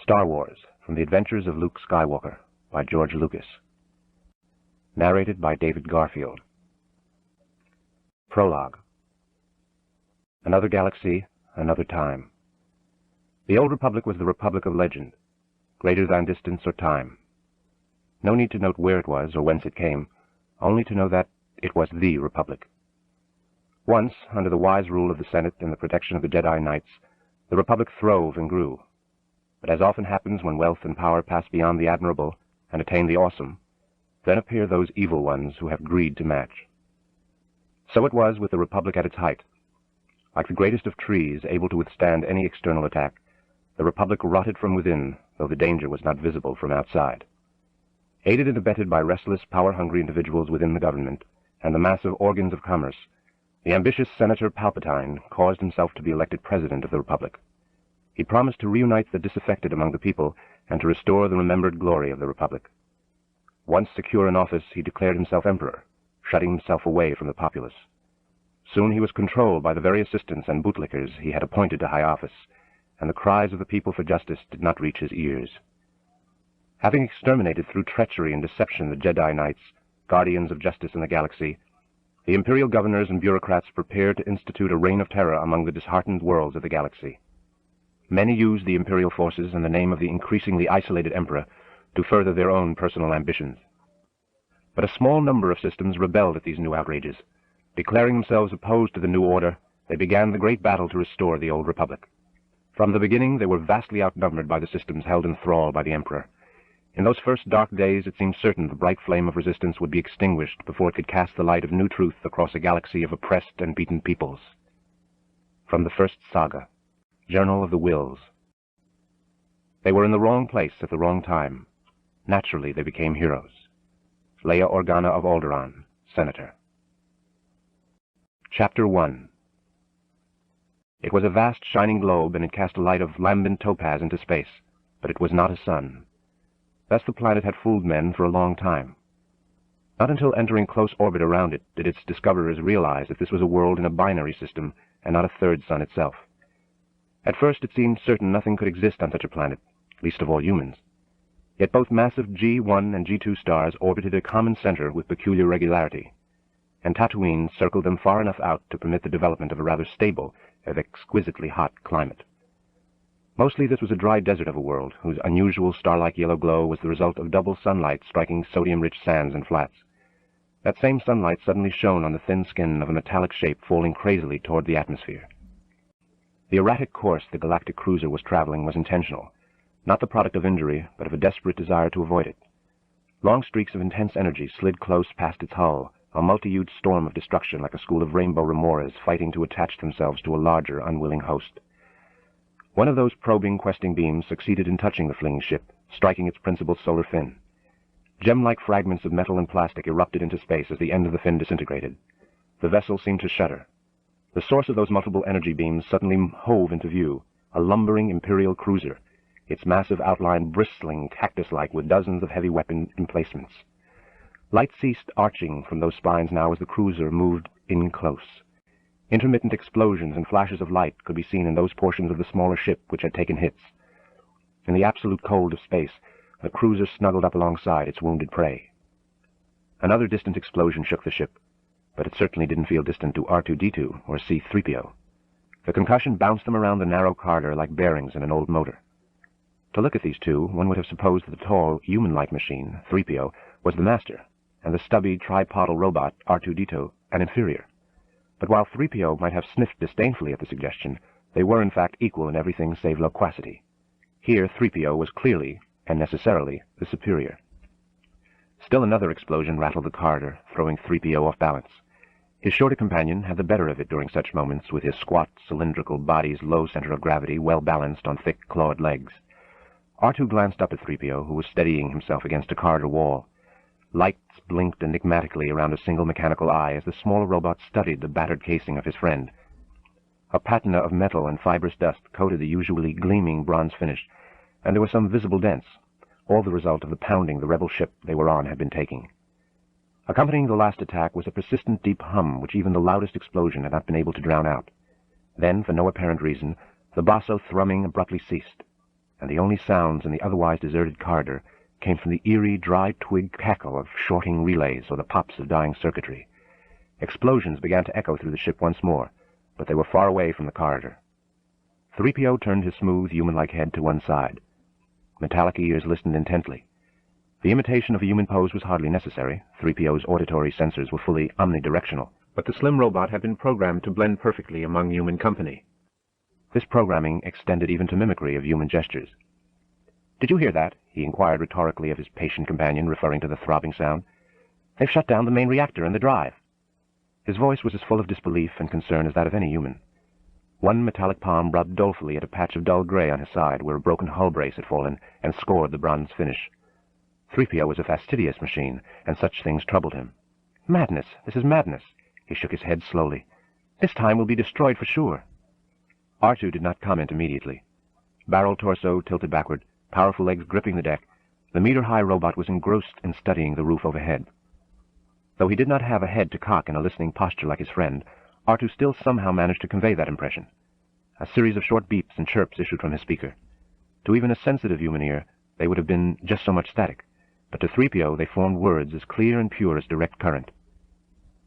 Star Wars, from the Adventures of Luke Skywalker, by George Lucas. Narrated by David Garfield. Prologue. Another galaxy, another time. The Old Republic was the Republic of legend, greater than distance or time. No need to note where it was or whence it came, only to know that it was the Republic. Once, under the wise rule of the Senate and the protection of the Jedi Knights, the Republic throve and grew. But as often happens when wealth and power pass beyond the admirable and attain the awesome, then appear those evil ones who have greed to match. So it was with the Republic at its height. Like the greatest of trees, able to withstand any external attack, the Republic rotted from within, though the danger was not visible from outside. Aided and abetted by restless, power-hungry individuals within the government and the massive organs of commerce, the ambitious Senator Palpatine caused himself to be elected President of the Republic. He promised to reunite the disaffected among the people and to restore the remembered glory of the Republic. Once secure in office, he declared himself Emperor, shutting himself away from the populace. Soon he was controlled by the very assistants and bootlickers he had appointed to high office, and the cries of the people for justice did not reach his ears. Having exterminated through treachery and deception the Jedi Knights, guardians of justice in the galaxy, the Imperial governors and bureaucrats prepared to institute a reign of terror among the disheartened worlds of the galaxy. Many used the Imperial forces in the name of the increasingly isolated Emperor to further their own personal ambitions. But a small number of systems rebelled at these new outrages. Declaring themselves opposed to the new order, they began the great battle to restore the old Republic. From the beginning, they were vastly outnumbered by the systems held in thrall by the Emperor. In those first dark days, it seemed certain the bright flame of resistance would be extinguished before it could cast the light of new truth across a galaxy of oppressed and beaten peoples. From the first saga, Journal of the Wills. They were in the wrong place at the wrong time. Naturally, they became heroes. Leia Organa of Alderaan, Senator. Chapter 1. It was a vast shining globe, and it cast a light of lambent topaz into space, but it was not a sun. Thus the planet had fooled men for a long time. Not until entering close orbit around it did its discoverers realize that this was a world in a binary system and not a third sun itself. At first it seemed certain nothing could exist on such a planet, least of all humans. Yet both massive G1 and G2 stars orbited a common center with peculiar regularity, and Tatooine circled them far enough out to permit the development of a rather stable, if exquisitely hot, climate. Mostly this was a dry desert of a world, whose unusual star-like yellow glow was the result of double sunlight striking sodium-rich sands and flats. That same sunlight suddenly shone on the thin skin of a metallic shape falling crazily toward the atmosphere. The erratic course the galactic cruiser was traveling was intentional, not the product of injury, but of a desperate desire to avoid it. Long streaks of intense energy slid close past its hull, a multi-hued storm of destruction like a school of rainbow remoras fighting to attach themselves to a larger, unwilling host. One of those probing, questing beams succeeded in touching the fleeing ship, striking its principal solar fin. Gem-like fragments of metal and plastic erupted into space as the end of the fin disintegrated. The vessel seemed to shudder. The source of those multiple energy beams suddenly hove into view, a lumbering Imperial cruiser, its massive outline bristling cactus-like with dozens of heavy weapon emplacements. Light ceased arching from those spines now as the cruiser moved in close. Intermittent explosions and flashes of light could be seen in those portions of the smaller ship which had taken hits. In the absolute cold of space, the cruiser snuggled up alongside its wounded prey. Another distant explosion shook the ship, but it certainly didn't feel distant to R2-D2 or C-3PO. The concussion bounced them around the narrow corridor like bearings in an old motor. To look at these two, one would have supposed that the tall, human-like machine, 3PO, was the master, and the stubby, tripodal robot, R2-D2, an inferior. But while 3PO might have sniffed disdainfully at the suggestion, they were in fact equal in everything save loquacity. Here 3PO was clearly, and necessarily, the superior. Still another explosion rattled the corridor, throwing 3PO off balance. His shorter companion had the better of it during such moments, with his squat, cylindrical body's low center of gravity well balanced on thick, clawed legs. R2 glanced up at 3PO, who was steadying himself against a corridor wall. Lights blinked enigmatically around a single mechanical eye as the smaller robot studied the battered casing of his friend. A patina of metal and fibrous dust coated the usually gleaming bronze finish, and there were some visible dents, all the result of the pounding the rebel ship they were on had been taking. Accompanying the last attack was a persistent deep hum which even the loudest explosion had not been able to drown out. Then, for no apparent reason, the basso thrumming abruptly ceased. and the only sounds in the otherwise deserted corridor came from the eerie, dry twig cackle of shorting relays or the pops of dying circuitry. Explosions began to echo through the ship once more, but they were far away from the corridor. 3PO turned his smooth, human-like head to one side. Metallic ears listened intently. The imitation of a human pose was hardly necessary. 3PO's auditory sensors were fully omnidirectional, but the slim robot had been programmed to blend perfectly among human company. This programming extended even to mimicry of human gestures. "Did you hear that?" he inquired rhetorically of his patient companion, referring to the throbbing sound. "They've shut down the main reactor and the drive." His voice was as full of disbelief and concern as that of any human. One metallic palm rubbed dolefully at a patch of dull gray on his side where a broken hull brace had fallen and scored the bronze finish. 3PO was a fastidious machine, and such things troubled him. "Madness! This is madness!" He shook his head slowly. "This time we'll be destroyed for sure." R2 did not comment immediately. Barrel torso tilted backward, powerful legs gripping the deck, the meter-high robot was engrossed in studying the roof overhead. Though he did not have a head to cock in a listening posture like his friend, R2 still somehow managed to convey that impression. A series of short beeps and chirps issued from his speaker. To even a sensitive human ear, they would have been just so much static, but to 3PO they formed words as clear and pure as direct current.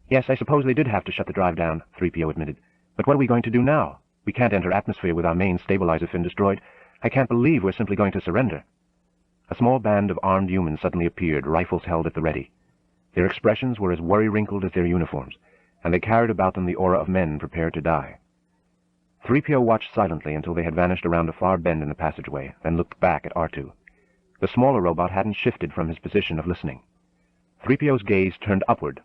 "Yes, I suppose they did have to shut the drive down," 3PO admitted. "But what are we going to do now? We can't enter atmosphere with our main stabilizer fin destroyed. I can't believe we're simply going to surrender." A small band of armed humans suddenly appeared, rifles held at the ready. Their expressions were as worry-wrinkled as their uniforms, and they carried about them the aura of men prepared to die. 3PO watched silently until they had vanished around a far bend in the passageway, then looked back at R2. The smaller robot hadn't shifted from his position of listening. 3PO's gaze turned upward,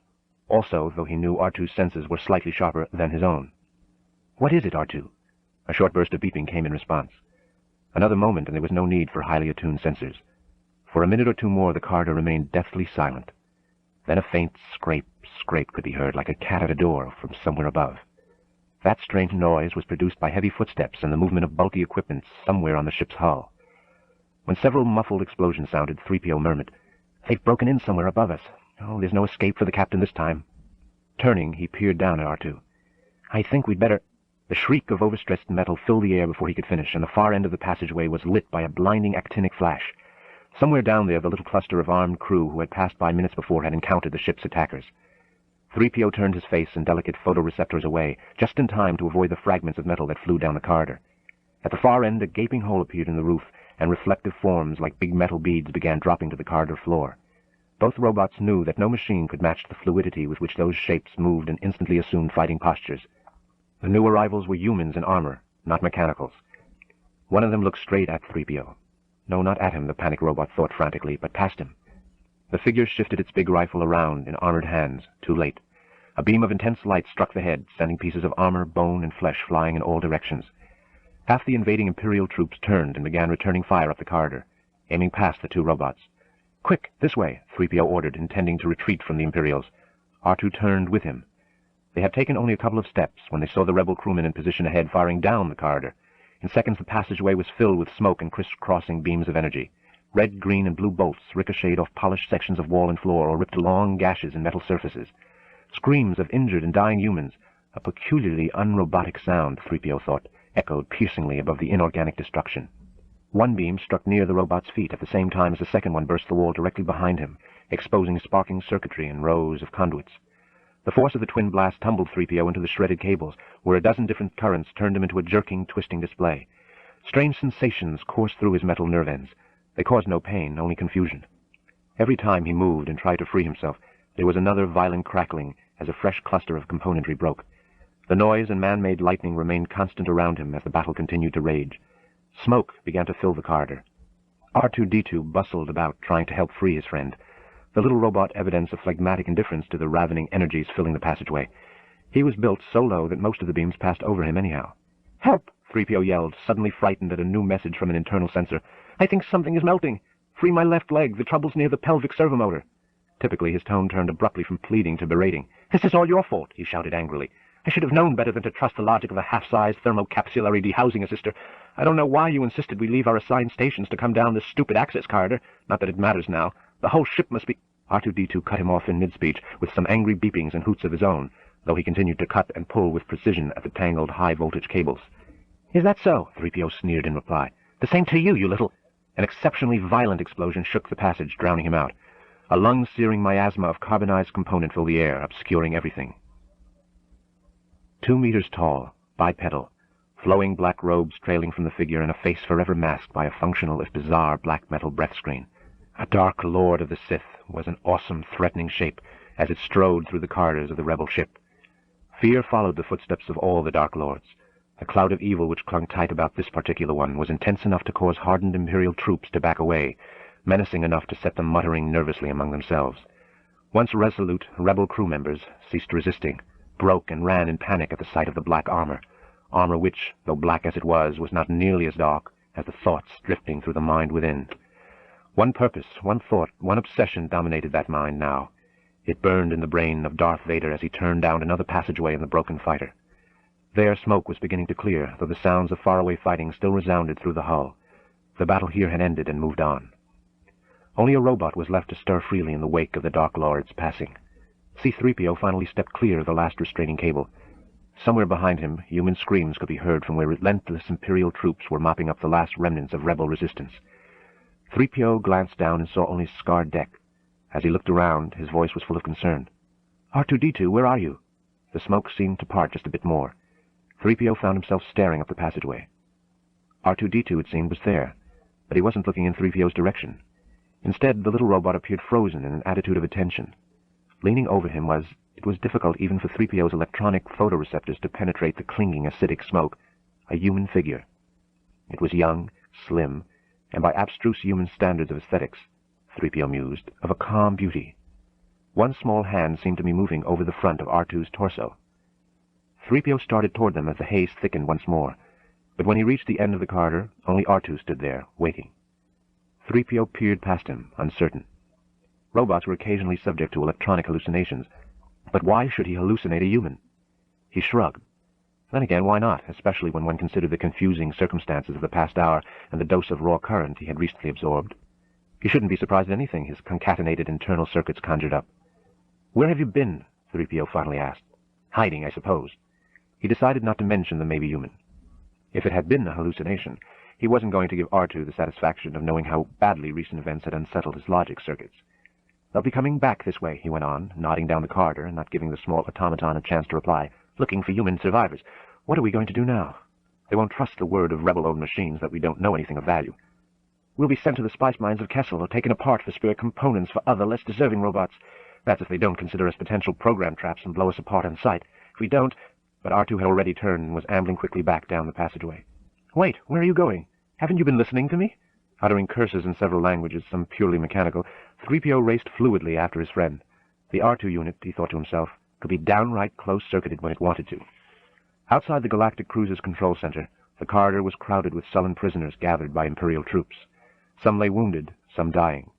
also, though he knew R2's senses were slightly sharper than his own. "What is it, R2?" A short burst of beeping came in response. Another moment, and there was no need for highly attuned sensors. For a minute or two more, the corridor remained deathly silent. Then a faint scrape could be heard, like a cat at a door from somewhere above. That strange noise was produced by heavy footsteps and the movement of bulky equipment somewhere on the ship's hull. When several muffled explosions sounded, 3PO murmured, "They've broken in somewhere above us. Oh, there's no escape for the captain this time." Turning, he peered down at R2. "I think we'd better—" The shriek of overstressed metal filled the air before he could finish, and the far end of the passageway was lit by a blinding actinic flash. Somewhere down there, the little cluster of armed crew who had passed by minutes before had encountered the ship's attackers. 3PO turned his face and delicate photoreceptors away, just in time to avoid the fragments of metal that flew down the corridor. At the far end, a gaping hole appeared in the roof, and reflective forms like big metal beads began dropping to the corridor floor. Both robots knew that no machine could match the fluidity with which those shapes moved and instantly assumed fighting postures. The new arrivals were humans in armor, not mechanicals. One of them looked straight at 3PO. No, not at him, the panic robot thought frantically, but past him. The figure shifted its big rifle around in armored hands, too late. A beam of intense light struck the head, sending pieces of armor, bone, and flesh flying in all directions. Half the invading Imperial troops turned and began returning fire up the corridor, aiming past the two robots. "Quick, this way," 3PO ordered, intending to retreat from the Imperials. R2 turned with him. They had taken only a couple of steps when they saw the rebel crewmen in position ahead firing down the corridor. In seconds, the passageway was filled with smoke and criss-crossing beams of energy. Red, green, and blue bolts ricocheted off polished sections of wall and floor or ripped long gashes in metal surfaces. Screams of injured and dying humans, a peculiarly unrobotic sound, 3PO thought, echoed piercingly above the inorganic destruction. One beam struck near the robot's feet at the same time as the second one burst the wall directly behind him, exposing sparking circuitry and rows of conduits. The force of the twin blast tumbled 3PO into the shredded cables, where a dozen different currents turned him into a jerking, twisting display. Strange sensations coursed through his metal nerve ends. They caused no pain, only confusion. Every time he moved and tried to free himself, there was another violent crackling as a fresh cluster of componentry broke. The noise and man-made lightning remained constant around him as the battle continued to rage. Smoke began to fill the corridor. R2-D2 bustled about, trying to help free his friend. The little robot evidenced a phlegmatic indifference to the ravening energies filling the passageway. He was built so low that most of the beams passed over him anyhow. "Help!" 3PO yelled, suddenly frightened at a new message from an internal sensor. "I think something is melting. Free my left leg. The trouble's near the pelvic servomotor." Typically, his tone turned abruptly from pleading to berating. "This is all your fault," he shouted angrily. "I should have known better than to trust the logic of a half-sized thermocapsulary dehousing assister. I don't know why you insisted we leave our assigned stations to come down this stupid access corridor. Not that it matters now. The whole ship must be—" R2-D2 cut him off in mid-speech with some angry beepings and hoots of his own, though he continued to cut and pull with precision at the tangled high-voltage cables. "Is that so?" 3PO sneered in reply. The same to you, you little... An exceptionally violent explosion shook the passage, drowning him out. A lung-searing miasma of carbonized component filled the air, obscuring everything. 2 meters tall, bipedal, flowing black robes trailing from the figure and a face forever masked by a functional, if bizarre, black metal breath screen. A dark lord of the Sith was an awesome, threatening shape as it strode through the corridors of the rebel ship. Fear followed the footsteps of all the Dark Lords. The cloud of evil which clung tight about this particular one was intense enough to cause hardened Imperial troops to back away, menacing enough to set them muttering nervously among themselves. Once resolute rebel crew members ceased resisting, broke and ran in panic at the sight of the black armor which, though black as it was not nearly as dark as the thoughts drifting through the mind within. One purpose, one thought, one obsession dominated that mind now. It burned in the brain of Darth Vader as he turned down another passageway in the broken fighter. There smoke was beginning to clear, though the sounds of faraway fighting still resounded through the hull. The battle here had ended and moved on. Only a robot was left to stir freely in the wake of the Dark Lord's passing. C-3PO finally stepped clear of the last restraining cable. Somewhere behind him, human screams could be heard from where relentless Imperial troops were mopping up the last remnants of rebel resistance. 3PO glanced down and saw only a scarred deck. As he looked around, his voice was full of concern. "R2-D2, where are you?" The smoke seemed to part just a bit more. 3PO found himself staring up the passageway. R2-D2, it seemed, was there, but he wasn't looking in 3PO's direction. Instead, the little robot appeared frozen in an attitude of attention. Leaning over him it was difficult even for 3PO's electronic photoreceptors to penetrate the clinging, acidic smoke, a human figure. It was young, slim, and by abstruse human standards of aesthetics, 3PO mused, of a calm beauty. One small hand seemed to be moving over the front of R2's torso. 3PO started toward them as the haze thickened once more, but when he reached the end of the corridor, only R2 stood there, waiting. 3PO peered past him, uncertain. Robots were occasionally subject to electronic hallucinations, but why should he hallucinate a human? He shrugged. Then again, why not, especially when one considered the confusing circumstances of the past hour and the dose of raw current he had recently absorbed. He shouldn't be surprised at anything his concatenated internal circuits conjured up. "Where have you been?" 3PO finally asked. "Hiding, I suppose." He decided not to mention the maybe human. If it had been a hallucination, he wasn't going to give R2 the satisfaction of knowing how badly recent events had unsettled his logic circuits. "They'll be coming back this way," he went on, nodding down the corridor and not giving the small automaton a chance to reply. "Looking for human survivors. What are we going to do now? They won't trust the word of rebel-owned machines that we don't know anything of value. We'll be sent to the spice mines of Kessel or taken apart for spare components for other, less deserving robots. That's if they don't consider us potential program traps and blow us apart on sight. If we don't—" But R2 had already turned and was ambling quickly back down the passageway. "Wait, where are you going? Haven't you been listening to me?" Uttering curses in several languages, some purely mechanical, 3PO raced fluidly after his friend. The R2 unit, he thought to himself, could be downright close-circuited when it wanted to. Outside the Galactic Cruiser's control center, the corridor was crowded with sullen prisoners gathered by Imperial troops. Some lay wounded, some dying.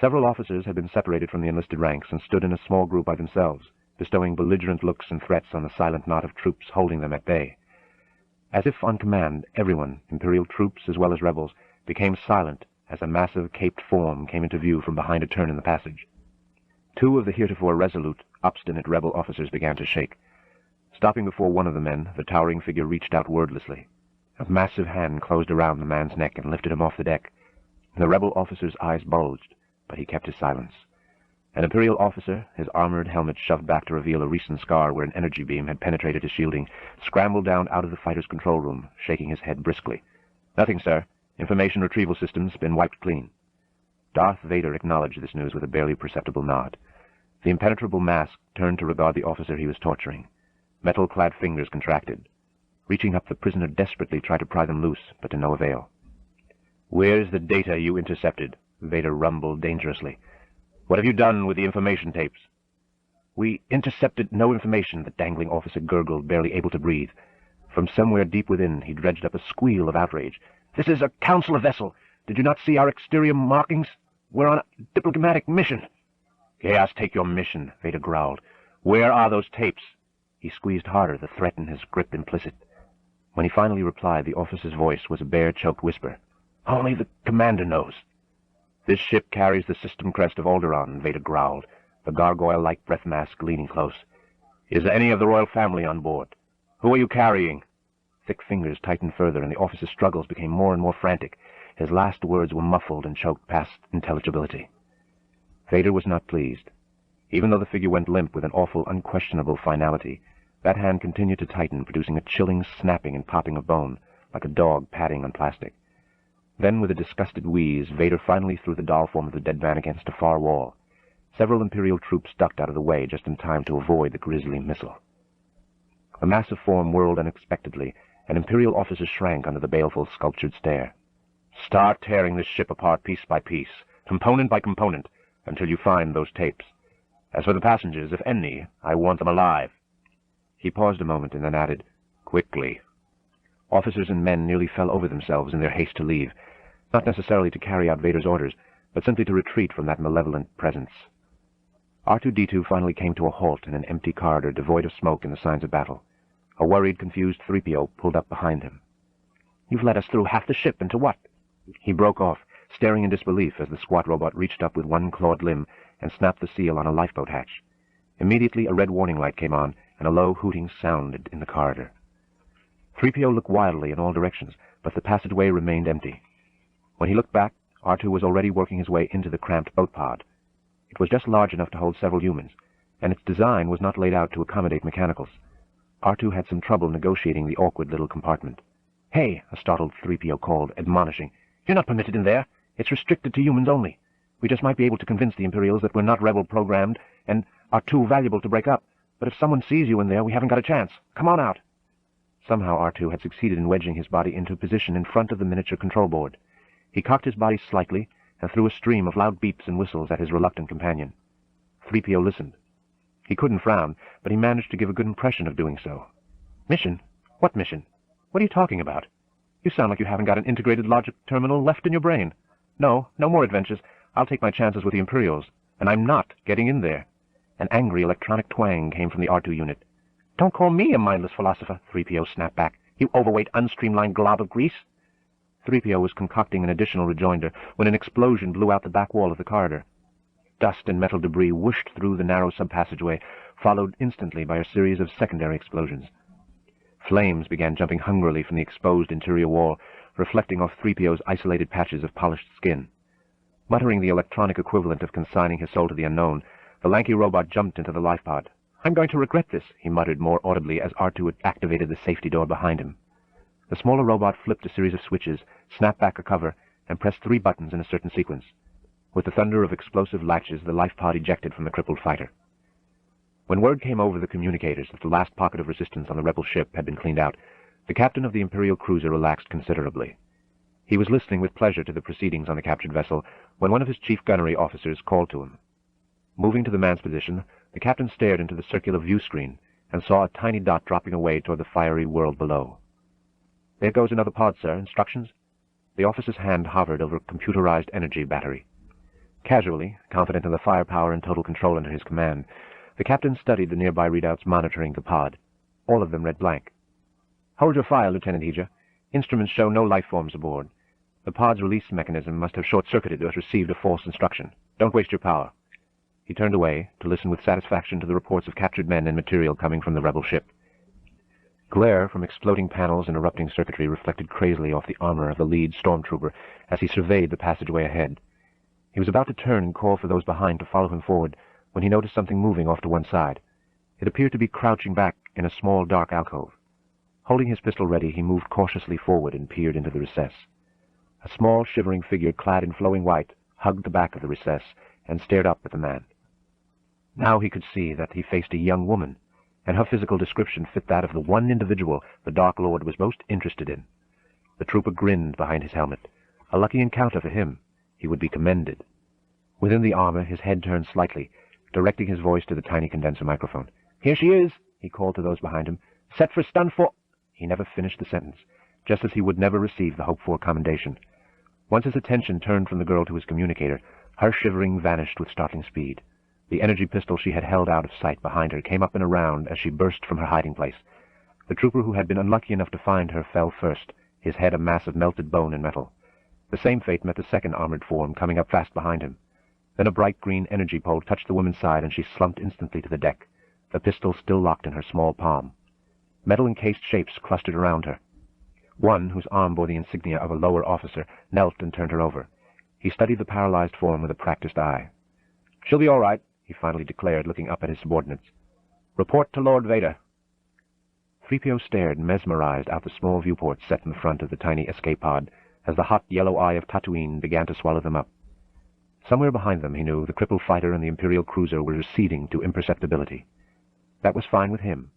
Several officers had been separated from the enlisted ranks and stood in a small group by themselves, bestowing belligerent looks and threats on the silent knot of troops holding them at bay. As if on command, everyone, Imperial troops as well as rebels, became silent as a massive caped form came into view from behind a turn in the passage. Two of the heretofore resolute, obstinate rebel officers began to shake. Stopping before one of the men, the towering figure reached out wordlessly. A massive hand closed around the man's neck and lifted him off the deck. The rebel officer's eyes bulged, but he kept his silence. An Imperial officer, his armored helmet shoved back to reveal a recent scar where an energy beam had penetrated his shielding, scrambled down out of the fighter's control room, shaking his head briskly. "Nothing, sir. Information retrieval system's been wiped clean." Darth Vader acknowledged this news with a barely perceptible nod. The impenetrable mask turned to regard the officer he was torturing. Metal-clad fingers contracted. Reaching up, the prisoner desperately tried to pry them loose, but to no avail. "Where's the data you intercepted?" Vader rumbled dangerously. "What have you done with the information tapes?" "We intercepted no information," the dangling officer gurgled, barely able to breathe. From somewhere deep within, he dredged up a squeal of outrage. "This is a Council vessel. Did you not see our exterior markings? We're on a diplomatic mission." "Chaos, take your mission," Vader growled. "Where are those tapes?" He squeezed harder, the threat in his grip implicit. When he finally replied, the officer's voice was a bare, choked whisper. "Only the commander knows." "This ship carries the system crest of Alderaan," Vader growled, the gargoyle-like breath mask leaning close. "Is any of the royal family on board? Who are you carrying?" thick fingers tightened further, and the officer's struggles became more and more frantic. His last words were muffled and choked past intelligibility. Vader was not pleased. Even though the figure went limp with an awful, unquestionable finality, that hand continued to tighten, producing a chilling snapping and popping of bone, like a dog padding on plastic. Then, with a disgusted wheeze, Vader finally threw the doll form of the dead man against a far wall. Several Imperial troops ducked out of the way just in time to avoid the grisly missile. The massive form whirled unexpectedly, and Imperial officers shrank under the baleful sculptured stare. "Start tearing this ship apart piece by piece, component by component, until you find those tapes. As for the passengers, if any, I want them alive." He paused a moment and then added, "Quickly." Officers and men nearly fell over themselves in their haste to leave, not necessarily to carry out Vader's orders, but simply to retreat from that malevolent presence. R2-D2 finally came to a halt in an empty corridor devoid of smoke and the signs of battle. A worried, confused 3PO pulled up behind him. "You've let us through half the ship, into what?" He broke off, staring in disbelief as the squat robot reached up with one clawed limb and snapped the seal on a lifeboat hatch. Immediately a red warning light came on, and a low hooting sounded in the corridor. 3PO looked wildly in all directions, but the passageway remained empty. When he looked back, R2 was already working his way into the cramped boat pod. It was just large enough to hold several humans, and its design was not laid out to accommodate mechanicals. R2 had some trouble negotiating the awkward little compartment. "Hey," a startled 3PO called, admonishing. "You're not permitted in there. It's restricted to humans only. We just might be able to convince the Imperials that we're not rebel-programmed and are too valuable to break up, but if someone sees you in there, we haven't got a chance. Come on out." Somehow R2 had succeeded in wedging his body into a position in front of the miniature control board. He cocked his body slightly and threw a stream of loud beeps and whistles at his reluctant companion. 3PO listened. He couldn't frown, but he managed to give a good impression of doing so. "Mission? What mission? What are you talking about? You sound like you haven't got an integrated logic terminal left in your brain. No more adventures. I'll take my chances with the Imperials, and I'm not getting in there." An angry electronic twang came from the R2 unit. "Don't call me a mindless philosopher," 3PO snapped back. "You overweight, unstreamlined glob of grease." 3PO was concocting an additional rejoinder when an explosion blew out the back wall of the corridor. Dust and metal debris whooshed through the narrow sub-passageway, followed instantly by a series of secondary explosions. Flames began jumping hungrily from the exposed interior wall, reflecting off 3PO's isolated patches of polished skin. Muttering the electronic equivalent of consigning his soul to the unknown, the lanky robot jumped into the lifepod. "I'm going to regret this," he muttered more audibly as R2 activated the safety door behind him. The smaller robot flipped a series of switches, snapped back a cover, and pressed 3 buttons in a certain sequence. With the thunder of explosive latches, the lifepod ejected from the crippled fighter. When word came over the communicators that the last pocket of resistance on the rebel ship had been cleaned out, the captain of the Imperial cruiser relaxed considerably. He was listening with pleasure to the proceedings on the captured vessel when one of his chief gunnery officers called to him. Moving to the man's position, the captain stared into the circular view screen and saw a tiny dot dropping away toward the fiery world below. "There goes another pod, sir. Instructions?" The officer's hand hovered over a computerized energy battery. Casually, confident in the firepower and total control under his command, the captain studied the nearby readouts monitoring the pod. All of them read blank. "Hold your fire, Lieutenant Heja. Instruments show no life forms aboard. The pod's release mechanism must have short-circuited or received a false instruction. Don't waste your power." He turned away to listen with satisfaction to the reports of captured men and material coming from the rebel ship. Glare from exploding panels and erupting circuitry reflected crazily off the armor of the lead stormtrooper as he surveyed the passageway ahead. He was about to turn and call for those behind to follow him forward when he noticed something moving off to one side. It appeared to be crouching back in a small dark alcove. Holding his pistol ready, he moved cautiously forward and peered into the recess. A small, shivering figure clad in flowing white hugged the back of the recess and stared up at the man. Now he could see that he faced a young woman, and her physical description fit that of the one individual the Dark Lord was most interested in. The trooper grinned behind his helmet. A lucky encounter for him. He would be commended. Within the armor, his head turned slightly, directing his voice to the tiny condenser microphone. "Here she is," he called to those behind him. "Set for stun for—" He never finished the sentence, just as he would never receive the hoped-for commendation. Once his attention turned from the girl to his communicator, her shivering vanished with startling speed. The energy pistol she had held out of sight behind her came up and around as she burst from her hiding place. The trooper who had been unlucky enough to find her fell first, his head a mass of melted bone and metal. The same fate met the second armored form, coming up fast behind him. Then a bright green energy pole touched the woman's side, and she slumped instantly to the deck, the pistol still locked in her small palm. Metal-encased shapes clustered around her. One, whose arm bore the insignia of a lower officer, knelt and turned her over. He studied the paralyzed form with a practiced eye. "She'll be all right," he finally declared, looking up at his subordinates. "Report to Lord Vader." 3PO stared, mesmerized, out the small viewport set in the front of the tiny escape pod as the hot yellow eye of Tatooine began to swallow them up. Somewhere behind them, he knew, the crippled fighter and the Imperial cruiser were receding to imperceptibility. That was fine with him.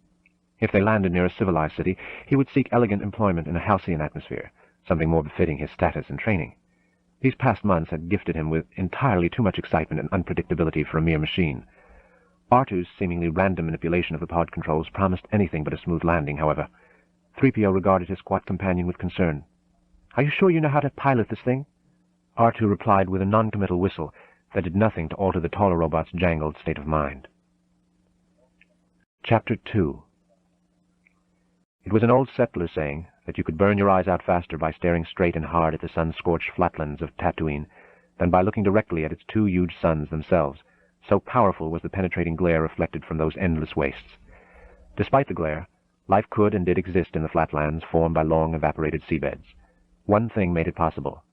If they landed near a civilized city, he would seek elegant employment in a halcyon atmosphere, something more befitting his status and training. These past months had gifted him with entirely too much excitement and unpredictability for a mere machine. R2's seemingly random manipulation of the pod controls promised anything but a smooth landing, however. 3PO regarded his squat companion with concern. "Are you sure you know how to pilot this thing?" R2 replied with a non-committal whistle that did nothing to alter the taller robot's jangled state of mind. Chapter 2. It was an old settler saying that you could burn your eyes out faster by staring straight and hard at the sun-scorched flatlands of Tatooine than by looking directly at its two huge suns themselves, so powerful was the penetrating glare reflected from those endless wastes. Despite the glare, life could and did exist in the flatlands formed by long evaporated seabeds. One thing made it possible: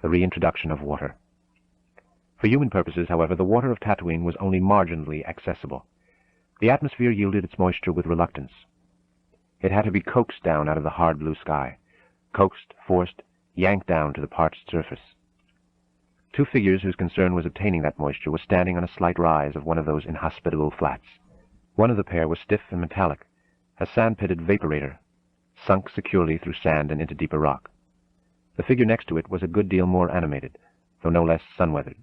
the reintroduction of water. For human purposes, however, the water of Tatooine was only marginally accessible. The atmosphere yielded its moisture with reluctance. It had to be coaxed down out of the hard blue sky. Coaxed, forced, yanked down to the parched surface. Two figures whose concern was obtaining that moisture were standing on a slight rise of one of those inhospitable flats. One of the pair was stiff and metallic, a sand-pitted vaporator, sunk securely through sand and into deeper rock. The figure next to it was a good deal more animated, though no less sun-weathered.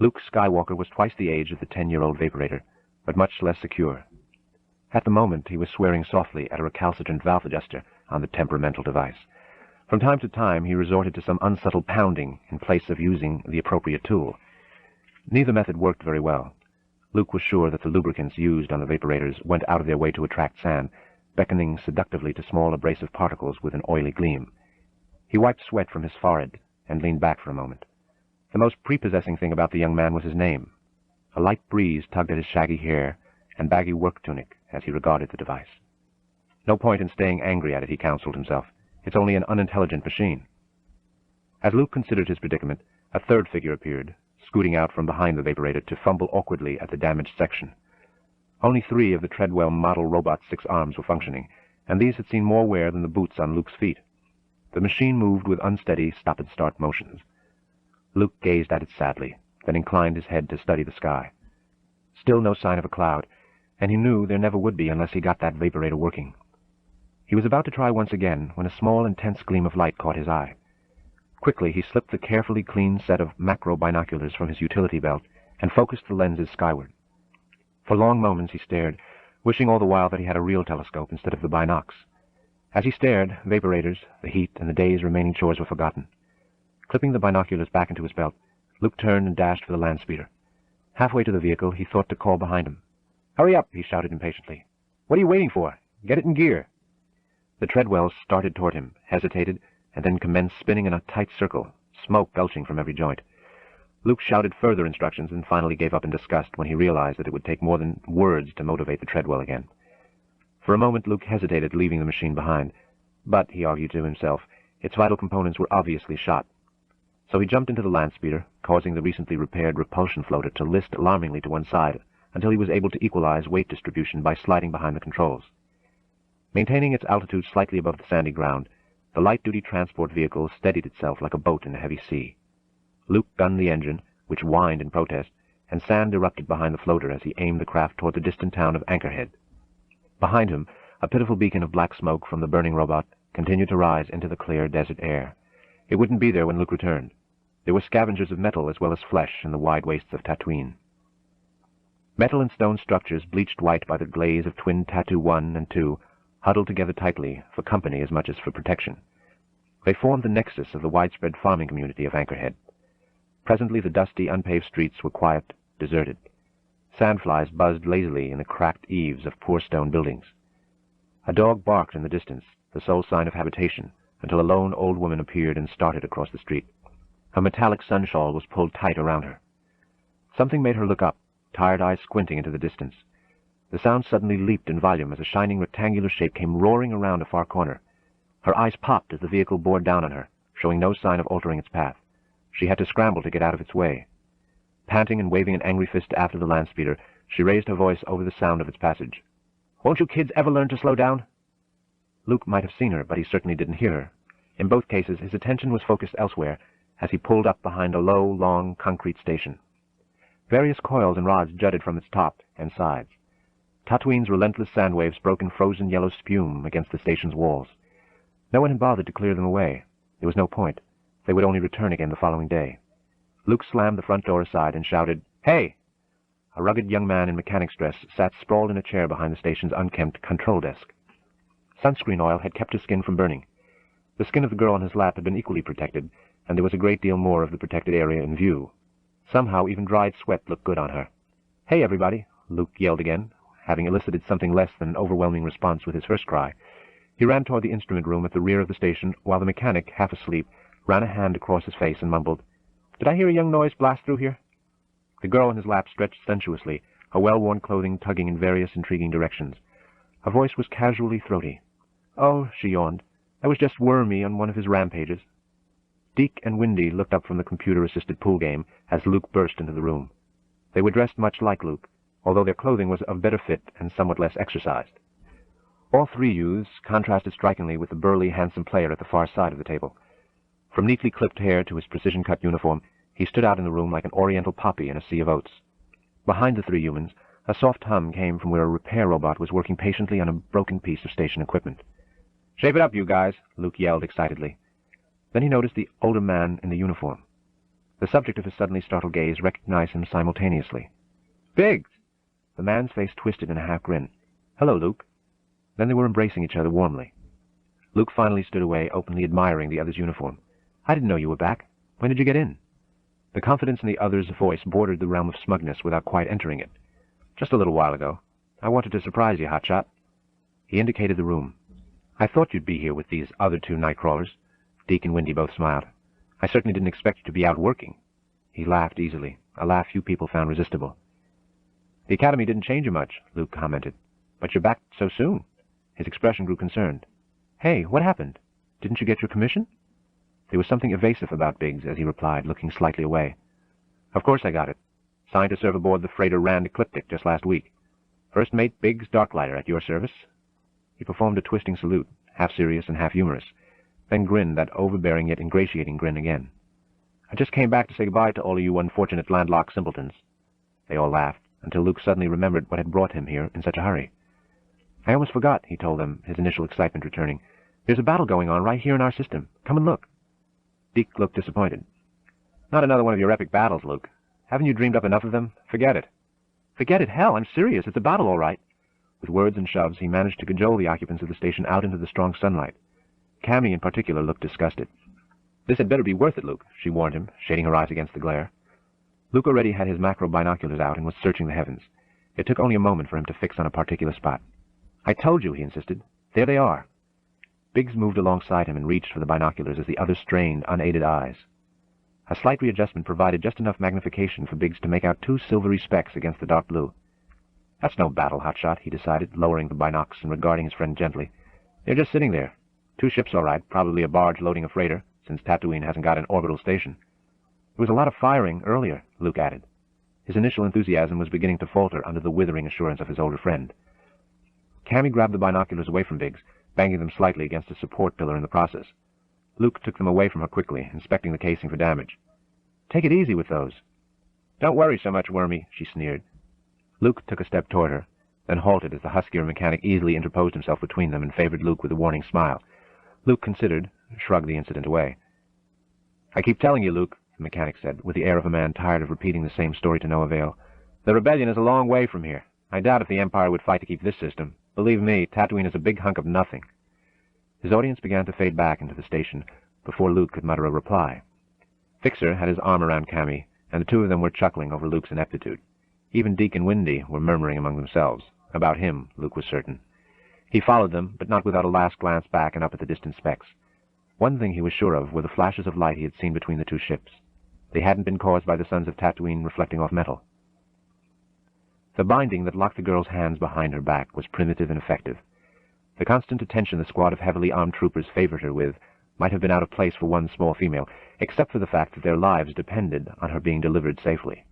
Luke Skywalker was twice the age of the 10-year-old vaporator, but much less secure. At the moment, he was swearing softly at a recalcitrant valve adjuster on the temperamental device. From time to time, he resorted to some unsubtle pounding in place of using the appropriate tool. Neither method worked very well. Luke was sure that the lubricants used on the vaporators went out of their way to attract sand, beckoning seductively to small abrasive particles with an oily gleam. He wiped sweat from his forehead and leaned back for a moment. The most prepossessing thing about the young man was his name. A light breeze tugged at his shaggy hair and baggy work tunic as he regarded the device. No point in staying angry at it, he counseled himself. It's only an unintelligent machine. As Luke considered his predicament, a third figure appeared, scooting out from behind the vaporator to fumble awkwardly at the damaged section. Only 3 of the Treadwell model robot's 6 arms were functioning, and these had seen more wear than the boots on Luke's feet. The machine moved with unsteady stop-and-start motions. Luke gazed at it sadly, then inclined his head to study the sky. Still no sign of a cloud, and he knew there never would be unless he got that vaporator working. He was about to try once again when a small, intense gleam of light caught his eye. Quickly, he slipped the carefully cleaned set of macro binoculars from his utility belt and focused the lenses skyward. For long moments he stared, wishing all the while that he had a real telescope instead of the binocs. As he stared, vaporators, the heat, and the day's remaining chores were forgotten. Clipping the binoculars back into his belt, Luke turned and dashed for the land speeder. Halfway to the vehicle, he thought to call behind him. "Hurry up," he shouted impatiently. "What are you waiting for? Get it in gear." The Treadwells started toward him, hesitated, and then commenced spinning in a tight circle, smoke belching from every joint. Luke shouted further instructions and finally gave up in disgust when he realized that it would take more than words to motivate the Treadwell again. For a moment Luke hesitated, leaving the machine behind, but, he argued to himself, its vital components were obviously shot. So he jumped into the land speeder, causing the recently repaired repulsion floater to list alarmingly to one side until he was able to equalize weight distribution by sliding behind the controls. Maintaining its altitude slightly above the sandy ground, the light-duty transport vehicle steadied itself like a boat in a heavy sea. Luke gunned the engine, which whined in protest, and sand erupted behind the floater as he aimed the craft toward the distant town of Anchorhead. Behind him, a pitiful beacon of black smoke from the burning robot continued to rise into the clear desert air. It wouldn't be there when Luke returned. There were scavengers of metal as well as flesh in the wide wastes of Tatooine. Metal and stone structures bleached white by the glaze of twin Tattoo 1 and 2 huddled together tightly, for company as much as for protection. They formed the nexus of the widespread farming community of Anchorhead. Presently the dusty, unpaved streets were quiet, deserted. Sandflies buzzed lazily in the cracked eaves of poor stone buildings. A dog barked in the distance, the sole sign of habitation, until a lone old woman appeared and started across the street. Her metallic sun shawl was pulled tight around her. Something made her look up, tired eyes squinting into the distance. The sound suddenly leaped in volume as a shining rectangular shape came roaring around a far corner. Her eyes popped as the vehicle bore down on her, showing no sign of altering its path. She had to scramble to get out of its way. Panting and waving an angry fist after the land speeder, she raised her voice over the sound of its passage. "Won't you kids ever learn to slow down?" Luke might have seen her, but he certainly didn't hear her. In both cases, his attention was focused elsewhere as he pulled up behind a low, long concrete station. Various coils and rods jutted from its top and sides. Tatooine's relentless sand waves broke in frozen yellow spume against the station's walls. No one had bothered to clear them away. There was no point. They would only return again the following day. Luke slammed the front door aside and shouted, "Hey!" A rugged young man in mechanic's dress sat sprawled in a chair behind the station's unkempt control desk. Sunscreen oil had kept his skin from burning. The skin of the girl on his lap had been equally protected, and there was a great deal more of the protected area in view. Somehow even dried sweat looked good on her. "Hey, everybody!" Luke yelled again, having elicited something less than an overwhelming response with his first cry. He ran toward the instrument room at the rear of the station, while the mechanic, half asleep, ran a hand across his face and mumbled, "Did I hear a young noise blast through here?" The girl on his lap stretched sensuously, her well-worn clothing tugging in various intriguing directions. Her voice was casually throaty. "Oh," she yawned, "that was just Wormy on one of his rampages." Deke and Windy looked up from the computer-assisted pool game as Luke burst into the room. They were dressed much like Luke, although their clothing was of better fit and somewhat less exercised. All three youths contrasted strikingly with the burly, handsome player at the far side of the table. From neatly clipped hair to his precision-cut uniform, he stood out in the room like an oriental poppy in a sea of oats. Behind the three humans, a soft hum came from where a repair robot was working patiently on a broken piece of station equipment. "Shape it up, you guys," Luke yelled excitedly. Then he noticed the older man in the uniform. The subject of his suddenly startled gaze recognized him simultaneously. "Biggs!" The man's face twisted in a half-grin. "Hello, Luke." Then they were embracing each other warmly. Luke finally stood away, openly admiring the other's uniform. "I didn't know you were back. When did you get in?" The confidence in the other's voice bordered the realm of smugness without quite entering it. "Just a little while ago. I wanted to surprise you, hotshot." He indicated the room. "I thought you'd be here with these other two nightcrawlers." Deke and Windy both smiled. "I certainly didn't expect you to be out working." He laughed easily, a laugh few people found resistible. "The Academy didn't change you much," Luke commented. "But you're back so soon." His expression grew concerned. "Hey, what happened? Didn't you get your commission?" There was something evasive about Biggs as he replied, looking slightly away. "Of course I got it. Signed to serve aboard the freighter Rand Ecliptic just last week. First Mate Biggs Darklighter at your service." He performed a twisting salute, half serious and half humorous, then grinned that overbearing yet ingratiating grin again. "I just came back to say goodbye to all of you unfortunate landlocked simpletons." They all laughed, until Luke suddenly remembered what had brought him here in such a hurry. "I almost forgot," he told them, his initial excitement returning. "There's a battle going on right here in our system. Come and look." Deke looked disappointed. "Not another one of your epic battles, Luke. Haven't you dreamed up enough of them? Forget it." "Forget it? Hell, I'm serious. It's a battle, all right." With words and shoves, he managed to cajole the occupants of the station out into the strong sunlight. Cammy, in particular, looked disgusted. "This had better be worth it, Luke," she warned him, shading her eyes against the glare. Luke already had his macro binoculars out and was searching the heavens. It took only a moment for him to fix on a particular spot. "I told you," he insisted. "There they are." Biggs moved alongside him and reached for the binoculars as the other strained, unaided eyes. A slight readjustment provided just enough magnification for Biggs to make out two silvery specks against the dark blue. "That's no battle, hotshot," he decided, lowering the binocs and regarding his friend gently. "They're just sitting there. Two ships, all right, probably a barge loading a freighter, since Tatooine hasn't got an orbital station." "There was a lot of firing earlier," Luke added. His initial enthusiasm was beginning to falter under the withering assurance of his older friend. Cammy grabbed the binoculars away from Biggs, banging them slightly against a support pillar in the process. Luke took them away from her quickly, inspecting the casing for damage. "Take it easy with those." "Don't worry so much, Wormy," she sneered. Luke took a step toward her, then halted as the huskier mechanic easily interposed himself between them and favored Luke with a warning smile. Luke considered, shrugged the incident away. "I keep telling you, Luke," the mechanic said, with the air of a man tired of repeating the same story to no avail. "The rebellion is a long way from here. I doubt if the Empire would fight to keep this system. Believe me, Tatooine is a big hunk of nothing." His audience began to fade back into the station before Luke could mutter a reply. Fixer had his arm around Cammy, and the two of them were chuckling over Luke's ineptitude. Even Deke and Windy were murmuring among themselves. About him, Luke was certain. He followed them, but not without a last glance back and up at the distant specks. One thing he was sure of were the flashes of light he had seen between the two ships. They hadn't been caused by the suns of Tatooine reflecting off metal. The binding that locked the girl's hands behind her back was primitive and effective. The constant attention the squad of heavily armed troopers favored her with might have been out of place for one small female, except for the fact that their lives depended on her being delivered safely.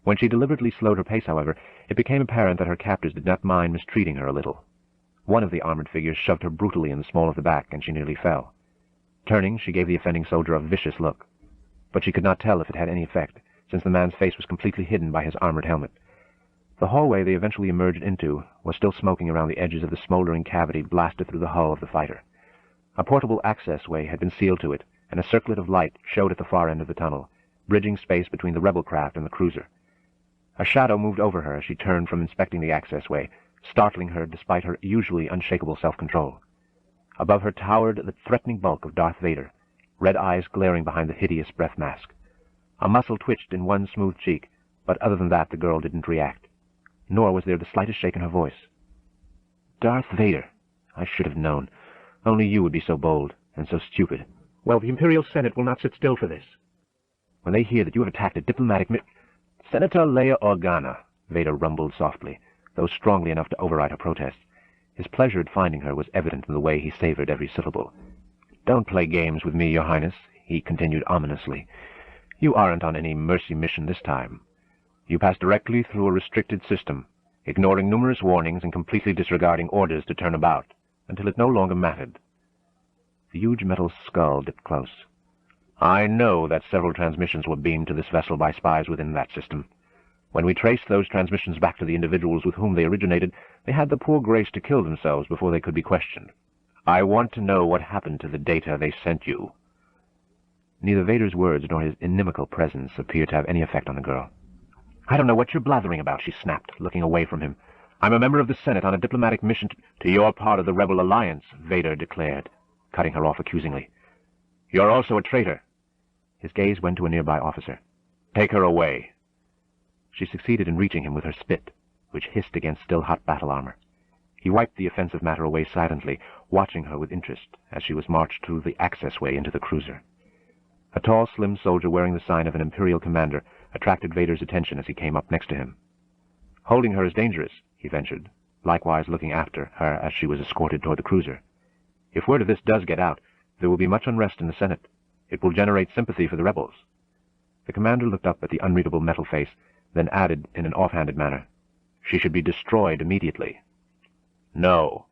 When she deliberately slowed her pace, however, it became apparent that her captors did not mind mistreating her a little. One of the armored figures shoved her brutally in the small of the back, and she nearly fell. Turning, she gave the offending soldier a vicious look. But she could not tell if it had any effect, since the man's face was completely hidden by his armored helmet. The hallway they eventually emerged into was still smoking around the edges of the smoldering cavity blasted through the hull of the fighter. A portable access way had been sealed to it, and a circlet of light showed at the far end of the tunnel, bridging space between the rebel craft and the cruiser. A shadow moved over her as she turned from inspecting the access way, startling her despite her usually unshakable self-control. Above her towered the threatening bulk of Darth Vader, red eyes glaring behind the hideous breath mask. A muscle twitched in one smooth cheek, but other than that the girl didn't react. Nor was there the slightest shake in her voice. "Darth Vader. I should have known. Only you would be so bold, and so stupid. Well, the Imperial Senate will not sit still for this. When they hear that you have attacked a diplomatic Senator Leia Organa," Vader rumbled softly, though strongly enough to override her protests. His pleasure at finding her was evident in the way he savored every syllable. "Don't play games with me, Your Highness," he continued ominously. "You aren't on any mercy mission this time. You passed directly through a restricted system, ignoring numerous warnings and completely disregarding orders to turn about, until it no longer mattered." The huge metal skull dipped close. "I know that several transmissions were beamed to this vessel by spies within that system. When we traced those transmissions back to the individuals with whom they originated, they had the poor grace to kill themselves before they could be questioned. I want to know what happened to the data they sent you." Neither Vader's words nor his inimical presence appeared to have any effect on the girl. "I don't know what you're blathering about," she snapped, looking away from him. "I'm a member of the Senate on a diplomatic mission to your part of the Rebel Alliance," Vader declared, cutting her off accusingly. "You're also a traitor." His gaze went to a nearby officer. "Take her away." She succeeded in reaching him with her spit, which hissed against still-hot battle armor. He wiped the offensive matter away silently, watching her with interest as she was marched through the access-way into the cruiser. A tall, slim soldier wearing the sign of an Imperial commander attracted Vader's attention as he came up next to him. "Holding her is dangerous," he ventured, likewise looking after her as she was escorted toward the cruiser. "If word of this does get out, there will be much unrest in the Senate. It will generate sympathy for the rebels." The commander looked up at the unreadable metal face, then added in an offhanded manner, "She should be destroyed immediately." "No.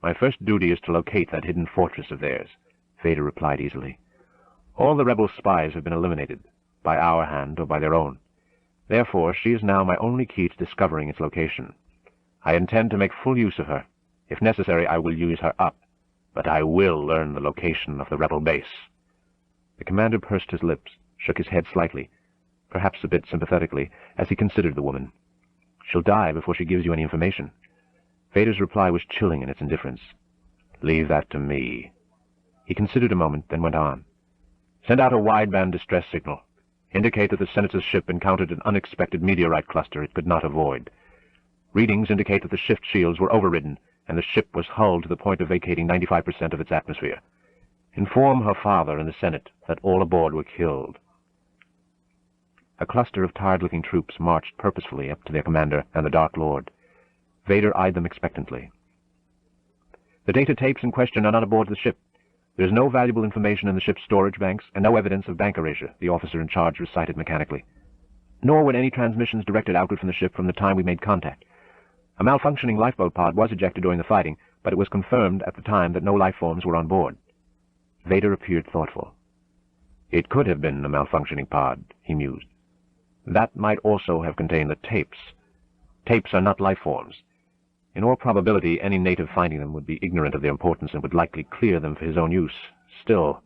My first duty is to locate that hidden fortress of theirs," Vader replied easily. "All the rebel spies have been eliminated, by our hand or by their own. Therefore, she is now my only key to discovering its location. I intend to make full use of her. If necessary, I will use her up, but I will learn the location of the rebel base." The commander pursed his lips, shook his head slightly, perhaps a bit sympathetically, as he considered the woman. "She'll die before she gives you any information." Vader's reply was chilling in its indifference. "Leave that to me." He considered a moment, then went on. "Send out a wideband distress signal. Indicate that the Senator's ship encountered an unexpected meteorite cluster it could not avoid. Readings indicate that the shift shields were overridden, and the ship was hulled to the point of vacating 95% of its atmosphere. Inform her father and the Senate that all aboard were killed." A cluster of tired-looking troops marched purposefully up to their commander and the Dark Lord. Vader eyed them expectantly. "The data tapes in question are not aboard the ship. There is no valuable information in the ship's storage banks, and no evidence of bank erasure," the officer in charge recited mechanically. "Nor were any transmissions directed outward from the ship from the time we made contact. A malfunctioning lifeboat pod was ejected during the fighting, but it was confirmed at the time that no life forms were on board." Vader appeared thoughtful. "It could have been a malfunctioning pod," he mused. "That might also have contained the tapes. Tapes are not life forms. In all probability, any native finding them would be ignorant of their importance and would likely clear them for his own use. Still,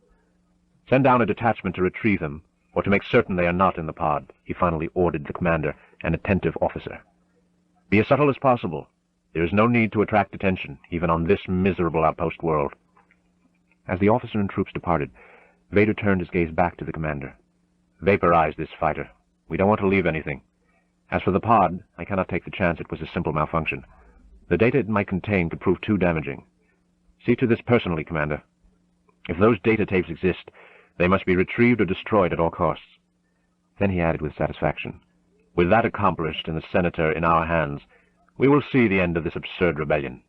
send down a detachment to retrieve them, or to make certain they are not in the pod," he finally ordered the commander, an attentive officer. "Be as subtle as possible. There is no need to attract attention, even on this miserable outpost world." As the officer and troops departed, Vader turned his gaze back to the commander. "Vaporize this fighter. We don't want to leave anything. As for the pod, I cannot take the chance it was a simple malfunction. The data it might contain could prove too damaging. See to this personally, Commander. If those data tapes exist, they must be retrieved or destroyed at all costs." Then he added with satisfaction, "With that accomplished and the Senator in our hands, we will see the end of this absurd rebellion."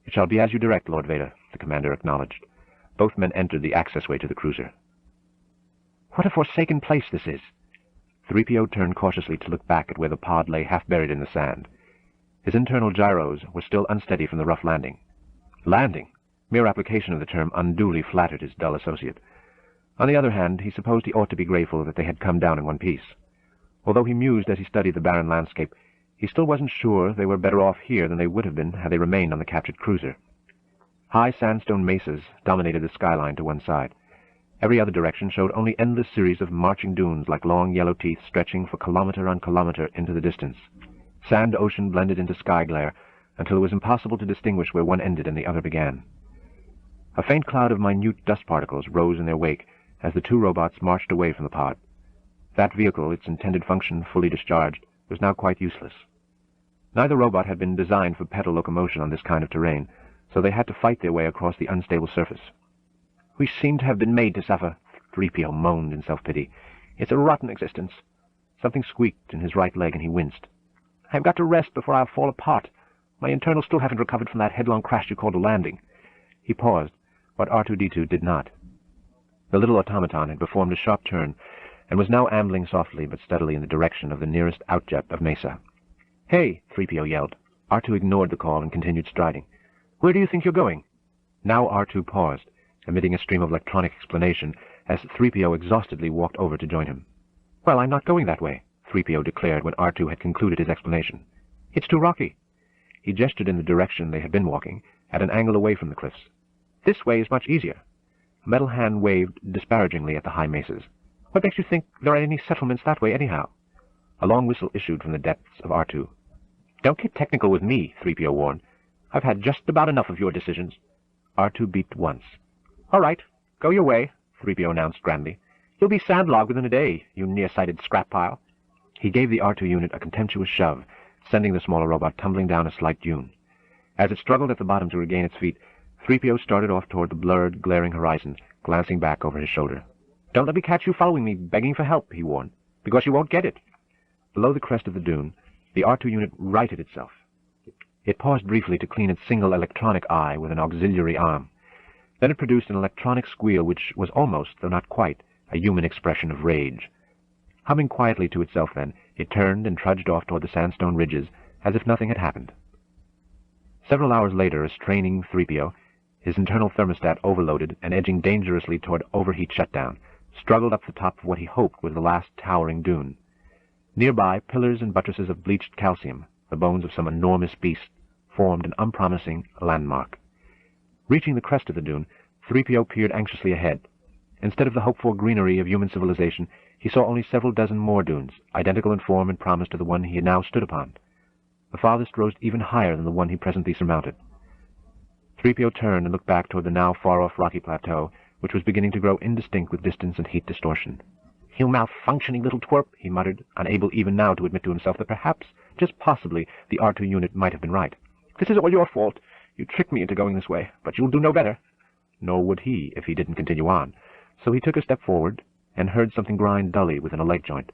"It shall be as you direct, Lord Vader," the commander acknowledged. Both men entered the accessway to the cruiser. "What a forsaken place this is!" 3PO turned cautiously to look back at where the pod lay half buried in the sand. His internal gyros were still unsteady from the rough landing. Landing! Mere application of the term unduly flattered his dull associate. On the other hand, he supposed he ought to be grateful that they had come down in one piece. Although he mused as he studied the barren landscape, he still wasn't sure they were better off here than they would have been had they remained on the captured cruiser. High sandstone mesas dominated the skyline to one side. Every other direction showed only endless series of marching dunes like long yellow teeth stretching for kilometer on kilometer into the distance. Sand ocean blended into sky glare until it was impossible to distinguish where one ended and the other began. A faint cloud of minute dust particles rose in their wake as the two robots marched away from the pod. That vehicle, its intended function fully discharged, was now quite useless. Neither robot had been designed for pedal locomotion on this kind of terrain, so they had to fight their way across the unstable surface. "We seem to have been made to suffer," 3PO moaned in self-pity. "It's a rotten existence." Something squeaked in his right leg and he winced. "I've got to rest before I'll fall apart. My internals still haven't recovered from that headlong crash you called a landing." He paused, but R2-D2 did not. The little automaton had performed a sharp turn and was now ambling softly but steadily in the direction of the nearest outjet of Mesa. "Hey!" 3PO yelled. R2 ignored the call and continued striding. "Where do you think you're going?" Now R2 paused, emitting a stream of electronic explanation as 3PO exhaustedly walked over to join him. "Well, I'm not going that way," 3PO declared when R2 had concluded his explanation. "It's too rocky." He gestured in the direction they had been walking, at an angle away from the cliffs. "This way is much easier." A metal hand waved disparagingly at the high mesas. "What makes you think there are any settlements that way anyhow?" A long whistle issued from the depths of R2. "Don't get technical with me," 3PO warned. "I've had just about enough of your decisions." R2 beeped once. "All right, go your way," 3PO announced grandly. "You'll be sandlogged within a day, you nearsighted scrap pile." He gave the R2 unit a contemptuous shove, sending the smaller robot tumbling down a slight dune. As it struggled at the bottom to regain its feet, 3PO started off toward the blurred, glaring horizon, glancing back over his shoulder. "Don't let me catch you following me, begging for help," he warned, "because you won't get it." Below the crest of the dune, the R2 unit righted itself. It paused briefly to clean its single electronic eye with an auxiliary arm. Then it produced an electronic squeal which was almost, though not quite, a human expression of rage. Humming quietly to itself then, it turned and trudged off toward the sandstone ridges as if nothing had happened. Several hours later, a straining 3PO, his internal thermostat overloaded and edging dangerously toward overheat shutdown, struggled up the top of what he hoped was the last towering dune. Nearby, pillars and buttresses of bleached calcium, the bones of some enormous beast, formed an unpromising landmark. Reaching the crest of the dune, 3PO peered anxiously ahead. Instead of the hoped-for greenery of human civilization, he saw only several dozen more dunes, identical in form and promise to the one he had now stood upon. The farthest rose even higher than the one he presently surmounted. 3PO turned and looked back toward the now far-off rocky plateau, which was beginning to grow indistinct with distance and heat distortion. "You malfunctioning little twerp," he muttered, unable even now to admit to himself that perhaps, just possibly, the R2 unit might have been right. "This is all your fault. You tricked me into going this way, but you'll do no better." Nor would he if he didn't continue on, so he took a step forward and heard something grind dully within a leg joint.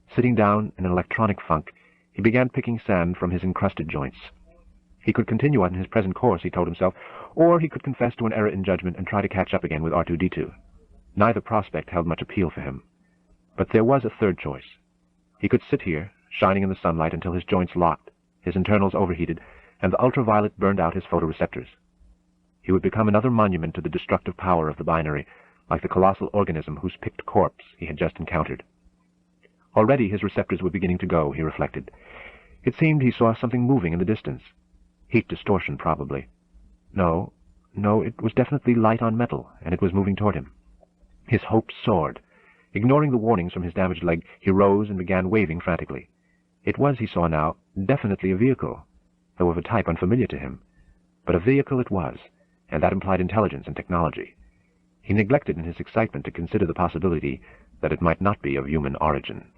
Sitting down in an electronic funk, he began picking sand from his encrusted joints. He could continue on his present course, he told himself, or he could confess to an error in judgment and try to catch up again with R2-D2. Neither prospect held much appeal for him. But there was a third choice. He could sit here, shining in the sunlight until his joints locked, his internals overheated, and the ultraviolet burned out his photoreceptors. He would become another monument to the destructive power of the binary, like the colossal organism whose picked corpse he had just encountered. Already his receptors were beginning to go, he reflected. It seemed he saw something moving in the distance. Heat distortion, probably. No, it was definitely light on metal, and it was moving toward him. His hopes soared. Ignoring the warnings from his damaged leg, he rose and began waving frantically. It was, he saw now, definitely a vehicle, though of a type unfamiliar to him. But a vehicle it was, and that implied intelligence and technology. He neglected in his excitement to consider the possibility that it might not be of human origin.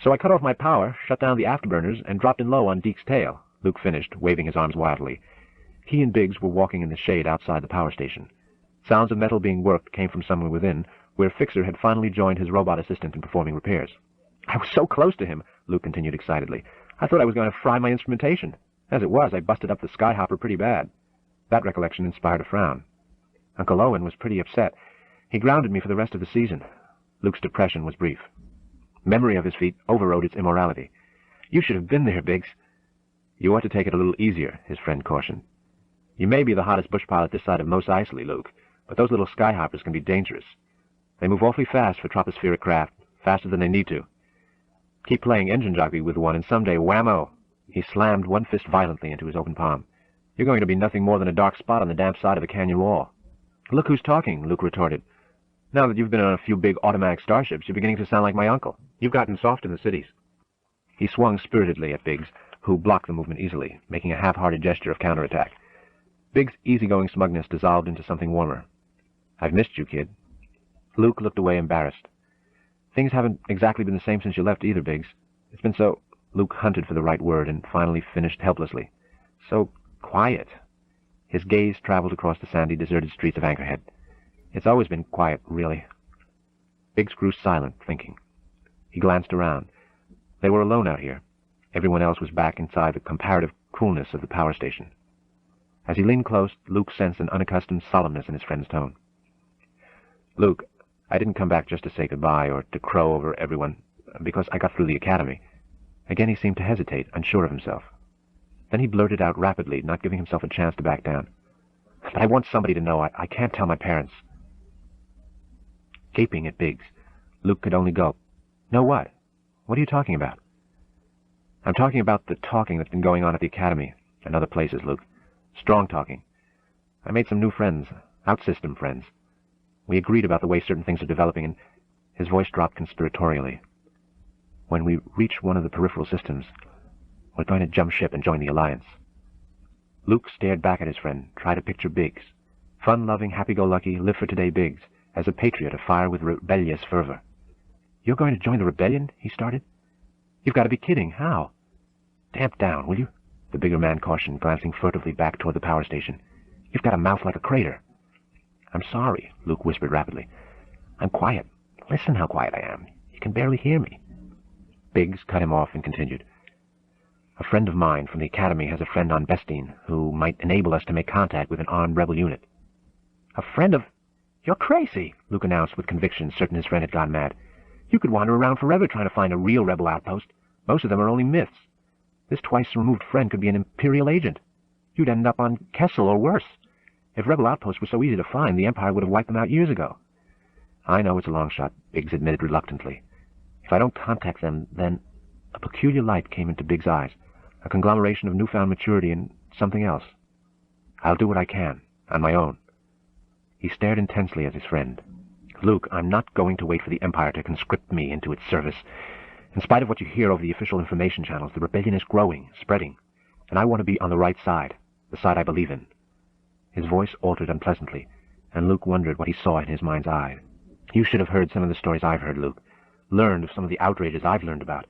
"So I cut off my power, shut down the afterburners, and dropped in low on Deke's tail," Luke finished, waving his arms wildly. He and Biggs were walking in the shade outside the power station. Sounds of metal being worked came from somewhere within, where Fixer had finally joined his robot assistant in performing repairs. "I was so close to him," Luke continued excitedly. "I thought I was going to fry my instrumentation." As it was, I busted up the Skyhopper pretty bad. That recollection inspired a frown. Uncle Owen was pretty upset. He grounded me for the rest of the season. Luke's depression was brief. Memory of his feat overrode its immorality. You should have been there, Biggs. You ought to take it a little easier, his friend cautioned. You may be the hottest bush pilot this side of Mos Eisley, Luke, but those little Skyhoppers can be dangerous. They move awfully fast for tropospheric craft, faster than they need to. Keep playing engine jockey with one, and someday, whammo! He slammed one fist violently into his open palm. You're going to be nothing more than a dark spot on the damp side of a canyon wall. Look who's talking, Luke retorted. Now that you've been on a few big automatic starships, you're beginning to sound like my uncle. You've gotten soft in the cities. He swung spiritedly at Biggs, who blocked the movement easily, making a half-hearted gesture of counterattack. Biggs' easygoing smugness dissolved into something warmer. I've missed you, kid. Luke looked away embarrassed. Things haven't exactly been the same since you left either, Biggs. It's been so... Luke hunted for the right word and finally finished helplessly. So quiet. His gaze traveled across the sandy, deserted streets of Anchorhead. It's always been quiet, really. Biggs grew silent, thinking. He glanced around. They were alone out here. Everyone else was back inside the comparative coolness of the power station. As he leaned close, Luke sensed an unaccustomed solemnness in his friend's tone. Luke, I didn't come back just to say goodbye or to crow over everyone, because I got through the academy. Again he seemed to hesitate, unsure of himself. Then he blurted out rapidly, not giving himself a chance to back down. But I want somebody to know. I can't tell my parents. Gaping at Biggs, Luke could only gulp. Know what? What are you talking about? I'm talking about the talking that's been going on at the academy and other places, Luke. Strong talking. I made some new friends, out-system friends. We agreed about the way certain things are developing, and his voice dropped conspiratorially. When we reach one of the peripheral systems, we're going to jump ship and join the Alliance. Luke stared back at his friend, tried to picture Biggs. Fun-loving, happy-go-lucky, live-for-today Biggs, as a patriot afire with rebellious fervor. You're going to join the rebellion? He started. You've got to be kidding. How? Tamp down, will you? The bigger man cautioned, glancing furtively back toward the power station. You've got a mouth like a crater. I'm sorry, Luke whispered rapidly. I'm quiet. Listen how quiet I am. You can barely hear me. Biggs cut him off and continued. A friend of mine from the academy has a friend on Bestine who might enable us to make contact with an armed rebel unit. A friend of... You're crazy, Luke announced with conviction, certain his friend had gone mad. You could wander around forever trying to find a real rebel outpost. Most of them are only myths. This twice-removed friend could be an Imperial agent. You'd end up on Kessel or worse. If rebel outposts were so easy to find, the Empire would have wiped them out years ago. I know it's a long shot, Biggs admitted reluctantly. If I don't contact them, then... A peculiar light came into Biggs' eyes, a conglomeration of newfound maturity and something else. I'll do what I can, on my own. He stared intensely at his friend. Luke, I'm not going to wait for the Empire to conscript me into its service. In spite of what you hear over the official information channels, the rebellion is growing, spreading, and I want to be on the right side, the side I believe in. His voice altered unpleasantly, and Luke wondered what he saw in his mind's eye. You should have heard some of the stories I've heard, Luke. Learned of some of the outrages I've learned about.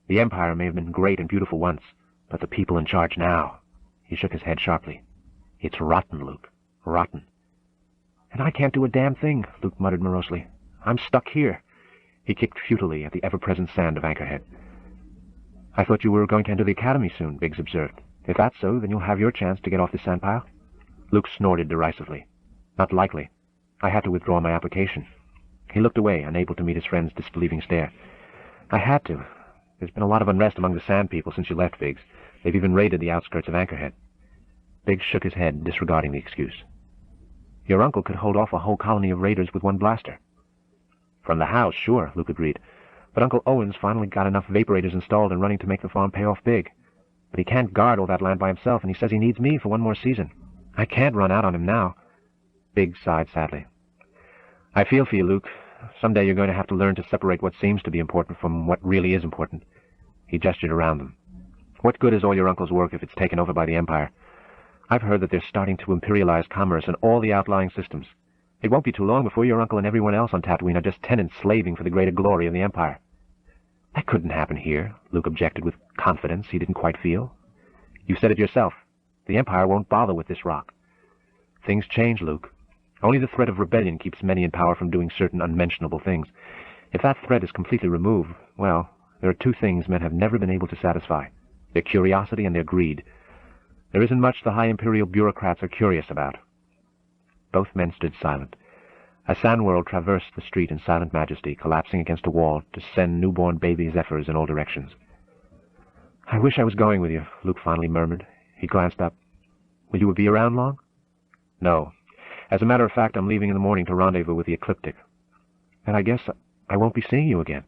The Empire may have been great and beautiful once, but the people in charge now... He shook his head sharply. It's rotten, Luke. Rotten. And I can't do a damn thing, Luke muttered morosely. I'm stuck here. He kicked futilely at the ever-present sand of Anchorhead. I thought you were going to enter the academy soon, Biggs observed. If that's so, then you'll have your chance to get off the sandpile. Luke snorted derisively. Not likely. I had to withdraw my application. He looked away, unable to meet his friend's disbelieving stare. I had to. There's been a lot of unrest among the Sand People since you left, Biggs. They've even raided the outskirts of Anchorhead. Biggs shook his head, disregarding the excuse. Your uncle could hold off a whole colony of raiders with one blaster. From the house, sure, Luke agreed. But Uncle Owen's finally got enough vaporators installed and running to make the farm pay off big. But he can't guard all that land by himself, and he says he needs me for one more season. I can't run out on him now. Biggs sighed sadly. I feel for you, Luke. Someday you're going to have to learn to separate what seems to be important from what really is important. He gestured around them. What good is all your uncle's work if it's taken over by the Empire? I've heard that they're starting to imperialize commerce in all the outlying systems. It won't be too long before your uncle and everyone else on Tatooine are just tenants slaving for the greater glory of the Empire. That couldn't happen here, Luke objected with confidence he didn't quite feel. You said it yourself. The Empire won't bother with this rock. Things change, Luke. Only the threat of rebellion keeps many in power from doing certain unmentionable things. If that threat is completely removed, well, there are two things men have never been able to satisfy. Their curiosity and their greed. There isn't much the high Imperial bureaucrats are curious about." Both men stood silent. A sand-world traversed the street in silent majesty, collapsing against a wall to send newborn baby zephyrs in all directions. "I wish I was going with you," Luke finally murmured. He glanced up. "Will you be around long?" "No. As a matter of fact, I'm leaving in the morning to rendezvous with the ecliptic." "Then I guess I won't be seeing you again."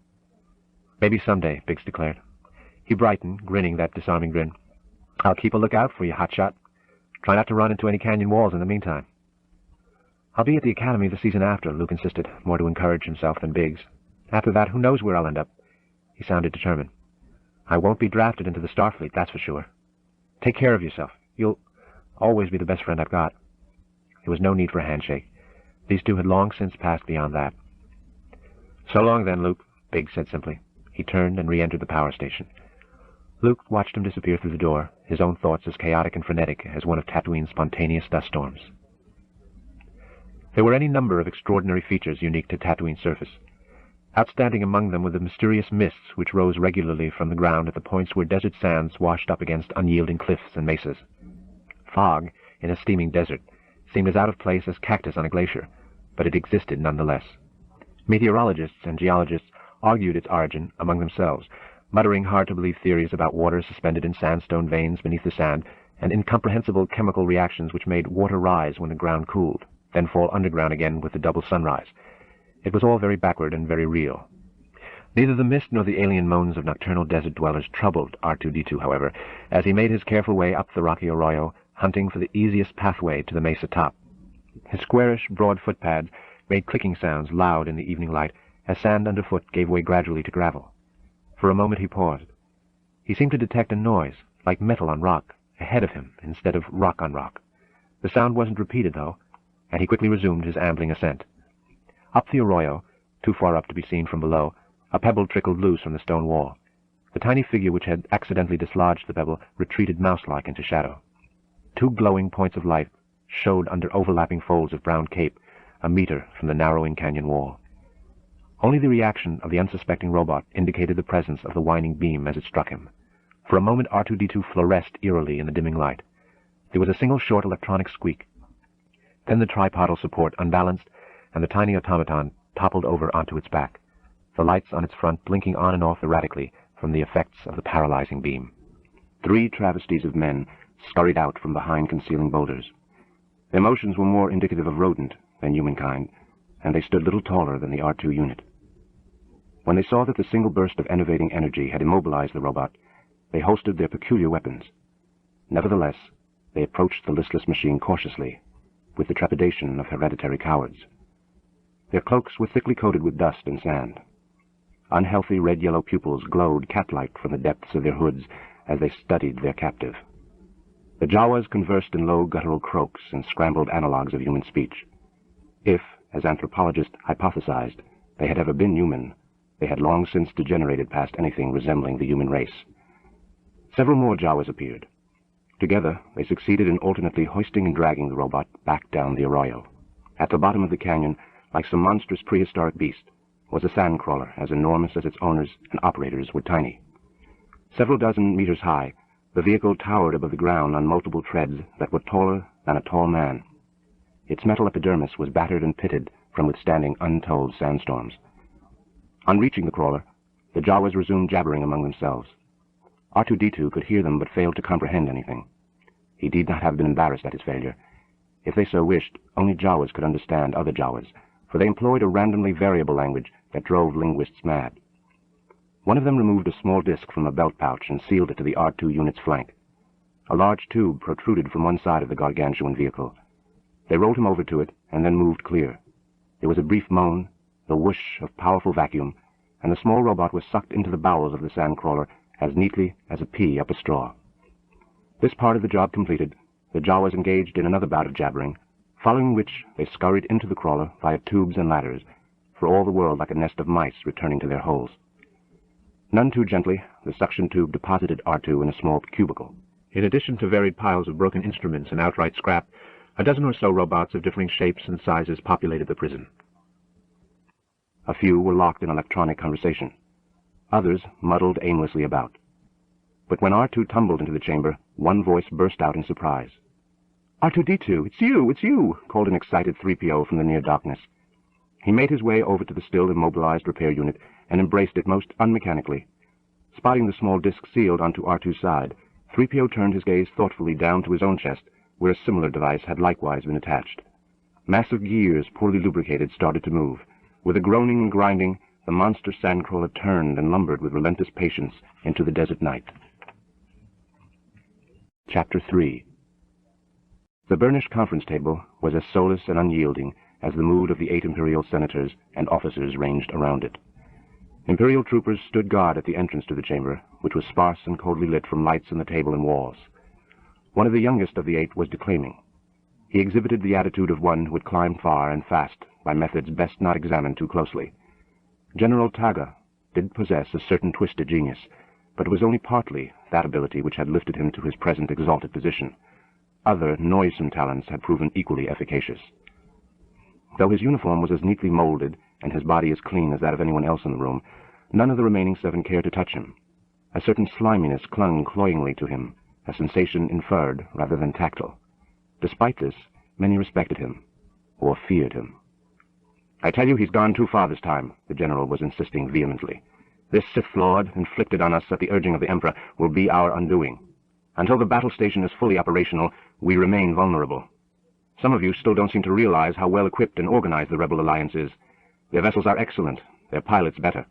"Maybe someday," Biggs declared. He brightened, grinning that disarming grin. "I'll keep a lookout for you, hotshot. Try not to run into any canyon walls in the meantime." "I'll be at the academy the season after," Luke insisted, more to encourage himself than Biggs. "After that, who knows where I'll end up?" He sounded determined. "I won't be drafted into the Starfleet, that's for sure. Take care of yourself. You'll always be the best friend I've got." There was no need for a handshake. These two had long since passed beyond that. "So long then, Luke," Biggs said simply. He turned and re-entered the power station. Luke watched him disappear through the door, his own thoughts as chaotic and frenetic as one of Tatooine's spontaneous dust storms. There were any number of extraordinary features unique to Tatooine's surface. Outstanding among them were the mysterious mists which rose regularly from the ground at the points where desert sands washed up against unyielding cliffs and mesas. Fog, in a steaming desert, seemed as out of place as cactus on a glacier, but it existed nonetheless. Meteorologists and geologists argued its origin among themselves, muttering hard-to-believe theories about water suspended in sandstone veins beneath the sand, and incomprehensible chemical reactions which made water rise when the ground cooled, then fall underground again with the double sunrise. It was all very backward and very real. Neither the mist nor the alien moans of nocturnal desert dwellers troubled R2-D2, however, as he made his careful way up the rocky arroyo, hunting for the easiest pathway to the mesa top. His squarish, broad footpads made clicking sounds loud in the evening light as sand underfoot gave way gradually to gravel. For a moment he paused. He seemed to detect a noise, like metal on rock, ahead of him instead of rock on rock. The sound wasn't repeated, though, and he quickly resumed his ambling ascent. Up the arroyo, too far up to be seen from below, a pebble trickled loose from the stone wall. The tiny figure which had accidentally dislodged the pebble retreated mouse-like into shadow. Two glowing points of light showed under overlapping folds of brown cape, a meter from the narrowing canyon wall. Only the reaction of the unsuspecting robot indicated the presence of the whining beam as it struck him. For a moment R2-D2 fluoresced eerily in the dimming light. There was a single short electronic squeak. Then the tripodal support unbalanced, and the tiny automaton toppled over onto its back, the lights on its front blinking on and off erratically from the effects of the paralyzing beam. 3 travesties of men scurried out from behind concealing boulders. Their motions were more indicative of rodent than humankind, and they stood little taller than the R2 unit. When they saw that the single burst of enervating energy had immobilized the robot, they holstered their peculiar weapons. Nevertheless, they approached the listless machine cautiously, with the trepidation of hereditary cowards. Their cloaks were thickly coated with dust and sand. Unhealthy red-yellow pupils glowed cat-like from the depths of their hoods as they studied their captive. The Jawas conversed in low guttural croaks and scrambled analogues of human speech. If, as anthropologists hypothesized, they had ever been human, they had long since degenerated past anything resembling the human race. Several more Jawas appeared. Together, they succeeded in alternately hoisting and dragging the robot back down the arroyo. At the bottom of the canyon, like some monstrous prehistoric beast, was a sandcrawler as enormous as its owners and operators were tiny. Several dozen meters high, the vehicle towered above the ground on multiple treads that were taller than a tall man. Its metal epidermis was battered and pitted from withstanding untold sandstorms. On reaching the crawler, the Jawas resumed jabbering among themselves. R2-D2 could hear them but failed to comprehend anything. He need not have been embarrassed at his failure. If they so wished, only Jawas could understand other Jawas, for they employed a randomly variable language that drove linguists mad. One of them removed a small disk from a belt pouch and sealed it to the R2 unit's flank. A large tube protruded from one side of the gargantuan vehicle. They rolled him over to it and then moved clear. There was a brief moan, the whoosh of powerful vacuum, and the small robot was sucked into the bowels of the sandcrawler as neatly as a pea up a straw. This part of the job completed, the Jawas engaged in another bout of jabbering, following which they scurried into the crawler via tubes and ladders, for all the world like a nest of mice returning to their holes. None too gently, the suction tube deposited R2 in a small cubicle. In addition to varied piles of broken instruments and outright scrap, a dozen or so robots of differing shapes and sizes populated the prison. A few were locked in electronic conversation. Others muddled aimlessly about. But when R2 tumbled into the chamber, One voice burst out in surprise. "R2-D2, it's you," called an excited 3PO from the near darkness. He made his way over to the still immobilized repair unit and embraced it most unmechanically. Spotting the small disc sealed onto R2's side, 3PO turned his gaze thoughtfully down to his own chest, where a similar device had likewise been attached. Massive gears, poorly lubricated, started to move. With a groaning and grinding, the monster sandcrawler turned and lumbered with relentless patience into the desert night. Chapter 3. The burnished conference table was as soulless and unyielding as the mood of the 8 Imperial senators and officers ranged around it. Imperial troopers stood guard at the entrance to the chamber, which was sparse and coldly lit from lights in the table and walls. One of the youngest of the 8 was declaiming. He exhibited the attitude of one who had climbed far and fast by methods best not examined too closely. General Taga did possess a certain twisted genius, but it was only partly that ability which had lifted him to his present exalted position. Other, noisome talents had proven equally efficacious. Though his uniform was as neatly molded and his body as clean as that of anyone else in the room, none of the remaining 7 cared to touch him. A certain sliminess clung cloyingly to him, a sensation inferred rather than tactile. Despite this, many respected him, or feared him. "I tell you he's gone too far this time," the general was insisting vehemently. "This Sith Lord, inflicted on us at the urging of the Emperor, will be our undoing. Until the battle station is fully operational, we remain vulnerable. Some of you still don't seem to realize how well equipped and organized the Rebel Alliance is. Their vessels are excellent, their pilots better,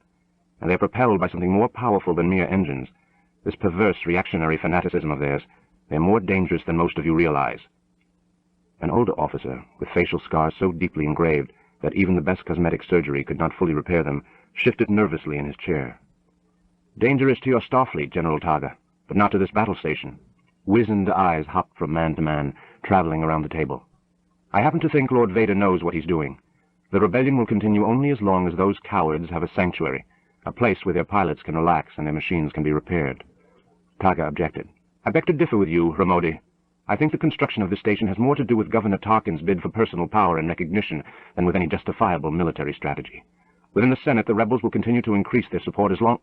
and they're propelled by something more powerful than mere engines. This perverse reactionary fanaticism of theirs, they're more dangerous than most of you realize." An older officer, with facial scars so deeply engraved that even the best cosmetic surgery could not fully repair them, shifted nervously in his chair. "Dangerous to your Starfleet, General Taga, but not to this battle station." Wizened eyes hopped from man to man, traveling around the table. "I happen to think Lord Vader knows what he's doing. The rebellion will continue only as long as those cowards have a sanctuary, a place where their pilots can relax and their machines can be repaired." Taga objected. "I beg to differ with you, Ramodi. I think the construction of this station has more to do with Governor Tarkin's bid for personal power and recognition than with any justifiable military strategy. Within the Senate, the rebels will continue to increase their support as long—"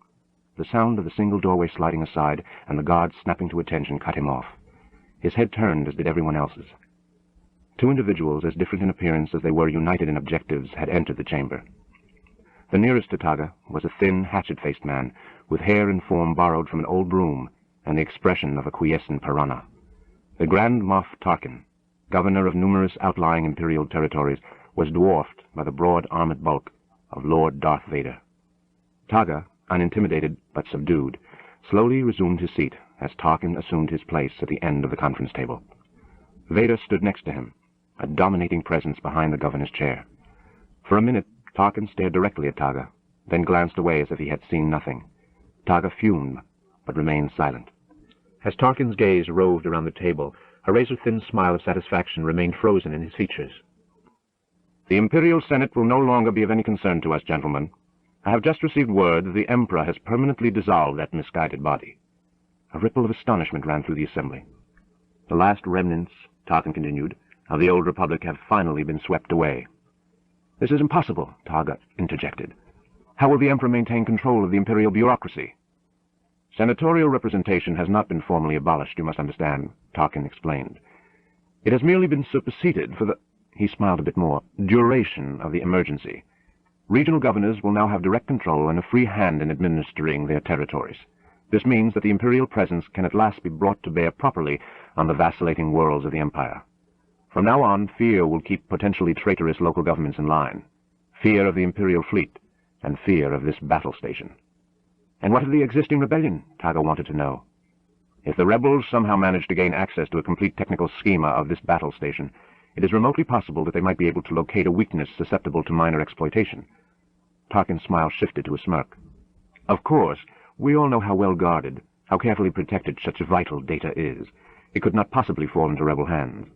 The sound of the single doorway sliding aside and the guard snapping to attention cut him off. His head turned, as did everyone else's. 2 individuals, as different in appearance as they were united in objectives, had entered the chamber. The nearest to Taga was a thin, hatchet-faced man, with hair and form borrowed from an old broom and the expression of a quiescent piranha. The Grand Moff Tarkin, governor of numerous outlying Imperial territories, was dwarfed by the broad armored bulk of Lord Darth Vader. Taga, unintimidated but subdued, slowly resumed his seat as Tarkin assumed his place at the end of the conference table. Vader stood next to him, a dominating presence behind the governor's chair. For a minute, Tarkin stared directly at Taga, then glanced away as if he had seen nothing. Taga fumed, but remained silent. As Tarkin's gaze roved around the table, a razor-thin smile of satisfaction remained frozen in his features. "The Imperial Senate will no longer be of any concern to us, gentlemen. I have just received word that the Emperor has permanently dissolved that misguided body." A ripple of astonishment ran through the assembly. "The last remnants," Tarkin continued, "of the old Republic have finally been swept away." "This is impossible," Taga interjected. "How will the Emperor maintain control of the Imperial bureaucracy?" "Senatorial representation has not been formally abolished, you must understand," Tarkin explained. "It has merely been superseded for the—" he smiled a bit more— "duration of the emergency. Regional governors will now have direct control and a free hand in administering their territories. This means that the Imperial presence can at last be brought to bear properly on the vacillating worlds of the Empire. From now on, fear will keep potentially traitorous local governments in line. Fear of the Imperial fleet, and fear of this battle station." "And what of the existing rebellion?" Taga wanted to know. "If the rebels somehow manage to gain access to a complete technical schema of this battle station, it is remotely possible that they might be able to locate a weakness susceptible to minor exploitation." Tarkin's smile shifted to a smirk. "Of course, we all know how well guarded, how carefully protected such vital data is. It could not possibly fall into rebel hands."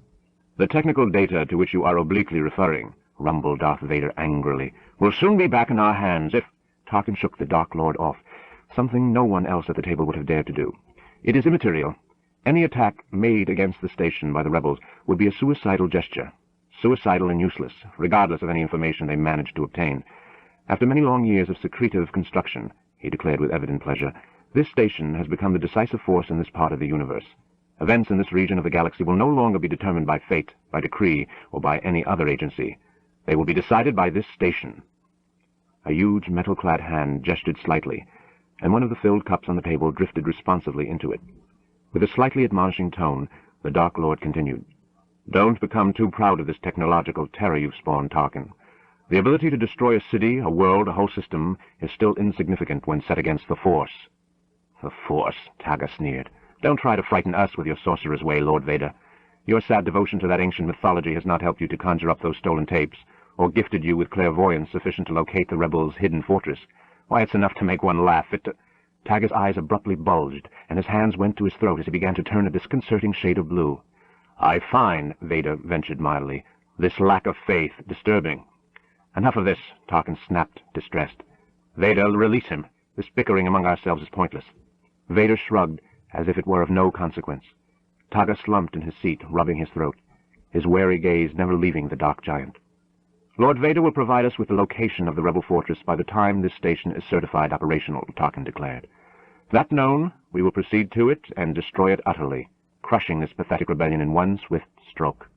"The technical data to which you are obliquely referring," rumbled Darth Vader angrily, "will soon be back in our hands if—" Tarkin shook the Dark Lord off, something no one else at the table would have dared to do. "It is immaterial. Any attack made against the station by the rebels would be a suicidal gesture, suicidal and useless, regardless of any information they managed to obtain. After many long years of secretive construction," he declared with evident pleasure, "this station has become the decisive force in this part of the universe. Events in this region of the galaxy will no longer be determined by fate, by decree, or by any other agency. They will be decided by this station." A huge metal-clad hand gestured slightly, and one of the filled cups on the table drifted responsively into it. With a slightly admonishing tone, the Dark Lord continued, "Don't become too proud of this technological terror you've spawned, Tarkin. The ability to destroy a city, a world, a whole system is still insignificant when set against the Force." "The Force," Taga sneered. "Don't try to frighten us with your sorcerer's way, Lord Vader. Your sad devotion to that ancient mythology has not helped you to conjure up those stolen tapes, or gifted you with clairvoyance sufficient to locate the rebels' hidden fortress. Why, it's enough to make one laugh. Taga's eyes abruptly bulged, and his hands went to his throat as he began to turn a disconcerting shade of blue. "I find," Vader ventured mildly, "this lack of faith disturbing." "Enough of this," Tarkin snapped, distressed. "Vader, release him. This bickering among ourselves is pointless." Vader shrugged, as if it were of no consequence. Taga slumped in his seat, rubbing his throat, his wary gaze never leaving the dark giant. "Lord Vader will provide us with the location of the rebel fortress by the time this station is certified operational," Tarkin declared. "That known, we will proceed to it and destroy it utterly, crushing this pathetic rebellion in one swift stroke."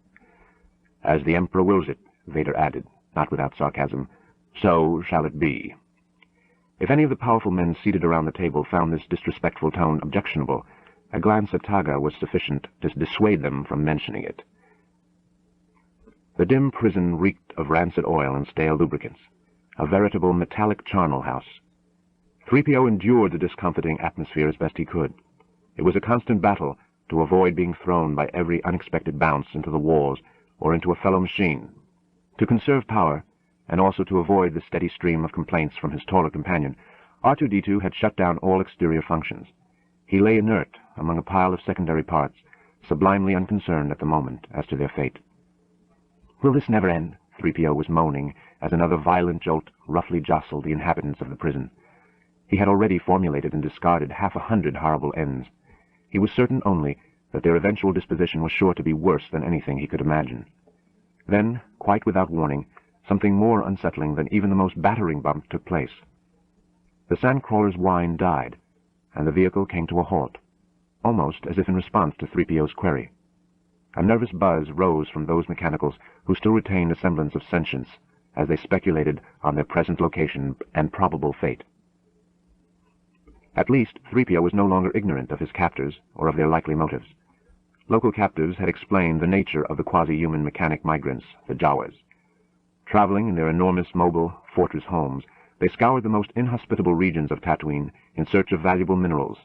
"As the Emperor wills it," Vader added, not without sarcasm, "so shall it be." If any of the powerful men seated around the table found this disrespectful tone objectionable, a glance at Taga was sufficient to dissuade them from mentioning it. The dim prison reeked of rancid oil and stale lubricants, a veritable metallic charnel house. 3PO endured the discomforting atmosphere as best he could. It was a constant battle to avoid being thrown by every unexpected bounce into the walls or into a fellow machine. To conserve power, and also to avoid the steady stream of complaints from his taller companion, R2-D2 had shut down all exterior functions. He lay inert among a pile of secondary parts, sublimely unconcerned at the moment as to their fate. "Will this never end?" 3PO was moaning as another violent jolt roughly jostled the inhabitants of the prison. He had already formulated and discarded 100 horrible ends. He was certain only that their eventual disposition was sure to be worse than anything he could imagine. Then, quite without warning, something more unsettling than even the most battering bump took place. The sandcrawler's whine died, and the vehicle came to a halt, almost as if in response to 3PO's query. A nervous buzz rose from those mechanicals who still retained a semblance of sentience as they speculated on their present location and probable fate. At least, 3PO was no longer ignorant of his captors or of their likely motives. Local captives had explained the nature of the quasi-human mechanic migrants, the Jawas. Traveling in their enormous mobile fortress homes, they scoured the most inhospitable regions of Tatooine in search of valuable minerals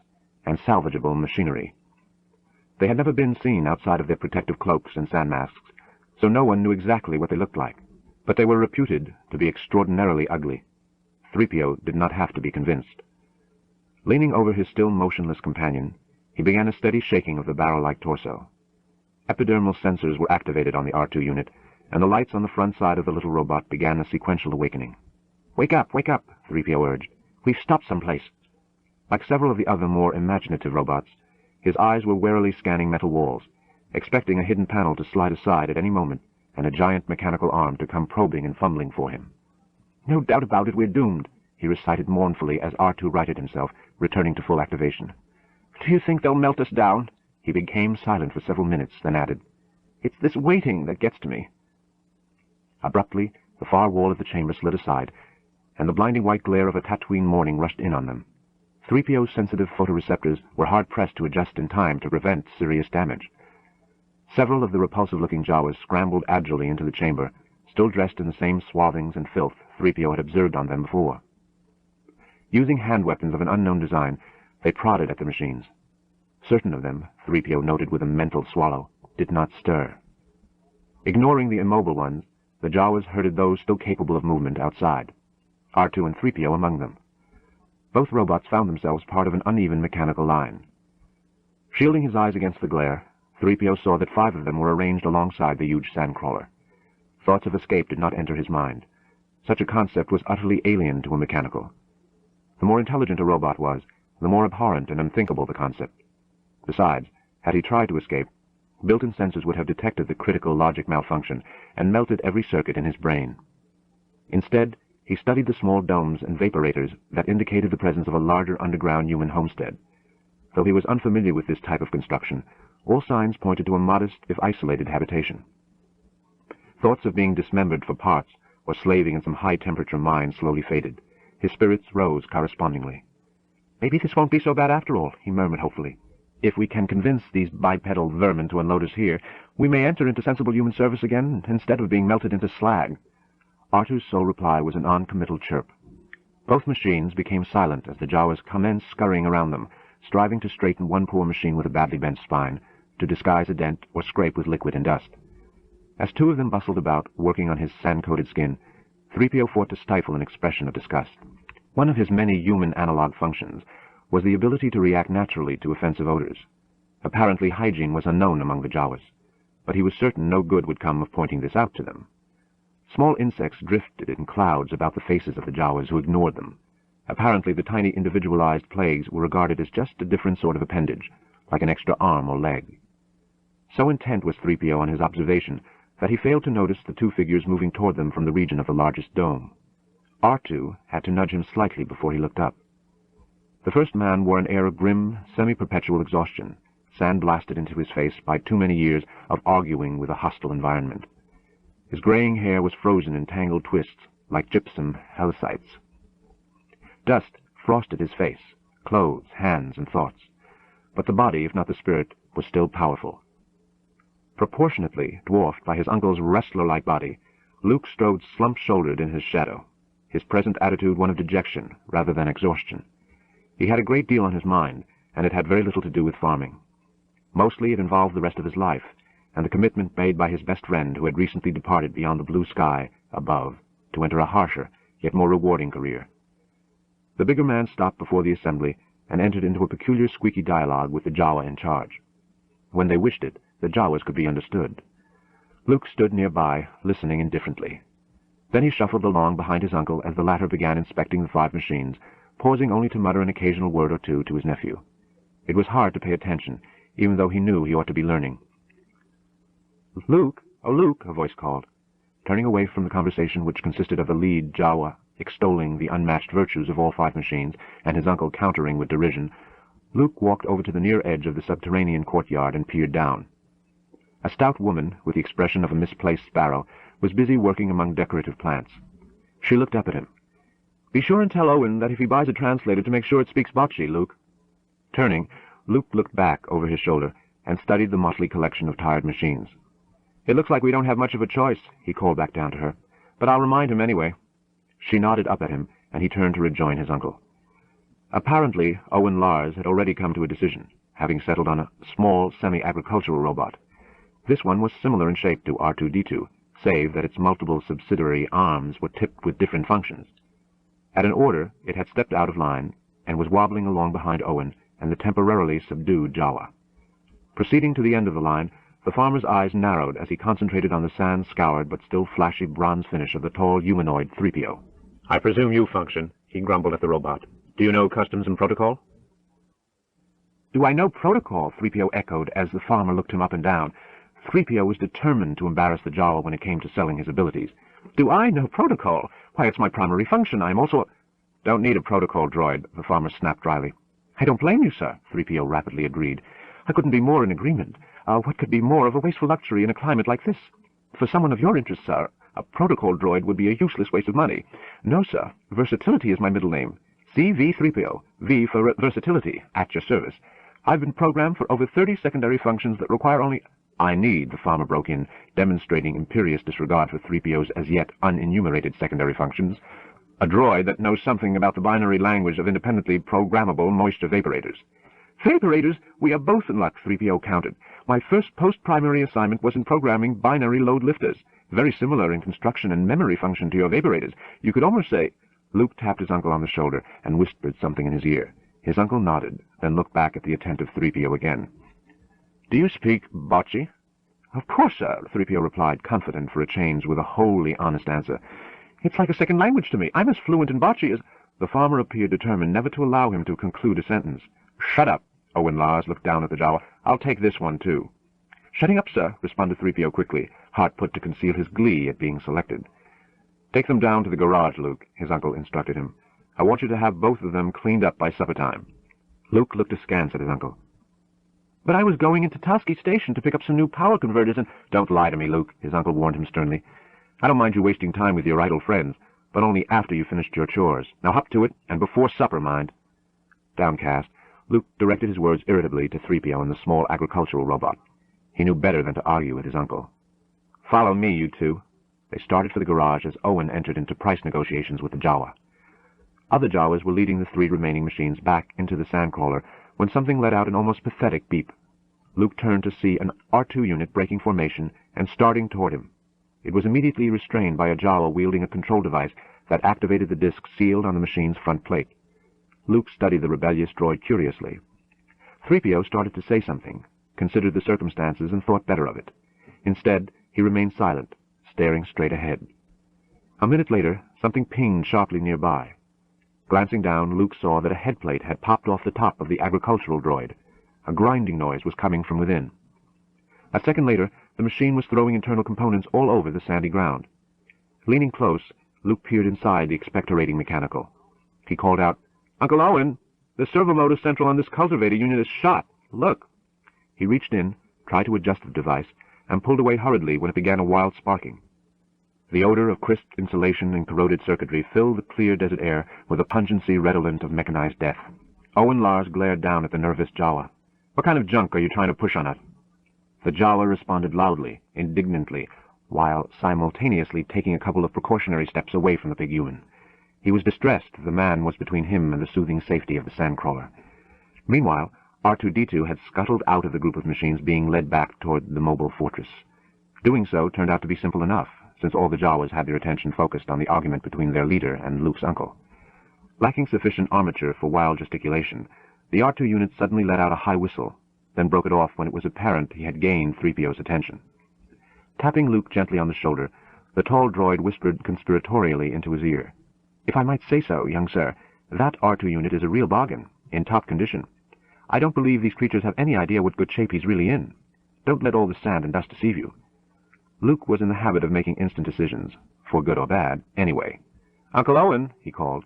and salvageable machinery. They had never been seen outside of their protective cloaks and sand masks, so no one knew exactly what they looked like, but they were reputed to be extraordinarily ugly. 3PO did not have to be convinced. Leaning over his still motionless companion, he began a steady shaking of the barrel-like torso. Epidermal sensors were activated on the R2 unit, and the lights on the front side of the little robot began a sequential awakening. Wake up, 3PO urged. "We've stopped someplace." Like several of the other more imaginative robots, his eyes were warily scanning metal walls, expecting a hidden panel to slide aside at any moment and a giant mechanical arm to come probing and fumbling for him. "No doubt about it, we're doomed," he recited mournfully as R2 righted himself, returning to full activation. "Do you think they'll melt us down?" He became silent for several minutes, then added, "It's this waiting that gets to me." Abruptly, the far wall of the chamber slid aside, and the blinding white glare of a Tatooine morning rushed in on them. 3PO's sensitive photoreceptors were hard-pressed to adjust in time to prevent serious damage. Several of the repulsive-looking Jawas scrambled agilely into the chamber, still dressed in the same swathings and filth 3PO had observed on them before. Using hand weapons of an unknown design, they prodded at the machines. Certain of them, 3PO noted with a mental swallow, did not stir. Ignoring the immobile ones, the Jawas herded those still capable of movement outside, R2 and 3PO among them. Both robots found themselves part of an uneven mechanical line. Shielding his eyes against the glare, 3PO saw that 5 of them were arranged alongside the huge sandcrawler. Thoughts of escape did not enter his mind. Such a concept was utterly alien to a mechanical. The more intelligent a robot was, the more abhorrent and unthinkable the concept. Besides, had he tried to escape, built-in sensors would have detected the critical logic malfunction and melted every circuit in his brain. Instead, he studied the small domes and vaporators that indicated the presence of a larger underground human homestead. Though he was unfamiliar with this type of construction, All signs pointed to a modest, if isolated, habitation. Thoughts of being dismembered for parts or slaving in some high-temperature mine slowly faded. His spirits rose correspondingly. "Maybe this won't be so bad after all," he murmured hopefully. "If we can convince these bipedal vermin to unload us here, we may enter into sensible human service again instead of being melted into slag." R2's sole reply was an noncommittal chirp. Both machines became silent as the Jawas commenced scurrying around them, striving to straighten one poor machine with a badly bent spine, to disguise a dent or scrape with liquid and dust. As two of them bustled about, working on his sand-coated skin, 3PO fought to stifle an expression of disgust. One of his many human analog functions was the ability to react naturally to offensive odors. Apparently hygiene was unknown among the Jawas, but he was certain no good would come of pointing this out to them. Small insects drifted in clouds about the faces of the Jawas who ignored them. Apparently the tiny individualized plagues were regarded as just a different sort of appendage, like an extra arm or leg. So intent was 3PO on his observation that he failed to notice the two figures moving toward them from the region of the largest dome. R2 had to nudge him slightly before he looked up. The first man wore an air of grim, semi-perpetual exhaustion, sand-blasted into his face by too many years of arguing with a hostile environment. His graying hair was frozen in tangled twists, like gypsum halcytes. Dust frosted his face, clothes, hands, and thoughts, but the body, if not the spirit, was still powerful. Proportionately dwarfed by his uncle's wrestler-like body, Luke strode slump-shouldered in his shadow, his present attitude one of dejection rather than exhaustion. He had a great deal on his mind, and it had very little to do with farming. Mostly it involved the rest of his life, and the commitment made by his best friend who had recently departed beyond the blue sky above to enter a harsher, yet more rewarding career. The bigger man stopped before the assembly and entered into a peculiar squeaky dialogue with the Jawa in charge. When they wished it, the Jawas could be understood. Luke stood nearby, listening indifferently. Then he shuffled along behind his uncle as the latter began inspecting the 5 machines, pausing only to mutter an occasional word or two to his nephew. It was hard to pay attention, even though he knew he ought to be learning. "Luke! Oh, Luke!" a voice called. Turning away from the conversation, which consisted of the lead Jawa extolling the unmatched virtues of all 5 machines, and his uncle countering with derision, Luke walked over to the near edge of the subterranean courtyard and peered down. A stout woman, with the expression of a misplaced sparrow, was busy working among decorative plants. She looked up at him. "Be sure and tell Owen that if he buys a translator to make sure it speaks Bocce, Luke." Turning, Luke looked back over his shoulder and studied the motley collection of tired machines. "It looks like we don't have much of a choice," he called back down to her, "but I'll remind him anyway." She nodded up at him, and he turned to rejoin his uncle. Apparently, Owen Lars had already come to a decision, having settled on a small, semi-agricultural robot. This one was similar in shape to R2-D2, save that its multiple subsidiary arms were tipped with different functions. At an order, it had stepped out of line and was wobbling along behind Owen and the temporarily subdued Jawa. Proceeding to the end of the line, the farmer's eyes narrowed as he concentrated on the sand-scoured but still flashy bronze finish of the tall humanoid 3PO. "I presume you function," he grumbled at the robot. "Do you know customs and protocol?" "Do I know protocol?" 3PO echoed as the farmer looked him up and down. 3PO was determined to embarrass the Jawa when it came to selling his abilities. "Do I know protocol? Why, it's my primary function. I'm also a—" "Don't need a protocol droid," the farmer snapped dryly. "I don't blame you, sir," 3PO rapidly agreed. "I couldn't be more in agreement. What could be more of a wasteful luxury in a climate like this? For someone of your interest, sir, a protocol droid would be a useless waste of money. No, sir, versatility is my middle name. CV3PO, V for versatility, at your service. I've been programmed for over 30 secondary functions that require only—" "I need," the farmer broke in, demonstrating imperious disregard for 3PO's as yet unenumerated secondary functions, "a droid that knows something about the binary language of independently programmable moisture vaporators." "Vaporators? We are both in luck," 3PO countered. "My first post-primary assignment was in programming binary load lifters, very similar in construction and memory function to your vaporators. You could almost say—" Luke tapped his uncle on the shoulder and whispered something in his ear. His uncle nodded, then looked back at the attentive 3PO again. "Do you speak Bocce?" "Of course, sir," 3PO replied, confident for a change with a wholly honest answer. "It's like a second language to me. I'm as fluent in Bocce as—" The farmer appeared determined never to allow him to conclude a sentence. "Shut up!" Owen Lars looked down at the Jawa. "I'll take this one, too." "Shutting up, sir," responded 3PO quickly, heart put to conceal his glee at being selected. "Take them down to the garage, Luke," his uncle instructed him. "I want you to have both of them cleaned up by supper time." Luke looked askance at his uncle. But I was going into Tusky Station to pick up some new power converters and— Don't lie to me, Luke, his uncle warned him sternly. I don't mind you wasting time with your idle friends, but only after you've finished your chores. Now hop to it, and before supper, mind. Downcast, Luke directed his words irritably to 3PO and the small agricultural robot. He knew better than to argue with his uncle. Follow me, you two. They started for the garage as Owen entered into price negotiations with the Jawa. Other Jawas were leading the 3 remaining machines back into the sandcrawler when something let out an almost pathetic beep. Luke turned to see an R2 unit breaking formation and starting toward him. It was immediately restrained by a Jawa wielding a control device that activated the disc sealed on the machine's front plate. Luke studied the rebellious droid curiously. 3PO started to say something, considered the circumstances, and thought better of it. Instead, he remained silent, staring straight ahead. A minute later, something pinged sharply nearby. Glancing down, Luke saw that a headplate had popped off the top of the agricultural droid. A grinding noise was coming from within. A second later, the machine was throwing internal components all over the sandy ground. Leaning close, Luke peered inside the expectorating mechanical. He called out, "Uncle Owen, the servomotor central on this cultivator unit is shot. Look." He reached in, tried to adjust the device, and pulled away hurriedly when it began a wild sparking. The odor of crisp insulation and corroded circuitry filled the clear desert air with a pungency redolent of mechanized death. Owen Lars glared down at the nervous Jawa. "What kind of junk are you trying to push on us?" The Jawa responded loudly, indignantly, while simultaneously taking a couple of precautionary steps away from the big human. He was distressed that the man was between him and the soothing safety of the sandcrawler. Meanwhile, R2-D2 had scuttled out of the group of machines being led back toward the mobile fortress. Doing so turned out to be simple enough, since all the Jawas had their attention focused on the argument between their leader and Luke's uncle. Lacking sufficient armature for wild gesticulation, the R2 unit suddenly let out a high whistle, then broke it off when it was apparent he had gained 3PO's attention. Tapping Luke gently on the shoulder, the tall droid whispered conspiratorially into his ear. "If I might say so, young sir, that R2 unit is a real bargain, in top condition. I don't believe these creatures have any idea what good shape he's really in. Don't let all the sand and dust deceive you." Luke was in the habit of making instant decisions, for good or bad, anyway. "Uncle Owen," he called.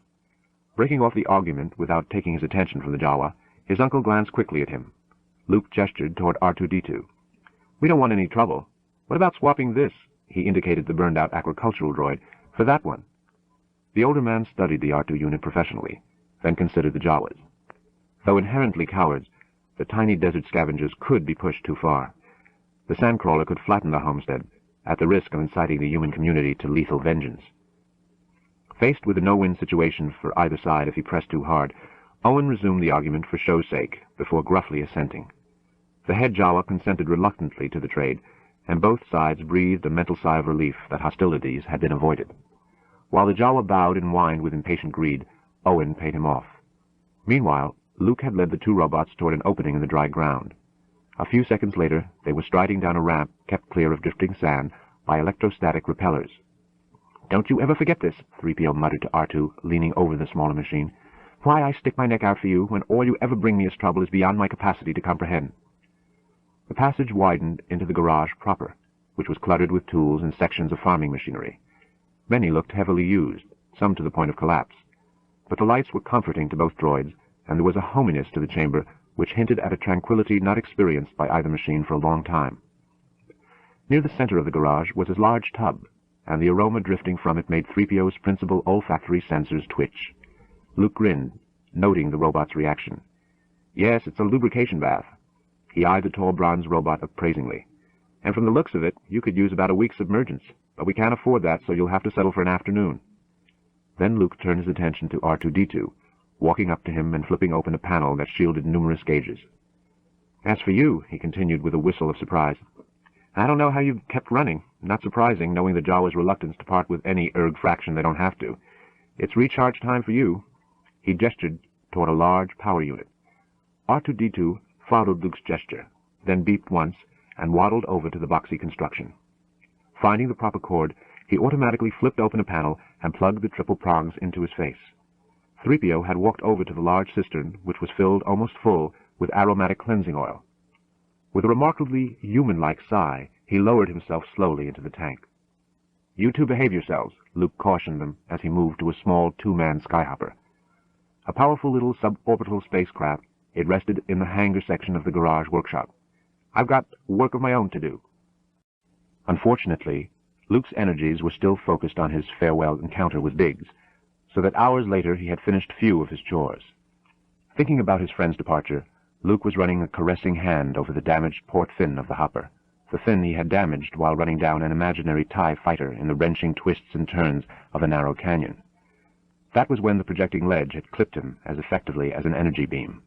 Breaking off the argument without taking his attention from the Jawa, his uncle glanced quickly at him. Luke gestured toward R2-D2. "We don't want any trouble. What about swapping this," he indicated the burned-out agricultural droid, "for that one?" The older man studied the R2 unit professionally, then considered the Jawas. Though inherently cowards, the tiny desert scavengers could be pushed too far. The sandcrawler could flatten the homestead, at the risk of inciting the human community to lethal vengeance. Faced with a no-win situation for either side if he pressed too hard, Owen resumed the argument for show's sake, before gruffly assenting. The head Jawa consented reluctantly to the trade, and both sides breathed a mental sigh of relief that hostilities had been avoided. While the Jawa bowed and whined with impatient greed, Owen paid him off. Meanwhile, Luke had led the 2 robots toward an opening in the dry ground. A few seconds later, they were striding down a ramp kept clear of drifting sand by electrostatic repellers. "Don't you ever forget this," 3PO muttered to R2, leaning over the smaller machine. "Why I stick my neck out for you when all you ever bring me as trouble is beyond my capacity to comprehend." The passage widened into the garage proper, which was cluttered with tools and sections of farming machinery. Many looked heavily used, some to the point of collapse. But the lights were comforting to both droids, and there was a hominess to the chamber which hinted at a tranquility not experienced by either machine for a long time. Near the center of the garage was a large tub, and the aroma drifting from it made 3PO's principal olfactory sensors twitch. Luke grinned, noting the robot's reaction. "Yes, it's a lubrication bath." He eyed the tall bronze robot appraisingly. "And from the looks of it, you could use about a week's submergence, but we can't afford that, so you'll have to settle for an afternoon." Then Luke turned his attention to R2-D2, walking up to him and flipping open a panel that shielded numerous gauges. "As for you," he continued with a whistle of surprise, "I don't know how you've kept running. Not surprising, knowing the Jawa's reluctance to part with any erg fraction they don't have to. It's recharge time for you." He gestured toward a large power unit. R2-D2 followed Luke's gesture, then beeped once and waddled over to the boxy construction. Finding the proper cord, he automatically flipped open a panel and plugged the triple prongs into his face. 3PO had walked over to the large cistern, which was filled almost full with aromatic cleansing oil. With a remarkably human-like sigh, he lowered himself slowly into the tank. "You two behave yourselves," Luke cautioned them as he moved to a small 2-man skyhopper. A powerful little suborbital spacecraft, it rested in the hangar section of the garage workshop. I've got work of my own to do." Unfortunately, Luke's energies were still focused on his farewell encounter with Biggs, so that hours later he had finished few of his chores. Thinking about his friend's departure, Luke was running a caressing hand over the damaged port fin of the hopper, the fin he had damaged while running down an imaginary TIE fighter in the wrenching twists and turns of a narrow canyon. That was when the projecting ledge had clipped him as effectively as an energy beam.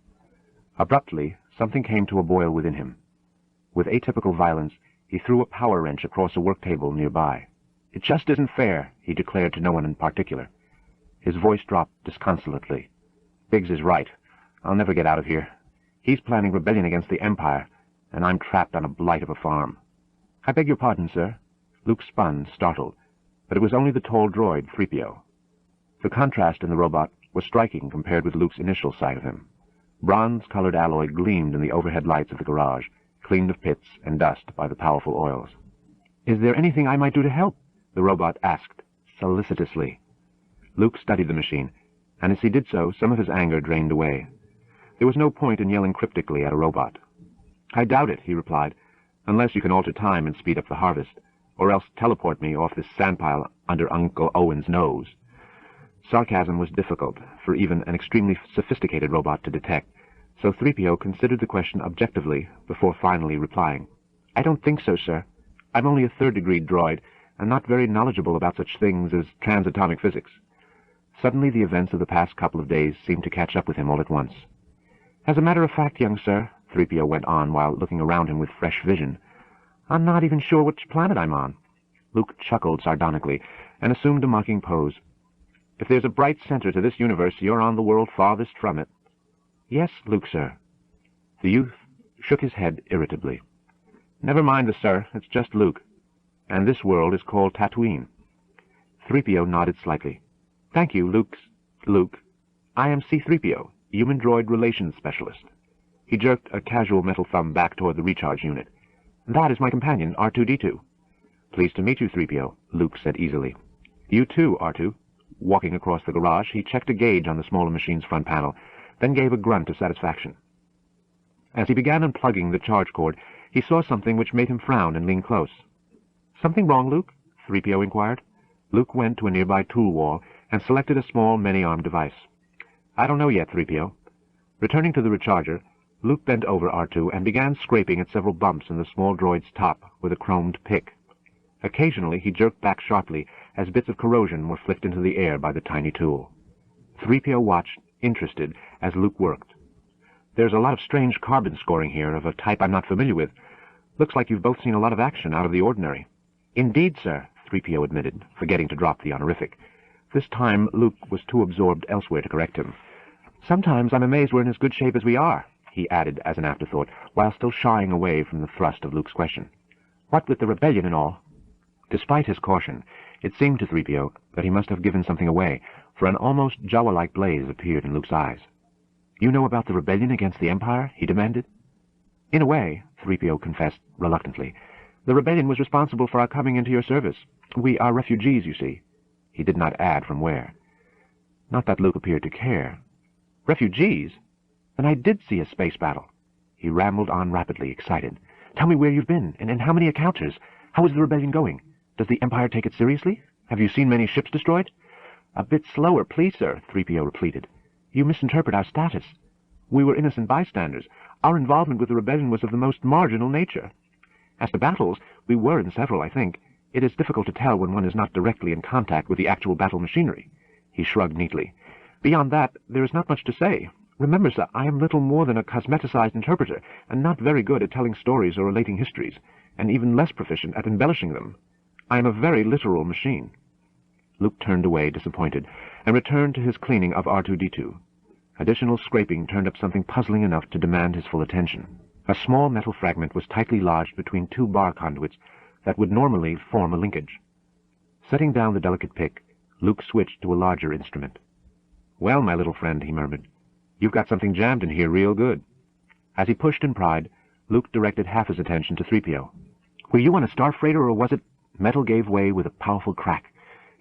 Abruptly, something came to a boil within him. With atypical violence, he threw a power wrench across a work table nearby. "It just isn't fair," he declared to no one in particular. His voice dropped disconsolately. "Biggs is right. I'll never get out of here. He's planning rebellion against the Empire, and I'm trapped on a blight of a farm." "I beg your pardon, sir." Luke spun, startled, but it was only the tall droid, 3PO. The contrast in the robot was striking compared with Luke's initial sight of him. Bronze-colored alloy gleamed in the overhead lights of the garage, cleaned of pits and dust by the powerful oils. "Is there anything I might do to help?" the robot asked, solicitously. Luke studied the machine, and as he did so, some of his anger drained away. There was no point in yelling cryptically at a robot. "I doubt it," he replied, "unless you can alter time and speed up the harvest, or else teleport me off this sandpile under Uncle Owen's nose." Sarcasm was difficult for even an extremely sophisticated robot to detect, so 3PO considered the question objectively before finally replying. "I don't think so, sir. I'm only a third-degree droid, and not very knowledgeable about such things as transatomic physics." Suddenly the events of the past couple of days seemed to catch up with him all at once. "As a matter of fact, young sir," 3PO went on while looking around him with fresh vision, "I'm not even sure which planet I'm on." Luke chuckled sardonically and assumed a mocking pose. "If there's a bright center to this universe, you're on the world farthest from it." "Yes, Luke, sir." The youth shook his head irritably. "Never mind the sir, it's just Luke. And this world is called Tatooine." 3PO nodded slightly. "Thank you, Luke. I am C-3PO, Human Droid Relations Specialist." He jerked a casual metal thumb back toward the recharge unit. "That is my companion, R2-D2. "Pleased to meet you, 3PO, Luke said easily. "You too, R2. Walking across the garage, he checked a gauge on the smaller machine's front panel, then gave a grunt of satisfaction. As he began unplugging the charge cord, he saw something which made him frown and lean close. "Something wrong, Luke?" 3PO inquired. Luke went to a nearby tool wall and selected a small many-armed device. "I don't know yet, 3PO. Returning to the recharger, Luke bent over R2 and began scraping at several bumps in the small droid's top with a chromed pick. Occasionally he jerked back sharply as bits of corrosion were flicked into the air by the tiny tool. 3PO watched, interested, as Luke worked. "There's a lot of strange carbon scoring here of a type I'm not familiar with. Looks like you've both seen a lot of action out of the ordinary." "Indeed, sir," 3PO admitted, forgetting to drop the honorific. This time Luke was too absorbed elsewhere to correct him. "Sometimes I'm amazed we're in as good shape as we are," he added as an afterthought, while still shying away from the thrust of Luke's question. "What with the rebellion and all." Despite his caution, it seemed to 3PO that he must have given something away, for an almost Jawa-like blaze appeared in Luke's eyes. "You know about the rebellion against the Empire?" he demanded. "In a way," 3PO confessed reluctantly. "The rebellion was responsible for our coming into your service. We are refugees, you see." He did not add from where. Not that Luke appeared to care. "Refugees? Then I did see a space battle." He rambled on rapidly, excited. "Tell me where you've been, and how many encounters. How is the rebellion going? Does the Empire take it seriously? Have you seen many ships destroyed?" "A bit slower, please, sir," 3PO repleted. "You misinterpret our status. We were innocent bystanders. Our involvement with the rebellion was of the most marginal nature. As to battles, we were in several, I think. It is difficult to tell when one is not directly in contact with the actual battle machinery." He shrugged neatly. "Beyond that, there is not much to say. Remember, sir, I am little more than a cosmeticized interpreter, and not very good at telling stories or relating histories, and even less proficient at embellishing them. I am a very literal machine." Luke turned away, disappointed, and returned to his cleaning of R2-D2. Additional scraping turned up something puzzling enough to demand his full attention. A small metal fragment was tightly lodged between two bar conduits that would normally form a linkage. Setting down the delicate pick, Luke switched to a larger instrument. "Well, my little friend," he murmured, "you've got something jammed in here real good." As he pushed and pried, Luke directed half his attention to 3PO. "Were you on a star freighter, or was it—" Metal gave way with a powerful crack,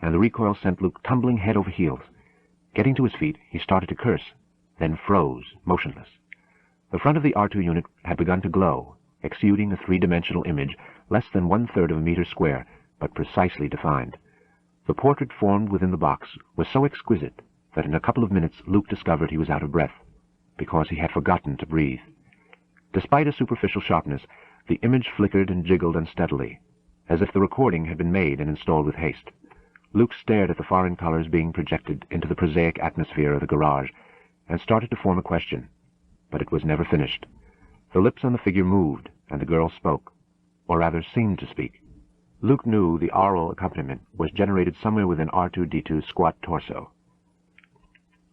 and the recoil sent Luke tumbling head over heels. Getting to his feet, he started to curse, then froze, motionless. The front of the R2 unit had begun to glow, exuding a three-dimensional image less than 1/3 of a meter square, but precisely defined. The portrait formed within the box was so exquisite that in a couple of minutes Luke discovered he was out of breath, because he had forgotten to breathe. Despite a superficial sharpness, the image flickered and jiggled unsteadily, as if the recording had been made and installed with haste. Luke stared at the foreign colors being projected into the prosaic atmosphere of the garage, and started to form a question, but it was never finished. The lips on the figure moved, and the girl spoke, or rather seemed to speak. Luke knew the aural accompaniment was generated somewhere within R2-D2's squat torso.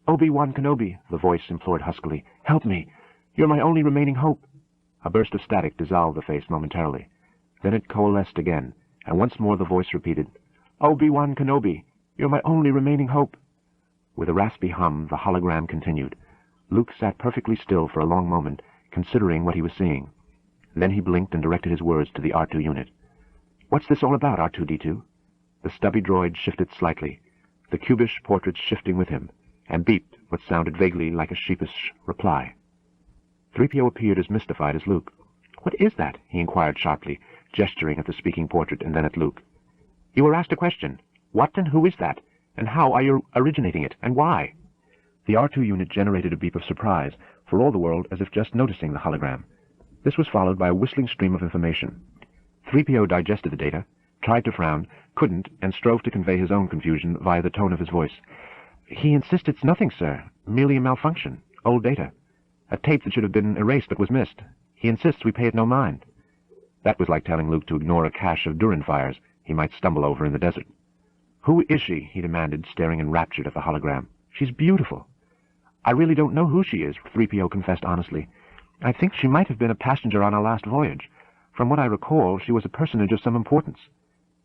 "Obi-Wan Kenobi," the voice implored huskily, "help me! You're my only remaining hope." A burst of static dissolved the face momentarily. Then it coalesced again, and once more the voice repeated, "Obi-Wan Kenobi, you're my only remaining hope." With a raspy hum, the hologram continued. Luke sat perfectly still for a long moment, considering what he was seeing. Then he blinked and directed his words to the R2 unit. "What's this all about, R2-D2? The stubby droid shifted slightly, the cubish portraits shifting with him, and beeped what sounded vaguely like a sheepish reply. 3PO appeared as mystified as Luke. "What is that?" he inquired sharply, gesturing at the speaking portrait and then at Luke. "You were asked a question. What and who is that? And how are you originating it, and why?" The R2 unit generated a beep of surprise, for all the world as if just noticing the hologram. This was followed by a whistling stream of information. 3PO digested the data, tried to frown, couldn't, and strove to convey his own confusion via the tone of his voice. "He insists it's nothing, sir. Merely a malfunction. Old data. A tape that should have been erased but was missed. He insists we pay it no mind." That was like telling Luke to ignore a cache of Duran fires he might stumble over in the desert. "Who is she?" he demanded, staring enraptured at the hologram. "She's beautiful." "I really don't know who she is," 3PO confessed honestly. "I think she might have been a passenger on our last voyage. From what I recall, she was a personage of some importance.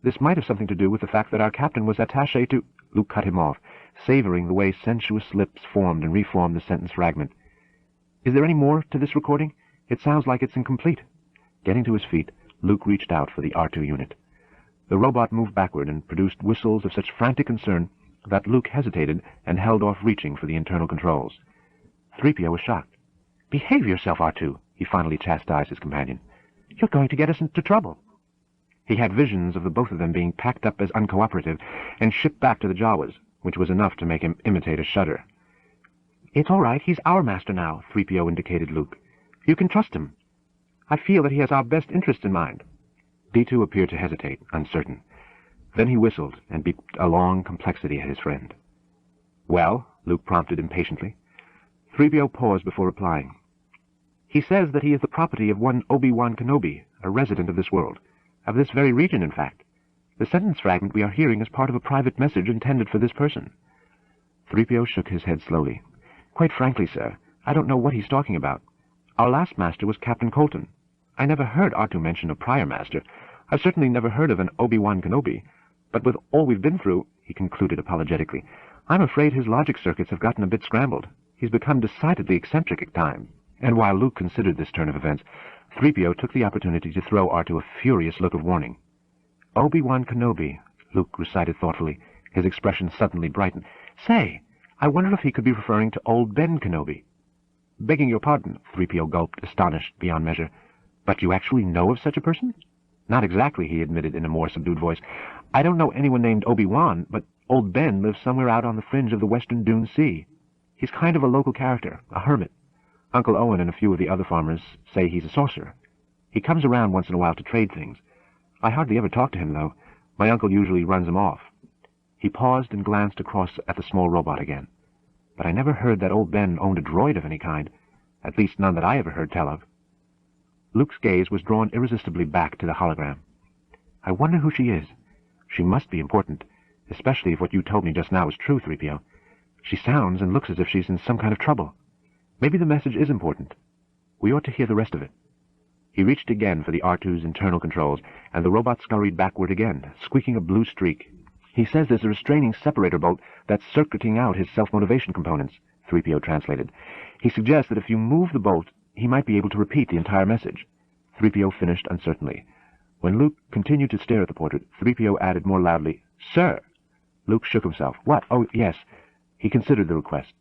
This might have something to do with the fact that our captain was attaché to—" Luke cut him off, savoring the way sensuous lips formed and reformed the sentence fragment. "Is there any more to this recording? It sounds like it's incomplete." Getting to his feet, Luke reached out for the R2 unit. The robot moved backward and produced whistles of such frantic concern that Luke hesitated and held off reaching for the internal controls. 3PO was shocked. "Behave yourself, R2, he finally chastised his companion. "You're going to get us into trouble." He had visions of the both of them being packed up as uncooperative and shipped back to the Jawas, which was enough to make him imitate a shudder. "It's all right, he's our master now," 3PO indicated Luke. "You can trust him. I feel that he has our best interests in mind." D2 appeared to hesitate, uncertain. Then he whistled and beeped a long complexity at his friend. "Well?" Luke prompted impatiently. 3PO paused before replying. "He says that he is the property of one Obi-Wan Kenobi, a resident of this world, of this very region, in fact. The sentence fragment we are hearing is part of a private message intended for this person." 3PO shook his head slowly. "Quite frankly, sir, I don't know what he's talking about. Our last master was Captain Colton. I never heard R2 mention a prior master. I've certainly never heard of an Obi-Wan Kenobi. But with all we've been through," he concluded apologetically, "I'm afraid his logic circuits have gotten a bit scrambled. He's become decidedly eccentric at times." And while Luke considered this turn of events, 3PO took the opportunity to throw R2 a furious look of warning. "Obi-Wan Kenobi," Luke recited thoughtfully, his expression suddenly brightened. "Say, I wonder if he could be referring to old Ben Kenobi." "Begging your pardon," 3PO gulped, astonished beyond measure. "But you actually know of such a person?" "Not exactly," he admitted in a more subdued voice. "I don't know anyone named Obi-Wan, but old Ben lives somewhere out on the fringe of the western Dune Sea. He's kind of a local character, a hermit. Uncle Owen and a few of the other farmers say he's a sorcerer. He comes around once in a while to trade things. I hardly ever talk to him, though. My uncle usually runs him off." He paused and glanced across at the small robot again. "But I never heard that old Ben owned a droid of any kind. At least none that I ever heard tell of." Luke's gaze was drawn irresistibly back to the hologram. "I wonder who she is. She must be important, especially if what you told me just now is true, 3PO. She sounds and looks as if she's in some kind of trouble. Maybe the message is important. We ought to hear the rest of it." He reached again for the R2's internal controls, and the robot scurried backward again, squeaking a blue streak. "He says there's a restraining separator bolt that's circuiting out his self-motivation components," 3PO translated. "He suggests that if you move the bolt, he might be able to repeat the entire message." 3PO finished uncertainly. When Luke continued to stare at the portrait, 3PO added more loudly, "Sir!" Luke shook himself. "What? Oh, yes." He considered the request.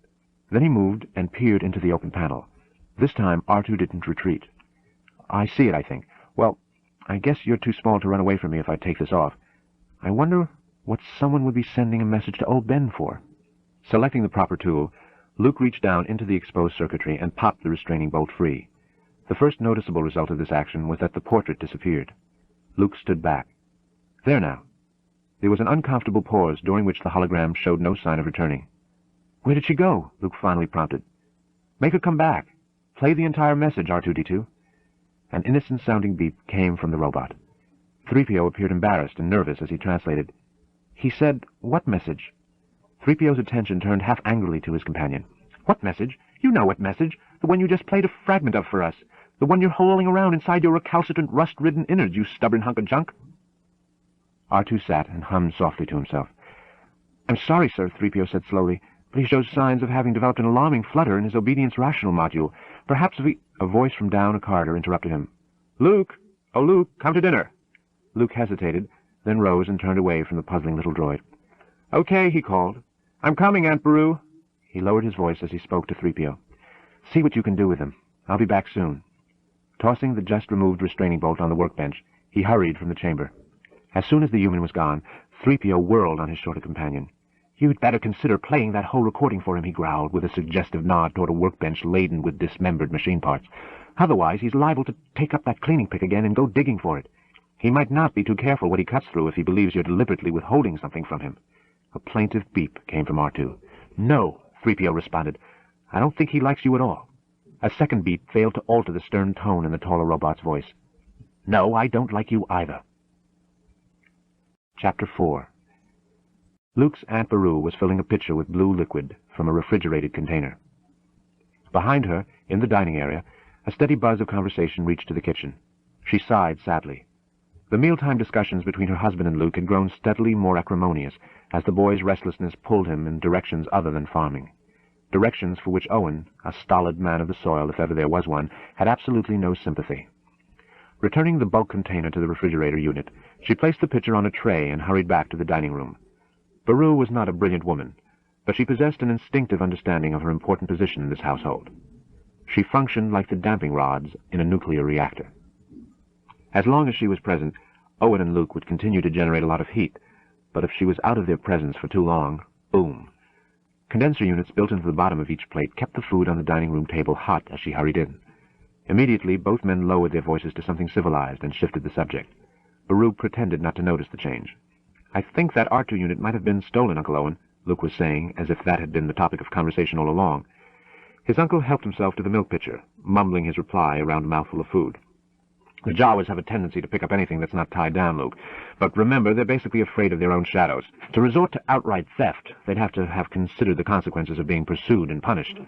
Then he moved and peered into the open panel. This time R2 didn't retreat. I see it, I think. Well, I guess you're too small to run away from me if I take this off. I wonder what someone would be sending a message to Old Ben for. Selecting the proper tool, Luke reached down into the exposed circuitry and popped the restraining bolt free. The first noticeable result of this action was that the portrait disappeared. Luke stood back. There now. There was an uncomfortable pause, during which the hologram showed no sign of returning. Where did she go? Luke finally prompted. Make her come back. Play the entire message, R2-D2. An innocent-sounding beep came from the robot. 3PO appeared embarrassed and nervous as he translated. He said, "What message?" 3PO's attention turned half angrily to his companion. "What message? You know what message. The one you just played a fragment of for us. The one you're hauling around inside your recalcitrant, rust-ridden innards, you stubborn hunk of junk." R2 sat and hummed softly to himself. "I'm sorry, sir," 3PO said slowly, "but he shows signs of having developed an alarming flutter in his obedience rational module. Perhaps we—" A voice from down a corridor interrupted him. "Luke! Oh, Luke, come to dinner!" Luke hesitated, then rose and turned away from the puzzling little droid. "Okay," he called. "I'm coming, Aunt Beru." He lowered his voice as he spoke to 3PO. "See what you can do with him. I'll be back soon." Tossing the just-removed restraining bolt on the workbench, he hurried from the chamber. As soon as the human was gone, 3PO whirled on his shorter companion. "You'd better consider playing that whole recording for him," he growled, with a suggestive nod toward a workbench laden with dismembered machine parts. "Otherwise, he's liable to take up that cleaning pick again and go digging for it. He might not be too careful what he cuts through if he believes you're deliberately withholding something from him." A plaintive beep came from R2. "No," 3PO responded. "I don't think he likes you at all." A second beep failed to alter the stern tone in the taller robot's voice. "No, I don't like you either." Chapter 4. Luke's Aunt Beru was filling a pitcher with blue liquid from a refrigerated container. Behind her, in the dining area, a steady buzz of conversation reached to the kitchen. She sighed sadly. The mealtime discussions between her husband and Luke had grown steadily more acrimonious as the boy's restlessness pulled him in directions other than farming. Directions for which Owen, a stolid man of the soil if ever there was one, had absolutely no sympathy. Returning the bulk container to the refrigerator unit, she placed the pitcher on a tray and hurried back to the dining room. Beru was not a brilliant woman, but she possessed an instinctive understanding of her important position in this household. She functioned like the damping rods in a nuclear reactor. As long as she was present, Owen and Luke would continue to generate a lot of heat, but if she was out of their presence for too long, boom. Condenser units built into the bottom of each plate kept the food on the dining room table hot as she hurried in. Immediately, both men lowered their voices to something civilized and shifted the subject. Beru pretended not to notice the change. "I think that R2 unit might have been stolen, Uncle Owen," Luke was saying, as if that had been the topic of conversation all along. His uncle helped himself to the milk pitcher, mumbling his reply around a mouthful of food. "The Jawas have a tendency to pick up anything that's not tied down, Luke. But remember, they're basically afraid of their own shadows. To resort to outright theft, they'd have to have considered the consequences of being pursued and punished.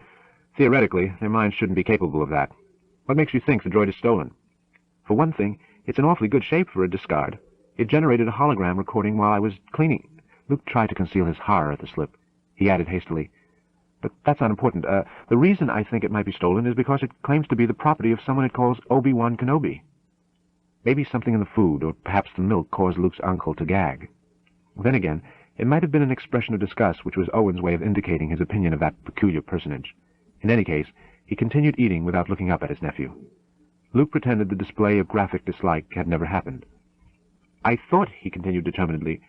Theoretically, their minds shouldn't be capable of that. What makes you think the droid is stolen?" "For one thing, it's in awfully good shape for a discard. It generated a hologram recording while I was cleaning." Luke tried to conceal his horror at the slip. He added hastily, "But that's not important. The reason I think it might be stolen is because it claims to be the property of someone it calls Obi-Wan Kenobi." Maybe something in the food, or perhaps the milk, caused Luke's uncle to gag. Then again, it might have been an expression of disgust, which was Owen's way of indicating his opinion of that peculiar personage. In any case, he continued eating without looking up at his nephew. Luke pretended the display of graphic dislike had never happened. "I thought," he continued determinedly,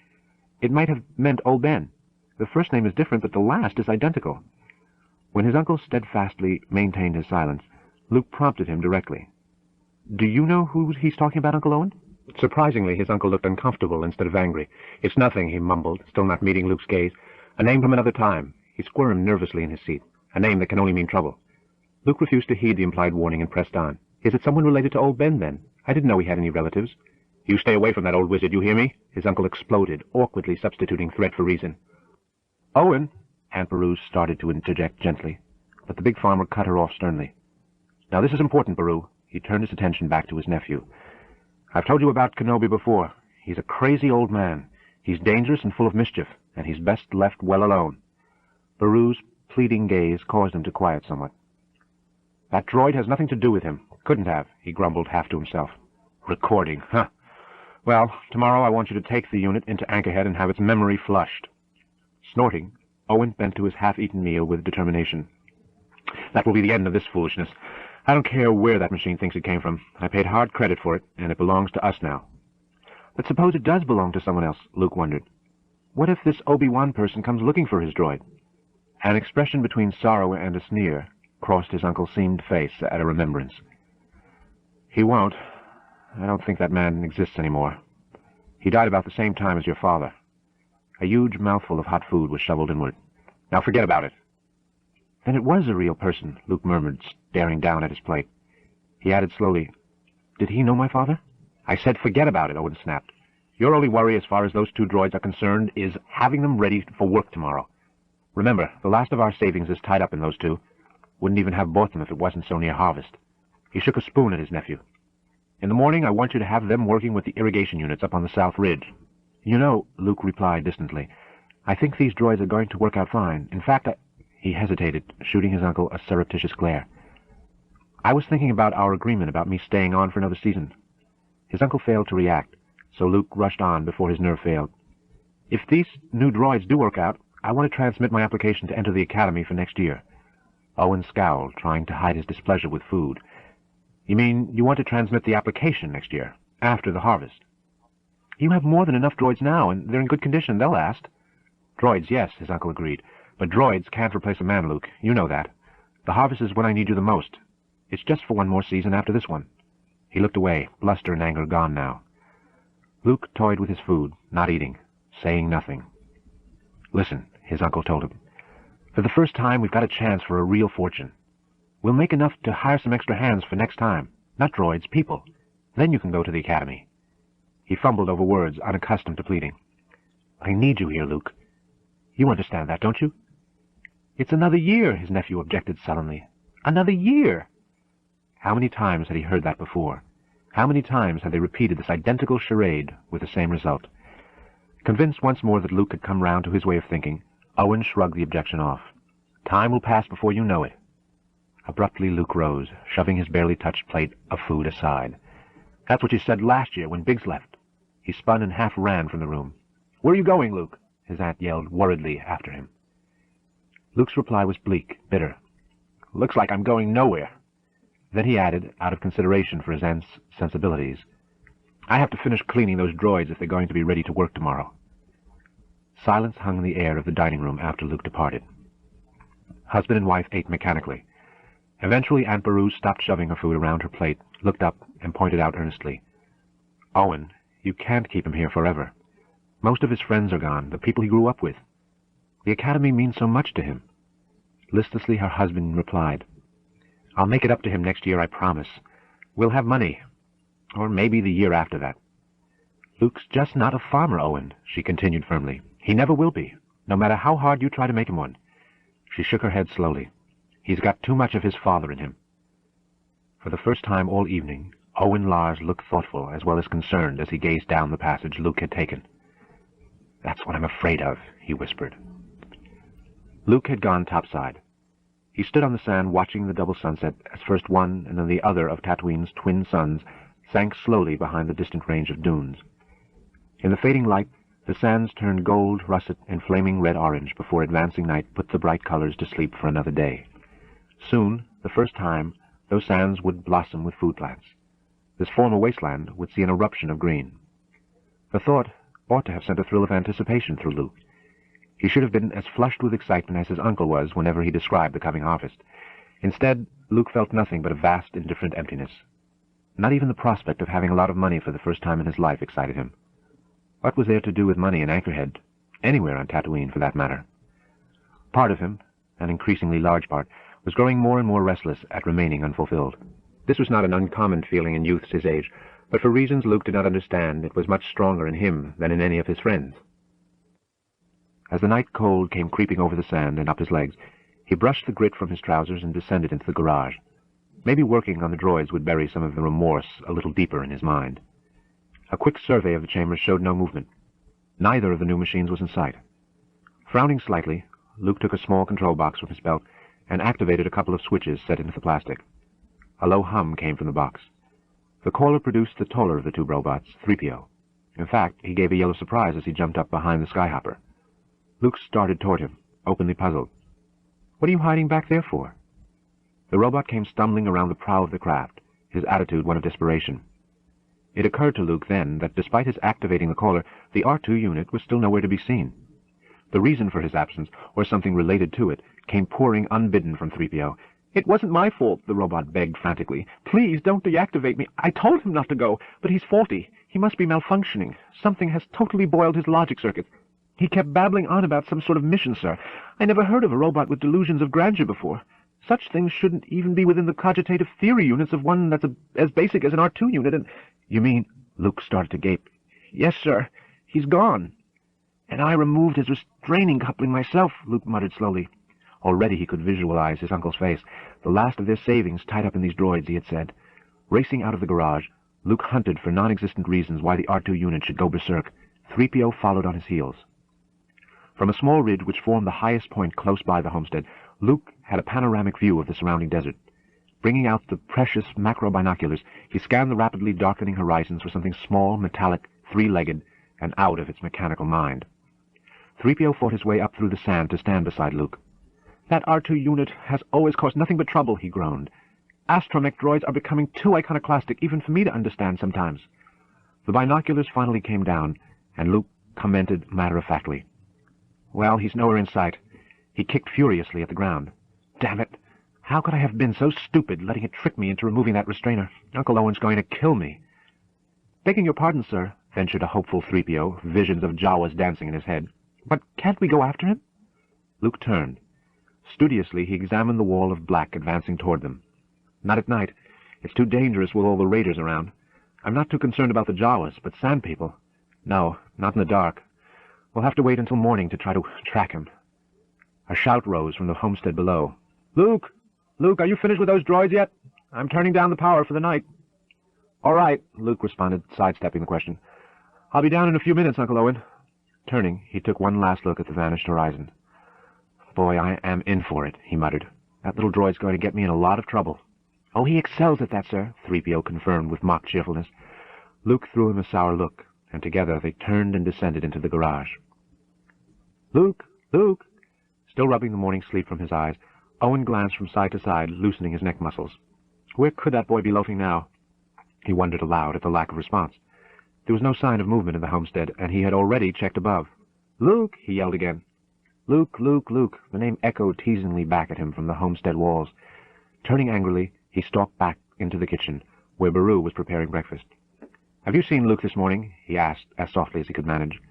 "it might have meant Old Ben. The first name is different, but the last is identical." When his uncle steadfastly maintained his silence, Luke prompted him directly. "Do you know who he's talking about, Uncle Owen?" Surprisingly, his uncle looked uncomfortable instead of angry. "It's nothing," he mumbled, still not meeting Luke's gaze. "A name from another time." He squirmed nervously in his seat. "A name that can only mean trouble." Luke refused to heed the implied warning and pressed on. "Is it someone related to Old Ben, then? I didn't know he had any relatives." "You stay away from that old wizard, you hear me?" His uncle exploded, awkwardly substituting threat for reason. "Owen!" Aunt Beru started to interject gently, but the big farmer cut her off sternly. "Now this is important, Beru." He turned his attention back to his nephew. "I've told you about Kenobi before. He's a crazy old man. He's dangerous and full of mischief, and he's best left well alone." Beru's pleading gaze caused him to quiet somewhat. "That droid has nothing to do with him. Couldn't have," he grumbled half to himself. "Recording, huh? Well, tomorrow I want you to take the unit into Anchorhead and have its memory flushed." Snorting, Owen bent to his half-eaten meal with determination. "That will be the end of this foolishness. I don't care where that machine thinks it came from. I paid hard credit for it, and it belongs to us now. But suppose it does belong to someone else, Luke wondered. What if this Obi-Wan person comes looking for his droid? An expression between sorrow and a sneer crossed his uncle's seamed face at a remembrance. He won't. I don't think that man exists anymore. He died about the same time as your father. A huge mouthful of hot food was shoveled inward. Now forget about it. Then it was a real person, Luke murmured, staring down at his plate. He added slowly, Did he know my father? I said forget about it, Owen snapped. Your only worry as far as those two droids are concerned is having them ready for work tomorrow. Remember, the last of our savings is tied up in those two. Wouldn't even have bought them if it wasn't so near harvest. He shook a spoon at his nephew. In the morning, I want you to have them working with the irrigation units up on the South Ridge. You know, Luke replied distantly, I think these droids are going to work out fine. In fact, He hesitated, shooting his uncle a surreptitious glare. I was thinking about our agreement about me staying on for another season. His uncle failed to react, so Luke rushed on before his nerve failed. If these new droids do work out, I want to transmit my application to enter the academy for next year. Owen scowled, trying to hide his displeasure with food. You mean you want to transmit the application next year, after the harvest? You have more than enough droids now, and they're in good condition. They'll last. Droids, yes, his uncle agreed. But droids can't replace a man, Luke. You know that. The harvest is when I need you the most. It's just for one more season after this one. He looked away, bluster and anger gone now. Luke toyed with his food, not eating, saying nothing. Listen, his uncle told him. For the first time, we've got a chance for a real fortune. We'll make enough to hire some extra hands for next time. Not droids, people. Then you can go to the academy. He fumbled over words, unaccustomed to pleading. I need you here, Luke. You understand that, don't you? It's another year, his nephew objected sullenly. Another year! How many times had he heard that before? How many times had they repeated this identical charade with the same result? Convinced once more that Luke had come round to his way of thinking, Owen shrugged the objection off. Time will pass before you know it. Abruptly Luke rose, shoving his barely touched plate of food aside. That's what you said last year when Biggs left. He spun and half ran from the room. Where are you going, Luke? His aunt yelled worriedly after him. Luke's reply was bleak, bitter. Looks like I'm going nowhere. Then he added, out of consideration for his aunt's sensibilities, I have to finish cleaning those droids if they're going to be ready to work tomorrow. Silence hung in the air of the dining room after Luke departed. Husband and wife ate mechanically. Eventually Aunt Beru stopped shoving her food around her plate, looked up, and pointed out earnestly, Owen, you can't keep him here forever. Most of his friends are gone, the people he grew up with. The academy means so much to him. Listlessly her husband replied, I'll make it up to him next year, I promise. We'll have money. Or maybe the year after that. Luke's just not a farmer, Owen, she continued firmly. He never will be, no matter how hard you try to make him one. She shook her head slowly. He's got too much of his father in him. For the first time all evening, Owen Lars looked thoughtful as well as concerned as he gazed down the passage Luke had taken. That's what I'm afraid of, he whispered. Luke had gone topside. He stood on the sand watching the double sunset as first one and then the other of Tatooine's twin suns sank slowly behind the distant range of dunes. In the fading light, the sands turned gold, russet, and flaming red-orange before advancing night put the bright colors to sleep for another day. Soon, the first time, those sands would blossom with food plants. This former wasteland would see an eruption of green. The thought ought to have sent a thrill of anticipation through Luke. He should have been as flushed with excitement as his uncle was whenever he described the coming harvest. Instead, Luke felt nothing but a vast, indifferent emptiness. Not even the prospect of having a lot of money for the first time in his life excited him. What was there to do with money in Anchorhead? Anywhere on Tatooine, for that matter. Part of him, an increasingly large part, was growing more and more restless at remaining unfulfilled. This was not an uncommon feeling in youths his age, but for reasons Luke did not understand, it was much stronger in him than in any of his friends. As the night cold came creeping over the sand and up his legs, he brushed the grit from his trousers and descended into the garage. Maybe working on the droids would bury some of the remorse a little deeper in his mind. A quick survey of the chamber showed no movement. Neither of the new machines was in sight. Frowning slightly, Luke took a small control box from his belt and activated a couple of switches set into the plastic. A low hum came from the box. The caller produced the taller of the two robots, 3PO. In fact, he gave a yell of surprise as he jumped up behind the skyhopper. Luke started toward him, openly puzzled. What are you hiding back there for? The robot came stumbling around the prow of the craft, his attitude one of desperation. It occurred to Luke then that despite his activating the caller, the R2 unit was still nowhere to be seen. The reason for his absence, or something related to it, came pouring unbidden from 3PO. "It wasn't my fault," the robot begged frantically. "Please don't deactivate me. I told him not to go, but he's faulty. He must be malfunctioning. Something has totally boiled his logic circuits. He kept babbling on about some sort of mission, sir. I never heard of a robot with delusions of grandeur before. Such things shouldn't even be within the cogitative theory units of one that's as basic as an R2 unit, and—" "You mean—" Luke started to gape. "Yes, sir. He's gone." "And I removed his restraining coupling myself," Luke muttered slowly. Already he could visualize his uncle's face. The last of their savings tied up in these droids, he had said. Racing out of the garage, Luke hunted for non-existent reasons why the R2 unit should go berserk. 3PO followed on his heels. From a small ridge which formed the highest point close by the homestead, Luke had a panoramic view of the surrounding desert. Bringing out the precious macro binoculars, he scanned the rapidly darkening horizons for something small, metallic, three-legged, and out of its mechanical mind. 3PO fought his way up through the sand to stand beside Luke. "That R2 unit has always caused nothing but trouble," he groaned. "Astromech droids are becoming too iconoclastic even for me to understand sometimes." The binoculars finally came down, and Luke commented matter-of-factly. "Well, he's nowhere in sight." He kicked furiously at the ground. "Damn it! How could I have been so stupid, letting it trick me into removing that restrainer? Uncle Owen's going to kill me." "Begging your pardon, sir," ventured a hopeful 3PO, visions of Jawas dancing in his head. "But can't we go after him?" Luke turned. Studiously he examined the wall of black advancing toward them. "Not at night. It's too dangerous with all the raiders around. I'm not too concerned about the Jawas, but sand people. No, not in the dark. We'll have to wait until morning to try to track him." A shout rose from the homestead below. "Luke! Luke, are you finished with those droids yet? I'm turning down the power for the night." "All right," Luke responded, sidestepping the question. "I'll be down in a few minutes, Uncle Owen." Turning, he took one last look at the vanished horizon. "Boy, I am in for it," he muttered. "That little droid's going to get me in a lot of trouble." "Oh, he excels at that, sir," 3PO confirmed with mock cheerfulness. Luke threw him a sour look, and together they turned and descended into the garage. "Luke! Luke!" Still rubbing the morning sleep from his eyes, Owen glanced from side to side, loosening his neck muscles. Where could that boy be loafing now? He wondered aloud at the lack of response. There was no sign of movement in the homestead, and he had already checked above. "Luke!" he yelled again. "Luke, Luke, Luke!" The name echoed teasingly back at him from the homestead walls. Turning angrily, he stalked back into the kitchen, where Beru was preparing breakfast. "Have you seen Luke this morning?" he asked, as softly as he could manage.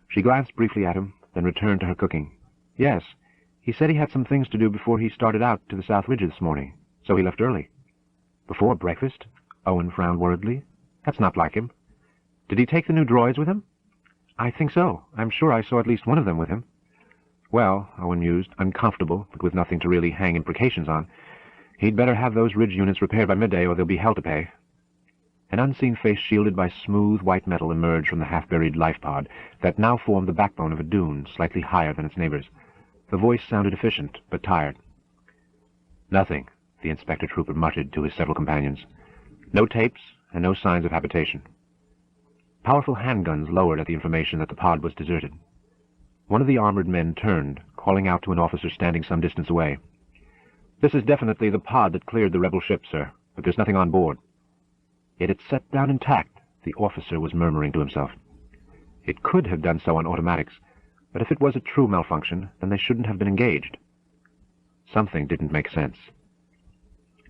She glanced briefly at him, then returned to her cooking. "Yes. He said he had some things to do before he started out to the South Ridge this morning, so he left early." "Before breakfast?" Owen frowned worriedly. "That's not like him. Did he take the new droids with him?" "I think so. I'm sure I saw at least one of them with him." "Well," Owen mused, uncomfortable, but with nothing to really hang implications on, "he'd better have those Ridge units repaired by midday, or there'll be hell to pay." An unseen face shielded by smooth white metal emerged from the half-buried life pod that now formed the backbone of a dune slightly higher than its neighbors. The voice sounded efficient, but tired. "Nothing," the Inspector Trooper muttered to his several companions. "No tapes, and no signs of habitation." Powerful handguns lowered at the information that the pod was deserted. One of the armored men turned, calling out to an officer standing some distance away. "This is definitely the pod that cleared the rebel ship, sir, but there's nothing on board." "Yet it's set down intact," the officer was murmuring to himself. It could have done so on automatics, but if it was a true malfunction, then they shouldn't have been engaged. Something didn't make sense.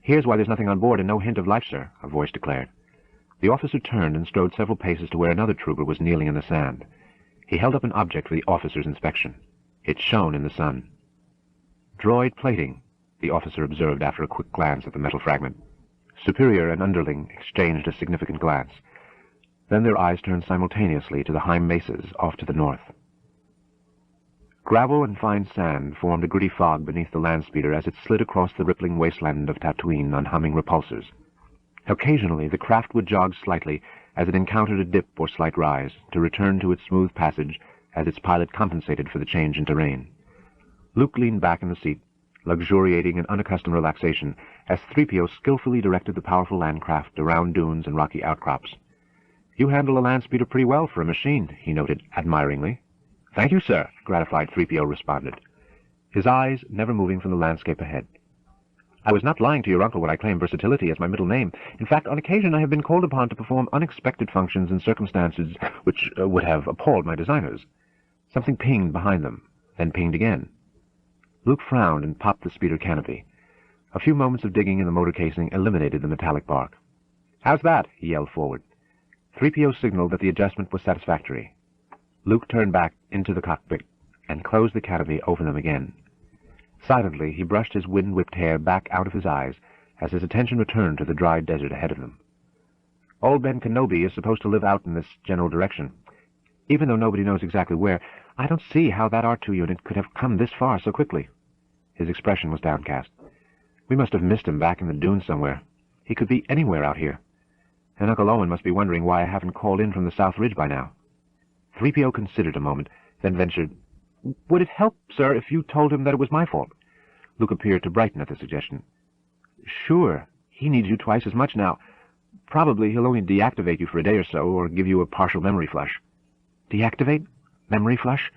"Here's why there's nothing on board and no hint of life, sir," a voice declared. The officer turned and strode several paces to where another trooper was kneeling in the sand. He held up an object for the officer's inspection. It shone in the sun. "Droid plating," the officer observed after a quick glance at the metal fragment. Superior and underling exchanged a significant glance. Then their eyes turned simultaneously to the high mesas off to the north. Gravel and fine sand formed a gritty fog beneath the land speeder as it slid across the rippling wasteland of Tatooine on humming repulsors. Occasionally the craft would jog slightly as it encountered a dip or slight rise, to return to its smooth passage as its pilot compensated for the change in terrain. Luke leaned back in the seat, luxuriating in unaccustomed relaxation, as 3PO skillfully directed the powerful landcraft around dunes and rocky outcrops. "You handle a land speeder pretty well for a machine," he noted admiringly. "Thank you, sir," gratified 3PO responded, his eyes never moving from the landscape ahead. I was not lying to your uncle when I claimed versatility as my middle name. In fact, on occasion I have been called upon to perform unexpected functions in circumstances which would have appalled my designers. Something pinged behind them, then pinged again. Luke frowned and popped the speeder canopy. A few moments of digging in the motor casing eliminated the metallic bark. "How's that?" he yelled forward. 3PO signaled that the adjustment was satisfactory. Luke turned back into the cockpit and closed the canopy over them again. Silently, he brushed his wind-whipped hair back out of his eyes as his attention returned to the dry desert ahead of them. Old Ben Kenobi is supposed to live out in this general direction. Even though nobody knows exactly where, I don't see how that R2 unit could have come this far so quickly. His expression was downcast. We must have missed him back in the dunes somewhere. He could be anywhere out here. And Uncle Owen must be wondering why I haven't called in from the South Ridge by now. 3PO considered a moment, then ventured, "Would it help, sir, if you told him that it was my fault?" Luke appeared to brighten at the suggestion. "Sure. He needs you twice as much now. Probably he'll only deactivate you for a day or so, or give you a partial memory flush." "Deactivate? Memory flush?"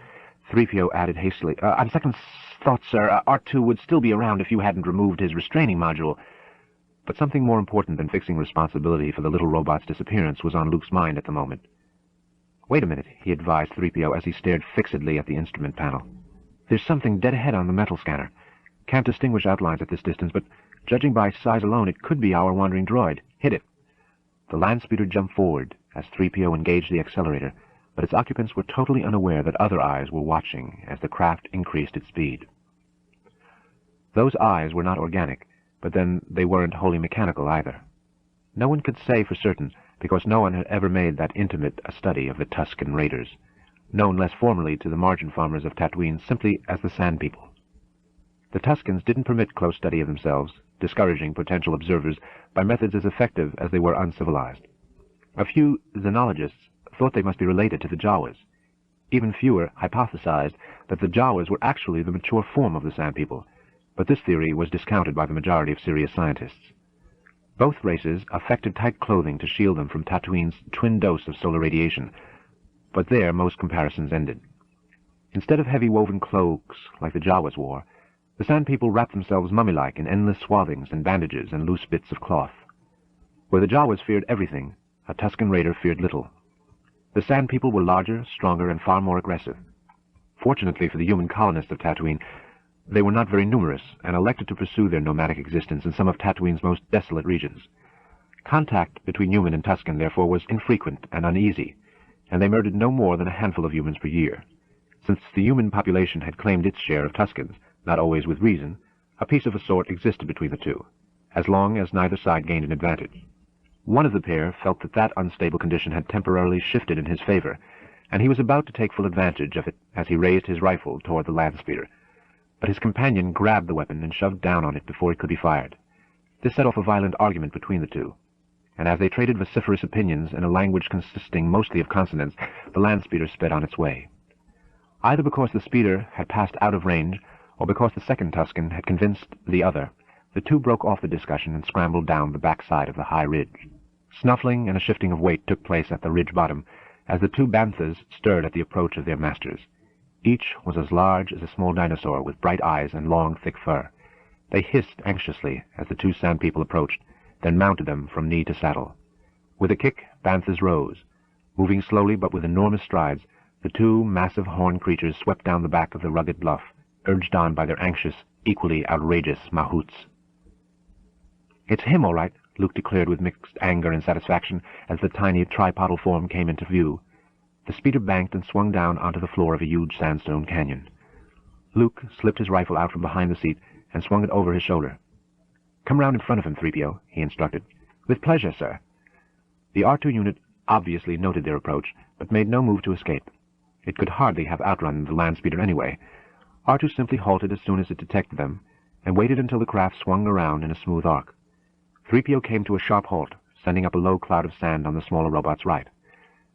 3PO added hastily. "On second thought, sir, R2 would still be around if you hadn't removed his restraining module." But something more important than fixing responsibility for the little robot's disappearance was on Luke's mind at the moment. "Wait a minute," he advised 3PO as he stared fixedly at the instrument panel. "There's something dead ahead on the metal scanner. Can't distinguish outlines at this distance, but judging by size alone, it could be our wandering droid. Hit it." The land speeder jumped forward as 3PO engaged the accelerator, but its occupants were totally unaware that other eyes were watching as the craft increased its speed. Those eyes were not organic, but then they weren't wholly mechanical either. No one could say for certain, because no one had ever made that intimate a study of the Tusken Raiders, known less formally to the margin farmers of Tatooine simply as the Sand People. The Tuskens didn't permit close study of themselves, discouraging potential observers by methods as effective as they were uncivilized. A few xenologists thought they must be related to the Jawas. Even fewer hypothesized that the Jawas were actually the mature form of the Sand People, but this theory was discounted by the majority of serious scientists. Both races affected tight clothing to shield them from Tatooine's twin dose of solar radiation, but there most comparisons ended. Instead of heavy woven cloaks like the Jawas wore, the Sand People wrapped themselves mummy-like in endless swathings and bandages and loose bits of cloth. Where the Jawas feared everything, a Tusken Raider feared little. The Sand People were larger, stronger, and far more aggressive. Fortunately for the human colonists of Tatooine, they were not very numerous and elected to pursue their nomadic existence in some of Tatooine's most desolate regions. Contact between human and Tusken, therefore, was infrequent and uneasy, and they murdered no more than a handful of humans per year. Since the human population had claimed its share of Tuskens, not always with reason, a peace of a sort existed between the two, as long as neither side gained an advantage. One of the pair felt that that unstable condition had temporarily shifted in his favor, and he was about to take full advantage of it as he raised his rifle toward the land speeder. But his companion grabbed the weapon and shoved down on it before it could be fired. This set off a violent argument between the two, and as they traded vociferous opinions in a language consisting mostly of consonants, the land speeder sped on its way. Either because the speeder had passed out of range, or because the second Tusken had convinced the other, the two broke off the discussion and scrambled down the back side of the high ridge. Snuffling and a shifting of weight took place at the ridge bottom, as the two banthas stirred at the approach of their masters. Each was as large as a small dinosaur, with bright eyes and long, thick fur. They hissed anxiously as the two Sand People approached, then mounted them from knee to saddle. With a kick, banthas rose. Moving slowly but with enormous strides, the two massive horned creatures swept down the back of the rugged bluff, urged on by their anxious, equally outrageous mahouts. "It's him, all right," Luke declared with mixed anger and satisfaction as the tiny tripodal form came into view. The speeder banked and swung down onto the floor of a huge sandstone canyon. Luke slipped his rifle out from behind the seat and swung it over his shoulder. "Come round in front of him, 3PO, he instructed. "With pleasure, sir." The R2 unit obviously noted their approach, but made no move to escape. It could hardly have outrun the land speeder anyway. R2 simply halted as soon as it detected them, and waited until the craft swung around in a smooth arc. 3PO came to a sharp halt, sending up a low cloud of sand on the smaller robot's right.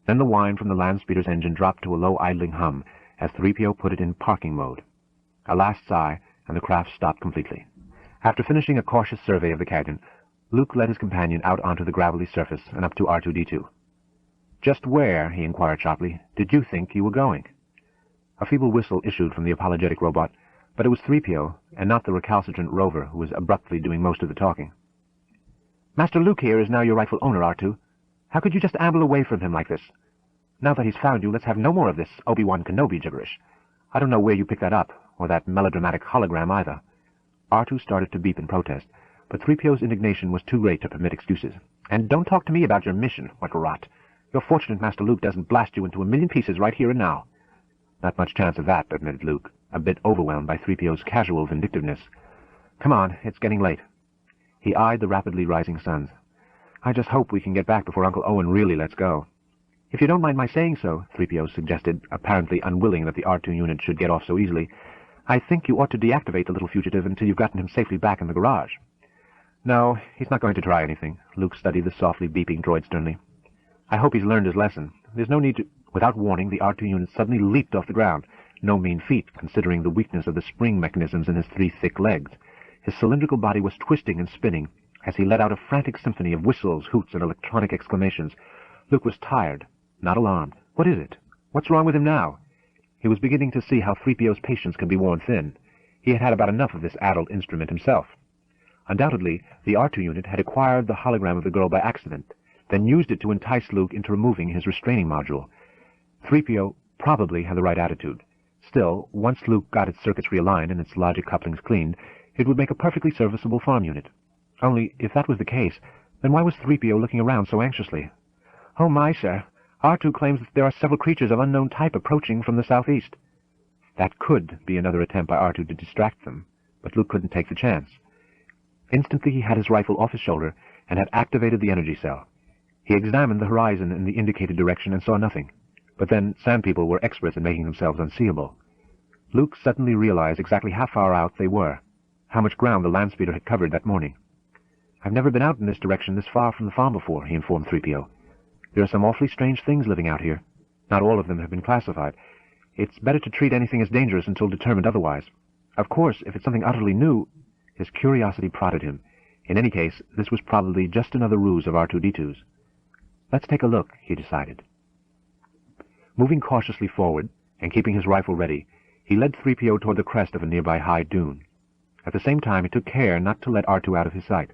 Then the whine from the land speeder's engine dropped to a low idling hum as 3PO put it in parking mode. A last sigh, and the craft stopped completely. After finishing a cautious survey of the canyon, Luke led his companion out onto the gravelly surface and up to R2-D2. "Just where," he inquired sharply, "did you think you were going?" A feeble whistle issued from the apologetic robot, But it was 3PO, and not the recalcitrant rover who was abruptly doing most of the talking. Master Luke here is now your rightful owner, R2. How could you just amble away from him like this? Now that he's found you, let's have no more of this Obi-Wan Kenobi gibberish. I don't know where you picked that up, or that melodramatic hologram either. R2 started to beep in protest, but 3PO's indignation was too great to permit excuses. And don't talk to me about your mission, what rot. You're fortunate Master Luke doesn't blast you into a million pieces right here and now. Not much chance of that, admitted Luke, a bit overwhelmed by 3PO's casual vindictiveness. Come on, it's getting late. He eyed the rapidly rising suns. I just hope we can get back before Uncle Owen really lets go. If you don't mind my saying so, 3PO suggested, apparently unwilling that the R2 unit should get off so easily, I think you ought to deactivate the little fugitive until you've gotten him safely back in the garage. No, he's not going to try anything. Luke studied the softly beeping droid sternly. I hope he's learned his lesson. There's no need to... Without warning, the R2 unit suddenly leaped off the ground. No mean feat, considering the weakness of the spring mechanisms in his 3 thick legs. His cylindrical body was twisting and spinning as he let out a frantic symphony of whistles, hoots, and electronic exclamations. Luke was tired, not alarmed. What is it? What's wrong with him now? He was beginning to see how 3PO's patience could be worn thin. He had had about enough of this adult instrument himself. Undoubtedly, the R2 unit had acquired the hologram of the girl by accident, then used it to entice Luke into removing his restraining module. 3PO probably had the right attitude. Still, once Luke got its circuits realigned and its logic couplings cleaned, it would make a perfectly serviceable farm unit. Only, if that was the case, then why was 3PO looking around so anxiously? Oh my, sir. R2 claims that there are several creatures of unknown type approaching from the southeast. That could be another attempt by R2 to distract them, but Luke couldn't take the chance. Instantly he had his rifle off his shoulder and had activated the energy cell. He examined the horizon in the indicated direction and saw nothing. But then Sand People were experts in making themselves unseeable. Luke suddenly realized exactly how far out they were, how much ground the land speeder had covered that morning. I've never been out in this direction this far from the farm before, he informed 3PO. There are some awfully strange things living out here. Not all of them have been classified. It's better to treat anything as dangerous until determined otherwise. Of course, if it's something utterly new... His curiosity prodded him. In any case, this was probably just another ruse of R2-D2's. Let's take a look, he decided. Moving cautiously forward, and keeping his rifle ready, he led 3PO toward the crest of a nearby high dune. At the same time, he took care not to let R2 out of his sight.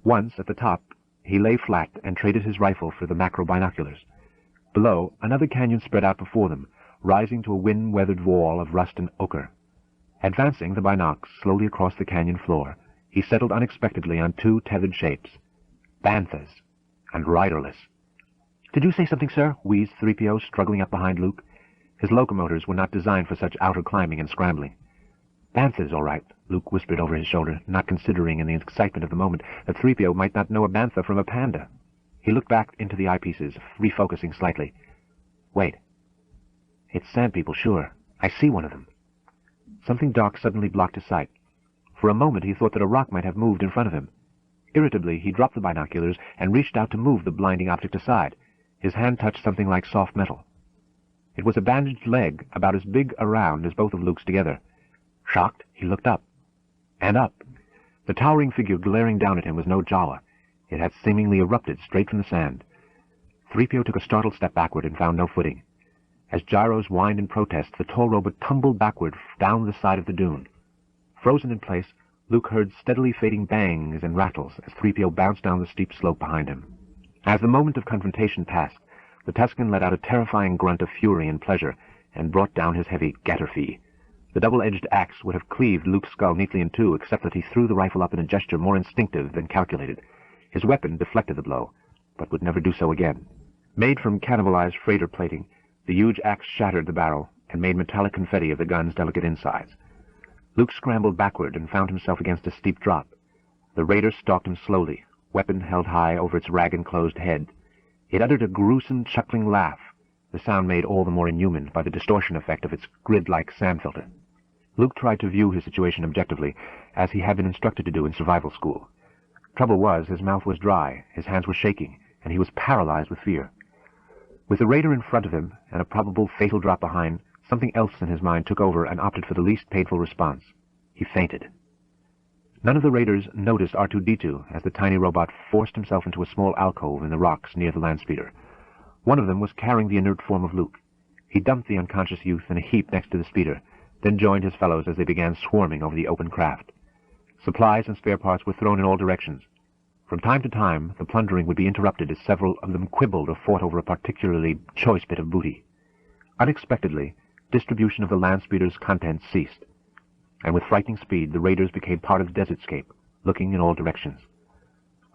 Once, at the top, he lay flat and traded his rifle for the macro binoculars. Below, another canyon spread out before them, rising to a wind-weathered wall of rust and ochre. Advancing the binocs slowly across the canyon floor, he settled unexpectedly on 2 tethered shapes, banthas, and riderless. Did you say something, sir? Wheezed 3PO, struggling up behind Luke. His locomotors were not designed for such outer climbing and scrambling. Banthas, all right, Luke whispered over his shoulder, not considering in the excitement of the moment that 3PO might not know a bantha from a panda. He looked back into the eyepieces, refocusing slightly. Wait. It's Sand People, sure. I see one of them. Something dark suddenly blocked his sight. For a moment he thought that a rock might have moved in front of him. Irritably, he dropped the binoculars and reached out to move the blinding object aside. His hand touched something like soft metal. It was a bandaged leg, about as big around as both of Luke's together. Shocked, he looked up. And up. The towering figure glaring down at him was no Jawa. It had seemingly erupted straight from the sand. 3PO took a startled step backward and found no footing. As gyros whined in protest, the tall robot tumbled backward down the side of the dune. Frozen in place, Luke heard steadily fading bangs and rattles as 3PO bounced down the steep slope behind him. As the moment of confrontation passed, the Tusken let out a terrifying grunt of fury and pleasure and brought down his heavy gatterfee. The double-edged axe would have cleaved Luke's skull neatly in two, except that he threw the rifle up in a gesture more instinctive than calculated. His weapon deflected the blow, but would never do so again. Made from cannibalized freighter plating, the huge axe shattered the barrel and made metallic confetti of the gun's delicate insides. Luke scrambled backward and found himself against a steep drop. The raider stalked him slowly, weapon held high over its rag-enclosed head. It uttered a gruesome, chuckling laugh, the sound made all the more inhuman by the distortion effect of its grid-like sand filter. Luke tried to view his situation objectively, as he had been instructed to do in survival school. Trouble was, his mouth was dry, his hands were shaking, and he was paralyzed with fear. With the raider in front of him, and a probable fatal drop behind, something else in his mind took over and opted for the least painful response. He fainted. None of the raiders noticed R2-D2 as the tiny robot forced himself into a small alcove in the rocks near the land speeder. One of them was carrying the inert form of Luke. He dumped the unconscious youth in a heap next to the speeder, then joined his fellows as they began swarming over the open craft. Supplies and spare parts were thrown in all directions. From time to time, the plundering would be interrupted as several of them quibbled or fought over a particularly choice bit of booty. Unexpectedly, distribution of the landspeeder's contents ceased, and with frightening speed the raiders became part of the desertscape, looking in all directions.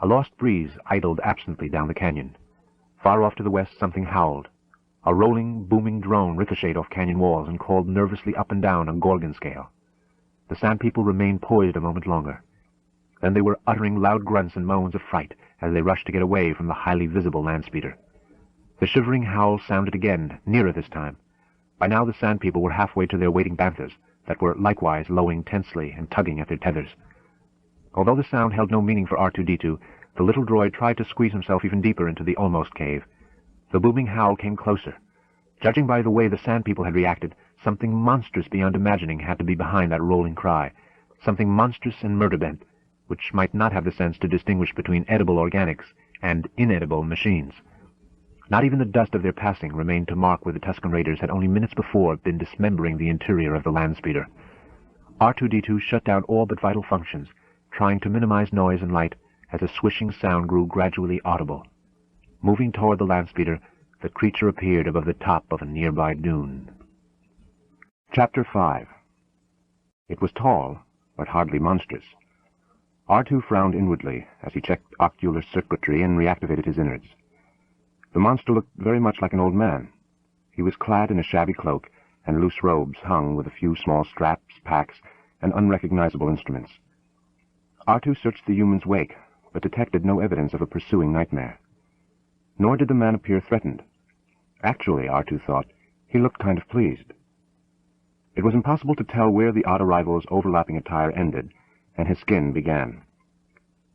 A lost breeze idled absently down the canyon. Far off to the west something howled. A rolling, booming drone ricocheted off canyon walls and called nervously up and down a Gorgon scale. The Sand People remained poised a moment longer. Then they were uttering loud grunts and moans of fright as they rushed to get away from the highly visible landspeeder. The shivering howl sounded again, nearer this time. By now the Sand People were halfway to their waiting banthas, that were likewise lowing tensely and tugging at their tethers. Although the sound held no meaning for R2-D2, the little droid tried to squeeze himself even deeper into the almost cave. The booming howl came closer. Judging by the way the Sand People had reacted, something monstrous beyond imagining had to be behind that rolling cry, something monstrous and murder-bent, which might not have the sense to distinguish between edible organics and inedible machines. Not even the dust of their passing remained to mark where the Tusken Raiders had only minutes before been dismembering the interior of the landspeeder. R2-D2 shut down all but vital functions, trying to minimize noise and light as a swishing sound grew gradually audible. Moving toward the landspeeder, the creature appeared above the top of a nearby dune. Chapter 5. It was tall, but hardly monstrous. R2 frowned inwardly as he checked ocular circuitry and reactivated his innards. The monster looked very much like an old man. He was clad in a shabby cloak, and loose robes hung with a few small straps, packs, and unrecognizable instruments. R2 searched the human's wake, but detected no evidence of a pursuing nightmare. Nor did the man appear threatened. Actually, R2 thought, he looked kind of pleased. It was impossible to tell where the odd arrival's overlapping attire ended, and his skin began.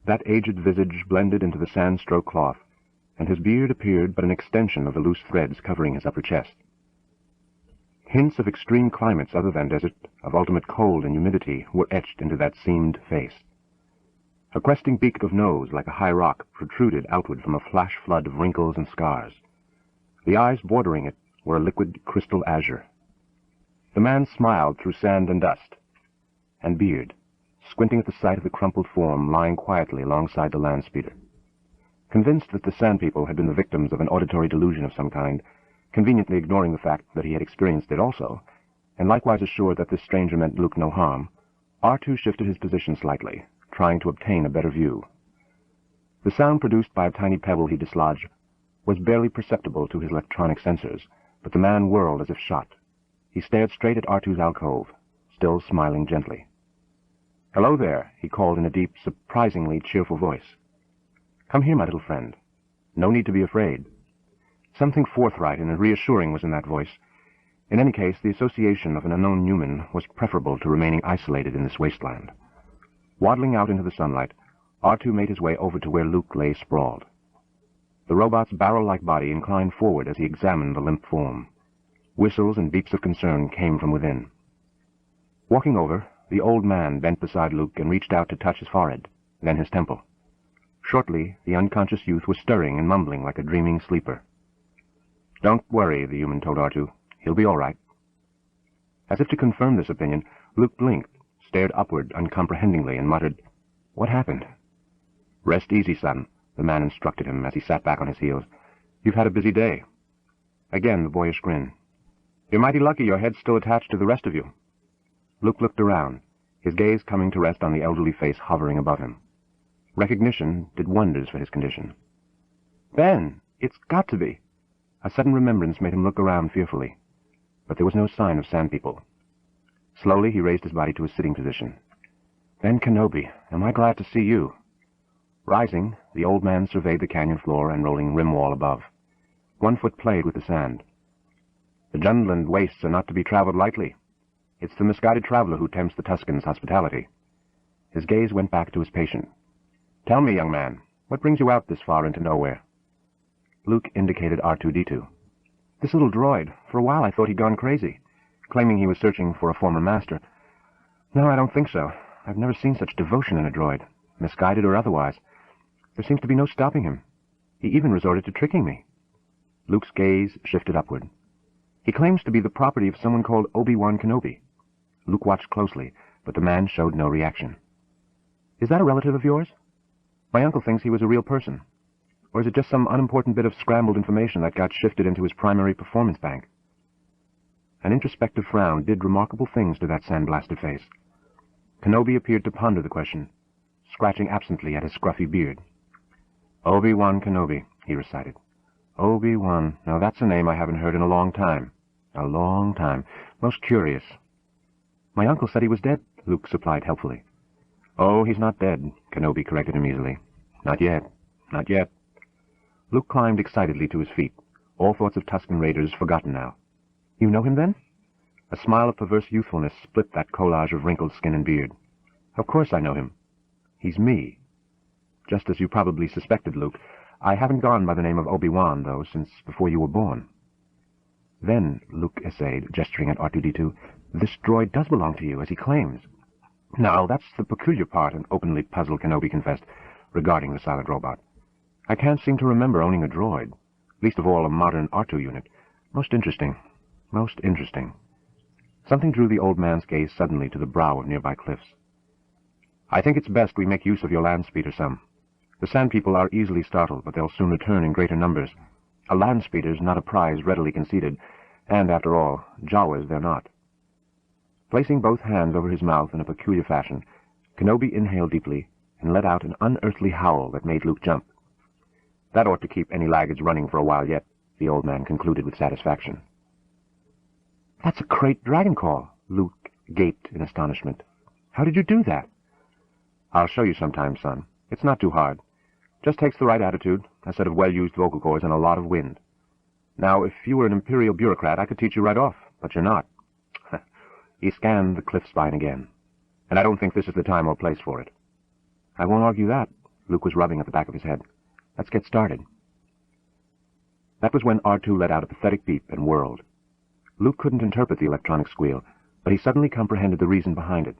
That aged visage blended into the sand-stroke cloth, and his beard appeared but an extension of the loose threads covering his upper chest. Hints of extreme climates other than desert, of ultimate cold and humidity, were etched into that seamed face. A questing beak of nose like a high rock protruded outward from a flash flood of wrinkles and scars. The eyes bordering it were a liquid crystal azure. The man smiled through sand and dust, and beard, squinting at the sight of the crumpled form lying quietly alongside the landspeeder. Convinced that the Sand People had been the victims of an auditory delusion of some kind, conveniently ignoring the fact that he had experienced it also, and likewise assured that this stranger meant Luke no harm, R2 shifted his position slightly, trying to obtain a better view. The sound produced by a tiny pebble he dislodged was barely perceptible to his electronic sensors, but the man whirled as if shot. He stared straight at R2's alcove, still smiling gently. "Hello there," he called in a deep, surprisingly cheerful voice. "Come here, my little friend. No need to be afraid." Something forthright and reassuring was in that voice. In any case, the association of an unknown human was preferable to remaining isolated in this wasteland. Waddling out into the sunlight, R2 made his way over to where Luke lay sprawled. The robot's barrel-like body inclined forward as he examined the limp form. Whistles and beeps of concern came from within. Walking over, the old man bent beside Luke and reached out to touch his forehead, then his temple. Shortly, the unconscious youth was stirring and mumbling like a dreaming sleeper. "Don't worry," the human told R2. "He'll be all right." As if to confirm this opinion, Luke blinked, stared upward uncomprehendingly, and muttered, "What happened?" "Rest easy, son," the man instructed him as he sat back on his heels. "You've had a busy day." Again the boyish grin. "You're mighty lucky your head's still attached to the rest of you." Luke looked around, his gaze coming to rest on the elderly face hovering above him. Recognition did wonders for his condition. "Ben, it's got to be." A sudden remembrance made him look around fearfully, but there was no sign of Sand People. Slowly he raised his body to a sitting position. "Ben Kenobi, am I glad to see you." Rising, the old man surveyed the canyon floor and rolling rim wall above. One foot played with the sand. "The Jundland wastes are not to be traveled lightly. It's the misguided traveler who tempts the Tusken's hospitality." His gaze went back to his patient. "Tell me, young man, what brings you out this far into nowhere?" Luke indicated R2-D2. "This little droid. For a while I thought he'd gone crazy, claiming he was searching for a former master. No, I don't think so. I've never seen such devotion in a droid, misguided or otherwise. There seems to be no stopping him. He even resorted to tricking me." Luke's gaze shifted upward. "He claims to be the property of someone called Obi-Wan Kenobi. Luke watched closely, but the man showed no reaction. "Is that a relative of yours? My uncle thinks he was a real person. Or is it just some unimportant bit of scrambled information that got shifted into his primary performance bank?" An introspective frown did remarkable things to that sandblasted face. Kenobi appeared to ponder the question, scratching absently at his scruffy beard. "Obi-Wan Kenobi," he recited. "Obi-Wan. Now that's a name I haven't heard in a long time. A long time. Most curious." "My uncle said he was dead," Luke supplied helpfully. "Oh, he's not dead," Kenobi corrected him easily. "Not yet. Not yet." Luke climbed excitedly to his feet, all thoughts of Tusken Raiders forgotten now. "You know him, then?" A smile of perverse youthfulness split that collage of wrinkled skin and beard. "Of course I know him. He's me. Just as you probably suspected, Luke. I haven't gone by the name of Obi-Wan, though, since before you were born." "Then," Luke essayed, gesturing at R2-D2, "this droid does belong to you, as he claims." "No, that's the peculiar part," an openly puzzled Kenobi confessed, regarding the silent robot. "I can't seem to remember owning a droid, least of all a modern R2 unit. Most interesting. Most interesting." Something drew the old man's gaze suddenly to the brow of nearby cliffs. "I think it's best we make use of your land speeder some. The Sand People are easily startled, but they'll soon return in greater numbers. A land speeder's not a prize readily conceded, and, after all, Jawas they're not." Placing both hands over his mouth in a peculiar fashion, Kenobi inhaled deeply and let out an unearthly howl that made Luke jump. "That ought to keep any laggards running for a while yet," the old man concluded with satisfaction. "That's a great dragon call," Luke gaped in astonishment. "How did you do that?" "I'll show you sometime, son. It's not too hard. Just takes the right attitude, a set of well-used vocal cords, and a lot of wind. Now, if you were an Imperial bureaucrat, I could teach you right off, but you're not." He scanned the cliff spine again. "And I don't think this is the time or place for it." "I won't argue that." Luke was rubbing at the back of his head. "Let's get started." That was when R2 let out a pathetic beep and whirled. Luke couldn't interpret the electronic squeal, but he suddenly comprehended the reason behind it.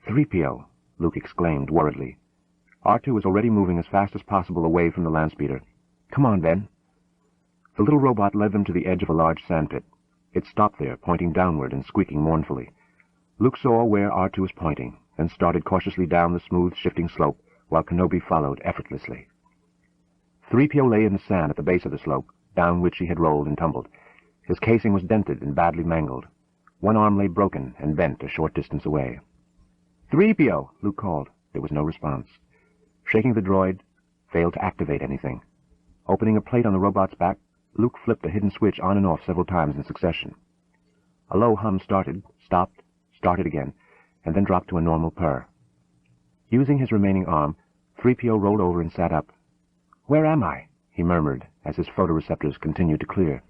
"3PO," Luke exclaimed worriedly. R2 was already moving as fast as possible away from the land speeder. "Come on, Ben." The little robot led them to the edge of a large sandpit. It stopped there, pointing downward and squeaking mournfully. Luke saw where R2 was pointing, then started cautiously down the smooth, shifting slope, while Kenobi followed effortlessly. 3PO lay in the sand at the base of the slope, down which he had rolled and tumbled. His casing was dented and badly mangled. One arm lay broken and bent a short distance away. "3PO!" Luke called. There was no response. Shaking the droid, failed to activate anything. Opening a plate on the robot's back, Luke flipped a hidden switch on and off several times in succession. A low hum started, stopped, started again, and then dropped to a normal purr. Using his remaining arm, 3PO rolled over and sat up. "Where am I?" he murmured as his photoreceptors continued to clear.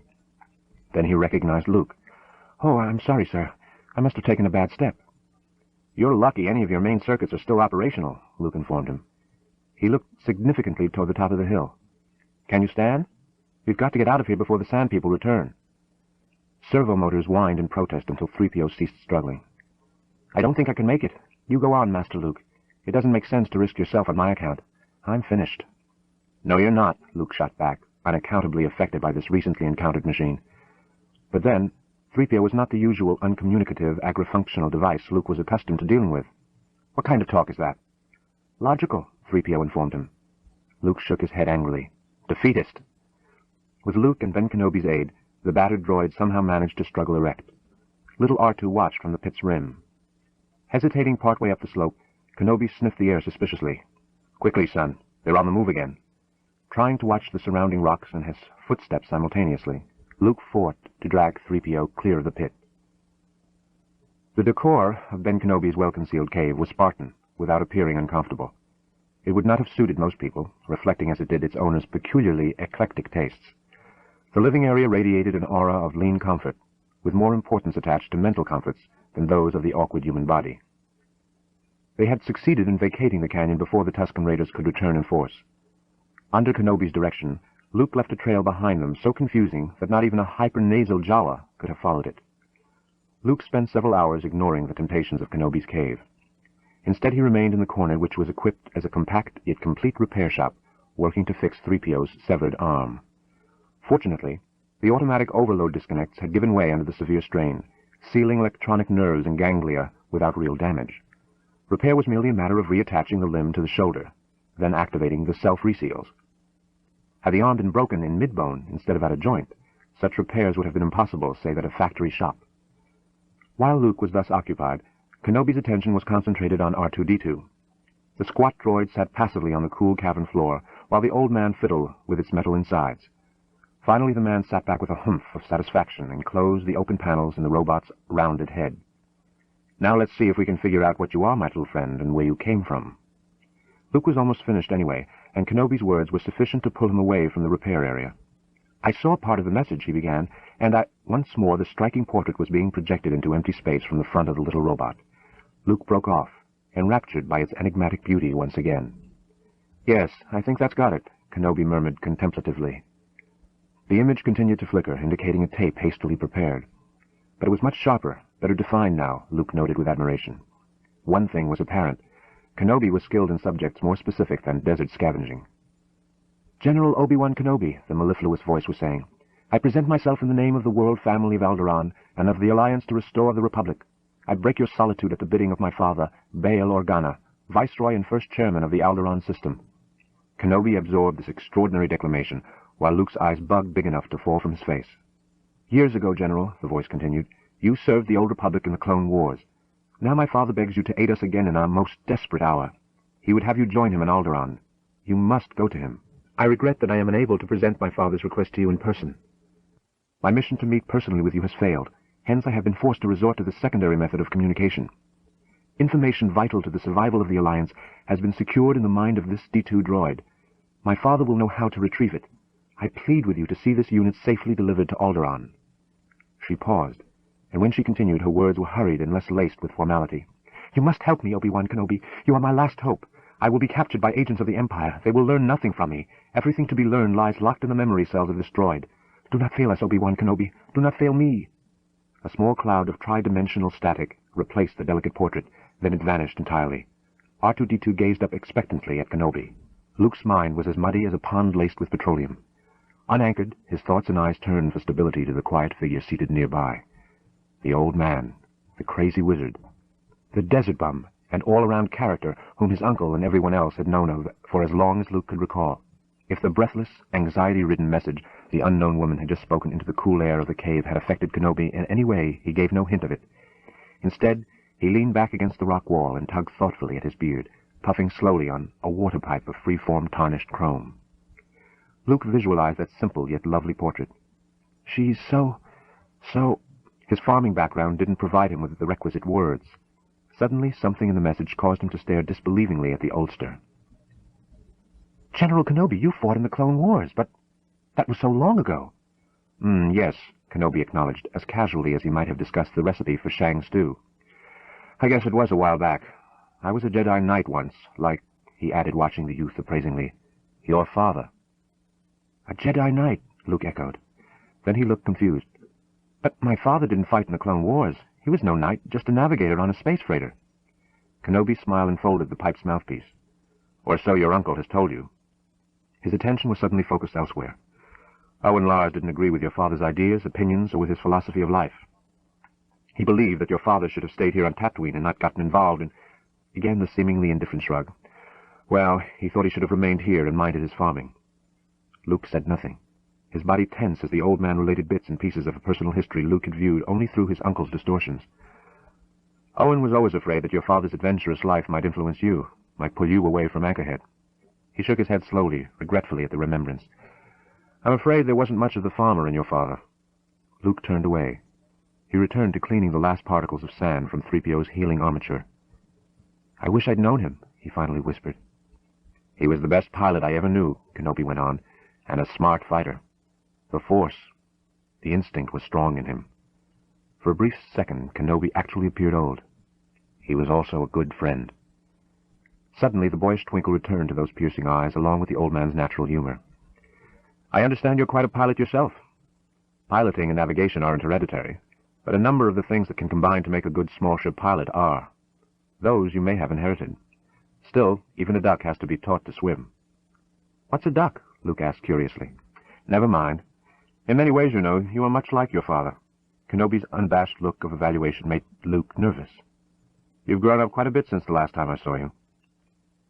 Then he recognized Luke. "Oh, I'm sorry, sir. I must have taken a bad step." "You're lucky any of your main circuits are still operational," Luke informed him. He looked significantly toward the top of the hill. "Can you stand? We've got to get out of here before the Sand People return." Servo motors whined in protest until 3PO ceased struggling. "I don't think I can make it. You go on, Master Luke. It doesn't make sense to risk yourself on my account. I'm finished." "No, you're not," Luke shot back, unaccountably affected by this recently encountered machine. But then, 3PO was not the usual uncommunicative, agrifunctional device Luke was accustomed to dealing with. "What kind of talk is that?" "Logical," 3PO informed him. Luke shook his head angrily. "Defeatist." With Luke and Ben Kenobi's aid, the battered droid somehow managed to struggle erect. Little R2 watched from the pit's rim. Hesitating partway up the slope, Kenobi sniffed the air suspiciously. "Quickly, son. They're on the move again." Trying to watch the surrounding rocks and his footsteps simultaneously, Luke fought to drag 3PO clear of the pit. The decor of Ben Kenobi's well-concealed cave was Spartan, without appearing uncomfortable. It would not have suited most people, reflecting as it did its owner's peculiarly eclectic tastes. The living area radiated an aura of lean comfort, with more importance attached to mental comforts than those of the awkward human body. They had succeeded in vacating the canyon before the Tusken Raiders could return in force. Under Kenobi's direction, Luke left a trail behind them so confusing that not even a hypernasal Jawa could have followed it. Luke spent several hours ignoring the temptations of Kenobi's cave. Instead, he remained in the corner which was equipped as a compact yet complete repair shop, working to fix 3PO's severed arm. Fortunately, the automatic overload disconnects had given way under the severe strain, sealing electronic nerves and ganglia without real damage. Repair was merely a matter of reattaching the limb to the shoulder, then activating the self-reseals. Had the arm been broken in mid-bone instead of at a joint, such repairs would have been impossible save at a factory shop. While Luke was thus occupied, Kenobi's attention was concentrated on R2-D2. The squat droid sat passively on the cool cavern floor, while the old man fiddled with its metal insides. Finally, the man sat back with a humph of satisfaction and closed the open panels in the robot's rounded head. "Now let's see if we can figure out what you are, my little friend, and where you came from." Luke was almost finished anyway, and Kenobi's words were sufficient to pull him away from the repair area. "I saw part of the message," he began, "and Once more the striking portrait was being projected into empty space from the front of the little robot. Luke broke off, enraptured by its enigmatic beauty once again. "Yes, I think that's got it," Kenobi murmured contemplatively. The image continued to flicker, indicating a tape hastily prepared. But it was much sharper, better defined now, Luke noted with admiration. One thing was apparent. Kenobi was skilled in subjects more specific than desert scavenging. "General Obi-Wan Kenobi," the mellifluous voice was saying, "I present myself in the name of the world family of Alderaan and of the Alliance to Restore the Republic. I break your solitude at the bidding of my father, Bail Organa, Viceroy and first chairman of the Alderaan system." Kenobi absorbed this extraordinary declamation, while Luke's eyes bugged big enough to fall from his face. "Years ago, General," the voice continued, "you served the Old Republic in the Clone Wars. Now my father begs you to aid us again in our most desperate hour. He would have you join him in Alderaan. You must go to him. I regret that I am unable to present my father's request to you in person. My mission to meet personally with you has failed. Hence I have been forced to resort to the secondary method of communication. Information vital to the survival of the Alliance has been secured in the mind of this D2 droid. My father will know how to retrieve it. I plead with you to see this unit safely delivered to Alderaan." She paused, and when she continued, her words were hurried and less laced with formality. "You must help me, Obi-Wan Kenobi. You are my last hope. I will be captured by agents of the Empire. They will learn nothing from me. Everything to be learned lies locked in the memory cells of this droid. Do not fail us, Obi-Wan Kenobi. Do not fail me." A small cloud of tri-dimensional static replaced the delicate portrait, then it vanished entirely. R2-D2 gazed up expectantly at Kenobi. Luke's mind was as muddy as a pond laced with petroleum. Unanchored, his thoughts and eyes turned for stability to the quiet figure seated nearby. The old man, the crazy wizard, the desert bum, and all-around character whom his uncle and everyone else had known of for as long as Luke could recall. If the breathless, anxiety-ridden message the unknown woman had just spoken into the cool air of the cave had affected Kenobi in any way, he gave no hint of it. Instead, he leaned back against the rock wall and tugged thoughtfully at his beard, puffing slowly on a water pipe of free-form tarnished chrome. Luke visualized that simple yet lovely portrait. "She's so... His farming background didn't provide him with the requisite words. Suddenly, something in the message caused him to stare disbelievingly at the oldster. "General Kenobi, you fought in the Clone Wars, but that was so long ago." Yes," Kenobi acknowledged, as casually as he might have discussed the recipe for Shang stew. "I guess it was a while back. I was a Jedi Knight once, like," he added, watching the youth appraisingly, "your father." "A Jedi Knight," Luke echoed. Then he looked confused. "But my father didn't fight in the Clone Wars. He was no knight, just a navigator on a space freighter." Kenobi smiled and folded the pipe's mouthpiece. "Or so your uncle has told you." His attention was suddenly focused elsewhere. "Owen Lars didn't agree with your father's ideas, opinions, or with his philosophy of life. He believed that your father should have stayed here on Tatooine and not gotten involved in—" Again the seemingly indifferent shrug. "Well, he thought he should have remained here and minded his farming." Luke said nothing, his body tense as the old man related bits and pieces of a personal history Luke had viewed only through his uncle's distortions. "Owen was always afraid that your father's adventurous life might influence you, might pull you away from Anchorhead." He shook his head slowly, regretfully at the remembrance. "I'm afraid there wasn't much of the farmer in your father." Luke turned away. He returned to cleaning the last particles of sand from 3PO's healing armature. "I wish I'd known him," he finally whispered. "He was the best pilot I ever knew," Kenobi went on, "and a smart fighter. The Force, the instinct was strong in him." For a brief second, Kenobi actually appeared old. He was also a good friend. Suddenly, the boyish twinkle returned to those piercing eyes, along with the old man's natural humor. "I understand you're quite a pilot yourself. Piloting and navigation aren't hereditary, but a number of the things that can combine to make a good small ship pilot are. Those you may have inherited. Still, even a duck has to be taught to swim." "What's a duck?" Luke asked curiously. "Never mind. In many ways, you know, you are much like your father." Kenobi's unabashed look of evaluation made Luke nervous. "You've grown up quite a bit since the last time I saw you."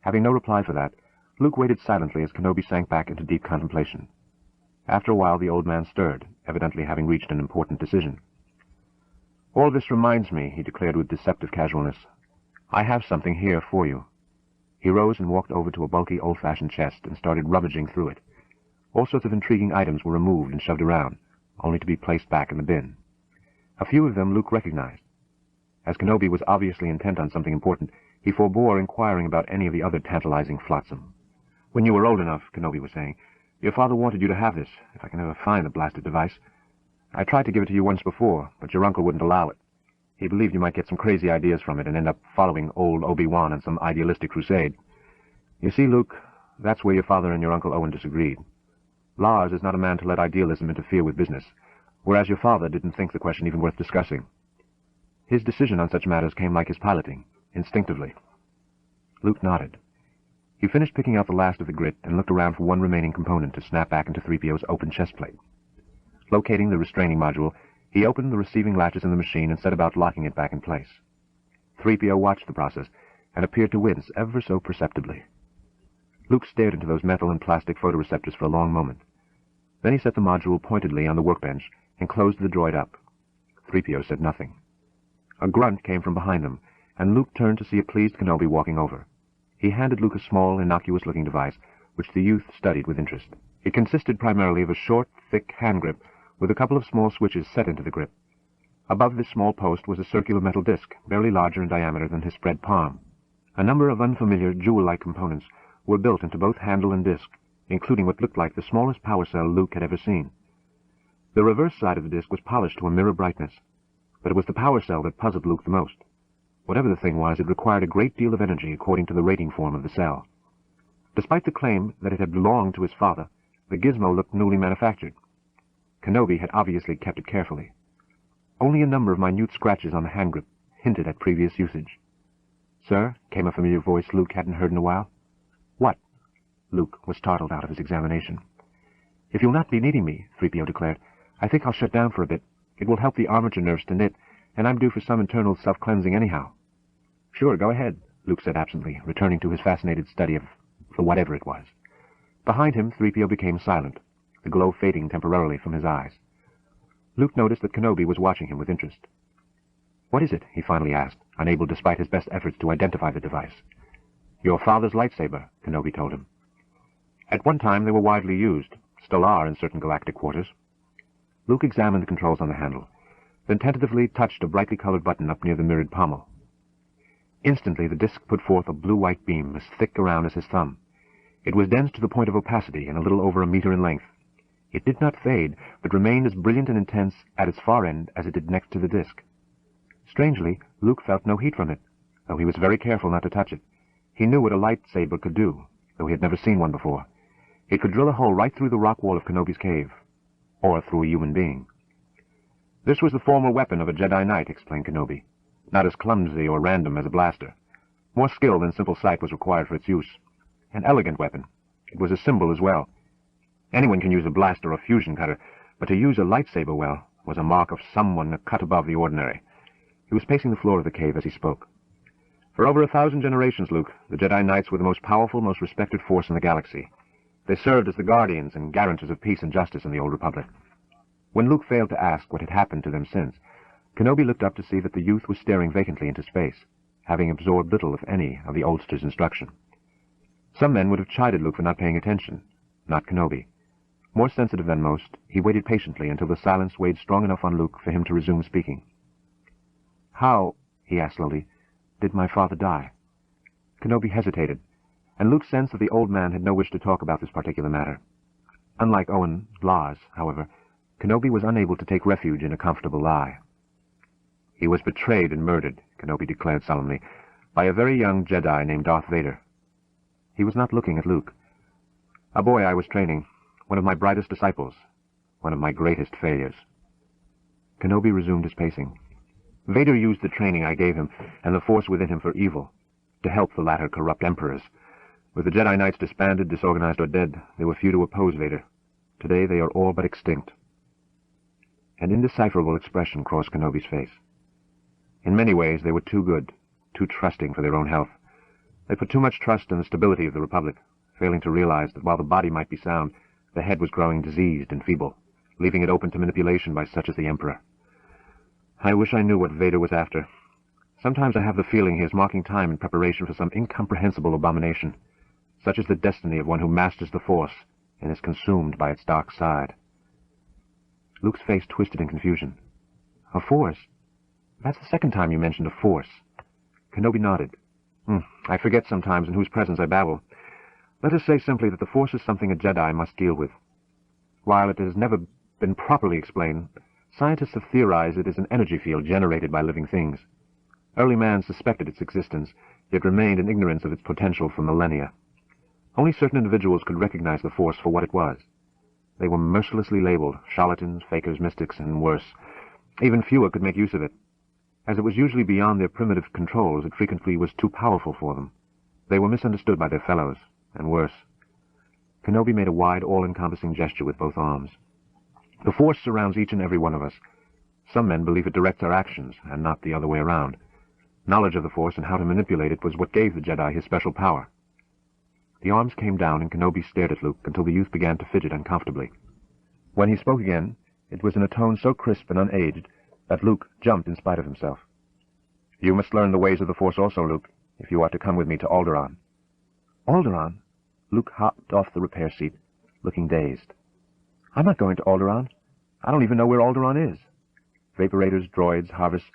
Having no reply for that, Luke waited silently as Kenobi sank back into deep contemplation. After a while the old man stirred, evidently having reached an important decision. "All this reminds me," he declared with deceptive casualness. "I have something here for you." He rose and walked over to a bulky, old-fashioned chest and started rummaging through it. All sorts of intriguing items were removed and shoved around, only to be placed back in the bin. A few of them Luke recognized. As Kenobi was obviously intent on something important, he forbore inquiring about any of the other tantalizing flotsam. "When you were old enough," Kenobi was saying, "your father wanted you to have this, if I can ever find the blasted device. I tried to give it to you once before, but your uncle wouldn't allow it. He believed you might get some crazy ideas from it and end up following old Obi-Wan on some idealistic crusade. You see, Luke, that's where your father and your Uncle Owen disagreed. Lars is not a man to let idealism interfere with business, whereas your father didn't think the question even worth discussing. His decision on such matters came like his piloting, instinctively." Luke nodded. He finished picking out the last of the grit and looked around for one remaining component to snap back into 3PO's open chest plate. Locating the restraining module, he opened the receiving latches in the machine and set about locking it back in place. 3PO watched the process and appeared to wince ever so perceptibly. Luke stared into those metal and plastic photoreceptors for a long moment. Then he set the module pointedly on the workbench and closed the droid up. 3PO said nothing. A grunt came from behind them, and Luke turned to see a pleased Kenobi walking over. He handed Luke a small, innocuous-looking device, which the youth studied with interest. It consisted primarily of a short, thick hand grip with a couple of small switches set into the grip. Above this small post was a circular metal disc, barely larger in diameter than his spread palm. A number of unfamiliar, jewel-like components were built into both handle and disc, including what looked like the smallest power cell Luke had ever seen. The reverse side of the disc was polished to a mirror brightness, but it was the power cell that puzzled Luke the most. Whatever the thing was, it required a great deal of energy according to the rating form of the cell. Despite the claim that it had belonged to his father, the gizmo looked newly manufactured. Kenobi had obviously kept it carefully. Only a number of minute scratches on the hand grip hinted at previous usage. "Sir," came a familiar voice Luke hadn't heard in a while. "What?" Luke was startled out of his examination. "If you'll not be needing me," 3PO declared, "I think I'll shut down for a bit. It will help the armature nerves to knit, and I'm due for some internal self-cleansing anyhow." "Sure, go ahead," Luke said absently, returning to his fascinated study of the whatever it was. Behind him, 3PO became silent, the glow fading temporarily from his eyes. Luke noticed that Kenobi was watching him with interest. "What is it?" he finally asked, unable despite his best efforts to identify the device. "Your father's lightsaber," Kenobi told him. "At one time they were widely used, still are in certain galactic quarters." Luke examined the controls on the handle, then tentatively touched a brightly colored button up near the mirrored pommel. Instantly the disc put forth a blue-white beam as thick around as his thumb. It was dense to the point of opacity and a little over a meter in length. It did not fade, but remained as brilliant and intense at its far end as it did next to the disc. Strangely, Luke felt no heat from it, though he was very careful not to touch it. He knew what a lightsaber could do, though he had never seen one before. It could drill a hole right through the rock wall of Kenobi's cave, or through a human being. "This was the former weapon of a Jedi Knight," explained Kenobi. "Not as clumsy or random as a blaster. More skill than simple sight was required for its use. An elegant weapon. It was a symbol as well. Anyone can use a blaster or fusion cutter, but to use a lightsaber well was a mark of someone a cut above the ordinary." He was pacing the floor of the cave as he spoke. "For over 1,000 generations, Luke, the Jedi Knights were the most powerful, most respected force in the galaxy. They served as the guardians and guarantors of peace and justice in the Old Republic." When Luke failed to ask what had happened to them since, Kenobi looked up to see that the youth was staring vacantly into space, having absorbed little, if any, of the oldster's instruction. Some men would have chided Luke for not paying attention, not Kenobi. More sensitive than most, he waited patiently until the silence weighed strong enough on Luke for him to resume speaking. "How," he asked slowly, "did my father die?" Kenobi hesitated, and Luke sensed that the old man had no wish to talk about this particular matter. Unlike Owen Lars, however, Kenobi was unable to take refuge in a comfortable lie. "He was betrayed and murdered," Kenobi declared solemnly, "by a very young Jedi named Darth Vader." He was not looking at Luke. "A boy I was training, one of my brightest disciples, one of my greatest failures." Kenobi resumed his pacing. "Vader used the training I gave him and the force within him for evil, to help the latter corrupt emperors. With the Jedi Knights disbanded, disorganized, or dead, there were few to oppose Vader. Today they are all but extinct." An indecipherable expression crossed Kenobi's face. In many ways, they were too good, too trusting for their own health. They put too much trust in the stability of the Republic, failing to realize that while the body might be sound, the head was growing diseased and feeble, leaving it open to manipulation by such as the Emperor. I wish I knew what Vader was after. Sometimes I have the feeling he is marking time in preparation for some incomprehensible abomination. Such is the destiny of one who masters the Force and is consumed by its dark side. Luke's face twisted in confusion. A Force? That's the second time you mentioned a Force. Kenobi nodded. I forget sometimes in whose presence I babble. Let us say simply that the Force is something a Jedi must deal with. While it has never been properly explained, scientists have theorized it is an energy field generated by living things. Early man suspected its existence, yet remained in ignorance of its potential for millennia. Only certain individuals could recognize the Force for what it was. They were mercilessly labeled charlatans, fakers, mystics, and worse. Even fewer could make use of it. As it was usually beyond their primitive controls, it frequently was too powerful for them. They were misunderstood by their fellows, and worse. Kenobi made a wide, all-encompassing gesture with both arms. The Force surrounds each and every one of us. Some men believe it directs our actions, and not the other way around. Knowledge of the Force and how to manipulate it was what gave the Jedi his special power. The arms came down, and Kenobi stared at Luke until the youth began to fidget uncomfortably. When he spoke again, it was in a tone so crisp and unaged that Luke jumped in spite of himself. You must learn the ways of the Force also, Luke, if you are to come with me to Alderaan. Alderaan? Luke hopped off the repair seat, looking dazed. I'm not going to Alderaan. I don't even know where Alderaan is. Vaporators, droids, harvests.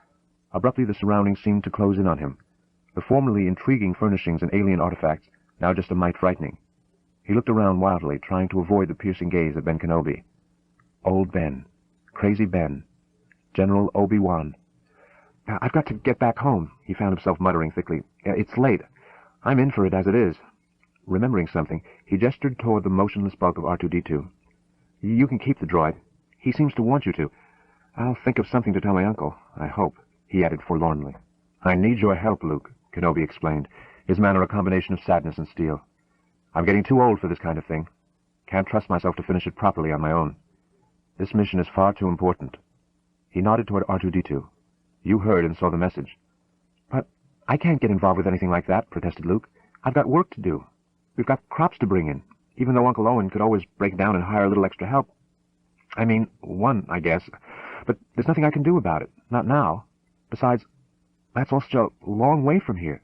Abruptly the surroundings seemed to close in on him. The formerly intriguing furnishings and alien artifacts, now just a mite frightening. He looked around wildly, trying to avoid the piercing gaze of Ben Kenobi. Old Ben. Crazy Ben. General Obi-Wan. I've got to get back home, he found himself muttering thickly. It's late. I'm in for it as it is. Remembering something, he gestured toward the motionless bulk of R2-D2. You can keep the droid. He seems to want you to. I'll think of something to tell my uncle, I hope, he added forlornly. I need your help, Luke, Kenobi explained, his manner a combination of sadness and steel. I'm getting too old for this kind of thing. Can't trust myself to finish it properly on my own. This mission is far too important. He nodded toward R2-D2. You heard and saw the message. But I can't get involved with anything like that, protested Luke. I've got work to do. We've got crops to bring in, even though Uncle Owen could always break down and hire a little extra help. I mean, one, I guess. But there's nothing I can do about it. Not now. Besides, that's all still a long way from here.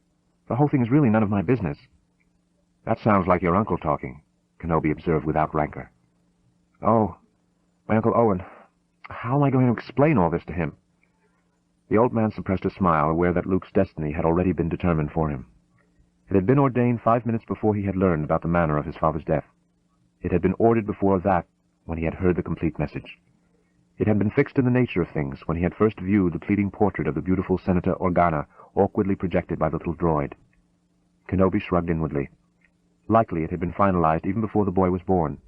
The whole thing is really none of my business. That sounds like your uncle talking, Kenobi observed without rancor. Oh, my Uncle Owen. How am I going to explain all this to him? The old man suppressed a smile, aware that Luke's destiny had already been determined for him. It had been ordained 5 minutes before he had learned about the manner of his father's death. It had been ordered before that, when he had heard the complete message. It had been fixed in the nature of things when he had first viewed the pleading portrait of the beautiful Senator Organa awkwardly projected by the little droid. Kenobi shrugged inwardly. Likely it had been finalized even before the boy was born.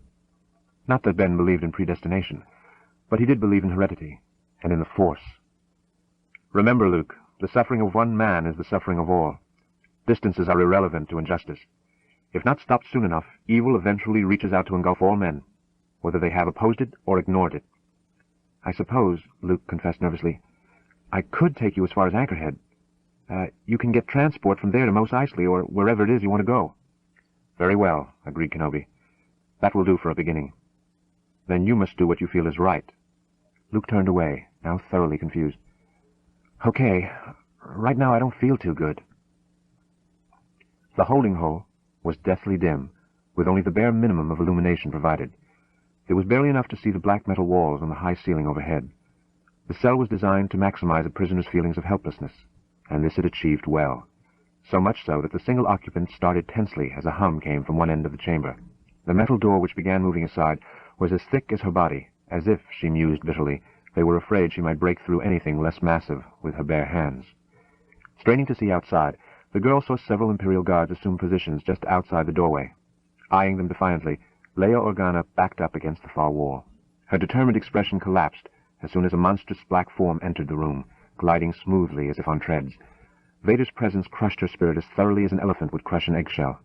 Not that Ben believed in predestination, but he did believe in heredity, and in the Force. Remember, Luke, the suffering of one man is the suffering of all. Distances are irrelevant to injustice. If not stopped soon enough, evil eventually reaches out to engulf all men, whether they have opposed it or ignored it. I suppose, Luke confessed nervously, I could take you as far as Anchorhead. You can get transport from there to Mos Eisley or wherever it is you want to go. Very well, agreed Kenobi. That will do for a beginning. Then you must do what you feel is right. Luke turned away, now thoroughly confused. Okay, right now I don't feel too good. The holding hole was deathly dim, with only the bare minimum of illumination provided. It was barely enough to see the black metal walls and the high ceiling overhead. The cell was designed to maximize a prisoner's feelings of helplessness, and this it achieved well. So much so that the single occupant started tensely as a hum came from one end of the chamber. The metal door, which began moving aside, was as thick as her body, as if, she mused bitterly, they were afraid she might break through anything less massive with her bare hands. Straining to see outside, the girl saw several Imperial guards assume positions just outside the doorway. Eyeing them defiantly, Leia Organa backed up against the far wall. Her determined expression collapsed as soon as a monstrous black form entered the room, gliding smoothly as if on treads. Vader's presence crushed her spirit as thoroughly as an elephant would crush an eggshell.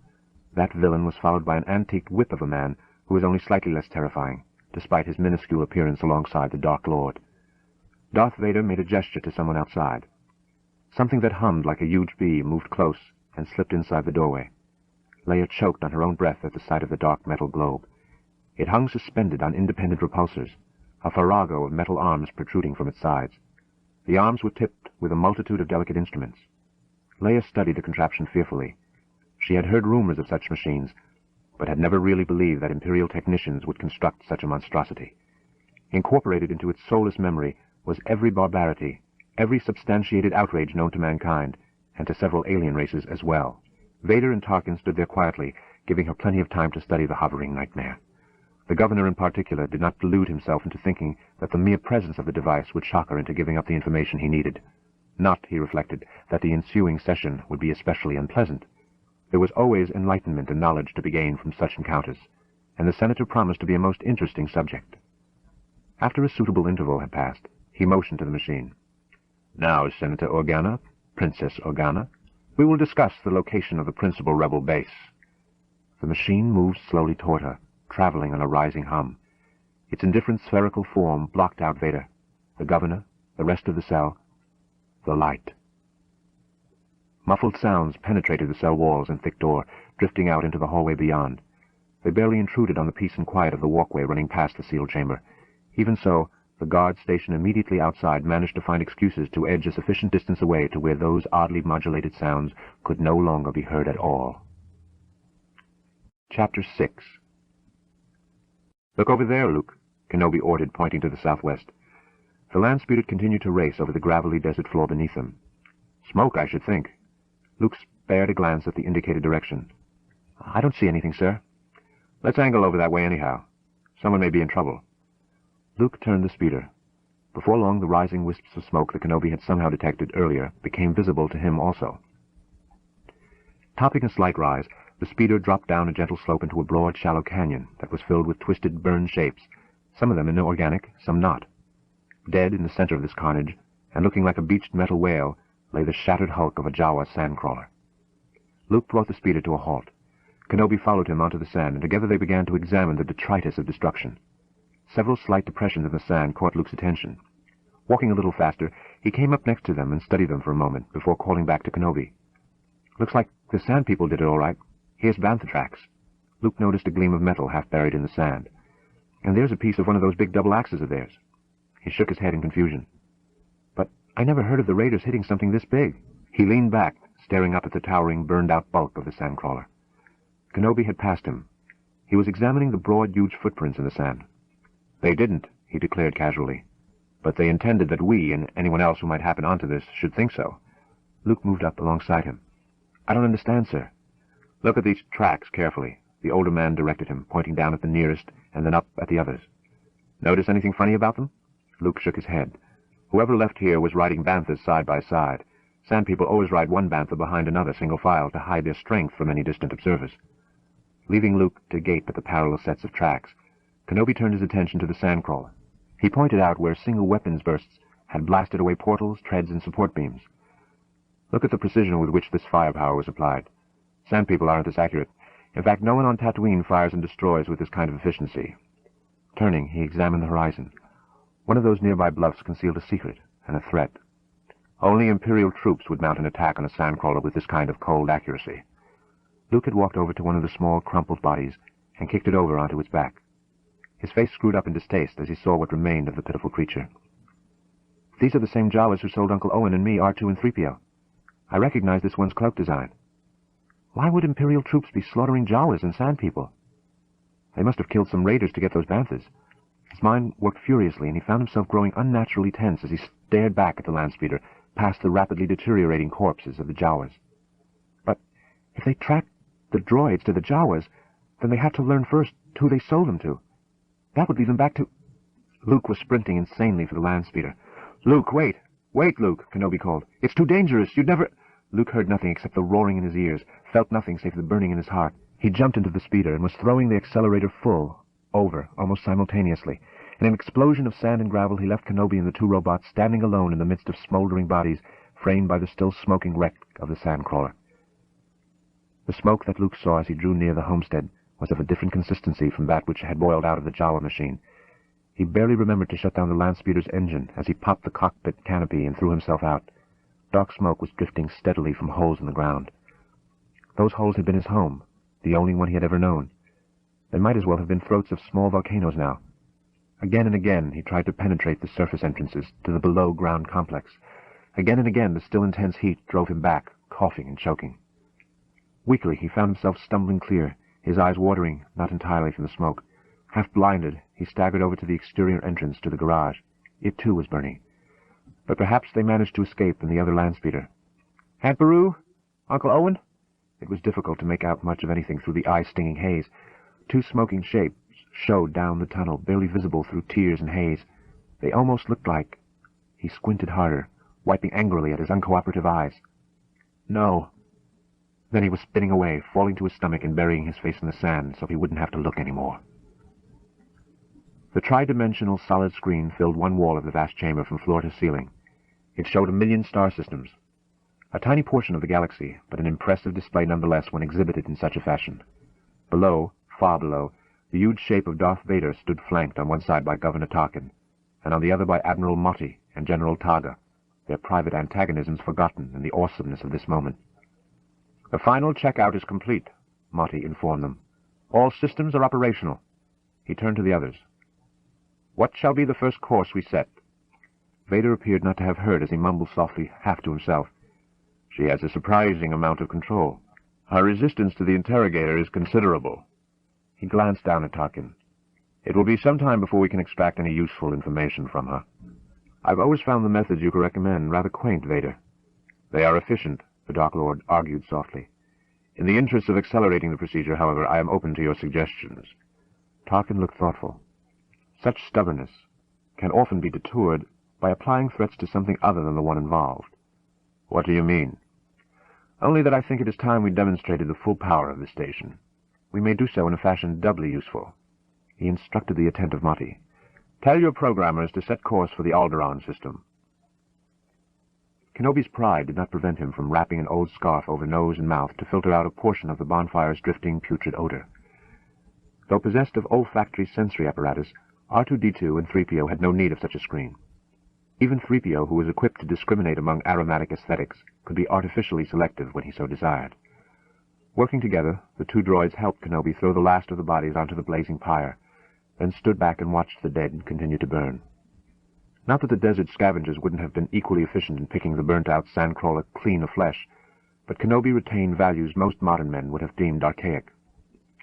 That villain was followed by an antiqued whip of a man who was only slightly less terrifying, despite his minuscule appearance alongside the Dark Lord. Darth Vader made a gesture to someone outside. Something that hummed like a huge bee moved close and slipped inside the doorway. Leia choked on her own breath at the sight of the dark metal globe. It hung suspended on independent repulsors, a farrago of metal arms protruding from its sides. The arms were tipped with a multitude of delicate instruments. Leia studied the contraption fearfully. She had heard rumors of such machines, but had never really believed that Imperial technicians would construct such a monstrosity. Incorporated into its soulless memory was every barbarity, every substantiated outrage known to mankind, and to several alien races as well. Vader and Tarkin stood there quietly, giving her plenty of time to study the hovering nightmare. The governor in particular did not delude himself into thinking that the mere presence of the device would shock her into giving up the information he needed. Not, he reflected, that the ensuing session would be especially unpleasant. There was always enlightenment and knowledge to be gained from such encounters, and the senator promised to be a most interesting subject. After a suitable interval had passed, he motioned to the machine. "Now, Senator Organa, Princess Organa, we will discuss the location of the principal rebel base." The machine moved slowly toward her, traveling on a rising hum. Its indifferent spherical form blocked out Vader, the governor, the rest of the cell, the light. Muffled sounds penetrated the cell walls and thick door, drifting out into the hallway beyond. They barely intruded on the peace and quiet of the walkway running past the sealed chamber. Even so, the guard stationed immediately outside managed to find excuses to edge a sufficient distance away to where those oddly modulated sounds could no longer be heard at all. Chapter 6. "Look over there, Luke," Kenobi ordered, pointing to the southwest. The land speeder continued to race over the gravelly desert floor beneath them. "Smoke, I should think." Luke spared a glance at the indicated direction. "I don't see anything, sir." "Let's angle over that way anyhow. Someone may be in trouble." Luke turned the speeder. Before long, the rising wisps of smoke that Kenobi had somehow detected earlier became visible to him also. Topping a slight rise, the speeder dropped down a gentle slope into a broad, shallow canyon that was filled with twisted, burned shapes, some of them inorganic, some not. Dead in the center of this carnage, and looking like a beached metal whale, lay the shattered hulk of a Jawa sandcrawler. Luke brought the speeder to a halt. Kenobi followed him onto the sand, and together they began to examine the detritus of destruction. Several slight depressions in the sand caught Luke's attention. Walking a little faster, he came up next to them and studied them for a moment before calling back to Kenobi. "Looks like the sand people did it all right. Here's bantha tracks." Luke noticed a gleam of metal half buried in the sand. "And there's a piece of one of those big double axes of theirs." He shook his head in confusion. "But I never heard of the raiders hitting something this big." He leaned back, staring up at the towering, burned-out bulk of the sandcrawler. Kenobi had passed him. He was examining the broad, huge footprints in the sand. "They didn't," he declared casually. "But they intended that we, and anyone else who might happen onto this, should think so." Luke moved up alongside him. "I don't understand, sir." "Look at these tracks carefully," the older man directed him, pointing down at the nearest and then up at the others. "Notice anything funny about them?" Luke shook his head. "Whoever left here was riding banthas side by side. Sand people always ride one bantha behind another, single file, to hide their strength from any distant observers." Leaving Luke to gape at the parallel sets of tracks, Kenobi turned his attention to the sandcrawler. He pointed out where single weapons bursts had blasted away portals, treads, and support beams. "Look at the precision with which this firepower was applied. Sand people aren't this accurate. In fact, no one on Tatooine fires and destroys with this kind of efficiency." Turning, he examined the horizon. One of those nearby bluffs concealed a secret and a threat. Only Imperial troops would mount an attack on a sandcrawler with this kind of cold accuracy. Luke had walked over to one of the small, crumpled bodies and kicked it over onto its back. His face screwed up in distaste as he saw what remained of the pitiful creature. "These are the same Jawas who sold Uncle Owen and me R2 and 3PO. I recognize this one's cloak design. Why would Imperial troops be slaughtering Jawas and sand people? They must have killed some raiders to get those banthas." His mind worked furiously, and he found himself growing unnaturally tense as he stared back at the land speeder, past the rapidly deteriorating corpses of the Jawas. But if they tracked the droids to the Jawas, then they had to learn first who they sold them to. That would lead them back to... Luke was sprinting insanely for the land speeder. "Luke, wait! Wait, Luke!" Kenobi called. "It's too dangerous! You'd never—" Luke heard nothing except the roaring in his ears, felt nothing save the burning in his heart. He jumped into the speeder and was throwing the accelerator full, over, almost simultaneously. In an explosion of sand and gravel, he left Kenobi and the two robots standing alone in the midst of smoldering bodies, framed by the still smoking wreck of the sandcrawler. The smoke that Luke saw as he drew near the homestead was of a different consistency from that which had boiled out of the Jawa machine. He barely remembered to shut down the land speeder's engine as he popped the cockpit canopy and threw himself out. Dark smoke was drifting steadily from holes in the ground. Those holes had been his home, the only one he had ever known. They might as well have been throats of small volcanoes now. Again and again he tried to penetrate the surface entrances to the below-ground complex. Again and again the still intense heat drove him back, coughing and choking. Weakly he found himself stumbling clear, his eyes watering, not entirely from the smoke. Half blinded, he staggered over to the exterior entrance to the garage. It too was burning. But perhaps they managed to escape in the other land speeder. "Aunt Beru? Uncle Owen?" It was difficult to make out much of anything through the eye-stinging haze. Two smoking shapes showed down the tunnel, barely visible through tears and haze. They almost looked like... He squinted harder, wiping angrily at his uncooperative eyes. No. Then he was spinning away, falling to his stomach and burying his face in the sand so he wouldn't have to look anymore. The tri-dimensional solid screen filled one wall of the vast chamber from floor to ceiling. It showed 1,000,000 star systems. A tiny portion of the galaxy, but an impressive display nonetheless when exhibited in such a fashion. Below, far below, the huge shape of Darth Vader stood flanked on one side by Governor Tarkin, and on the other by Admiral Motti and General Taga, their private antagonisms forgotten in the awesomeness of this moment. "The final checkout is complete," Motti informed them. "All systems are operational." He turned to the others. "What shall be the first course we set?" Vader appeared not to have heard as he mumbled softly, half to himself. "She has a surprising amount of control. Her resistance to the interrogator is considerable." He glanced down at Tarkin. "It will be some time before we can extract any useful information from her. I've always found the methods you could recommend rather quaint, Vader." "They are efficient," the Dark Lord argued softly. "In the interest of accelerating the procedure, however, I am open to your suggestions." Tarkin looked thoughtful. Such stubbornness can often be detoured by applying threats to something other than the one involved. "What do you mean?" "Only that I think it is time we demonstrated the full power of the station. We may do so in a fashion doubly useful." He instructed the attentive Motti. "Tell your programmers to set course for the Alderaan system." Kenobi's pride did not prevent him from wrapping an old scarf over nose and mouth to filter out a portion of the bonfire's drifting putrid odor. Though possessed of olfactory sensory apparatus, R2-D2 and 3PO had no need of such a screen. Even 3PO, who was equipped to discriminate among aromatic aesthetics, could be artificially selective when he so desired. Working together, the two droids helped Kenobi throw the last of the bodies onto the blazing pyre, then stood back and watched the dead continue to burn. Not that the desert scavengers wouldn't have been equally efficient in picking the burnt-out sandcrawler clean of flesh, but Kenobi retained values most modern men would have deemed archaic.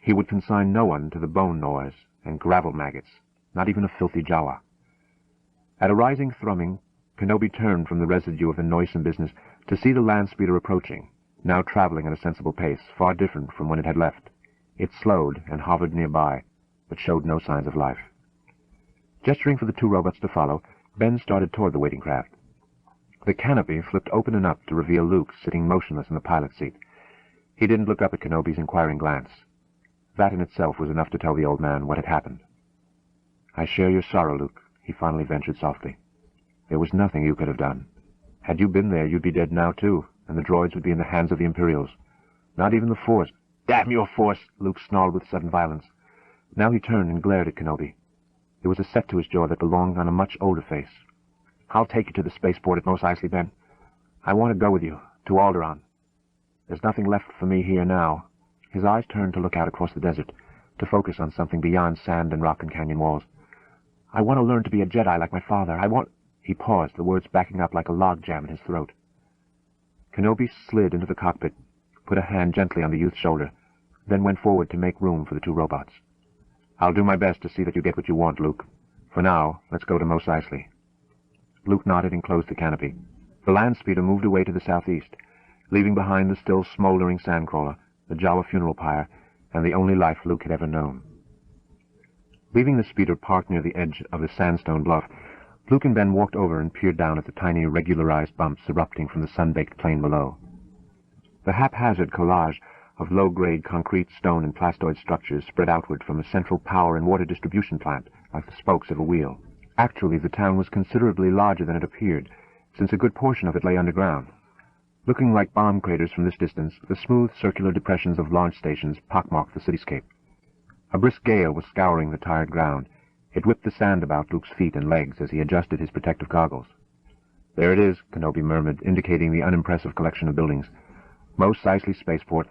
He would consign no one to the bone gnawers and gravel maggots, not even a filthy Jawa. At a rising thrumming, Kenobi turned from the residue of the noisome business to see the land speeder approaching, now traveling at a sensible pace, far different from when it had left. It slowed and hovered nearby, but showed no signs of life. Gesturing for the two robots to follow, Ben started toward the waiting craft. The canopy flipped open enough to reveal Luke sitting motionless in the pilot's seat. He didn't look up at Kenobi's inquiring glance. That in itself was enough to tell the old man what had happened. "I share your sorrow, Luke," he finally ventured softly. "There was nothing you could have done. Had you been there, you'd be dead now, too, and the droids would be in the hands of the Imperials. Not even the Force—" "Damn your Force!" Luke snarled with sudden violence. Now he turned and glared at Kenobi. There was a set to his jaw that belonged on a much older face. "I'll take you to the spaceport at Mos Eisley, Ben. I want to go with you, to Alderaan. There's nothing left for me here now." His eyes turned to look out across the desert, to focus on something beyond sand and rock and canyon walls. "I want to learn to be a Jedi like my father. I want—" He paused, the words backing up like a logjam in his throat. Kenobi slid into the cockpit, put a hand gently on the youth's shoulder, then went forward to make room for the two robots. "I'll do my best to see that you get what you want, Luke. For now, let's go to Mos Eisley." Luke nodded and closed the canopy. The land speeder moved away to the southeast, leaving behind the still smoldering sandcrawler, the Jawa funeral pyre, and the only life Luke had ever known. Leaving the speeder parked near the edge of the sandstone bluff, Luke and Ben walked over and peered down at the tiny regularized bumps erupting from the sun-baked plain below. The haphazard collage of low-grade concrete, stone, and plastoid structures spread outward from a central power and water distribution plant, like the spokes of a wheel. Actually, the town was considerably larger than it appeared, since a good portion of it lay underground. Looking like bomb craters from this distance, the smooth circular depressions of launch stations pockmarked the cityscape. A brisk gale was scouring the tired ground, It whipped the sand about Luke's feet and legs as he adjusted his protective goggles. "There it is," Kenobi murmured, indicating the unimpressive collection of buildings. "Mos Eisley Spaceport.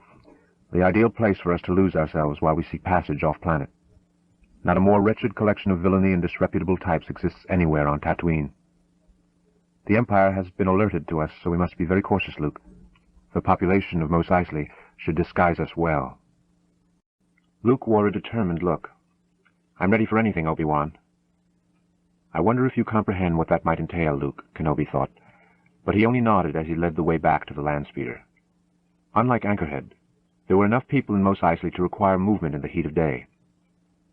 The ideal place for us to lose ourselves while we seek passage off-planet. Not a more wretched collection of villainy and disreputable types exists anywhere on Tatooine. The Empire has been alerted to us, so we must be very cautious, Luke. The population of Mos Eisley should disguise us well." Luke wore a determined look. "I'm ready for anything, Obi-Wan." "I wonder if you comprehend what that might entail, Luke," Kenobi thought, but he only nodded as he led the way back to the land speeder. Unlike Anchorhead, there were enough people in Mos Eisley to require movement in the heat of day.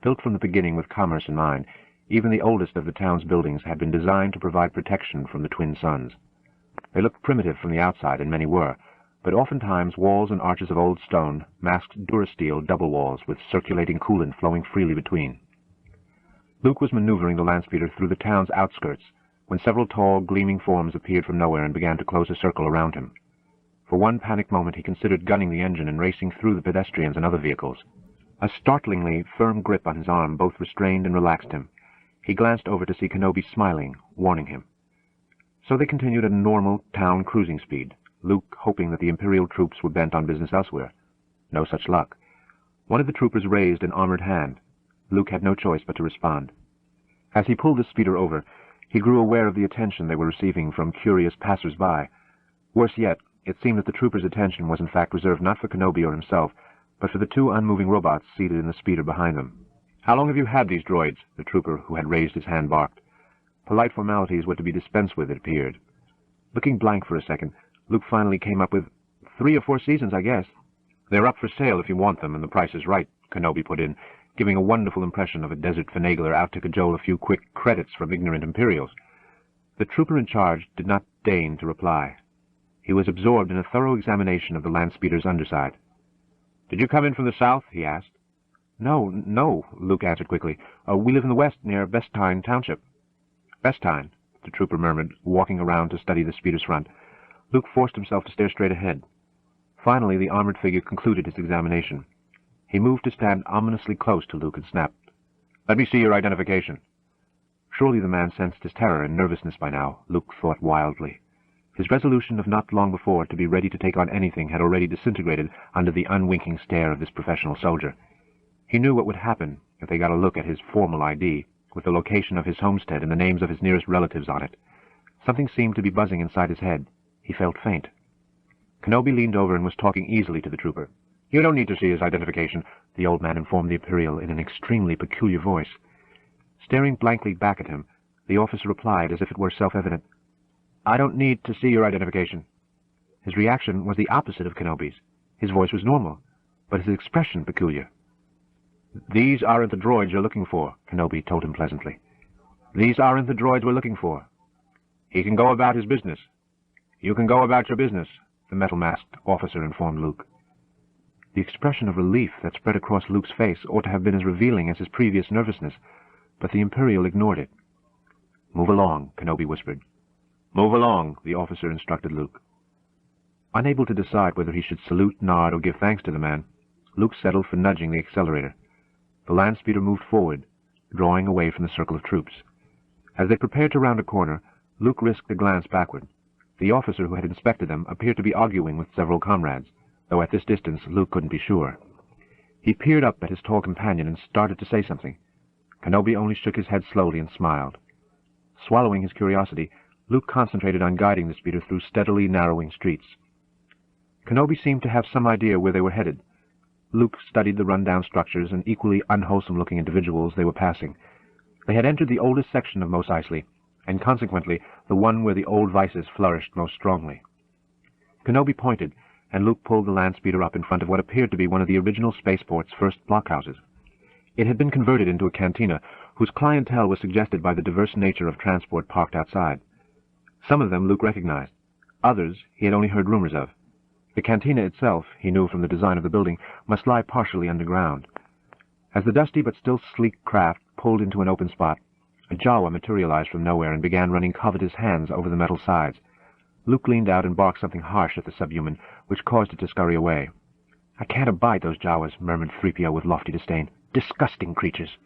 Built from the beginning with commerce in mind, even the oldest of the town's buildings had been designed to provide protection from the twin suns. They looked primitive from the outside, and many were, but oftentimes walls and arches of old stone masked durasteel double walls with circulating coolant flowing freely between. Luke was maneuvering the land speeder through the town's outskirts when several tall, gleaming forms appeared from nowhere and began to close a circle around him. For one panicked moment he considered gunning the engine and racing through the pedestrians and other vehicles. A startlingly firm grip on his arm both restrained and relaxed him. He glanced over to see Kenobi smiling, warning him. So they continued at a normal town cruising speed, Luke hoping that the Imperial troops were bent on business elsewhere. No such luck. One of the troopers raised an armored hand. Luke had no choice but to respond. As he pulled the speeder over, he grew aware of the attention they were receiving from curious passers-by. Worse yet, it seemed that the trooper's attention was in fact reserved not for Kenobi or himself, but for the two unmoving robots seated in the speeder behind them. "How long have you had these droids?" the trooper who had raised his hand barked. Polite formalities were to be dispensed with, it appeared. Looking blank for a second, Luke finally came up with, 3 or 4 seasons, I guess." "They're up for sale if you want them, and the price is right," Kenobi put in, giving a wonderful impression of a desert finagler out to cajole a few quick credits from ignorant Imperials. The trooper in charge did not deign to reply. He was absorbed in a thorough examination of the land speeder's underside. "Did you come in from the south?" he asked. No, Luke answered quickly. "We live in the west, near Bestine Township." "Bestine," the trooper murmured, walking around to study the speeder's front. Luke forced himself to stare straight ahead. Finally, the armored figure concluded his examination. He moved to stand ominously close to Luke and snapped, "Let me see your identification." Surely the man sensed his terror and nervousness by now, Luke thought wildly. His resolution of not long before to be ready to take on anything had already disintegrated under the unwinking stare of this professional soldier. He knew what would happen if they got a look at his formal ID, with the location of his homestead and the names of his nearest relatives on it. Something seemed to be buzzing inside his head. He felt faint. Kenobi leaned over and was talking easily to the trooper. "You don't need to see his identification," the old man informed the Imperial in an extremely peculiar voice. Staring blankly back at him, the officer replied as if it were self-evident, "I don't need to see your identification." His reaction was the opposite of Kenobi's. His voice was normal, but his expression peculiar. "These aren't the droids you're looking for," Kenobi told him pleasantly. "These aren't the droids we're looking for. He can go about his business." "You can go about your business," the metal-masked officer informed Luke. The expression of relief that spread across Luke's face ought to have been as revealing as his previous nervousness, but the Imperial ignored it. "Move along," Kenobi whispered. "Move along," the officer instructed Luke. Unable to decide whether he should salute, nod, or give thanks to the man, Luke settled for nudging the accelerator. The land speeder moved forward, drawing away from the circle of troops. As they prepared to round a corner, Luke risked a glance backward. The officer who had inspected them appeared to be arguing with several comrades, though at this distance Luke couldn't be sure. He peered up at his tall companion and started to say something. Kenobi only shook his head slowly and smiled. Swallowing his curiosity, Luke concentrated on guiding the speeder through steadily narrowing streets. Kenobi seemed to have some idea where they were headed. Luke studied the run-down structures and equally unwholesome-looking individuals they were passing. They had entered the oldest section of Mos Eisley, and consequently the one where the old vices flourished most strongly. Kenobi pointed, and Luke pulled the land speeder up in front of what appeared to be one of the original spaceport's first blockhouses. It had been converted into a cantina, whose clientele was suggested by the diverse nature of transport parked outside. Some of them Luke recognized. Others he had only heard rumors of. The cantina itself, he knew from the design of the building, must lie partially underground. As the dusty but still sleek craft pulled into an open spot, a Jawa materialized from nowhere and began running covetous hands over the metal sides. Luke leaned out and barked something harsh at the subhuman, which caused it to scurry away. "I can't abide those Jawas," murmured 3PO with lofty disdain. "Disgusting creatures."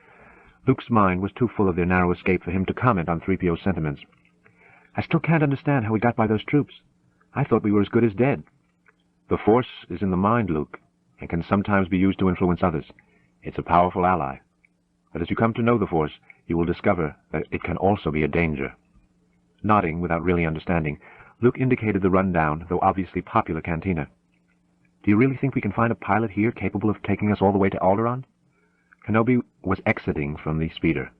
Luke's mind was too full of their narrow escape for him to comment on 3PO's sentiments. "I still can't understand how we got by those troops. I thought we were as good as dead." "The Force is in the mind, Luke, and can sometimes be used to influence others. It's a powerful ally. But as you come to know the Force, you will discover that it can also be a danger." Nodding without really understanding, Luke indicated the run-down, though obviously popular cantina. "Do you really think we can find a pilot here capable of taking us all the way to Alderaan?" Kenobi was exiting from the speeder.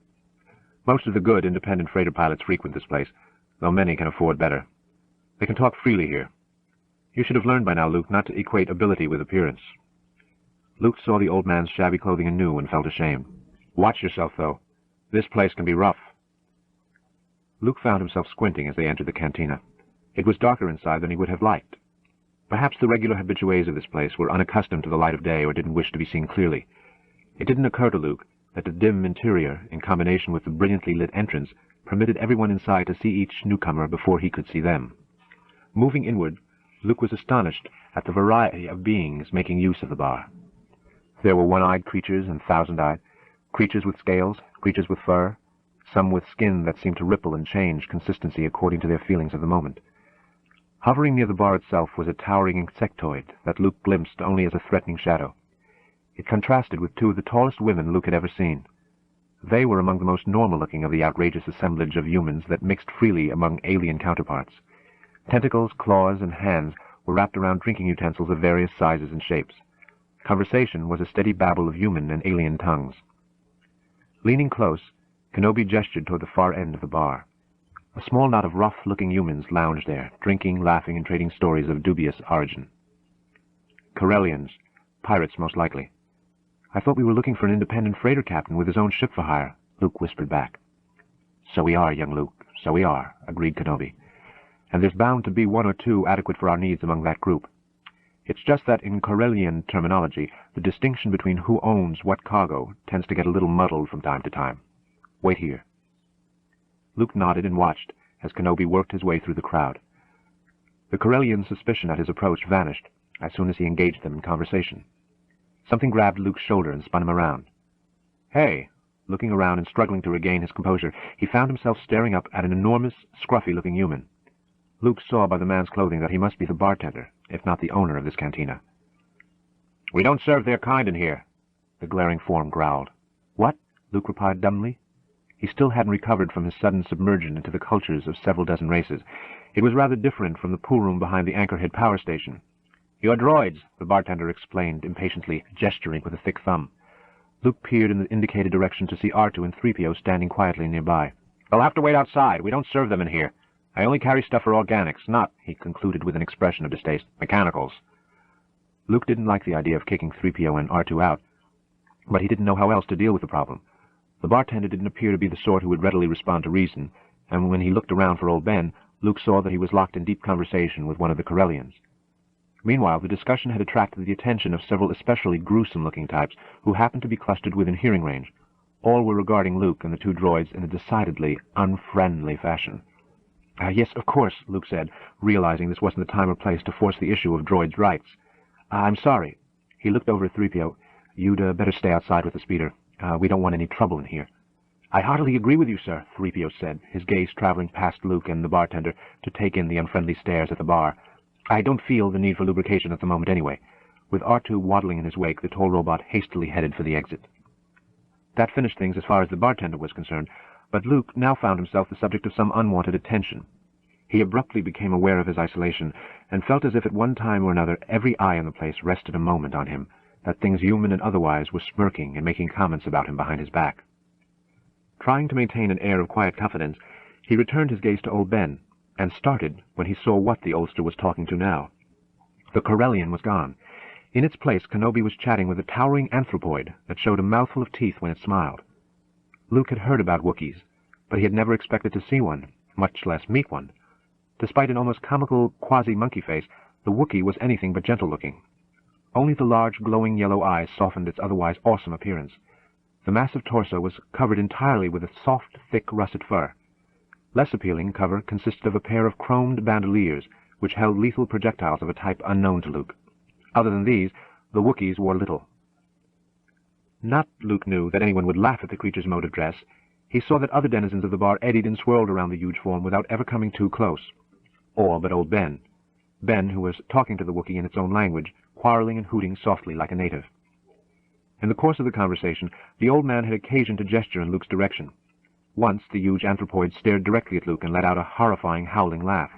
"Most of the good independent freighter pilots frequent this place, though many can afford better. They can talk freely here. You should have learned by now, Luke, not to equate ability with appearance." Luke saw the old man's shabby clothing anew and felt ashamed. "Watch yourself, though. This place can be rough." Luke found himself squinting as they entered the cantina. It was darker inside than he would have liked. Perhaps the regular habitués of this place were unaccustomed to the light of day or didn't wish to be seen clearly. It didn't occur to Luke that the dim interior, in combination with the brilliantly lit entrance, permitted everyone inside to see each newcomer before he could see them. Moving inward, Luke was astonished at the variety of beings making use of the bar. There were one-eyed creatures and thousand-eyed, creatures with scales, creatures with fur, some with skin that seemed to ripple and change consistency according to their feelings of the moment. Hovering near the bar itself was a towering insectoid that Luke glimpsed only as a threatening shadow. It contrasted with two of the tallest women Luke had ever seen. They were among the most normal-looking of the outrageous assemblage of humans that mixed freely among alien counterparts. Tentacles, claws, and hands were wrapped around drinking utensils of various sizes and shapes. Conversation was a steady babble of human and alien tongues. Leaning close, Kenobi gestured toward the far end of the bar. A small knot of rough-looking humans lounged there, drinking, laughing, and trading stories of dubious origin. Corellians, pirates most likely. "I thought we were looking for an independent freighter captain with his own ship for hire," Luke whispered back. "So we are, young Luke, so we are," agreed Kenobi. "And there's bound to be one or two adequate for our needs among that group. It's just that in Corellian terminology, the distinction between who owns what cargo tends to get a little muddled from time to time. Wait here." Luke nodded and watched as Kenobi worked his way through the crowd. The Corellian's suspicion at his approach vanished as soon as he engaged them in conversation. Something grabbed Luke's shoulder and spun him around. "Hey!" Looking around and struggling to regain his composure, he found himself staring up at an enormous, scruffy-looking human. Luke saw by the man's clothing that he must be the bartender, if not the owner of this cantina. "We don't serve their kind in here," the glaring form growled. "What?" Luke replied dumbly. He still hadn't recovered from his sudden submersion into the cultures of several dozen races. It was rather different from the pool room behind the Anchorhead power station. "You're droids," the bartender explained impatiently, gesturing with a thick thumb. Luke peered in the indicated direction to see R2 and 3PO standing quietly nearby. "They'll have to wait outside. We don't serve them in here. I only carry stuff for organics, not," he concluded with an expression of distaste, "mechanicals." Luke didn't like the idea of kicking 3PO and R2 out, but he didn't know how else to deal with the problem. The bartender didn't appear to be the sort who would readily respond to reason, and when he looked around for old Ben, Luke saw that he was locked in deep conversation with one of the Corellians. Meanwhile, the discussion had attracted the attention of several especially gruesome-looking types who happened to be clustered within hearing range. All were regarding Luke and the two droids in a decidedly unfriendly fashion. Yes, of course," Luke said, realizing this wasn't the time or place to force the issue of droids' rights. "I'm sorry." He looked over at 3PO. "You'd better stay outside with the speeder. We don't want any trouble in here." "I heartily agree with you, sir," 3PO said, his gaze traveling past Luke and the bartender to take in the unfriendly stares at the bar. "I don't feel the need for lubrication at the moment anyway." With R2 waddling in his wake, the tall robot hastily headed for the exit. That finished things as far as the bartender was concerned, but Luke now found himself the subject of some unwanted attention. He abruptly became aware of his isolation, and felt as if at one time or another every eye in the place rested a moment on him, that things human and otherwise were smirking and making comments about him behind his back. Trying to maintain an air of quiet confidence, he returned his gaze to old Ben, and started when he saw what the oldster was talking to now. The Corellian was gone. In its place, Kenobi was chatting with a towering anthropoid that showed a mouthful of teeth when it smiled. Luke had heard about Wookiees, but he had never expected to see one, much less meet one. Despite an almost comical quasi-monkey face, the Wookiee was anything but gentle-looking. Only the large, glowing yellow eyes softened its otherwise awesome appearance. The massive torso was covered entirely with a soft, thick, russet fur. Less appealing cover consisted of a pair of chromed bandoliers, which held lethal projectiles of a type unknown to Luke. Other than these, the Wookiees wore little. Not, Luke knew, that anyone would laugh at the creature's mode of dress. He saw that other denizens of the bar eddied and swirled around the huge form without ever coming too close. All but old Ben. Ben, who was talking to the Wookiee in its own language, quarreling and hooting softly like a native. In the course of the conversation, the old man had occasion to gesture in Luke's direction. Once the huge anthropoid stared directly at Luke and let out a horrifying, howling laugh.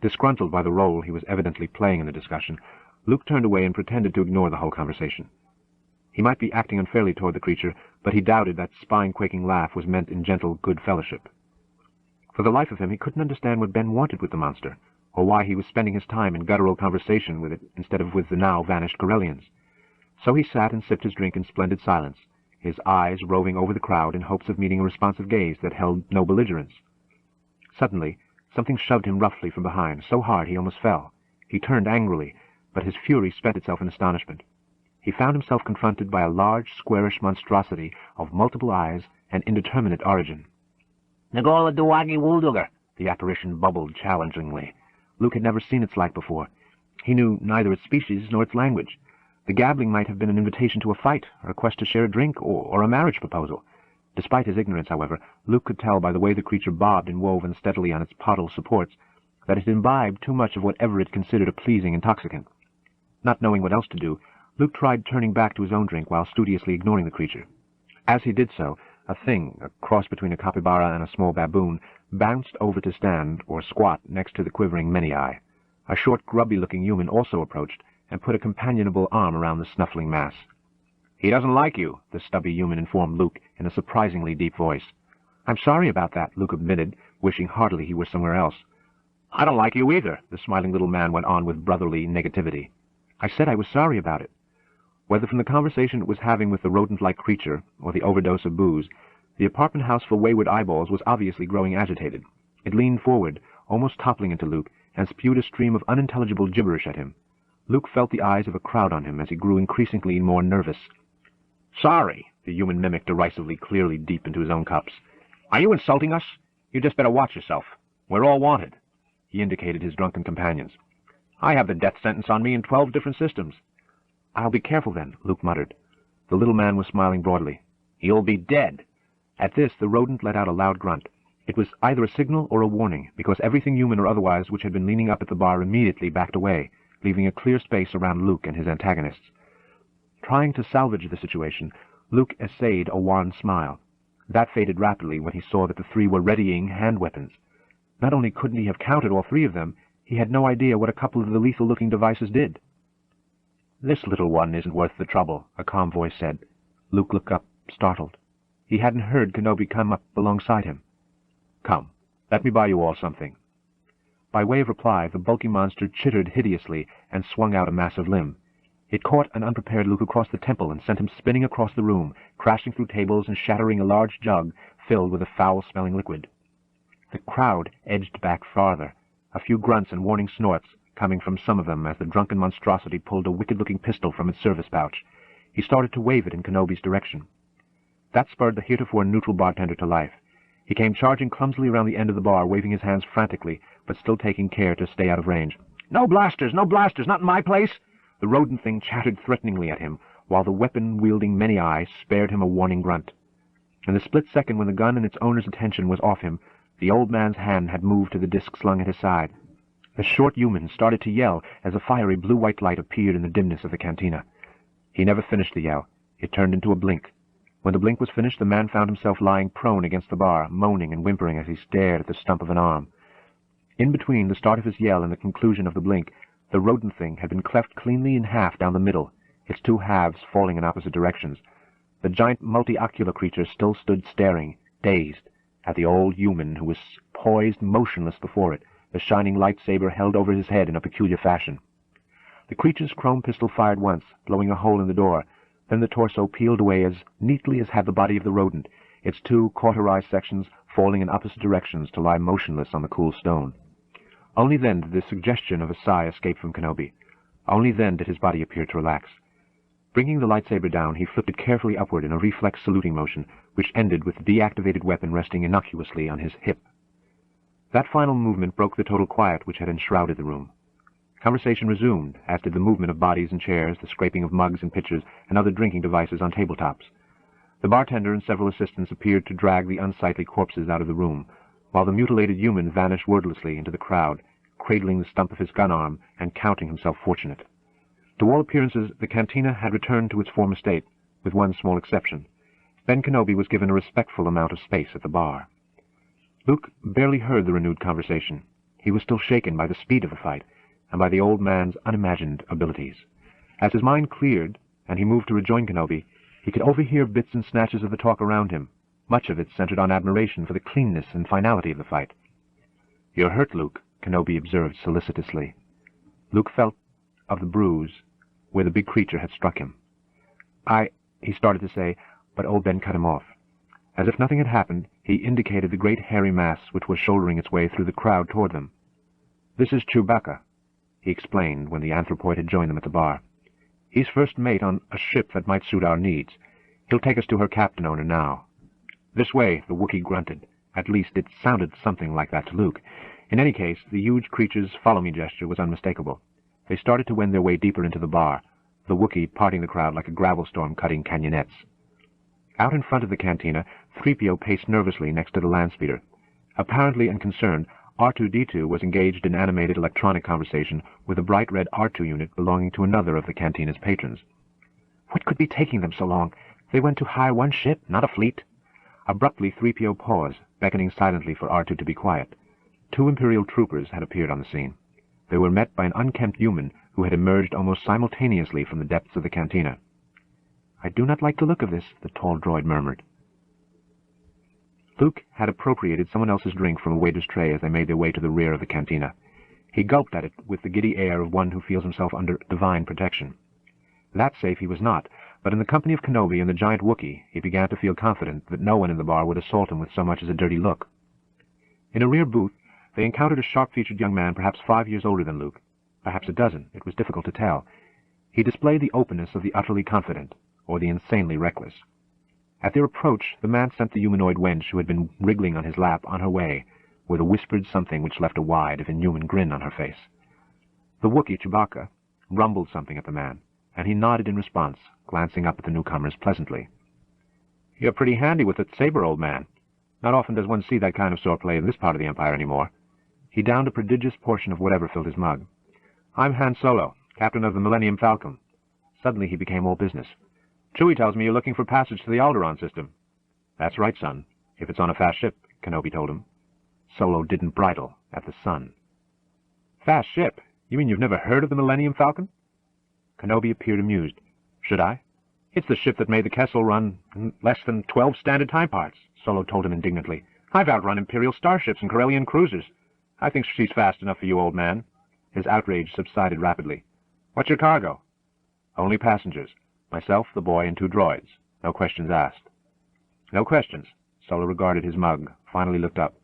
Disgruntled by the role he was evidently playing in the discussion, Luke turned away and pretended to ignore the whole conversation. He might be acting unfairly toward the creature, but he doubted that spine-quaking laugh was meant in gentle good fellowship. For the life of him, he couldn't understand what Ben wanted with the monster, or why he was spending his time in guttural conversation with it instead of with the now-vanished Corellians. So he sat and sipped his drink in splendid silence, his eyes roving over the crowd in hopes of meeting a responsive gaze that held no belligerence. Suddenly, something shoved him roughly from behind, so hard he almost fell. He turned angrily, but his fury spent itself in astonishment. He found himself confronted by a large, squarish monstrosity of multiple eyes and indeterminate origin. "Nagola Duwagi Wuldugar," the apparition bubbled challengingly. Luke had never seen its like before. He knew neither its species nor its language. The gabbling might have been an invitation to a fight, a request to share a drink, or a marriage proposal. Despite his ignorance, however, Luke could tell by the way the creature bobbed and wove unsteadily on its pottle supports that it imbibed too much of whatever it considered a pleasing intoxicant. Not knowing what else to do, Luke tried turning back to his own drink while studiously ignoring the creature. As he did so, a thing, a cross between a capybara and a small baboon, bounced over to stand, or squat, next to the quivering Many-Eye. A short, grubby-looking human also approached, and put a companionable arm around the snuffling mass. "He doesn't like you," the stubby human informed Luke in a surprisingly deep voice. "I'm sorry about that," Luke admitted, wishing heartily he were somewhere else. "I don't like you either," the smiling little man went on with brotherly negativity. "I said I was sorry about it." Whether from the conversation it was having with the rodent-like creature, or the overdose of booze, the apartment house for wayward eyeballs was obviously growing agitated. It leaned forward, almost toppling into Luke, and spewed a stream of unintelligible gibberish at him. Luke felt the eyes of a crowd on him as he grew increasingly more nervous. "Sorry," the human mimicked derisively, clearly deep into his own cups. "Are you insulting us? You just better watch yourself. We're all wanted." He indicated his drunken companions. "I have the death sentence on me in 12 different systems." "I'll be careful then," Luke muttered. The little man was smiling broadly. "You'll be dead." At this, the rodent let out a loud grunt. It was either a signal or a warning, because everything human or otherwise which had been leaning up at the bar immediately backed away, leaving a clear space around Luke and his antagonists. Trying to salvage the situation, Luke essayed a wan smile. That faded rapidly when he saw that the three were readying hand weapons. Not only couldn't he have counted all three of them, he had no idea what a couple of the lethal-looking devices did. "This little one isn't worth the trouble," a calm voice said. Luke looked up, startled. He hadn't heard Kenobi come up alongside him. "Come, let me buy you all something." By way of reply, the bulky monster chittered hideously and swung out a massive limb. It caught an unprepared Luke across the temple and sent him spinning across the room, crashing through tables and shattering a large jug filled with a foul-smelling liquid. The crowd edged back farther, a few grunts and warning snorts coming from some of them as the drunken monstrosity pulled a wicked-looking pistol from its service pouch. He started to wave it in Kenobi's direction. That spurred the heretofore neutral bartender to life. He came charging clumsily around the end of the bar, waving his hands frantically, but still taking care to stay out of range. "No blasters! No blasters! Not in my place!" The rodent thing chattered threateningly at him, while the weapon-wielding Many-Eye spared him a warning grunt. In the split second when the gun and its owner's attention was off him, the old man's hand had moved to the disc slung at his side. The short human started to yell as a fiery blue-white light appeared in the dimness of the cantina. He never finished the yell. It turned into a blink. When the blink was finished, the man found himself lying prone against the bar, moaning and whimpering as he stared at the stump of an arm. In between the start of his yell and the conclusion of the blink, the rodent thing had been cleft cleanly in half down the middle, its two halves falling in opposite directions. The giant multi-ocular creature still stood staring, dazed, at the old human who was poised motionless before it, the shining lightsaber held over his head in a peculiar fashion. The creature's chrome pistol fired once, blowing a hole in the door. Then the torso peeled away as neatly as had the body of the rodent, its two cauterized sections falling in opposite directions to lie motionless on the cool stone. Only then did the suggestion of a sigh escape from Kenobi. Only then did his body appear to relax. Bringing the lightsaber down, he flipped it carefully upward in a reflex saluting motion, which ended with the deactivated weapon resting innocuously on his hip. That final movement broke the total quiet which had enshrouded the room. Conversation resumed, as did the movement of bodies and chairs, the scraping of mugs and pitchers, and other drinking devices on tabletops. The bartender and several assistants appeared to drag the unsightly corpses out of the room, while the mutilated human vanished wordlessly into the crowd, cradling the stump of his gun arm and counting himself fortunate. To all appearances, the cantina had returned to its former state, with one small exception. Ben Kenobi was given a respectful amount of space at the bar. Luke barely heard the renewed conversation. He was still shaken by the speed of the fight, and by the old man's unimagined abilities. As his mind cleared, and he moved to rejoin Kenobi, he could overhear bits and snatches of the talk around him, much of it centered on admiration for the cleanness and finality of the fight. "You're hurt, Luke," Kenobi observed solicitously. Luke felt of the bruise where the big creature had struck him. He started to say, but old Ben cut him off. As if nothing had happened, he indicated the great hairy mass which was shouldering its way through the crowd toward them. "This is Chewbacca," he explained when the anthropoid had joined them at the bar. "He's first mate on a ship that might suit our needs. He'll take us to her captain owner now." "This way," the Wookiee grunted. At least it sounded something like that to Luke. In any case, the huge creature's follow-me gesture was unmistakable. They started to wend their way deeper into the bar, the Wookiee parting the crowd like a gravel storm cutting canyonettes. Out in front of the cantina, 3PO paced nervously next to the landspeeder. Apparently unconcerned, R2-D2 was engaged in animated electronic conversation with a bright red R2 unit belonging to another of the cantina's patrons. What could be taking them so long? They went to hire one ship, not a fleet. Abruptly, 3PO paused, beckoning silently for R2 to be quiet. 2 Imperial troopers had appeared on the scene. They were met by an unkempt human who had emerged almost simultaneously from the depths of the cantina. "I do not like the look of this," the tall droid murmured. Luke had appropriated someone else's drink from a waiter's tray as they made their way to the rear of the cantina. He gulped at it with the giddy air of one who feels himself under divine protection. That safe he was not, but in the company of Kenobi and the giant Wookiee, he began to feel confident that no one in the bar would assault him with so much as a dirty look. In a rear booth, they encountered a sharp-featured young man perhaps 5 years older than Luke, perhaps a dozen. It was difficult to tell. He displayed the openness of the utterly confident, or the insanely reckless. At their approach, the man sent the humanoid wench who had been wriggling on his lap on her way, with a whispered something which left a wide, if inhuman, grin on her face. The Wookiee, Chewbacca, rumbled something at the man, and he nodded in response, glancing up at the newcomers pleasantly. "You're pretty handy with that saber, old man. Not often does one see that kind of swordplay in this part of the Empire anymore." He downed a prodigious portion of whatever filled his mug. "I'm Han Solo, captain of the Millennium Falcon." Suddenly he became all business. "Chewie tells me you're looking for passage to the Alderaan system." "That's right, son, if it's on a fast ship," Kenobi told him. Solo didn't bridle at the son. "Fast ship? You mean you've never heard of the Millennium Falcon?" Kenobi appeared amused. "Should I? It's the ship that made the Kessel run in less than 12 standard time parts," Solo told him indignantly. "I've outrun Imperial starships and Corellian cruisers. I think she's fast enough for you, old man." His outrage subsided rapidly. "What's your cargo?" "Only passengers. Myself, the boy, and 2 droids. No questions asked." "No questions." Solo regarded his mug, finally looked up.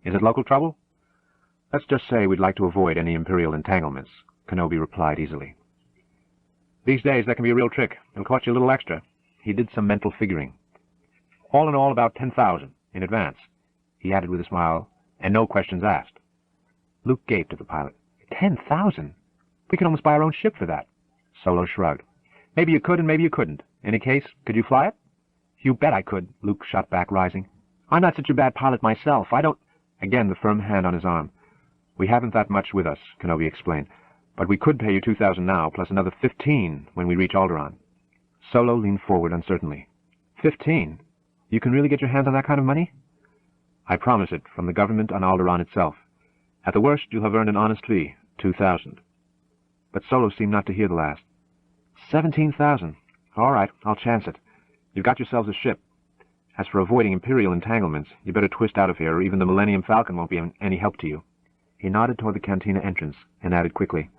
"Is it local trouble?" "Let's just say we'd like to avoid any Imperial entanglements," Kenobi replied easily. "These days that can be a real trick. It'll cost you a little extra." He did some mental figuring. "All in all, about 10,000 in advance," he added with a smile, "and no questions asked." Luke gaped at the pilot. 10,000? We could almost buy our own ship for that. Solo shrugged. "Maybe you could and maybe you couldn't. In any case, could you fly it?" "You bet I could," Luke shot back, rising. "I'm not such a bad pilot myself. I don't—" Again the firm hand on his arm. "We haven't that much with us," Kenobi explained, "but we could pay you 2,000 now, plus another 15 when we reach Alderaan." Solo leaned forward uncertainly. 15? You can really get your hands on that kind of money?" "I promise it, from the government on Alderaan itself. At the worst, you'll have earned an honest fee, 2,000. But Solo seemed not to hear the last. 17,000. All right, I'll chance it. You've got yourselves a ship. As for avoiding Imperial entanglements, you better twist out of here, or even the Millennium Falcon won't be any help to you." He nodded toward the cantina entrance, and added quickly,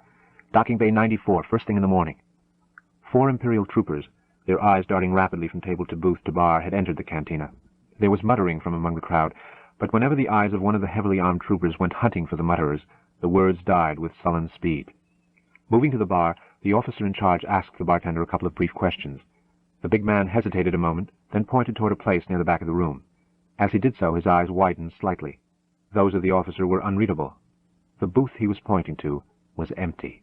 "Docking Bay 94, first thing in the morning." 4 Imperial troopers, their eyes darting rapidly from table to booth to bar, had entered the cantina. There was muttering from among the crowd, but whenever the eyes of one of the heavily armed troopers went hunting for the mutterers, the words died with sullen speed. Moving to the bar, the officer in charge asked the bartender a couple of brief questions. The big man hesitated a moment, then pointed toward a place near the back of the room. As he did so, his eyes widened slightly. Those of the officer were unreadable. The booth he was pointing to was empty.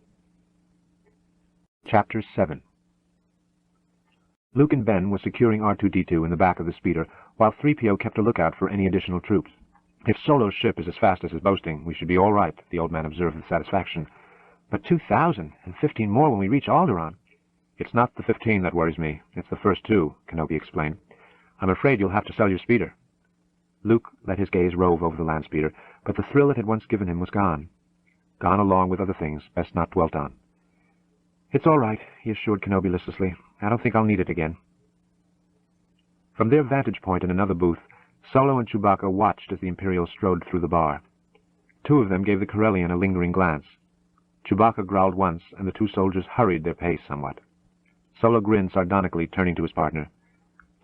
Chapter 7 Luke and Ben were securing R2-D2 in the back of the speeder, while 3PO kept a lookout for any additional troops. "If Solo's ship is as fast as it's boasting, we should be all right," the old man observed with satisfaction. "But 2,000, and 15 more when we reach Alderaan." "It's not the 15 that worries me. It's the first 2, Kenobi explained. "I'm afraid you'll have to sell your speeder." Luke let his gaze rove over the land speeder, but the thrill it had once given him was gone. Gone along with other things, best not dwelt on. "It's all right," he assured Kenobi listlessly. "I don't think I'll need it again." From their vantage point in another booth, Solo and Chewbacca watched as the Imperial strode through the bar. 2 of them gave the Corellian a lingering glance. Chewbacca growled once, and the 2 soldiers hurried their pace somewhat. Solo grinned sardonically, turning to his partner.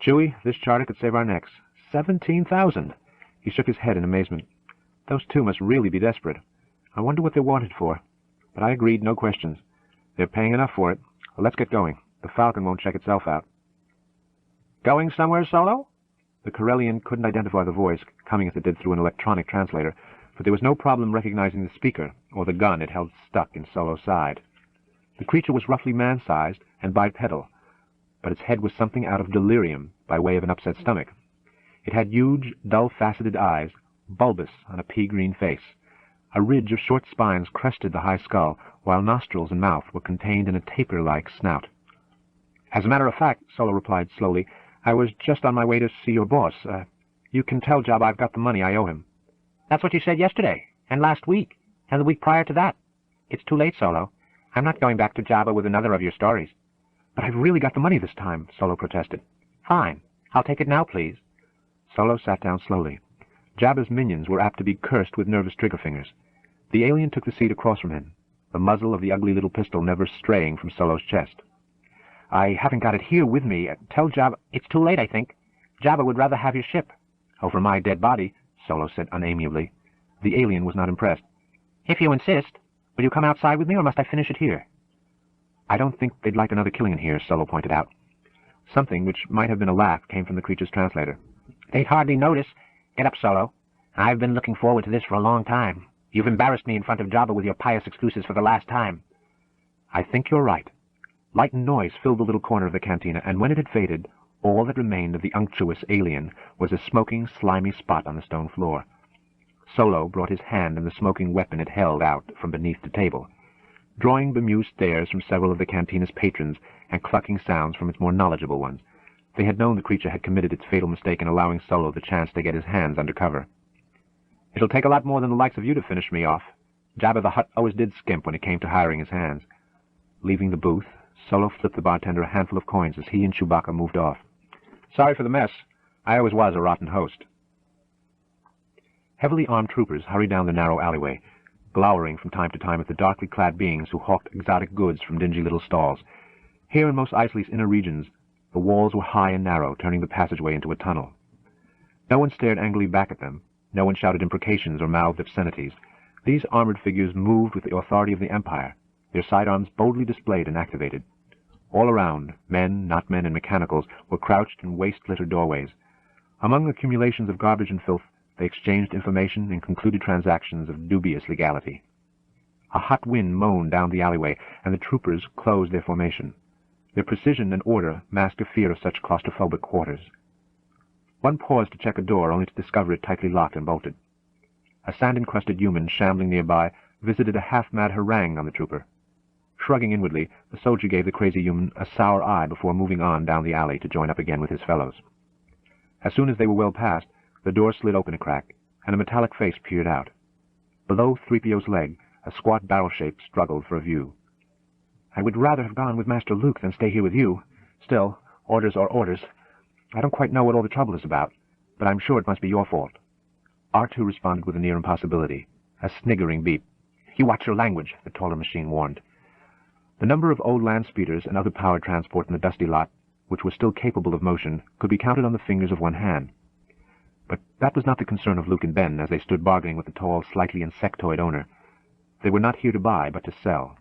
"Chewie, this charter could save our necks. 17,000! He shook his head in amazement. "Those 2 must really be desperate. I wonder what they're wanted for." But I agreed, no questions. "They're paying enough for it. Well, let's get going. The Falcon won't check itself out." "Going somewhere, Solo?" The Corellian couldn't identify the voice, coming as it did through an electronic translator, but there was no problem recognizing the speaker or the gun it held stuck in Solo's side. The creature was roughly man-sized and bipedal, but its head was something out of delirium by way of an upset stomach. It had huge, dull-faceted eyes, bulbous on a pea-green face. A ridge of short spines crested the high skull, while nostrils and mouth were contained in a taper-like snout. "As a matter of fact," Solo replied slowly, "I was just on my way to see your boss. You can tell Jabba I've got the money I owe him." "That's what you said yesterday, and last week, and the week prior to that. It's too late, Solo. I'm not going back to Jabba with another of your stories." "But I've really got the money this time," Solo protested. "Fine. I'll take it now, please." Solo sat down slowly. Jabba's minions were apt to be cursed with nervous trigger fingers. The alien took the seat across from him, the muzzle of the ugly little pistol never straying from Solo's chest. "I haven't got it here with me. Tell Jabba—" "It's too late, I think. Jabba would rather have your ship." "Over my dead body," Solo said unamiably. The alien was not impressed. "If you insist. Will you come outside with me, or must I finish it here?" "I don't think they'd like another killing in here," Solo pointed out. Something which might have been a laugh came from the creature's translator. "They'd hardly notice. Get up, Solo. I've been looking forward to this for a long time. You've embarrassed me in front of Jabba with your pious excuses for the last time." "I think you're right." Light and noise filled the little corner of the cantina, and when it had faded, all that remained of the unctuous alien was a smoking, slimy spot on the stone floor. Solo brought his hand and the smoking weapon it held out from beneath the table, drawing bemused stares from several of the cantina's patrons and clucking sounds from its more knowledgeable ones. They had known the creature had committed its fatal mistake in allowing Solo the chance to get his hands under cover. "It'll take a lot more than the likes of you to finish me off. Jabba the Hutt always did skimp when it came to hiring his hands." Leaving the booth, Solo flipped the bartender a handful of coins as he and Chewbacca moved off. "Sorry for the mess. I always was a rotten host." Heavily armed troopers hurried down the narrow alleyway, glowering from time to time at the darkly clad beings who hawked exotic goods from dingy little stalls. Here in Mos Eisley's inner regions, the walls were high and narrow, turning the passageway into a tunnel. No one stared angrily back at them. No one shouted imprecations or mouthed obscenities. These armored figures moved with the authority of the Empire, their sidearms boldly displayed and activated. All around, men, not men, and mechanicals were crouched in waste-littered doorways. Among accumulations of garbage and filth, they exchanged information and concluded transactions of dubious legality. A hot wind moaned down the alleyway, and the troopers closed their formation. Their precision and order masked a fear of such claustrophobic quarters. One paused to check a door, only to discover it tightly locked and bolted. A sand-encrusted human shambling nearby visited a half-mad harangue on the trooper. Shrugging inwardly, the soldier gave the crazy human a sour eye before moving on down the alley to join up again with his fellows. As soon as they were well past, the door slid open a crack, and a metallic face peered out. Below 3PO's leg, a squat barrel shape struggled for a view. "I would rather have gone with Master Luke than stay here with you. Still, orders are orders. I don't quite know what all the trouble is about, but I'm sure it must be your fault." R2 responded with a near impossibility, a sniggering beep. "You watch your language," the taller machine warned. The number of old land speeders and other powered transport in the dusty lot, which was still capable of motion, could be counted on the fingers of one hand. But that was not the concern of Luke and Ben as they stood bargaining with the tall, slightly insectoid owner. They were not here to buy, but to sell.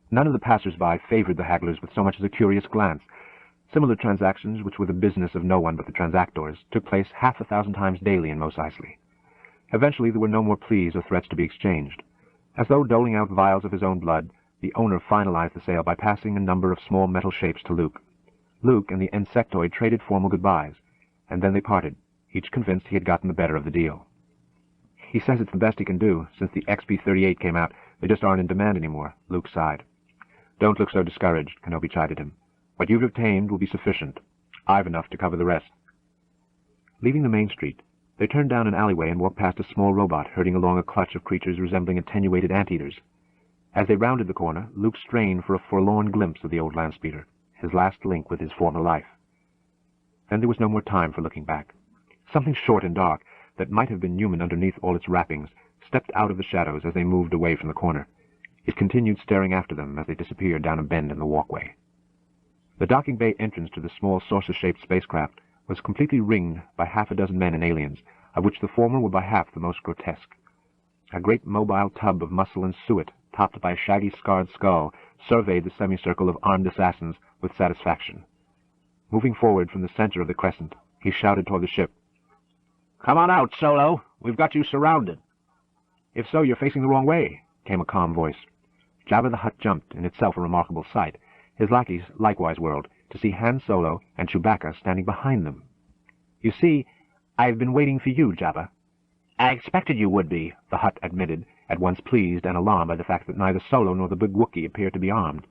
None of the passers-by favored the hagglers with so much as a curious glance. Similar transactions, which were the business of no one but the transactors, took place 1,000 times daily in Mos Eisley. Eventually there were no more pleas or threats to be exchanged. As though doling out vials of his own blood, the owner finalized the sale by passing a number of small metal shapes to Luke. Luke and the insectoid traded formal goodbyes, and then they parted, each convinced he had gotten the better of the deal. He says it's the best he can do. Since the XP-38 came out, they just aren't in demand anymore, Luke sighed. Don't look so discouraged, Kenobi chided him. What you've obtained will be sufficient. I've enough to cover the rest. Leaving the main street, they turned down an alleyway and walked past a small robot herding along a clutch of creatures resembling attenuated anteaters. As they rounded the corner, Luke strained for a forlorn glimpse of the old landspeeder, his last link with his former life. Then there was no more time for looking back. Something short and dark, that might have been human underneath all its wrappings, stepped out of the shadows as they moved away from the corner. It continued staring after them as they disappeared down a bend in the walkway. The docking bay entrance to the small saucer-shaped spacecraft was completely ringed by half a dozen men and aliens, of which the former were by half the most grotesque. A great mobile tub of muscle and suet, topped by a shaggy scarred skull, surveyed the semicircle of armed assassins with satisfaction. Moving forward from the center of the crescent, he shouted toward the ship, "Come on out, Solo. We've got you surrounded." "If so, you're facing the wrong way," came a calm voice. Jabba the Hutt jumped, in itself a remarkable sight. His lackeys likewise whirled, to see Han Solo and Chewbacca standing behind them. "You see, I've been waiting for you, Jabba." "I expected you would be," the Hutt admitted, at once pleased and alarmed by the fact that neither Solo nor the big Wookiee appeared to be armed.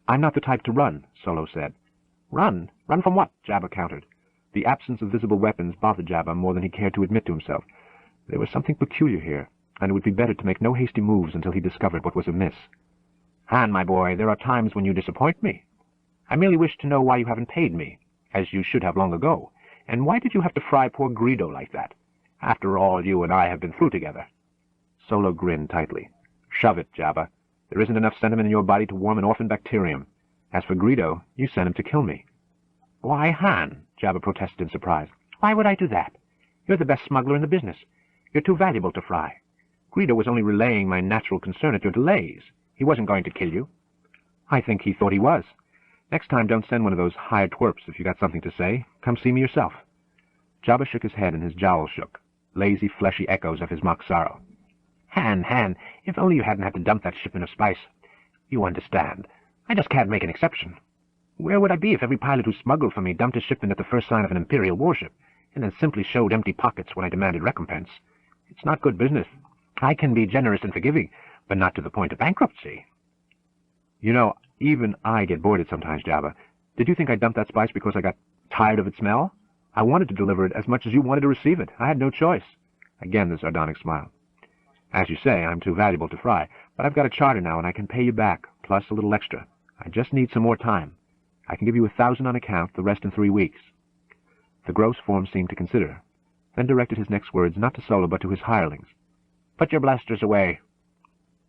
"I'm not the type to run," Solo said. "Run? Run from what?" Jabba countered. The absence of visible weapons bothered Jabba more than he cared to admit to himself. There was something peculiar here, and it would be better to make no hasty moves until he discovered what was amiss. "Han, my boy, there are times when you disappoint me. I merely wish to know why you haven't paid me, as you should have long ago, and why did you have to fry poor Greedo like that? After all you and I have been through together." Solo grinned tightly. "Shove it, Jabba. There isn't enough sentiment in your body to warm an orphan bacterium. As for Greedo, you sent him to kill me." "Why, Han," Jabba protested in surprise. "Why would I do that? You're the best smuggler in the business. You're too valuable to fry. Greedo was only relaying my natural concern at your delays. He wasn't going to kill you." "I think he thought he was. Next time, don't send one of those hired twerps if you got something to say. Come see me yourself." Jabba shook his head and his jowls shook, lazy, fleshy echoes of his mock sorrow. Han, if only you hadn't had to dump that shipment of spice. You understand. I just can't make an exception. Where would I be if every pilot who smuggled for me dumped his shipment at the first sign of an Imperial warship, and then simply showed empty pockets when I demanded recompense? It's not good business. I can be generous and forgiving, but not to the point of bankruptcy. You know, even I get bored at sometimes, Jabba. Did you think I dumped that spice because I got tired of its smell? I wanted to deliver it as much as you wanted to receive it. I had no choice. Again the sardonic smile. As you say, I'm too valuable to fry, but I've got a charter now, and I can pay you back, plus a little extra. I just need some more time. I can give you 1,000 on account, the rest in 3 weeks. The gross form seemed to consider, then directed his next words not to Solo but to his hirelings. "Put your blasters away."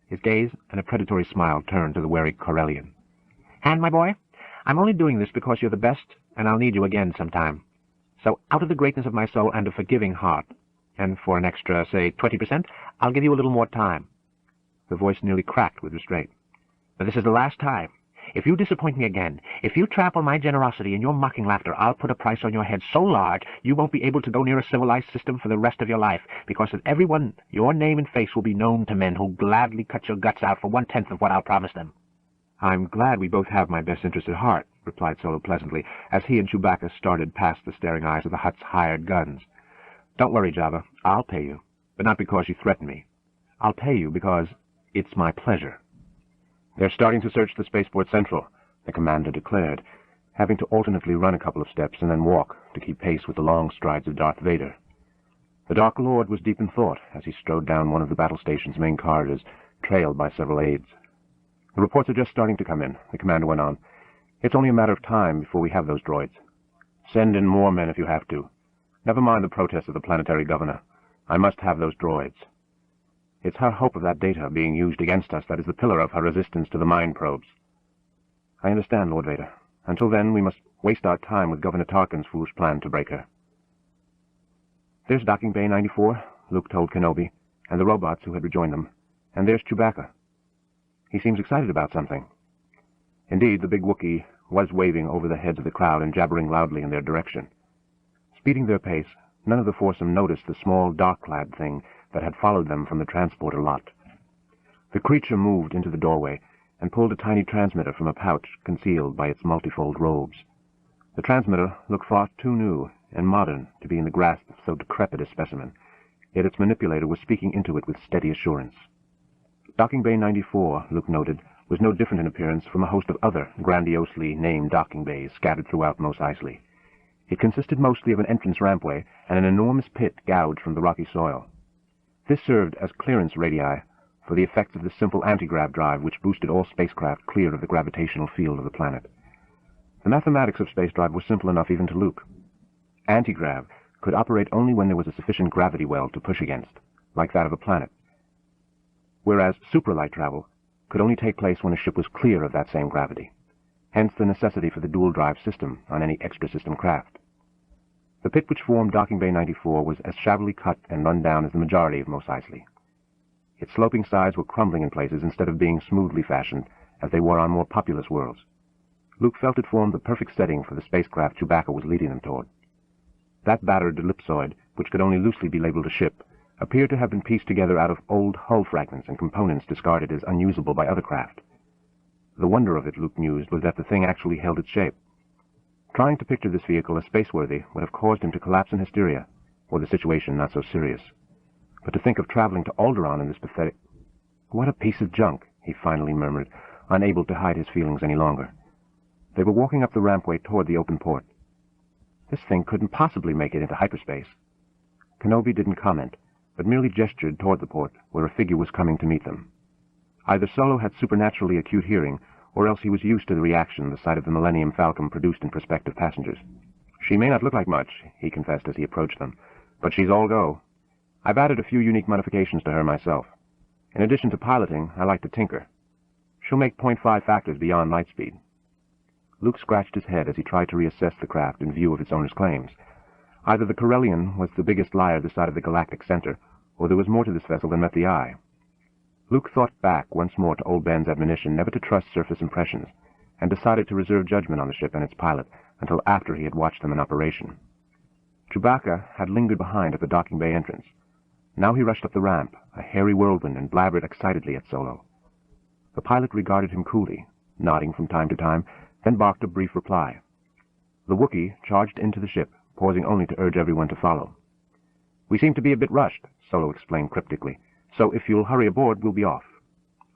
His gaze and a predatory smile turned to the wary Corellian. "Han, my boy, I'm only doing this because you're the best, and I'll need you again sometime. So out of the greatness of my soul and a forgiving heart, and for an extra, say, 20%, I'll give you a little more time." The voice nearly cracked with restraint. "But this is the last time. If you disappoint me again, if you trample my generosity in your mocking laughter, I'll put a price on your head so large you won't be able to go near a civilized system for the rest of your life, because at everyone your name and face will be known to men who'll gladly cut your guts out for 1/10 of what I'll promise them." "I'm glad we both have my best interest at heart," replied Solo pleasantly, as he and Chewbacca started past the staring eyes of the Hutt's hired guns. "Don't worry, Jabba. I'll pay you, but not because you threaten me. I'll pay you because it's my pleasure." "They're starting to search the spaceport central," the commander declared, having to alternately run a couple of steps and then walk to keep pace with the long strides of Darth Vader. The Dark Lord was deep in thought as he strode down one of the battle station's main corridors, trailed by several aides. "The reports are just starting to come in," the commander went on. "It's only a matter of time before we have those droids. Send in more men if you have to. Never mind the protests of the planetary governor. I must have those droids. It's her hope of that data being used against us that is the pillar of her resistance to the mind probes." "I understand, Lord Vader. Until then, we must waste our time with Governor Tarkin's foolish plan to break her." "There's Docking Bay 94, Luke told Kenobi, and the robots who had rejoined them. And there's Chewbacca. He seems excited about something." Indeed, the big Wookiee was waving over the heads of the crowd and jabbering loudly in their direction. Speeding their pace, none of the foursome noticed the small, dark-clad thing that had followed them from the transporter lot. The creature moved into the doorway and pulled a tiny transmitter from a pouch concealed by its multifold robes. The transmitter looked far too new and modern to be in the grasp of so decrepit a specimen, yet its manipulator was speaking into it with steady assurance. Docking Bay 94, Luke noted, was no different in appearance from a host of other grandiosely named docking bays scattered throughout Mos Eisley. It consisted mostly of an entrance rampway and an enormous pit gouged from the rocky soil. This served as clearance radii for the effects of the simple anti-grav drive which boosted all spacecraft clear of the gravitational field of the planet. The mathematics of space drive was simple enough even to Luke. Anti-grav could operate only when there was a sufficient gravity well to push against, like that of a planet, whereas supralight travel could only take place when a ship was clear of that same gravity, hence the necessity for the dual drive system on any extra-system craft. The pit which formed Docking Bay 94 was as shabbily cut and run down as the majority of Mos Eisley. Its sloping sides were crumbling in places instead of being smoothly fashioned, as they were on more populous worlds. Luke felt it formed the perfect setting for the spacecraft Chewbacca was leading them toward. That battered ellipsoid, which could only loosely be labeled a ship, appeared to have been pieced together out of old hull fragments and components discarded as unusable by other craft. The wonder of it, Luke mused, was that the thing actually held its shape. Trying to picture this vehicle as spaceworthy would have caused him to collapse in hysteria, were the situation not so serious. But to think of traveling to Alderaan in this pathetic... "What a piece of junk," he finally murmured, unable to hide his feelings any longer. They were walking up the rampway toward the open port. This thing couldn't possibly make it into hyperspace. Kenobi didn't comment, but merely gestured toward the port, where a figure was coming to meet them. Either Solo had supernaturally acute hearing, or else he was used to the reaction the sight of the Millennium Falcon produced in prospective passengers. "She may not look like much," he confessed as he approached them, "but she's all go. I've added a few unique modifications to her myself. In addition to piloting, I like to tinker. She'll make 0.5 factors beyond light speed." Luke scratched his head as he tried to reassess the craft in view of its owner's claims. Either the Corellian was the biggest liar this side of the galactic center, or there was more to this vessel than met the eye. Luke thought back once more to Old Ben's admonition never to trust surface impressions, and decided to reserve judgment on the ship and its pilot until after he had watched them in operation. Chewbacca had lingered behind at the docking bay entrance. Now he rushed up the ramp, a hairy whirlwind, and blabbered excitedly at Solo. The pilot regarded him coolly, nodding from time to time, then barked a brief reply. The Wookiee charged into the ship, pausing only to urge everyone to follow. "We seem to be a bit rushed," Solo explained cryptically, "so if you'll hurry aboard, we'll be off."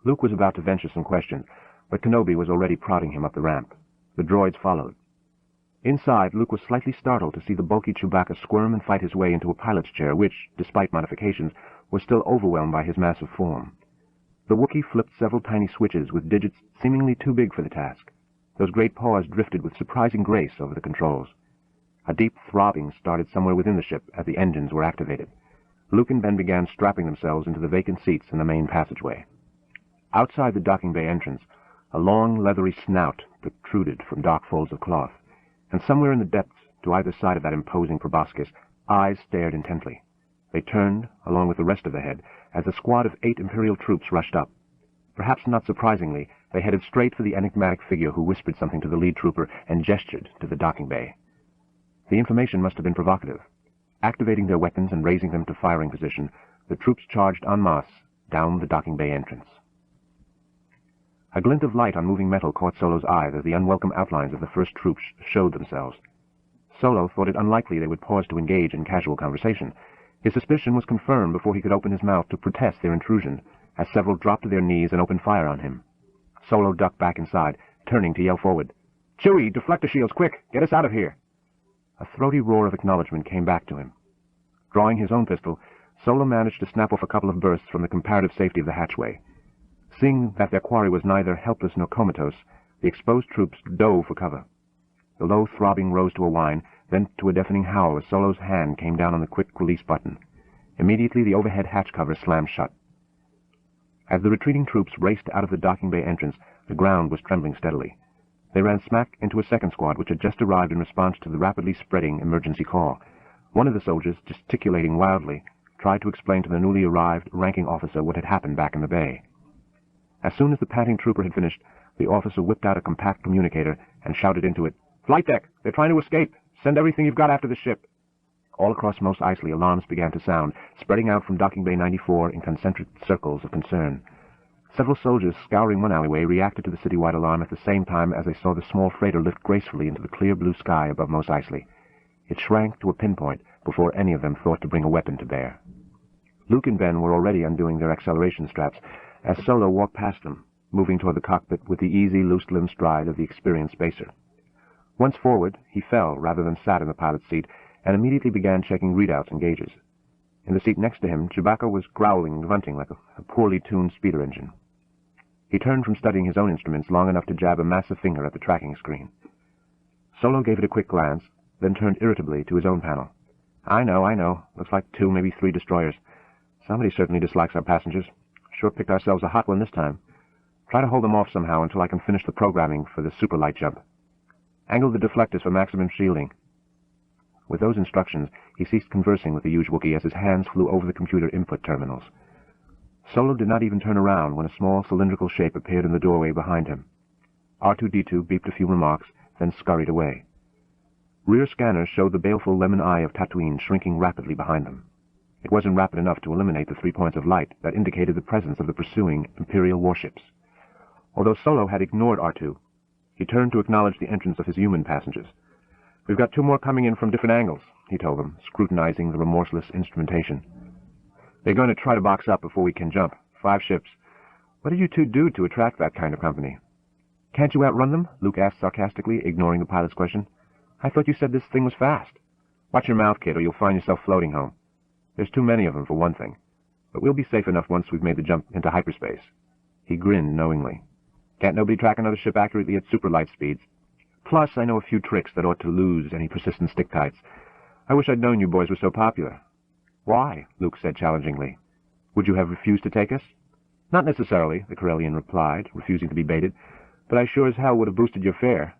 Luke was about to venture some questions, but Kenobi was already prodding him up the ramp. The droids followed. Inside, Luke was slightly startled to see the bulky Chewbacca squirm and fight his way into a pilot's chair which, despite modifications, was still overwhelmed by his massive form. The Wookiee flipped several tiny switches with digits seemingly too big for the task. Those great paws drifted with surprising grace over the controls. A deep throbbing started somewhere within the ship as the engines were activated. Luke and Ben began strapping themselves into the vacant seats in the main passageway. Outside the docking bay entrance, a long, leathery snout protruded from dark folds of cloth, and somewhere in the depths, to either side of that imposing proboscis, eyes stared intently. They turned, along with the rest of the head, as a squad of 8 Imperial troops rushed up. Perhaps not surprisingly, they headed straight for the enigmatic figure who whispered something to the lead trooper and gestured to the docking bay. The information must have been provocative. Activating their weapons and raising them to firing position, the troops charged en masse down the docking bay entrance. A glint of light on moving metal caught Solo's eye as the unwelcome outlines of the first troops showed themselves. Solo thought it unlikely they would pause to engage in casual conversation. His suspicion was confirmed before he could open his mouth to protest their intrusion, as several dropped to their knees and opened fire on him. Solo ducked back inside, turning to yell forward, "Chewie, deflector shields, quick! Get us out of here!" A throaty roar of acknowledgement came back to him. Drawing his own pistol, Solo managed to snap off a couple of bursts from the comparative safety of the hatchway. Seeing that their quarry was neither helpless nor comatose, the exposed troops dove for cover. The low throbbing rose to a whine, then to a deafening howl as Solo's hand came down on the quick-release button. Immediately the overhead hatch cover slammed shut. As the retreating troops raced out of the docking bay entrance, the ground was trembling steadily. They ran smack into a second squad which had just arrived in response to the rapidly spreading emergency call. One of the soldiers, gesticulating wildly, tried to explain to the newly arrived ranking officer what had happened back in the bay. As soon as the panting trooper had finished, the officer whipped out a compact communicator and shouted into it, "Flight deck! They're trying to escape! Send everything you've got after the ship!" All across Mos Eisley, alarms began to sound, spreading out from Docking Bay 94 in concentric circles of concern. Several soldiers scouring one alleyway reacted to the citywide alarm at the same time as they saw the small freighter lift gracefully into the clear blue sky above Mos Eisley. It shrank to a pinpoint before any of them thought to bring a weapon to bear. Luke and Ben were already undoing their acceleration straps as Solo walked past them, moving toward the cockpit with the easy, loose-limbed stride of the experienced spacer. Once forward, he fell rather than sat in the pilot's seat and immediately began checking readouts and gauges. In the seat next to him, Chewbacca was growling and grunting like a poorly tuned speeder engine. He turned from studying his own instruments long enough to jab a massive finger at the tracking screen. Solo gave it a quick glance, then turned irritably to his own panel. I know. Looks like 2, maybe 3 destroyers. Somebody certainly dislikes our passengers. Sure picked ourselves a hot one this time. Try to hold them off somehow until I can finish the programming for the super light jump. Angle the deflectors for maximum shielding. With those instructions, he ceased conversing with the huge Wookiee as his hands flew over the computer input terminals. Solo did not even turn around when a small cylindrical shape appeared in the doorway behind him. R2-D2 beeped a few remarks, then scurried away. Rear scanners showed the baleful lemon eye of Tatooine shrinking rapidly behind them. It wasn't rapid enough to eliminate the 3 points of light that indicated the presence of the pursuing Imperial warships. Although Solo had ignored R2, he turned to acknowledge the entrance of his human passengers. We've got 2 more coming in from different angles, he told them, scrutinizing the remorseless instrumentation. They're going to try to box up before we can jump. 5 ships. What did you 2 do to attract that kind of company? Can't you outrun them? Luke asked sarcastically, ignoring the pilot's question. I thought you said this thing was fast. Watch your mouth, kid, or you'll find yourself floating home. There's too many of them, for one thing. But we'll be safe enough once we've made the jump into hyperspace. He grinned knowingly. Can't nobody track another ship accurately at super light speeds. Plus, I know a few tricks that ought to lose any persistent stick-tights. I wish I'd known you boys were so popular. Why? Luke said challengingly. Would you have refused to take us? Not necessarily, the Corellian replied, refusing to be baited, but I sure as hell would have boosted your fare.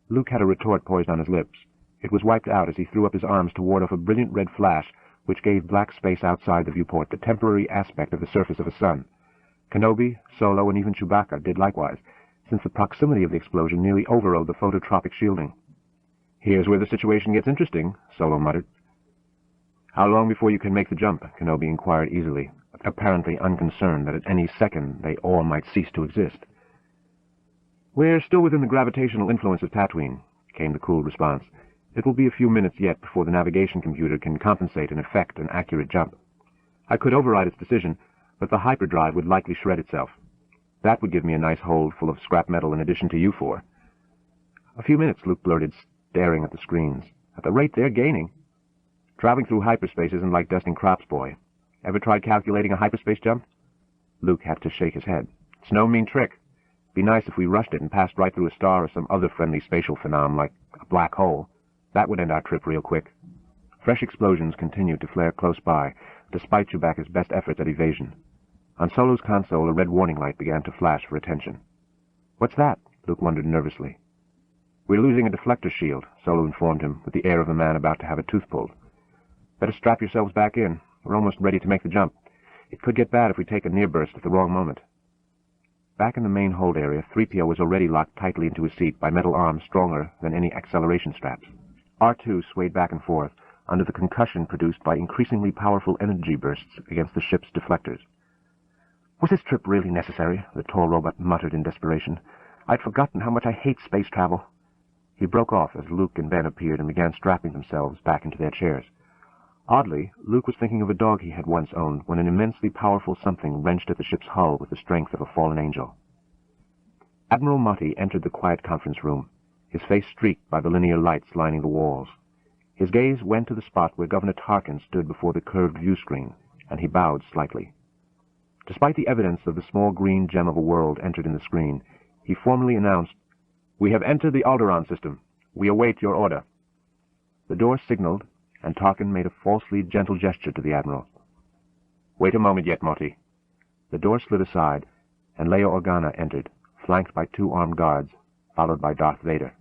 Luke had a retort poised on his lips. It was wiped out as he threw up his arms to ward off a brilliant red flash which gave black space outside the viewport the temporary aspect of the surface of a sun. Kenobi, Solo, and even Chewbacca did likewise, since the proximity of the explosion nearly overrode the phototropic shielding. Here's where the situation gets interesting, Solo muttered. How long before you can make the jump? Kenobi inquired easily, apparently unconcerned that at any second they all might cease to exist. We're still within the gravitational influence of Tatooine, came the cool response. It will be a few minutes yet before the navigation computer can compensate and effect an accurate jump. I could override its decision, but the hyperdrive would likely shred itself. That would give me a nice hold full of scrap metal in addition to you 4. A few minutes, Luke blurted, staring at the screens. At the rate they're gaining. Traveling through hyperspace isn't like dusting crops, boy. Ever tried calculating a hyperspace jump? Luke had to shake his head. It's no mean trick. Be nice if we rushed it and passed right through a star or some other friendly spatial phenom like a black hole. That would end our trip real quick. Fresh explosions continued to flare close by, despite Chewbacca's best efforts at evasion. On Solo's console, a red warning light began to flash for attention. What's that? Luke wondered nervously. We're losing a deflector shield, Solo informed him, with the air of a man about to have a tooth pulled. Better strap yourselves back in. We're almost ready to make the jump. It could get bad if we take a near burst at the wrong moment. Back in the main hold area, 3PO was already locked tightly into his seat by metal arms stronger than any acceleration straps. R2 swayed back and forth under the concussion produced by increasingly powerful energy bursts against the ship's deflectors. Was this trip really necessary? The tall robot muttered in desperation. I'd forgotten how much I hate space travel. He broke off as Luke and Ben appeared and began strapping themselves back into their chairs. Oddly, Luke was thinking of a dog he had once owned when an immensely powerful something wrenched at the ship's hull with the strength of a fallen angel. Admiral Motti entered the quiet conference room, his face streaked by the linear lights lining the walls. His gaze went to the spot where Governor Tarkin stood before the curved view screen, and he bowed slightly. Despite the evidence of the small green gem of a world entered in the screen, he formally announced, "We have entered the Alderaan system. We await your order." The door signaled, and Tarkin made a falsely gentle gesture to the Admiral. "Wait a moment yet, Motti." The door slid aside, and Leia Organa entered, flanked by 2 armed guards, followed by Darth Vader.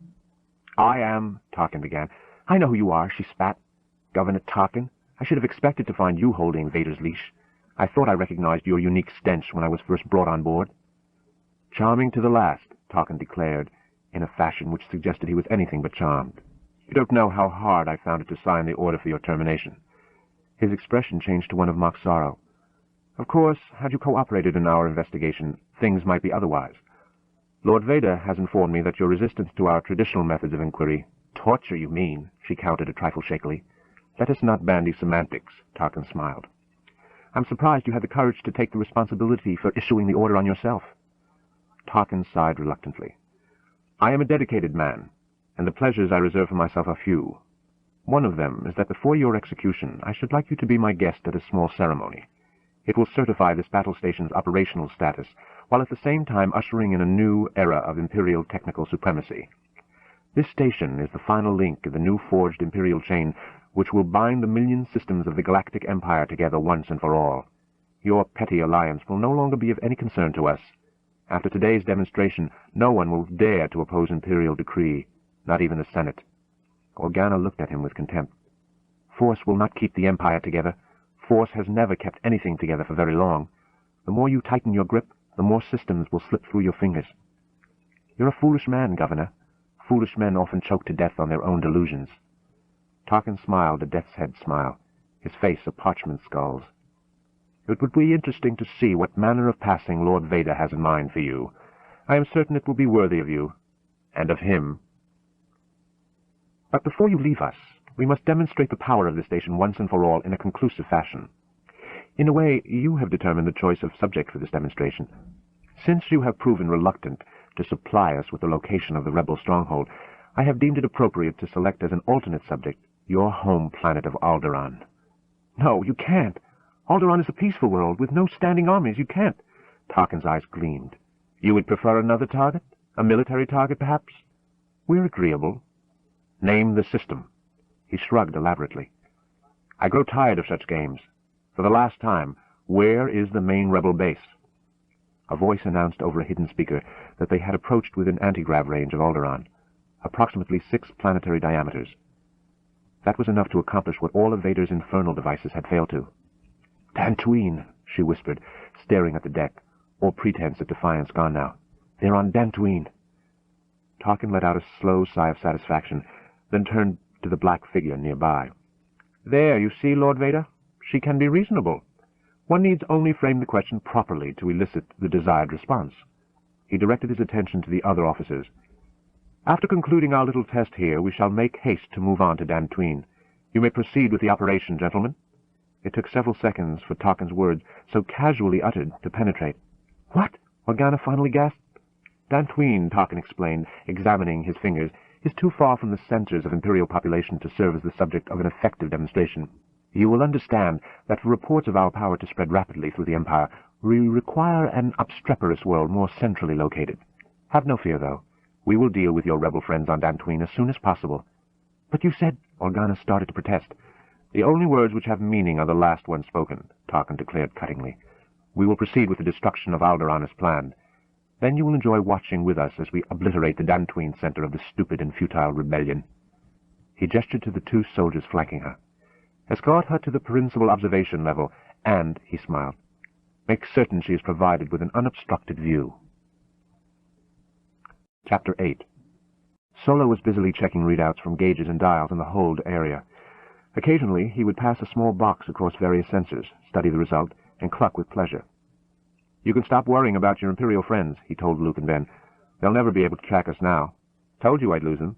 "I am," Tarkin began. "I know who you are," she spat. "Governor Tarkin? I should have expected to find you holding Vader's leash. I thought I recognized your unique stench when I was first brought on board." "Charming to the last," Tarkin declared, in a fashion which suggested he was anything but charmed. "You don't know how hard I found it to sign the order for your termination." His expression changed to one of mock sorrow. Of course, had you cooperated in our investigation, things might be otherwise. Lord Vader has informed me that your resistance to our traditional methods of inquiry— Torture, you mean, she countered a trifle shakily. Let us not bandy semantics, Tarkin smiled. I'm surprised you had the courage to take the responsibility for issuing the order on yourself. Tarkin sighed reluctantly. I am a dedicated man, and the pleasures I reserve for myself are few. One of them is that before your execution, I should like you to be my guest at a small ceremony. It will certify this battle station's operational status, while at the same time ushering in a new era of Imperial technical supremacy. This station is the final link in the new forged Imperial chain, which will bind the million systems of the Galactic Empire together once and for all. Your petty alliance will no longer be of any concern to us. After today's demonstration, no one will dare to oppose Imperial decree, not even the Senate. Organa looked at him with contempt. Force will not keep the Empire together. Force has never kept anything together for very long. The more you tighten your grip, the more systems will slip through your fingers. You're a foolish man, Governor. Foolish men often choke to death on their own delusions. Tarkin smiled a death's head smile, his face a parchment skull's. It would be interesting to see what manner of passing Lord Vader has in mind for you. I am certain it will be worthy of you, and of him. But before you leave us, we must demonstrate the power of the station once and for all in a conclusive fashion. In a way, you have determined the choice of subject for this demonstration. Since you have proven reluctant to supply us with the location of the rebel stronghold, I have deemed it appropriate to select as an alternate subject your home planet of Alderaan. No, you can't. Alderaan is a peaceful world with no standing armies. You can't. Tarkin's eyes gleamed. You would prefer another target? A military target, perhaps? We're agreeable. Name the system. He shrugged elaborately. I grow tired of such games. For the last time, where is the main rebel base? A voice announced over a hidden speaker that they had approached within anti-grav range of Alderaan, approximately 6 planetary diameters. That was enough to accomplish what all of Vader's infernal devices had failed to. Tatooine, she whispered, staring at the deck, all pretense of defiance gone now. They're on Tatooine. Tarkin let out a slow sigh of satisfaction, then turned to the black figure nearby. There, you see, Lord Vader? She can be reasonable. One needs only frame the question properly to elicit the desired response. He directed his attention to the other officers. After concluding our little test here, we shall make haste to move on to Tatooine. You may proceed with the operation, gentlemen. It took several seconds for Tarkin's words, so casually uttered, to penetrate. What? Organa finally gasped. Tatooine, Tarkin explained, examining his fingers, is too far from the centers of Imperial population to serve as the subject of an effective demonstration. You will understand that for reports of our power to spread rapidly through the Empire, we require an obstreperous world more centrally located. Have no fear, though. We will deal with your rebel friends on Tatooine as soon as possible. But you said— Organa started to protest. The only words which have meaning are the last ones spoken, Tarkin declared cuttingly. We will proceed with the destruction of Alderaan as planned. Then you will enjoy watching with us as we obliterate the Tatooine center of the stupid and futile rebellion. He gestured to the 2 soldiers flanking her. Escort her to the principal observation level, and, he smiled, make certain she is provided with an unobstructed view. Chapter 8. Solo was busily checking readouts from gauges and dials in the hold area. Occasionally, he would pass a small box across various sensors, study the result, and cluck with pleasure. You can stop worrying about your Imperial friends, he told Luke and Ben. They'll never be able to track us now. Told you I'd lose them.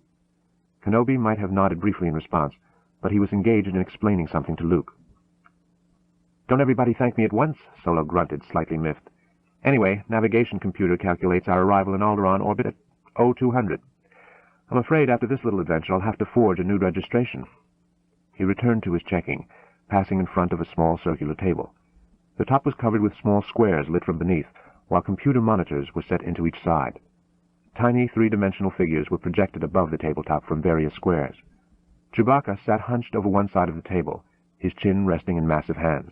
Kenobi might have nodded briefly in response, but he was engaged in explaining something to Luke. Don't everybody thank me at once, Solo grunted, slightly miffed. Anyway, navigation computer calculates our arrival in Alderaan orbit at 0200. I'm afraid after this little adventure I'll have to forge a new registration. He returned to his checking, passing in front of a small circular table. The top was covered with small squares lit from beneath, while computer monitors were set into each side. Tiny 3-dimensional figures were projected above the tabletop from various squares. Chewbacca sat hunched over one side of the table, his chin resting in massive hands.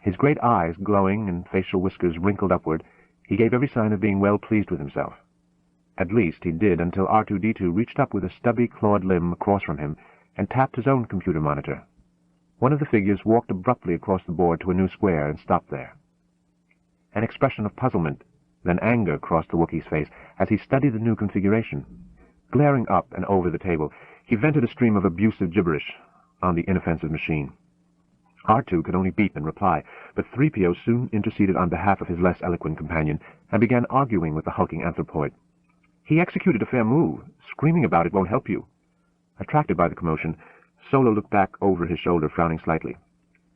His great eyes glowing and facial whiskers wrinkled upward, he gave every sign of being well pleased with himself. At least he did until R2-D2 reached up with a stubby clawed limb across from him and tapped his own computer monitor. One of the figures walked abruptly across the board to a new square and stopped there. An expression of puzzlement, then anger crossed the Wookiee's face as he studied the new configuration. Glaring up and over the table, he vented a stream of abusive gibberish on the inoffensive machine. R2 could only beep in reply, but 3PO soon interceded on behalf of his less eloquent companion and began arguing with the hulking anthropoid. "He executed a fair move. Screaming about it won't help you." Attracted by the commotion, Solo looked back over his shoulder, frowning slightly.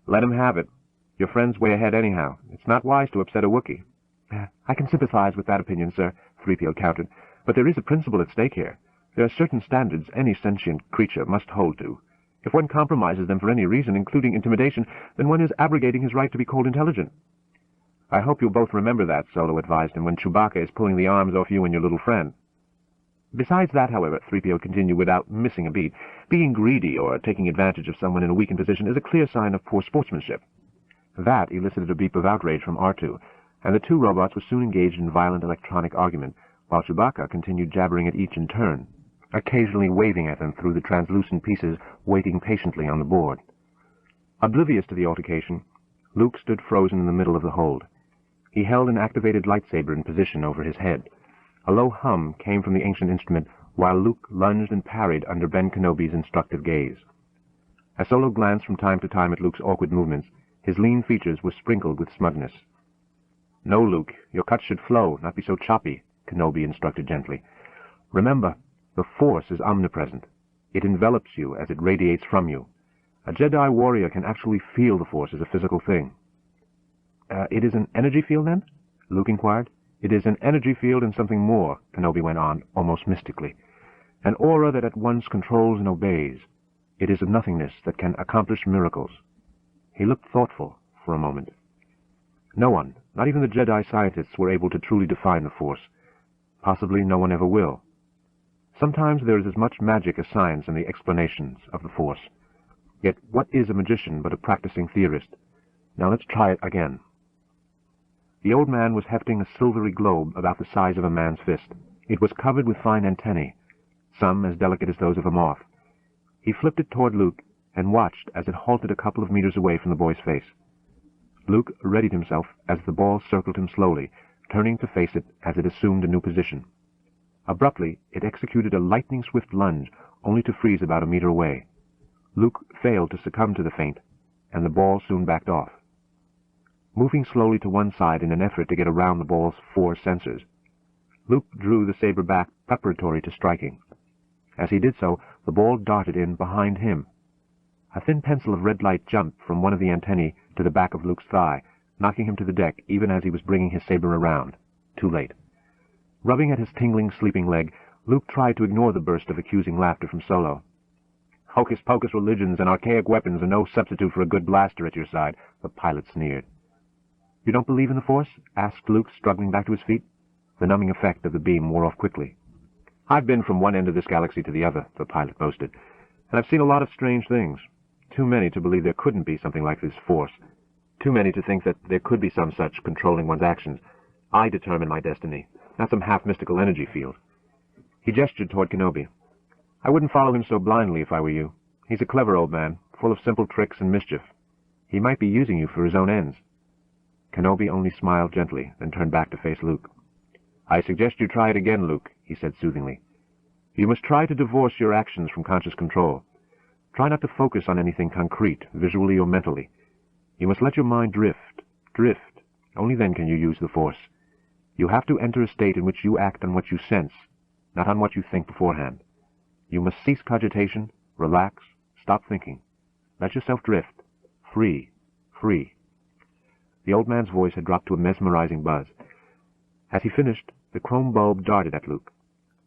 "Let him have it. Your friend's way ahead anyhow. It's not wise to upset a Wookiee." "I can sympathize with that opinion, sir," 3PO countered, "but there is a principle at stake here. There are certain standards any sentient creature must hold to. If one compromises them for any reason, including intimidation, then one is abrogating his right to be called intelligent." "I hope you'll both remember that," Solo advised him, "when Chewbacca is pulling the arms off you and your little friend." "Besides that, however," 3PO continued without missing a beat, "being greedy or taking advantage of someone in a weakened position is a clear sign of poor sportsmanship." That elicited a beep of outrage from R2, and the two robots were soon engaged in violent electronic argument, while Chewbacca continued jabbering at each in turn, occasionally waving at them through the translucent pieces waiting patiently on the board. Oblivious to the altercation, Luke stood frozen in the middle of the hold. He held an activated lightsaber in position over his head. A low hum came from the ancient instrument, while Luke lunged and parried under Ben Kenobi's instructive gaze. As Solo glanced from time to time at Luke's awkward movements, his lean features were sprinkled with smugness. "No, Luke, your cuts should flow, not be so choppy," Kenobi instructed gently. "Remember, the Force is omnipresent. It envelops you as it radiates from you. A Jedi warrior can actually feel the Force as a physical thing." "It is an energy field, then?" Luke inquired. "It is an energy field and something more," Kenobi went on, almost mystically. "An aura that at once controls and obeys. It is a nothingness that can accomplish miracles." He looked thoughtful for a moment. No one, not even the Jedi scientists, were able to truly define the Force. Possibly no one ever will. Sometimes there is as much magic as science in the explanations of the Force. Yet what is a magician but a practicing theorist? Now let's try it again. The old man was hefting a silvery globe about the size of a man's fist. It was covered with fine antennae, some as delicate as those of a moth. He flipped it toward Luke and watched as it halted a couple of meters away from the boy's face. Luke readied himself as the ball circled him slowly, turning to face it as it assumed a new position. Abruptly, it executed a lightning-swift lunge, only to freeze about a meter away. Luke failed to succumb to the feint, and the ball soon backed off. Moving slowly to one side in an effort to get around the ball's 4 sensors, Luke drew the saber back preparatory to striking. As he did so, the ball darted in behind him. A thin pencil of red light jumped from one of the antennae to the back of Luke's thigh, knocking him to the deck even as he was bringing his saber around. Too late. Rubbing at his tingling, sleeping leg, Luke tried to ignore the burst of accusing laughter from Solo. "Hocus-pocus religions and archaic weapons are no substitute for a good blaster at your side," the pilot sneered. "You don't believe in the Force?" asked Luke, struggling back to his feet. The numbing effect of the beam wore off quickly. "I've been from one end of this galaxy to the other," the pilot boasted, "and I've seen a lot of strange things. Too many to believe there couldn't be something like this Force. Too many to think that there could be some such controlling one's actions. I determine my destiny, not some half-mystical energy field." He gestured toward Kenobi. "I wouldn't follow him so blindly if I were you. He's a clever old man, full of simple tricks and mischief. He might be using you for his own ends." Kenobi only smiled gently, then turned back to face Luke. "I suggest you try it again, Luke," he said soothingly. "You must try to divorce your actions from conscious control. Try not to focus on anything concrete, visually or mentally. You must let your mind drift. Only then can you use the Force. You have to enter a state in which you act on what you sense, not on what you think beforehand. You must cease cogitation, relax, stop thinking. Let yourself drift. Free. The old man's voice had dropped to a mesmerizing buzz. As he finished, the chrome bulb darted at Luke.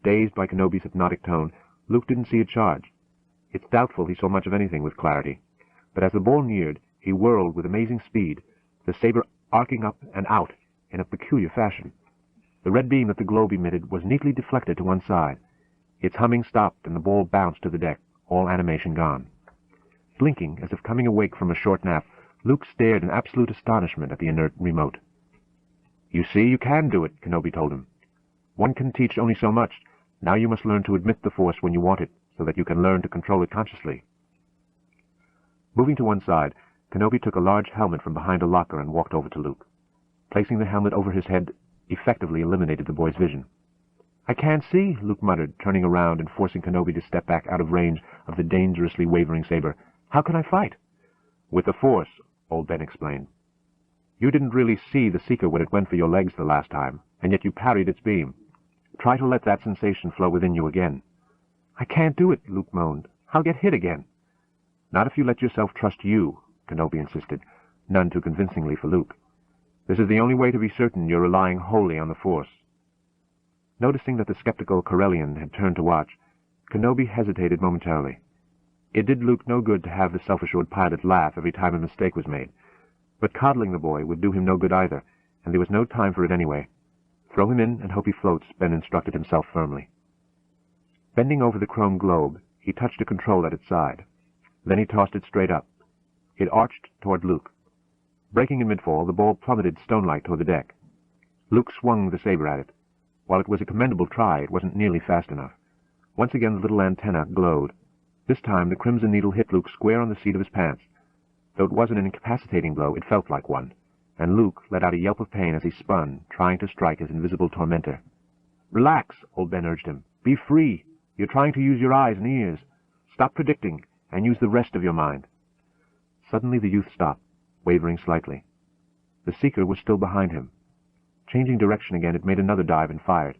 Dazed by Kenobi's hypnotic tone, Luke didn't see it charge. It's doubtful he saw much of anything with clarity, but as the ball neared, he whirled with amazing speed, the saber arcing up and out in a peculiar fashion. The red beam that the globe emitted was neatly deflected to one side. Its humming stopped, and the ball bounced to the deck, all animation gone. Blinking, as if coming awake from a short nap, Luke stared in absolute astonishment at the inert remote. "You see, you can do it," Kenobi told him. "One can teach only so much. Now you must learn to admit the Force when you want it, so that you can learn to control it consciously." Moving to one side, Kenobi took a large helmet from behind a locker and walked over to Luke. Placing the helmet over his head effectively eliminated the boy's vision. "I can't see," Luke muttered, turning around and forcing Kenobi to step back out of range of the dangerously wavering saber. "How can I fight?" With the Force, Old Ben explained. You didn't really see the Seeker when it went for your legs the last time, and yet you parried its beam. Try to let that sensation flow within you again. I can't do it, Luke moaned. I'll get hit again. Not if you let yourself trust you, Kenobi insisted, none too convincingly for Luke. This is the only way to be certain you're relying wholly on the Force. Noticing that the skeptical Corellian had turned to watch, Kenobi hesitated momentarily. It did Luke no good to have the self-assured pilot laugh every time a mistake was made, but coddling the boy would do him no good either, and there was no time for it anyway. Throw him in and hope he floats, Ben instructed himself firmly. Bending over the chrome globe, he touched a control at its side. Then he tossed it straight up. It arched toward Luke. Breaking in midfall, the ball plummeted stone-like toward the deck. Luke swung the saber at it. While it was a commendable try, it wasn't nearly fast enough. Once again the little antenna glowed. This time the crimson needle hit Luke square on the seat of his pants. Though it wasn't an incapacitating blow, it felt like one, and Luke let out a yelp of pain as he spun, trying to strike his invisible tormentor. "Relax," Old Ben urged him. "Be free. You're trying to use your eyes and ears. Stop predicting, and use the rest of your mind." Suddenly the youth stopped, wavering slightly. The Seeker was still behind him. Changing direction again, it made another dive and fired.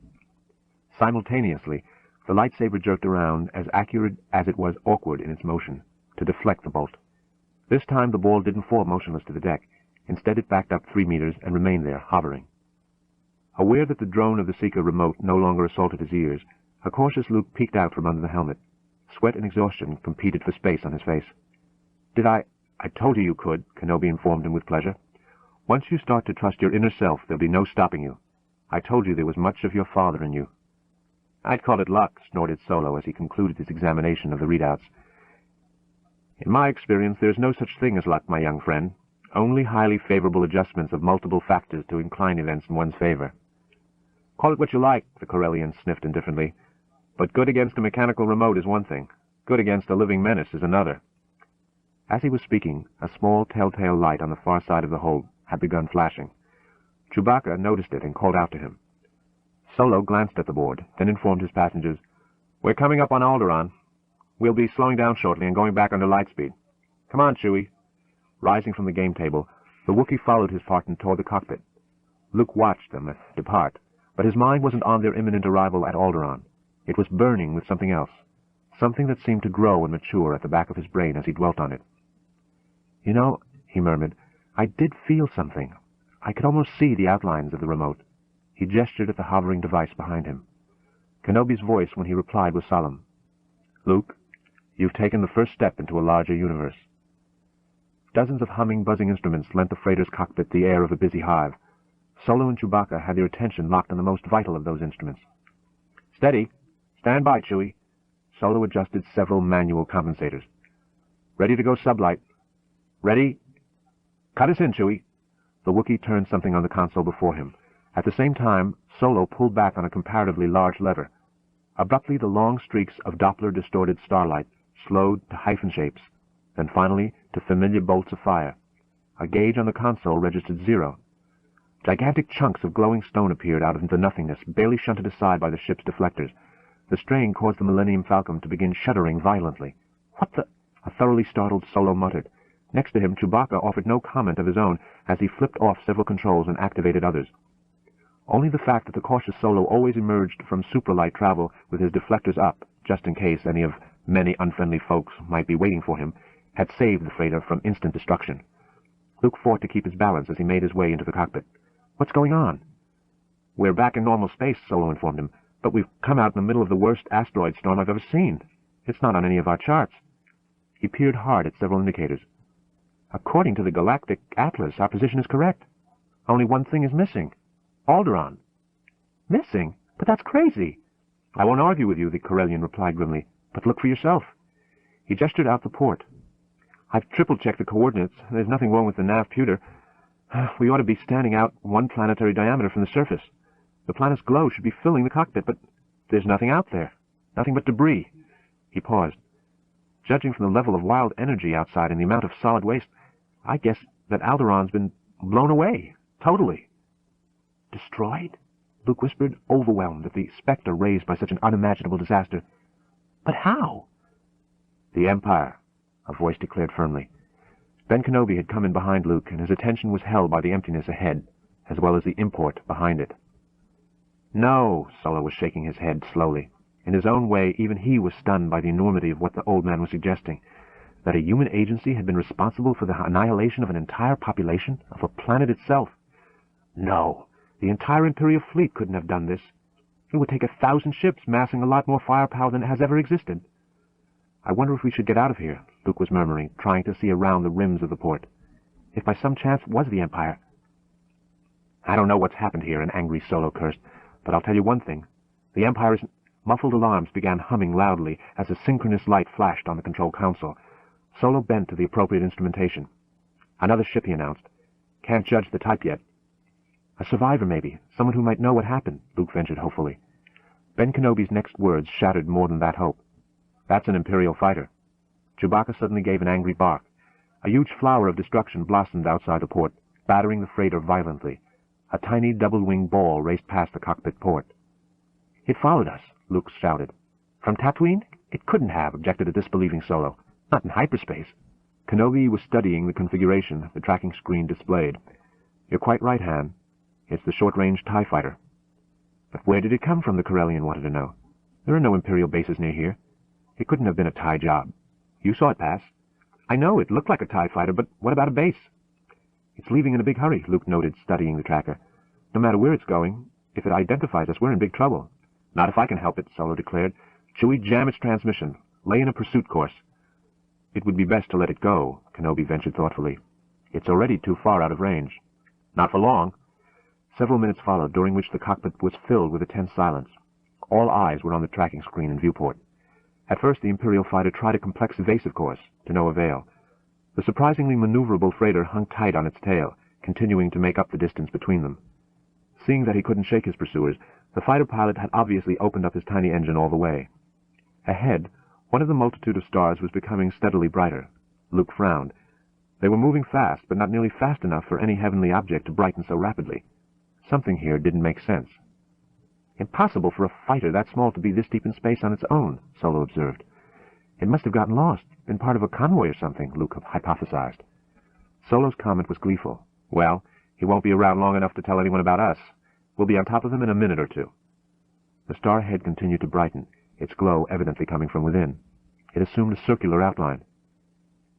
Simultaneously, the lightsaber jerked around, as accurate as it was awkward in its motion, to deflect the bolt. This time the ball didn't fall motionless to the deck. Instead it backed up 3 meters and remained there, hovering. Aware that the drone of the Seeker remote no longer assaulted his ears, a cautious Luke peeked out from under the helmet. Sweat and exhaustion competed for space on his face. I told you could," Kenobi informed him with pleasure. "Once you start to trust your inner self, there'll be no stopping you. I told you there was much of your father in you." "I'd call it luck," snorted Solo as he concluded his examination of the readouts. "In my experience, there's no such thing as luck, my young friend. Only highly favorable adjustments of multiple factors to incline events in one's favor." "Call it what you like," the Corellian sniffed indifferently. "But good against a mechanical remote is one thing. Good against a living menace is another." As he was speaking, a small telltale light on the far side of the hold had begun flashing. Chewbacca noticed it and called out to him. Solo glanced at the board, then informed his passengers, "We're coming up on Alderaan. We'll be slowing down shortly and going back under light speed. Come on, Chewie." Rising from the game table, the Wookiee followed his partner toward the cockpit. Luke watched them depart, but his mind wasn't on their imminent arrival at Alderaan. It was burning with something else, something that seemed to grow and mature at the back of his brain as he dwelt on it. "You know," he murmured, "I did feel something. I could almost see the outlines of the remote." He gestured at the hovering device behind him. Kenobi's voice, when he replied, was solemn. "Luke, you've taken the first step into a larger universe." Dozens of humming, buzzing instruments lent the freighter's cockpit the air of a busy hive. Solo and Chewbacca had their attention locked on the most vital of those instruments. "Steady. Stand by, Chewie." Solo adjusted several manual compensators. "Ready to go sublight. Ready? Cut us in, Chewie." The Wookiee turned something on the console before him. At the same time, Solo pulled back on a comparatively large lever. Abruptly, the long streaks of Doppler-distorted starlight slowed to hyphen shapes, then finally to familiar bolts of fire. A gauge on the console registered 0. Gigantic chunks of glowing stone appeared out of the nothingness, barely shunted aside by the ship's deflectors. The strain caused the Millennium Falcon to begin shuddering violently. "What the—" a thoroughly startled Solo muttered. Next to him, Chewbacca offered no comment of his own as he flipped off several controls and activated others. Only the fact that the cautious Solo always emerged from supralight travel with his deflectors up, just in case any of many unfriendly folks might be waiting for him, had saved the freighter from instant destruction. Luke fought to keep his balance as he made his way into the cockpit. "What's going on?" "We're back in normal space," Solo informed him, "but we've come out in the middle of the worst asteroid storm I've ever seen. It's not on any of our charts." He peered hard at several indicators. "According to the Galactic Atlas, our position is correct. Only one thing is missing. Alderaan." "Missing? But that's crazy." "I won't argue with you," the Corellian replied grimly, "but look for yourself." He gestured out the port. "I've triple-checked the coordinates. There's nothing wrong with the nav pewter. We ought to be standing out 1 planetary diameter from the surface. The planet's glow should be filling the cockpit, but there's nothing out there. Nothing but debris." He paused. "Judging from the level of wild energy outside and the amount of solid waste, I guess that Alderaan's been blown away. Totally." "Destroyed?" Luke whispered, overwhelmed at the specter raised by such an unimaginable disaster. "But how?" "The Empire," a voice declared firmly. Ben Kenobi had come in behind Luke, and his attention was held by the emptiness ahead, as well as the import behind it. No, Solo was shaking his head slowly. In his own way, even he was stunned by the enormity of what the old man was suggesting. That a human agency had been responsible for the annihilation of an entire population, of a planet itself. No, the entire Imperial fleet couldn't have done this. It would take 1,000 ships, massing a lot more firepower than has ever existed. I wonder if we should get out of here, Luke was murmuring, trying to see around the rims of the port. If by some chance it was the Empire. I don't know what's happened here, an angry Solo cursed, but I'll tell you one thing. The Empire's muffled alarms began humming loudly as a synchronous light flashed on the control console. Solo bent to the appropriate instrumentation. Another ship, he announced. Can't judge the type yet. A survivor, maybe. Someone who might know what happened, Luke ventured hopefully. Ben Kenobi's next words shattered more than that hope. That's an Imperial fighter. Chewbacca suddenly gave an angry bark. A huge flower of destruction blossomed outside the port, battering the freighter violently. A tiny double-winged ball raced past the cockpit port. It followed us, Luke shouted. From Tatooine? It couldn't have, objected a disbelieving Solo. Not in hyperspace. Kenobi was studying the configuration the tracking screen displayed. You're quite right, Han. It's the short-range TIE fighter. But where did it come from, the Corellian wanted to know. There are no Imperial bases near here. It couldn't have been a TIE job. You saw it pass. I know, it looked like a TIE fighter, but what about a base? It's leaving in a big hurry, Luke noted, studying the tracker. No matter where it's going, if it identifies us, we're in big trouble. Not if I can help it, Solo declared. Chewie, jam its transmission. Lay in a pursuit course. It would be best to let it go, Kenobi ventured thoughtfully. It's already too far out of range. Not for long. Several minutes followed, during which the cockpit was filled with a tense silence. All eyes were on the tracking screen and viewport. At first, the Imperial fighter tried a complex evasive course, to no avail. The surprisingly maneuverable freighter hung tight on its tail, continuing to make up the distance between them. Seeing that he couldn't shake his pursuers, the fighter pilot had obviously opened up his tiny engine all the way. Ahead, one of the multitude of stars was becoming steadily brighter. Luke frowned. They were moving fast, but not nearly fast enough for any heavenly object to brighten so rapidly. Something here didn't make sense. Impossible for a fighter that small to be this deep in space on its own, Solo observed. It must have gotten lost, been part of a convoy or something, Luke hypothesized. Solo's comment was gleeful. Well, he won't be around long enough to tell anyone about us. We'll be on top of him in a minute or two. The star head continued to brighten, its glow evidently coming from within. It assumed a circular outline.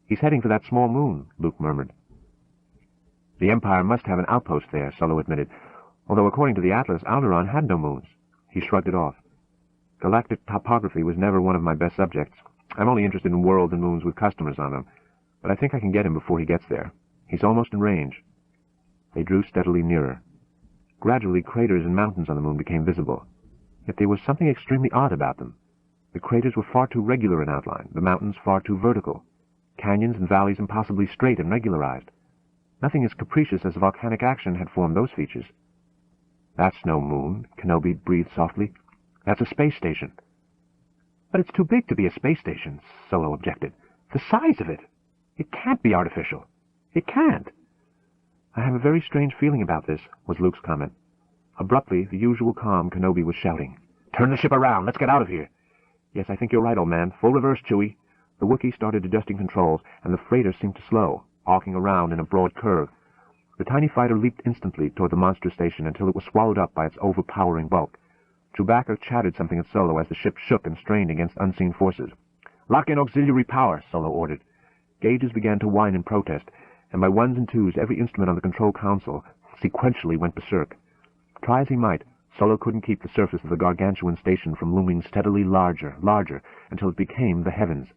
He's heading for that small moon, Luke murmured. The Empire must have an outpost there, Solo admitted, although according to the Atlas, Alderaan had no moons. He shrugged it off. Galactic topography was never one of my best subjects. I'm only interested in worlds and moons with customers on them, but I think I can get him before he gets there. He's almost in range. They drew steadily nearer. Gradually, craters and mountains on the moon became visible. Yet there was something extremely odd about them. The craters were far too regular in outline, the mountains far too vertical, canyons and valleys impossibly straight and regularized. Nothing as capricious as volcanic action had formed those features. That's no moon, Kenobi breathed softly. That's a space station. But it's too big to be a space station, Solo objected. The size of it! It can't be artificial. It can't. I have a very strange feeling about this, was Luke's comment. Abruptly, the usual calm, Kenobi was shouting. Turn the ship around! Let's get out of here! Yes, I think you're right, old man. Full reverse, Chewie. The Wookiee started adjusting controls, and the freighter seemed to slow, arcing around in a broad curve. The tiny fighter leaped instantly toward the monster station until it was swallowed up by its overpowering bulk. Chewbacca chattered something at Solo as the ship shook and strained against unseen forces. Lock in auxiliary power, Solo ordered. Gauges began to whine in protest, and by ones and twos every instrument on the control console sequentially went berserk. Try as he might, Solo couldn't keep the surface of the gargantuan station from looming steadily larger, until it became the heavens.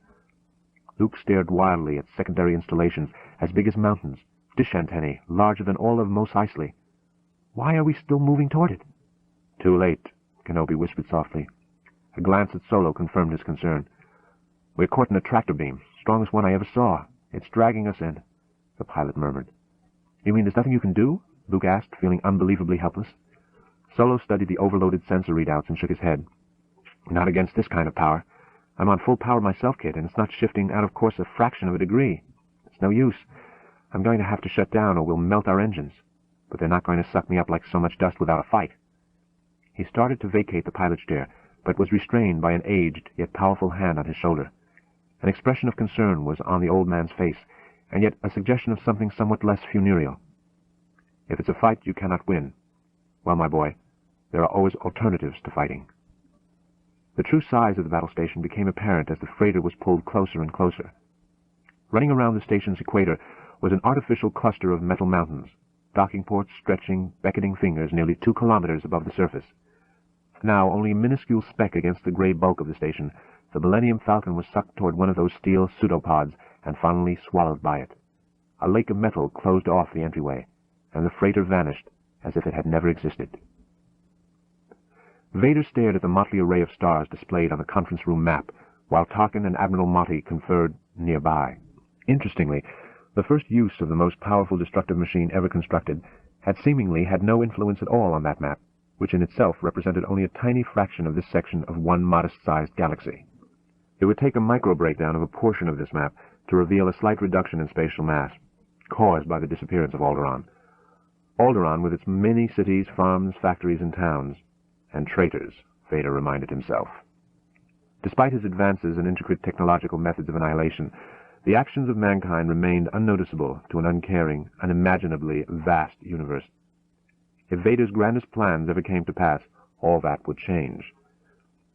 Luke stared wildly at secondary installations as big as mountains, dish antennae larger than all of Mos Eisley. Why are we still moving toward it? Too late, Kenobi whispered softly. A glance at Solo confirmed his concern. We're caught in a tractor beam, strongest one I ever saw. It's dragging us in, the pilot murmured. You mean there's nothing you can do? Luke asked, feeling unbelievably helpless. Solo studied the overloaded sensor readouts and shook his head. Not against this kind of power. I'm on full power myself, kid, and it's not shifting out of course a fraction of a degree. It's no use. I'm going to have to shut down or we'll melt our engines. But they're not going to suck me up like so much dust without a fight. He started to vacate the pilot's chair, but was restrained by an aged yet powerful hand on his shoulder. An expression of concern was on the old man's face, and yet a suggestion of something somewhat less funereal. If it's a fight you cannot win, well, my boy, there are always alternatives to fighting. The true size of the battle station became apparent as the freighter was pulled closer and closer. Running around the station's equator was an artificial cluster of metal mountains, docking ports stretching beckoning fingers nearly 2 kilometers above the surface. Now only a minuscule speck against the gray bulk of the station, the Millennium Falcon was sucked toward one of those steel pseudopods and finally swallowed by it. A lake of metal closed off the entryway, and the freighter vanished as if it had never existed. Vader stared at the motley array of stars displayed on the conference room map, while Tarkin and Admiral Motti conferred nearby. Interestingly, the first use of the most powerful destructive machine ever constructed had seemingly had no influence at all on that map, which in itself represented only a tiny fraction of this section of one modest-sized galaxy. It would take a micro-breakdown of a portion of this map to reveal a slight reduction in spatial mass, caused by the disappearance of Alderaan. Alderaan with its many cities, farms, factories, and towns, and traitors, Vader reminded himself. Despite his advances in intricate technological methods of annihilation, the actions of mankind remained unnoticeable to an uncaring, unimaginably vast universe. If Vader's grandest plans ever came to pass, all that would change.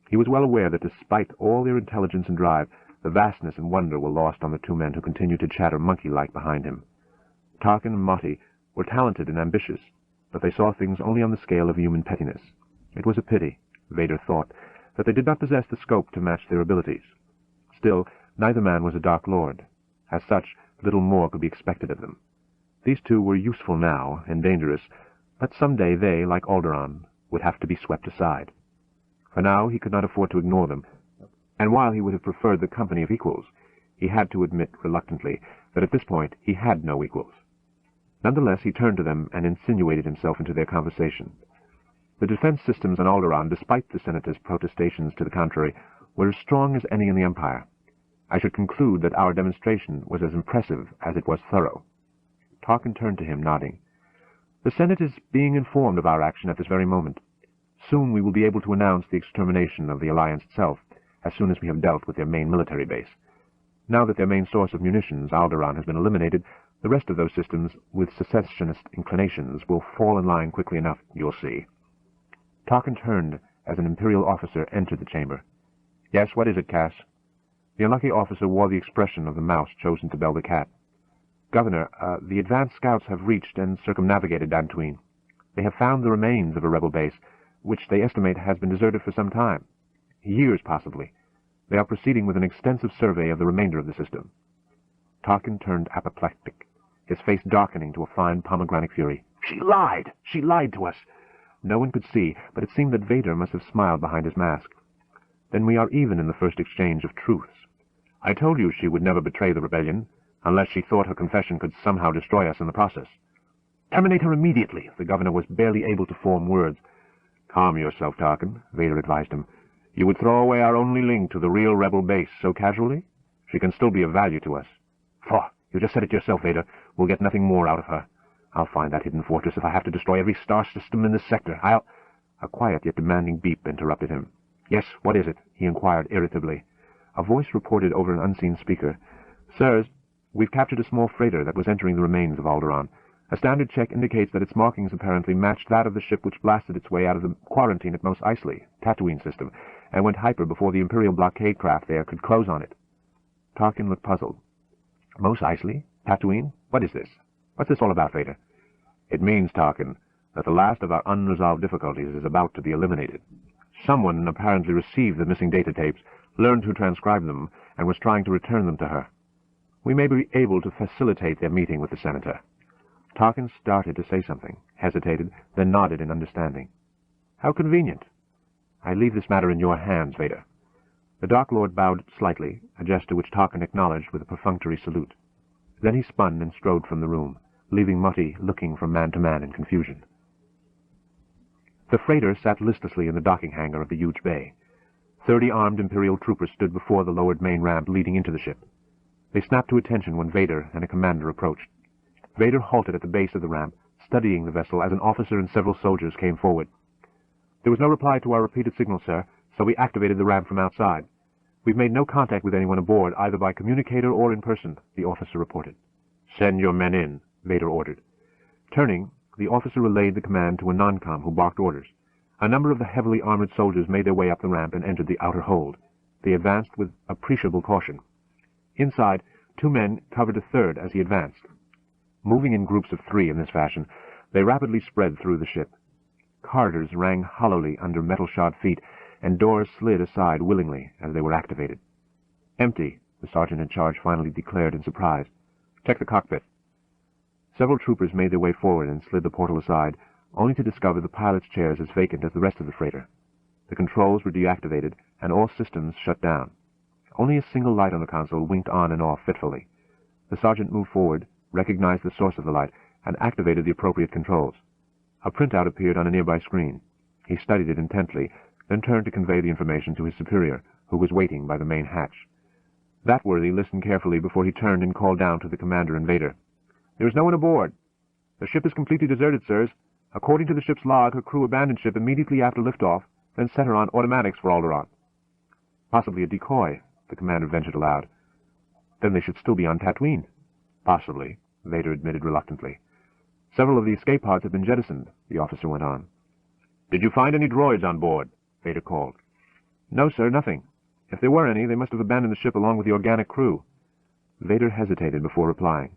He was well aware that despite all their intelligence and drive, the vastness and wonder were lost on the two men who continued to chatter monkey-like behind him. Tarkin and Motti were talented and ambitious, but they saw things only on the scale of human pettiness. It was a pity, Vader thought, that they did not possess the scope to match their abilities. Still, neither man was a Dark Lord. As such, little more could be expected of them. These two were useful now, and dangerous, but someday they, like Alderaan, would have to be swept aside. For now he could not afford to ignore them, and while he would have preferred the company of equals, he had to admit reluctantly that at this point he had no equals. Nonetheless, he turned to them and insinuated himself into their conversation. The defense systems on Alderaan, despite the Senator's protestations to the contrary, were as strong as any in the Empire. I should conclude that our demonstration was as impressive as it was thorough. Tarkin turned to him, nodding. The Senate is being informed of our action at this very moment. Soon we will be able to announce the extermination of the Alliance itself, as soon as we have dealt with their main military base. Now that their main source of munitions, Alderaan, has been eliminated, the rest of those systems, with secessionist inclinations, will fall in line quickly enough, you'll see. Tarkin turned as an Imperial officer entered the chamber. Yes, what is it, Cass? The unlucky officer wore the expression of the mouse chosen to bell the cat. Governor, the advanced scouts have reached and circumnavigated Tatooine. They have found the remains of a rebel base, which they estimate has been deserted for some time. Years, possibly. They are proceeding with an extensive survey of the remainder of the system. Tarkin turned apoplectic, his face darkening to a fine pomegranate fury. She lied! She lied to us! No one could see, but it seemed that Vader must have smiled behind his mask. Then we are even in the first exchange of truths. I told you she would never betray the rebellion, unless she thought her confession could somehow destroy us in the process. Terminate her immediately, the governor was barely able to form words. Calm yourself, Tarkin, Vader advised him. You would throw away our only link to the real rebel base so casually? She can still be of value to us. Phaw, you just said it yourself, Vader. We'll get nothing more out of her. I'll find that hidden fortress if I have to destroy every star system in this sector. A quiet yet demanding beep interrupted him. Yes, what is it? He inquired irritably. A voice reported over an unseen speaker. Sirs, we've captured a small freighter that was entering the remains of Alderaan. A standard check indicates that its markings apparently matched that of the ship which blasted its way out of the quarantine at Mos Eisley, Tatooine system, and went hyper before the Imperial blockade craft there could close on it. Tarkin looked puzzled. Mos Eisley? Tatooine? What is this? What's this all about, Vader? It means, Tarkin, that the last of our unresolved difficulties is about to be eliminated. Someone apparently received the missing data tapes, learned to transcribe them, and was trying to return them to her. We may be able to facilitate their meeting with the Senator. Tarkin started to say something, hesitated, then nodded in understanding. How convenient. I leave this matter in your hands, Vader. The Dark Lord bowed slightly, a gesture which Tarkin acknowledged with a perfunctory salute. Then he spun and strode from the room, leaving Motti looking from man to man in confusion. The freighter sat listlessly in the docking hangar of the huge bay. 30 armed Imperial troopers stood before the lowered main ramp leading into the ship. They snapped to attention when Vader and a commander approached. Vader halted at the base of the ramp, studying the vessel as an officer and several soldiers came forward. There was no reply to our repeated signal, sir, so we activated the ramp from outside. We've made no contact with anyone aboard, either by communicator or in person, the officer reported. "Send your men in," Vader ordered. Turning, the officer relayed the command to a non-com who barked orders. A number of the heavily armored soldiers made their way up the ramp and entered the outer hold. They advanced with appreciable caution. Inside, 2 men covered a third as he advanced. Moving in groups of 3 in this fashion, they rapidly spread through the ship. Corridors rang hollowly under metal-shod feet, and doors slid aside willingly as they were activated. "Empty," the sergeant in charge finally declared in surprise. "Check the cockpit." Several troopers made their way forward and slid the portal aside, only to discover the pilot's chairs as vacant as the rest of the freighter. The controls were deactivated, and all systems shut down. Only a single light on the console winked on and off fitfully. The sergeant moved forward, recognized the source of the light, and activated the appropriate controls. A printout appeared on a nearby screen. He studied it intently, then turned to convey the information to his superior, who was waiting by the main hatch. That worthy listened carefully before he turned and called down to the commander and Vader. "There is no one aboard. The ship is completely deserted, sirs. According to the ship's log, her crew abandoned ship immediately after liftoff, then set her on automatics for Alderaan." "Possibly a decoy," the commander ventured aloud. "Then they should still be on Tatooine." "Possibly," Vader admitted reluctantly. "Several of the escape pods have been jettisoned," the officer went on. "Did you find any droids on board?" Vader called. "No, sir, nothing. If there were any, they must have abandoned the ship along with the organic crew." Vader hesitated before replying.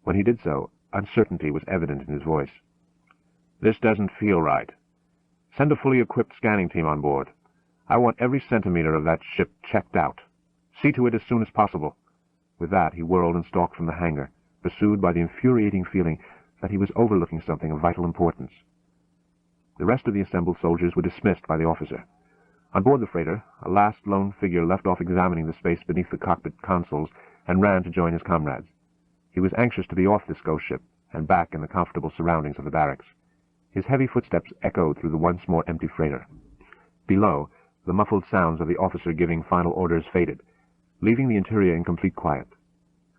When he did so, uncertainty was evident in his voice. "This doesn't feel right. Send a fully equipped scanning team on board. I want every centimeter of that ship checked out. See to it as soon as possible." With that, he whirled and stalked from the hangar, pursued by the infuriating feeling that he was overlooking something of vital importance. The rest of the assembled soldiers were dismissed by the officer. On board the freighter, a last lone figure left off examining the space beneath the cockpit consoles and ran to join his comrades. He was anxious to be off this ghost ship and back in the comfortable surroundings of the barracks. His heavy footsteps echoed through the once more empty freighter. Below, the muffled sounds of the officer giving final orders faded, leaving the interior in complete quiet.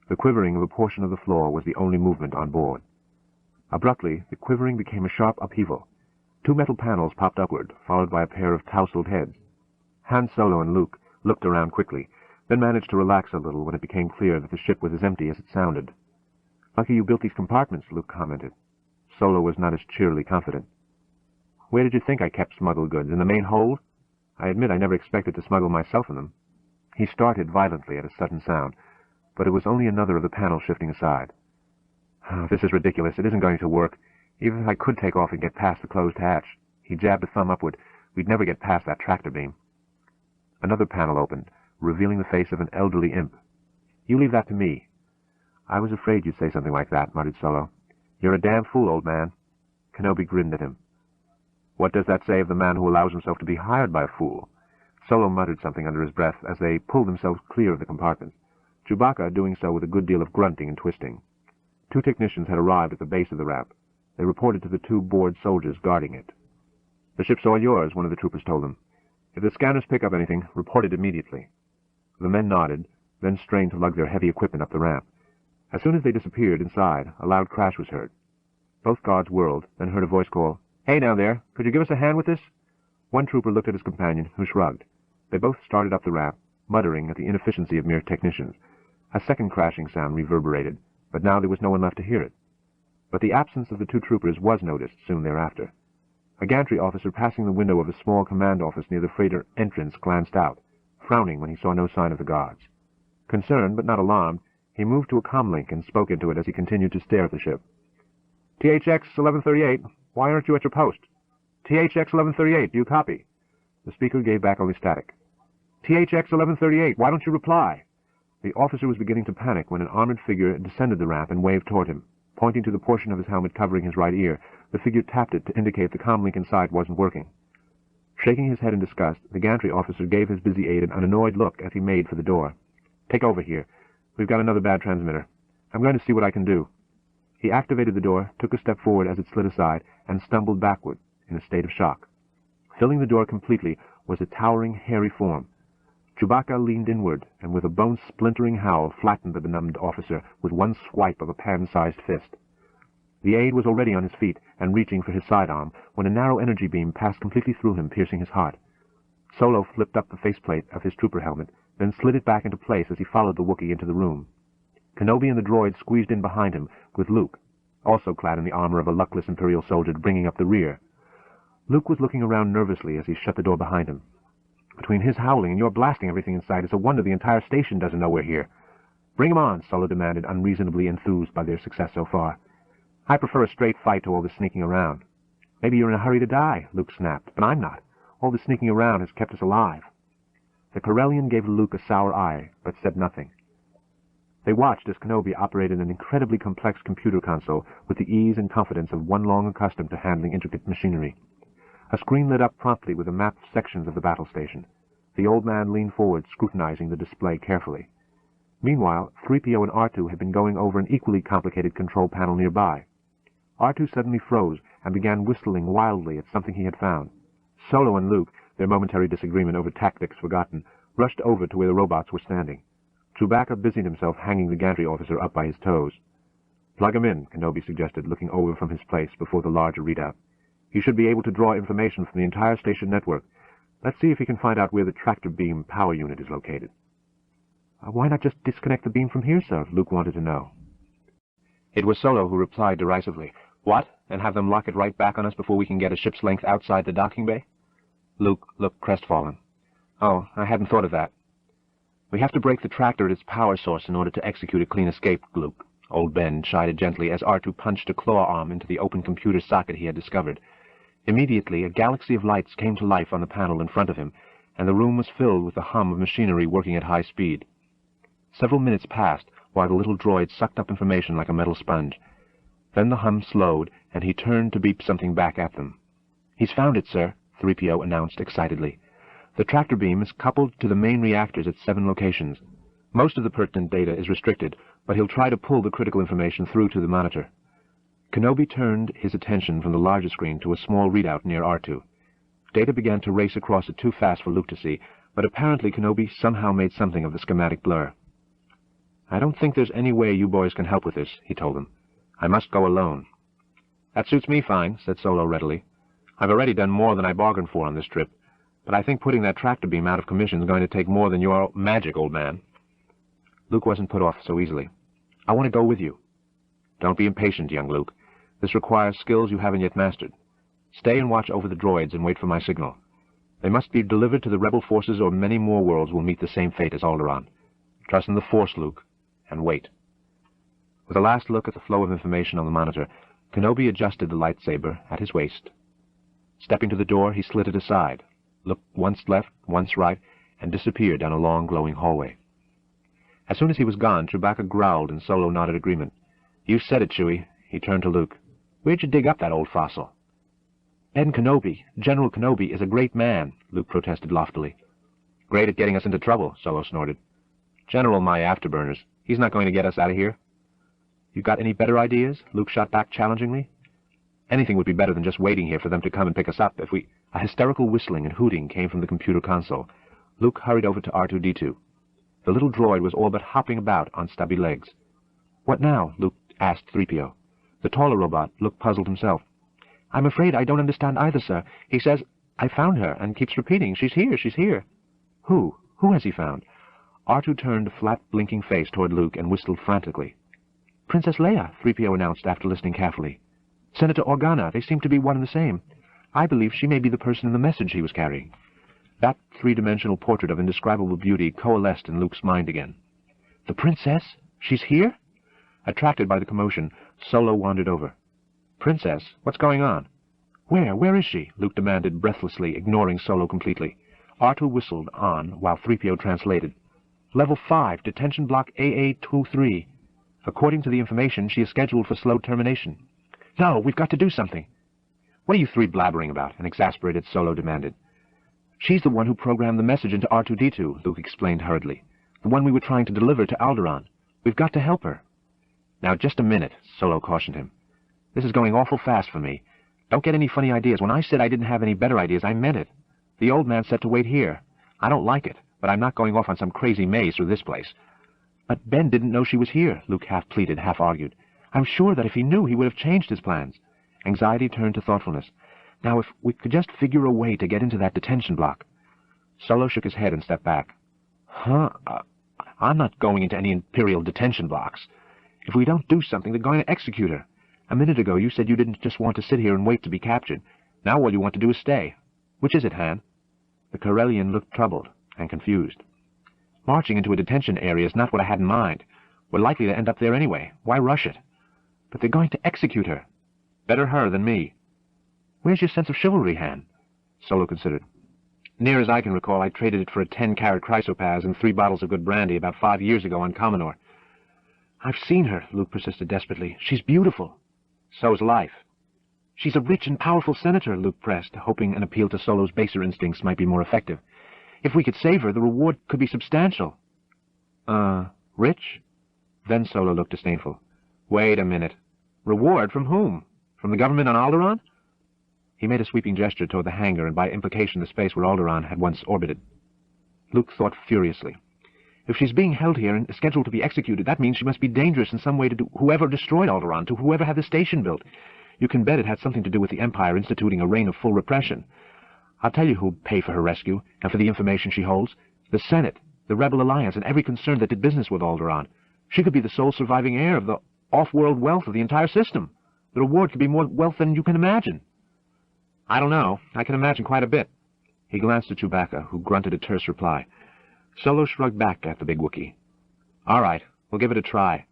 The quivering of a portion of the floor was the only movement on board. Abruptly, the quivering became a sharp upheaval. 2 metal panels popped upward, followed by a pair of tousled heads. Han Solo and Luke looked around quickly, then managed to relax a little when it became clear that the ship was as empty as it sounded. "Lucky you built these compartments," Luke commented. Solo was not as cheerily confident. "Where did you think I kept smuggled goods? In the main hold? I admit I never expected to smuggle myself in them." He started violently at a sudden sound, but it was only another of the panels shifting aside. "Oh, this is ridiculous. It isn't going to work. Even if I could take off and get past the closed hatch," he jabbed a thumb upward, "we'd never get past that tractor beam." Another panel opened, revealing the face of an elderly imp. "You leave that to me." "I was afraid you'd say something like that," muttered Solo. "You're a damn fool, old man." Kenobi grinned at him. "What does that say of the man who allows himself to be hired by a fool?" Solo muttered something under his breath as they pulled themselves clear of the compartment, Chewbacca doing so with a good deal of grunting and twisting. 2 technicians had arrived at the base of the ramp. They reported to the 2 bored soldiers guarding it. "The ship's all yours," one of the troopers told them. "If the scanners pick up anything, report it immediately." The men nodded, then strained to lug their heavy equipment up the ramp. As soon as they disappeared inside, a loud crash was heard. Both guards whirled, then heard a voice call, "Hey, down there, could you give us a hand with this?" One trooper looked at his companion, who shrugged. They both started up the ramp, muttering at the inefficiency of mere technicians. A second crashing sound reverberated, but now there was no one left to hear it. But the absence of the 2 troopers was noticed soon thereafter. A gantry officer passing the window of a small command office near the freighter entrance glanced out, frowning when he saw no sign of the guards. Concerned, but not alarmed, he moved to a comlink and spoke into it as he continued to stare at the ship. "THX 1138, why aren't you at your post?" "THX 1138, do you copy?" The speaker gave back only static. "THX 1138, why don't you reply?" The officer was beginning to panic when an armored figure descended the ramp and waved toward him. Pointing to the portion of his helmet covering his right ear, the figure tapped it to indicate the comlink inside wasn't working. Shaking his head in disgust, the gantry officer gave his busy aide an annoyed look as he made for the door. "Take over here. We've got another bad transmitter. I'm going to see what I can do." He activated the door, took a step forward as it slid aside, and stumbled backward in a state of shock. Filling the door completely was a towering, hairy form. Chewbacca leaned inward, and with a bone-splintering howl flattened the benumbed officer with one swipe of a pan-sized fist. The aide was already on his feet and reaching for his sidearm when a narrow energy beam passed completely through him, piercing his heart. Solo flipped up the faceplate of his trooper helmet, then slid it back into place as he followed the Wookiee into the room. Kenobi and the droid squeezed in behind him, with Luke, also clad in the armor of a luckless Imperial soldier, bringing up the rear. Luke was looking around nervously as he shut the door behind him. Between his howling and your blasting everything in sight, it's a wonder the entire station doesn't know we're here. Bring 'em on, Solo demanded, unreasonably enthused by their success so far. I prefer a straight fight to all this sneaking around. Maybe you're in a hurry to die, Luke snapped, but I'm not. All this sneaking around has kept us alive. The Corellian gave Luke a sour eye, but said nothing. They watched as Kenobi operated an incredibly complex computer console with the ease and confidence of one long accustomed to handling intricate machinery. A screen lit up promptly with the mapped sections of the battle station. The old man leaned forward, scrutinizing the display carefully. Meanwhile, 3PO and R2 had been going over an equally complicated control panel nearby. R2 suddenly froze and began whistling wildly at something he had found. Solo and Luke, their momentary disagreement over tactics forgotten, rushed over to where the robots were standing. Chewbacca busied himself hanging the gantry officer up by his toes. "Plug him in," Kenobi suggested, looking over from his place before the larger readout. "He should be able to draw information from the entire station network. Let's see if he can find out where the tractor beam power unit is located." "Why not just disconnect the beam from here, sir?" Luke wanted to know. It was Solo who replied derisively. "What? And have them lock it right back on us before we can get a ship's length outside the docking bay?" Luke looked crestfallen. "Oh, I hadn't thought of that." "We have to break the tractor at its power source in order to execute a clean escape, Luke," Old Ben chided gently as R2 punched a claw arm into the open computer socket he had discovered. Immediately, a galaxy of lights came to life on the panel in front of him, and the room was filled with the hum of machinery working at high speed. Several minutes passed while the little droid sucked up information like a metal sponge. Then the hum slowed, and he turned to beep something back at them. "He's found it, sir," 3PO announced excitedly. "The tractor beam is coupled to the main reactors at 7 locations. Most of the pertinent data is restricted, but he'll try to pull the critical information through to the monitor." Kenobi turned his attention from the larger screen to a small readout near R2. Data began to race across it too fast for Luke to see, but apparently Kenobi somehow made something of the schematic blur. "I don't think there's any way you boys can help with this," he told them. "I must go alone." "That suits me fine," said Solo readily. "I've already done more than I bargained for on this trip, but I think putting that tractor beam out of commission is going to take more than your magic, old man." Luke wasn't put off so easily. "I want to go with you." "Don't be impatient, young Luke. This requires skills you haven't yet mastered. Stay and watch over the droids and wait for my signal. They must be delivered to the rebel forces or many more worlds will meet the same fate as Alderaan. Trust in the Force, Luke, and wait." With a last look at the flow of information on the monitor, Kenobi adjusted the lightsaber at his waist. Stepping to the door, he slid it aside, looked once left, once right, and disappeared down a long, glowing hallway. As soon as he was gone, Chewbacca growled and Solo nodded agreement. "You said it, Chewie." He turned to Luke. "Where'd you dig up that old fossil?" "Ben Kenobi, General Kenobi, is a great man," Luke protested loftily. "Great at getting us into trouble," Solo snorted. "General, my afterburners. He's not going to get us out of here." "You got any better ideas?" Luke shot back challengingly. "Anything would be better than just waiting here for them to come and pick us up if we—" A hysterical whistling and hooting came from the computer console. Luke hurried over to R2-D2. The little droid was all but hopping about on stubby legs. "What now?" Luke asked 3PO. The taller robot looked puzzled himself. "I'm afraid I don't understand either, sir. He says, 'I found her,' and keeps repeating, 'She's here, she's here.'" "Who? Who has he found?" R2 turned a flat, blinking face toward Luke and whistled frantically. "Princess Leia," 3PO announced after listening carefully. "Senator Organa, they seem to be one and the same. I believe she may be the person in the message he was carrying." That three-dimensional portrait of indescribable beauty coalesced in Luke's mind again. "The princess? She's here?" Attracted by the commotion, Solo wandered over. "Princess? What's going on?" Where is she?" Luke demanded breathlessly, ignoring Solo completely. R2 whistled on while 3PO translated. "Level 5, Detention Block AA-23. According to the information, she is scheduled for slow termination." "No, we've got to do something." "What are you three blabbering about?" an exasperated Solo demanded. "She's the one who programmed the message into R2-D2, Luke explained hurriedly. "The one we were trying to deliver to Alderaan. We've got to help her." "Now, just a minute," Solo cautioned him. "This is going awful fast for me. Don't get any funny ideas. When I said I didn't have any better ideas, I meant it. The old man said to wait here. I don't like it, but I'm not going off on some crazy maze through this place." "But Ben didn't know she was here," Luke half pleaded, half argued. "I'm sure that if he knew, he would have changed his plans." Anxiety turned to thoughtfulness. "Now, if we could just figure a way to get into that detention block." Solo shook his head and stepped back. "Huh? I'm not going into any Imperial detention box. If we don't do something, they're going to execute her. A minute ago you said you didn't just want to sit here and wait to be captured. Now all you want to do is stay. Which is it, Han? The Corellian looked troubled and confused. Marching into a detention area is not what I had in mind. We're likely to end up there anyway. Why rush it? But they're going to execute her. Better her than me. Where's your sense of chivalry, Han? Solo considered. Near as I can recall, I traded it for a 10-carat chrysopaz and 3 bottles of good brandy about 5 years ago on Commodore. I've seen her, Luke persisted desperately. She's beautiful. So's life. She's a rich and powerful senator, Luke pressed, hoping an appeal to Solo's baser instincts might be more effective. If we could save her, the reward could be substantial. Rich? Then Solo looked disdainful. Wait a minute. Reward from whom? From the government on Alderaan? He made a sweeping gesture toward the hangar and by implication the space where Alderaan had once orbited. Luke thought furiously. If she's being held here and scheduled to be executed, that means she must be dangerous in some way to whoever destroyed Alderaan, to whoever had the station built. You can bet it had something to do with the Empire instituting a reign of full repression. I'll tell you who'll pay for her rescue and for the information she holds. The Senate, the Rebel Alliance, and every concern that did business with Alderaan. She could be the sole surviving heir of the off-world wealth of the entire system. The reward could be more wealth than you can imagine. I don't know. I can imagine quite a bit. He glanced at Chewbacca, who grunted a terse reply. Solo shrugged back at the big Wookiee. All right, we'll give it a try.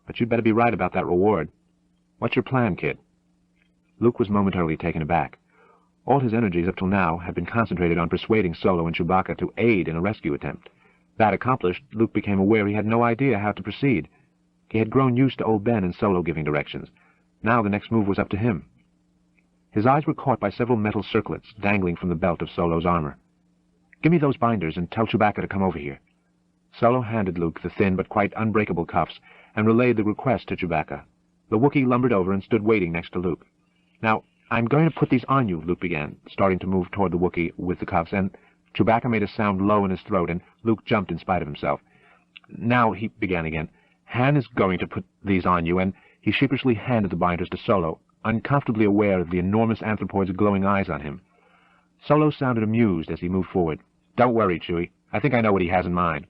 But you'd better be right about that reward. What's your plan, kid? Luke was momentarily taken aback. All his energies up till now had been concentrated on persuading Solo and Chewbacca to aid in a rescue attempt. That accomplished, Luke became aware he had no idea how to proceed. He had grown used to old Ben and Solo giving directions. Now the next move was up to him. His eyes were caught by several metal circlets dangling from the belt of Solo's armor. Give me those binders and tell Chewbacca to come over here. Solo handed Luke the thin but quite unbreakable cuffs and relayed the request to Chewbacca. The Wookiee lumbered over and stood waiting next to Luke. Now, I'm going to put these on you, Luke began, starting to move toward the Wookiee with the cuffs, and Chewbacca made a sound low in his throat, and Luke jumped in spite of himself. Now, he began again, Han is going to put these on you, and he sheepishly handed the binders to Solo, uncomfortably aware of the enormous anthropoid's glowing eyes on him. Solo sounded amused as he moved forward. Don't worry, Chewie. I think I know what he has in mind.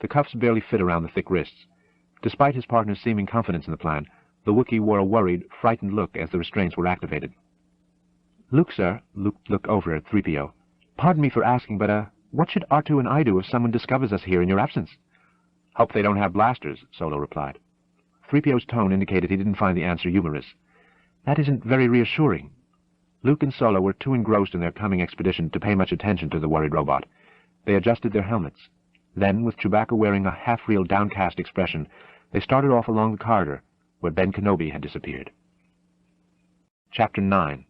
The cuffs barely fit around the thick wrists. Despite his partner's seeming confidence in the plan, the Wookiee wore a worried, frightened look as the restraints were activated. Luke, sir, Luke looked over at 3PO. Pardon me for asking, but, what should R2 and I do if someone discovers us here in your absence? Hope they don't have blasters, Solo replied. 3PO's tone indicated he didn't find the answer humorous. That isn't very reassuring. Luke and Solo were too engrossed in their coming expedition to pay much attention to the worried robot. They adjusted their helmets. Then, with Chewbacca wearing a half-real downcast expression, they started off along the corridor, where Ben Kenobi had disappeared. Chapter 9.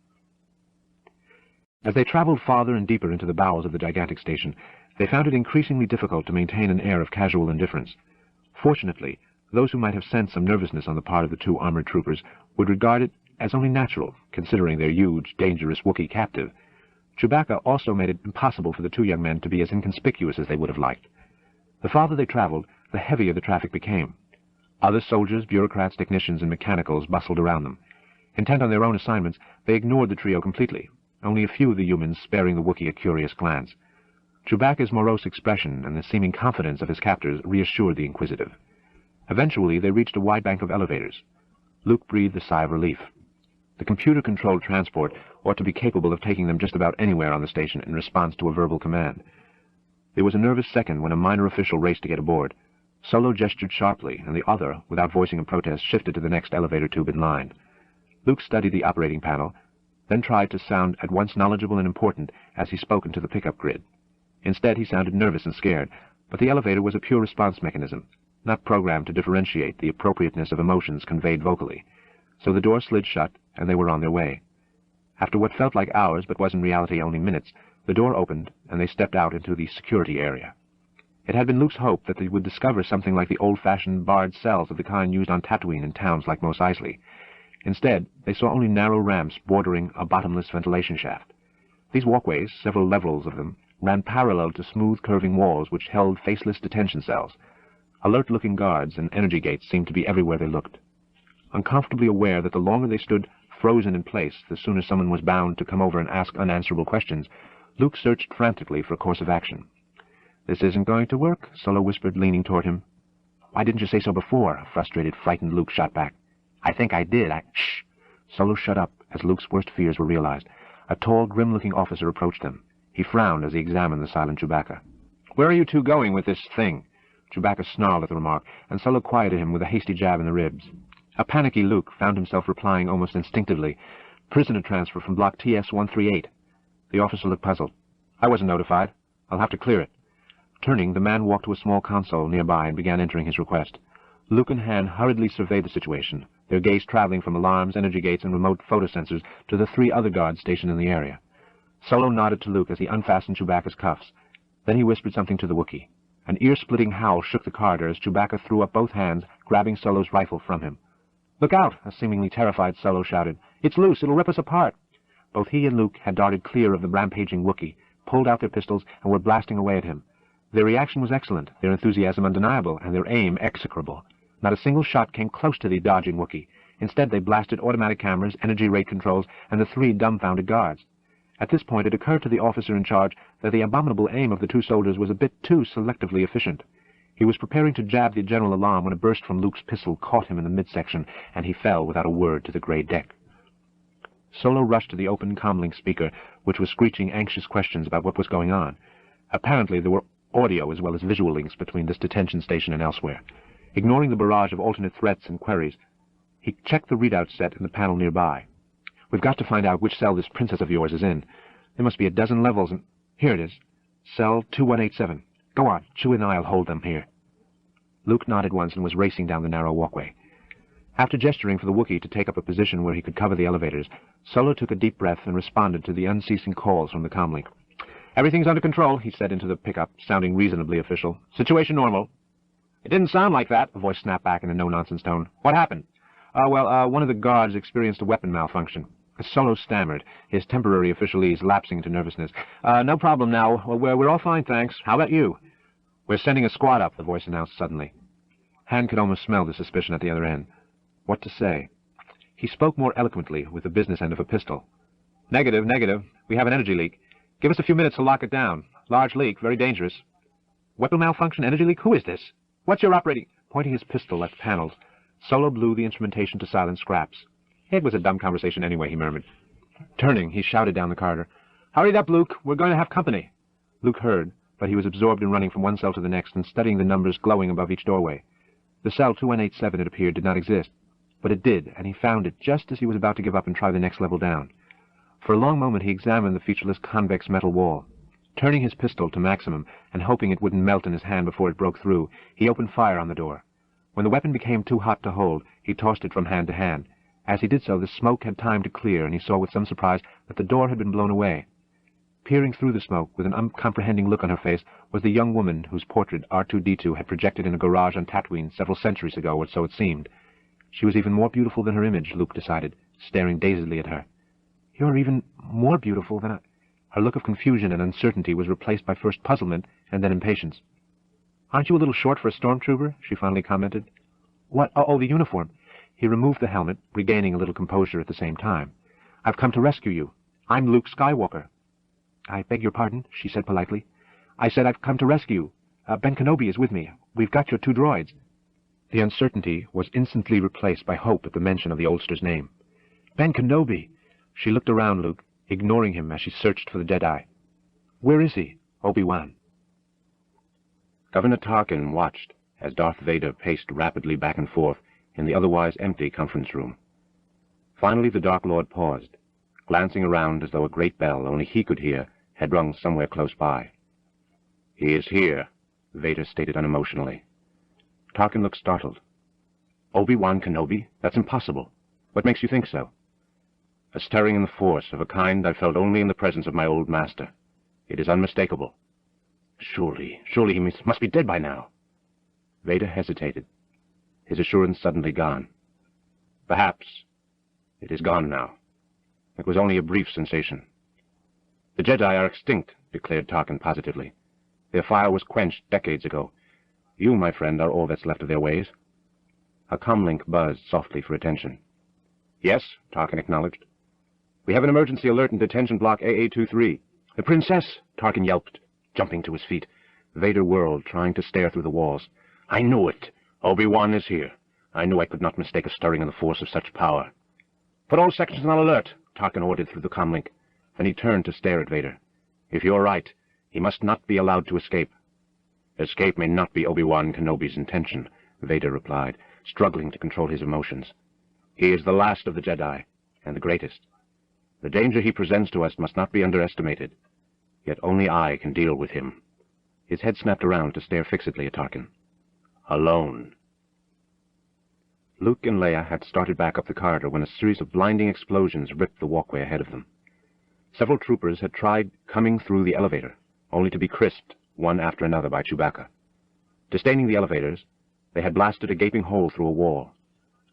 As they traveled farther and deeper into the bowels of the gigantic station, they found it increasingly difficult to maintain an air of casual indifference. Fortunately, those who might have sensed some nervousness on the part of the 2 armored troopers would regard it as only natural, considering their huge, dangerous Wookiee captive. Chewbacca also made it impossible for the 2 young men to be as inconspicuous as they would have liked. The farther they traveled, the heavier the traffic became. Other soldiers, bureaucrats, technicians, and mechanicals bustled around them. Intent on their own assignments, they ignored the trio completely, only a few of the humans sparing the Wookiee a curious glance. Chewbacca's morose expression and the seeming confidence of his captors reassured the inquisitive. Eventually, they reached a wide bank of elevators. Luke breathed a sigh of relief. The computer-controlled transport ought to be capable of taking them just about anywhere on the station in response to a verbal command. There was a nervous second when a minor official raced to get aboard. Solo gestured sharply, and the other, without voicing a protest, shifted to the next elevator tube in line. Luke studied the operating panel, then tried to sound at once knowledgeable and important as he spoke into the pickup grid. Instead, he sounded nervous and scared, but the elevator was a pure response mechanism, not programmed to differentiate the appropriateness of emotions conveyed vocally. So the door slid shut, and they were on their way. After what felt like hours, but was in reality only minutes, the door opened, and they stepped out into the security area. It had been Luke's hope that they would discover something like the old-fashioned barred cells of the kind used on Tatooine in towns like Mos Eisley. Instead, they saw only narrow ramps bordering a bottomless ventilation shaft. These walkways, several levels of them, ran parallel to smooth, curving walls which held faceless detention cells. Alert-looking guards and energy gates seemed to be everywhere they looked. Uncomfortably aware that the longer they stood frozen in place, the sooner someone was bound to come over and ask unanswerable questions, Luke searched frantically for a course of action. "This isn't going to work," Solo whispered, leaning toward him. "Why didn't you say so before?" A frustrated, frightened Luke shot back. "I think I did. Shh!" Solo shut up as Luke's worst fears were realized. A tall, grim-looking officer approached them. He frowned as he examined the silent Chewbacca. "Where are you two going with this thing?" Chewbacca snarled at the remark, and Solo quieted him with a hasty jab in the ribs. A panicky Luke found himself replying almost instinctively, "Prisoner transfer from Block TS-138. The officer looked puzzled. "I wasn't notified. I'll have to clear it." Turning, the man walked to a small console nearby and began entering his request. Luke and Han hurriedly surveyed the situation, their gaze traveling from alarms, energy gates, and remote photosensors to the 3 other guards stationed in the area. Solo nodded to Luke as he unfastened Chewbacca's cuffs. Then he whispered something to the Wookiee. An ear-splitting howl shook the corridor as Chewbacca threw up both hands, grabbing Solo's rifle from him. "Look out!" a seemingly terrified Solo shouted. "It's loose! It'll rip us apart!" Both he and Luke had darted clear of the rampaging Wookiee, pulled out their pistols, and were blasting away at him. Their reaction was excellent, their enthusiasm undeniable, and their aim execrable. Not a single shot came close to the dodging Wookiee. Instead, they blasted automatic cameras, energy rate controls, and the 3 dumbfounded guards. At this point, it occurred to the officer in charge that the abominable aim of the 2 soldiers was a bit too selectively efficient. He was preparing to jab the general alarm when a burst from Luke's pistol caught him in the midsection, and he fell without a word to the gray deck. Solo rushed to the open comlink speaker, which was screeching anxious questions about what was going on. Apparently, there were audio as well as visual links between this detention station and elsewhere. Ignoring the barrage of alternate threats and queries, he checked the readout set in the panel nearby. "We've got to find out which cell this princess of yours is in. There must be a dozen levels, and here it is. Cell 2187. Go on, Chewie and I'll hold them here." Luke nodded once and was racing down the narrow walkway. After gesturing for the Wookiee to take up a position where he could cover the elevators, Solo took a deep breath and responded to the unceasing calls from the comlink. "Everything's under control," he said into the pickup, sounding reasonably official. "Situation normal." "It didn't sound like that," a voice snapped back in a no-nonsense tone. "What happened?" One of the guards experienced a weapon malfunction." Solo stammered, his temporary officialese lapsing into nervousness. "No problem now. We're all fine, thanks. How about you?" "We're sending a squad up," the voice announced suddenly. Han could almost smell the suspicion at the other end. What to say? He spoke more eloquently with the business end of a pistol. Negative. We have an energy leak. Give us a few minutes to lock it down. Large leak, very dangerous." "Weapon malfunction, energy leak? Who is this? What's your operating—" Pointing his pistol at the panels, Solo blew the instrumentation to silent scraps. "It was a dumb conversation anyway," he murmured. Turning, he shouted down the corridor. "Hurry up, Luke. We're going to have company." Luke heard, but he was absorbed in running from one cell to the next and studying the numbers glowing above each doorway. The cell 2187, it appeared, did not exist. But it did, and he found it just as he was about to give up and try the next level down. For a long moment he examined the featureless convex metal wall. Turning his pistol to maximum, and hoping it wouldn't melt in his hand before it broke through, he opened fire on the door. When the weapon became too hot to hold, he tossed it from hand to hand. As he did so, the smoke had time to clear, and he saw with some surprise that the door had been blown away. Peering through the smoke, with an uncomprehending look on her face, was the young woman whose portrait R2-D2 had projected in a garage on Tatooine several centuries ago, or so it seemed. She was even more beautiful than her image, Luke decided, staring dazedly at her. "You're even more beautiful than I—" Her look of confusion and uncertainty was replaced by first puzzlement and then impatience. "Aren't you a little short for a stormtrooper?" she finally commented. "What? Oh, the uniform." He removed the helmet, regaining a little composure at the same time. "I've come to rescue you. I'm Luke Skywalker." "I beg your pardon," she said politely. "I said I've come to rescue you. Ben Kenobi is with me. We've got your 2 droids." The uncertainty was instantly replaced by hope at the mention of the oldster's name. "Ben Kenobi!" She looked around Luke, ignoring him as she searched for the Jedi. "Where is he?" "Obi-Wan." Governor Tarkin watched as Darth Vader paced rapidly back and forth in the otherwise empty conference room. Finally the Dark Lord paused, glancing around as though a great bell only he could hear had rung somewhere close by. "He is here," Vader stated unemotionally. Tarkin looked startled. "Obi-Wan Kenobi? That's impossible. What makes you think so?" "A stirring in the Force of a kind I felt only in the presence of my old master. It is unmistakable." Surely he must be dead by now." Vader hesitated, his assurance suddenly gone. "Perhaps. It is gone now. It was only a brief sensation." "The Jedi are extinct," declared Tarkin positively. "Their fire was quenched decades ago. You, my friend, are all that's left of their ways." A comlink buzzed softly for attention. "Yes," Tarkin acknowledged. "We have an emergency alert in detention block AA-23. The princess!" Tarkin yelped, jumping to his feet. Vader whirled, trying to stare through the walls. "I knew it! Obi-Wan is here. I knew I could not mistake a stirring in the Force of such power." "Put all sections on alert," Tarkin ordered through the comlink. Then he turned to stare at Vader. "If you're right, he must not be allowed to escape." "Escape may not be Obi-Wan Kenobi's intention," Vader replied, struggling to control his emotions. "He is the last of the Jedi, and the greatest. The danger he presents to us must not be underestimated. Yet only I can deal with him." His head snapped around to stare fixedly at Tarkin. "Alone." Luke and Leia had started back up the corridor when a series of blinding explosions ripped the walkway ahead of them. Several troopers had tried coming through the elevator, only to be crisped one after another by Chewbacca. Disdaining the elevators, they had blasted a gaping hole through a wall.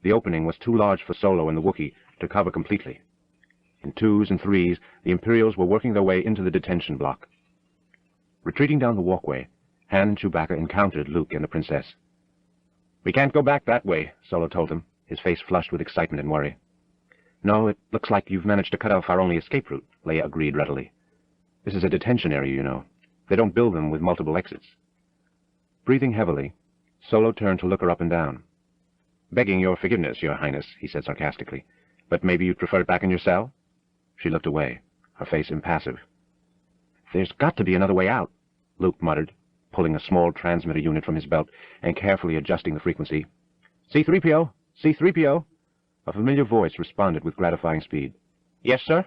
The opening was too large for Solo and the Wookiee to cover completely. In twos and threes, the Imperials were working their way into the detention block. Retreating down the walkway, Han and Chewbacca encountered Luke and the Princess. "We can't go back that way," Solo told them, his face flushed with excitement and worry. "No, it looks like you've managed to cut off our only escape route," Leia agreed readily. "This is a detention area, you know. They don't build them with multiple exits." Breathing heavily, Solo turned to look her up and down. "Begging your forgiveness, Your Highness," he said sarcastically, "but maybe you'd prefer it back in your cell?" She looked away, her face impassive. "There's got to be another way out," Luke muttered, pulling a small transmitter unit from his belt and carefully adjusting the frequency. "C-3PO! C-3PO!" A familiar voice responded with gratifying speed. "Yes, sir?"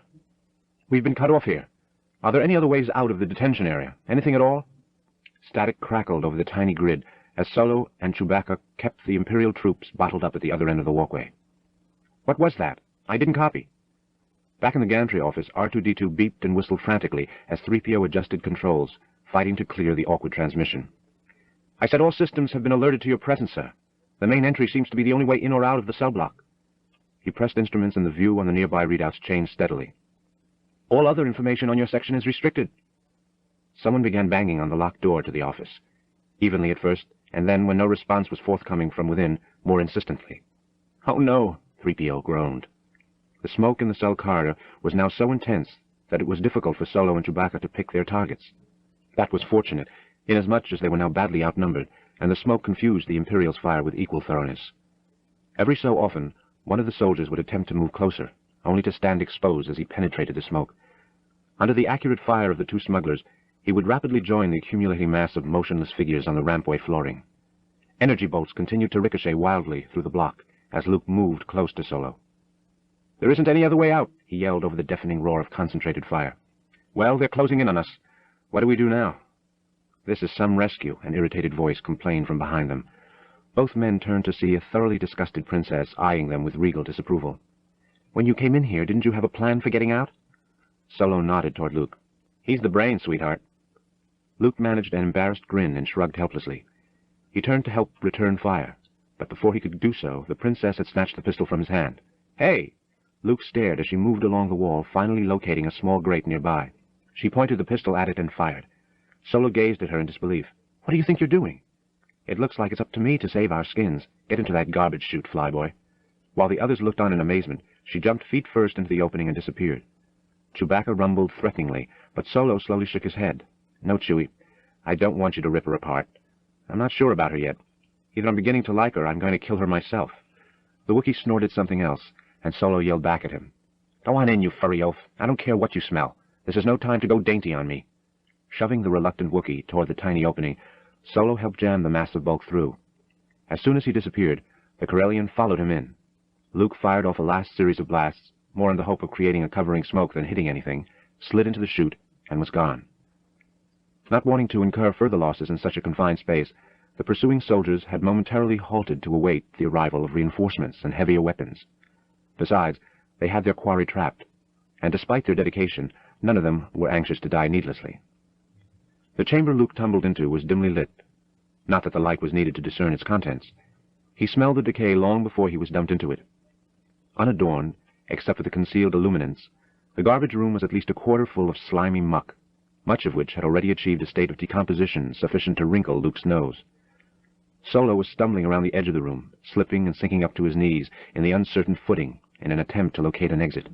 "We've been cut off here. Are there any other ways out of the detention area? Anything at all?" Static crackled over the tiny grid as Solo and Chewbacca kept the Imperial troops bottled up at the other end of the walkway. "What was that? I didn't copy." Back in the gantry office, R2-D2 beeped and whistled frantically as 3PO adjusted controls, fighting to clear the awkward transmission. "I said all systems have been alerted to your presence, sir. The main entry seems to be the only way in or out of the cell block." He pressed instruments and the view on the nearby readouts changed steadily. "All other information on your section is restricted." Someone began banging on the locked door to the office, evenly at first, and then, when no response was forthcoming from within, more insistently. "Oh no," 3PO groaned. The smoke in the cell corridor was now so intense that it was difficult for Solo and Chewbacca to pick their targets. That was fortunate, inasmuch as they were now badly outnumbered, and the smoke confused the Imperial's fire with equal thoroughness. Every so often, one of the soldiers would attempt to move closer, only to stand exposed as he penetrated the smoke. Under the accurate fire of the two smugglers, he would rapidly join the accumulating mass of motionless figures on the rampway flooring. Energy bolts continued to ricochet wildly through the block as Luke moved close to Solo. "There isn't any other way out," he yelled over the deafening roar of concentrated fire. "Well, they're closing in on us. What do we do now?" "This is some rescue," an irritated voice complained from behind them. Both men turned to see a thoroughly disgusted princess eyeing them with regal disapproval. "When you came in here, didn't you have a plan for getting out?" Solo nodded toward Luke. "He's the brain, sweetheart." Luke managed an embarrassed grin and shrugged helplessly. He turned to help return fire, but before he could do so, the princess had snatched the pistol from his hand. "Hey!" Luke stared as she moved along the wall, finally locating a small grate nearby. She pointed the pistol at it and fired. Solo gazed at her in disbelief. "What do you think you're doing?" "It looks like it's up to me to save our skins. Get into that garbage chute, flyboy." While the others looked on in amazement, she jumped feet first into the opening and disappeared. Chewbacca rumbled threateningly, but Solo slowly shook his head. "No, Chewie, I don't want you to rip her apart. I'm not sure about her yet. Either I'm beginning to like her, or I'm going to kill her myself." The Wookiee snorted something else, and Solo yelled back at him. "Go on in, you furry oaf. I don't care what you smell. This is no time to go dainty on me." Shoving the reluctant Wookiee toward the tiny opening, Solo helped jam the massive bulk through. As soon as he disappeared, the Corellian followed him in. Luke fired off a last series of blasts, more in the hope of creating a covering smoke than hitting anything, slid into the chute, and was gone. Not wanting to incur further losses in such a confined space, the pursuing soldiers had momentarily halted to await the arrival of reinforcements and heavier weapons. Besides, they had their quarry trapped, and despite their dedication, none of them were anxious to die needlessly. The chamber Luke tumbled into was dimly lit. Not that the light was needed to discern its contents. He smelled the decay long before he was dumped into it. Unadorned, except for the concealed illuminance, the garbage room was at least a quarter full of slimy muck, much of which had already achieved a state of decomposition sufficient to wrinkle Luke's nose. Solo was stumbling around the edge of the room, slipping and sinking up to his knees in the uncertain footing in an attempt to locate an exit.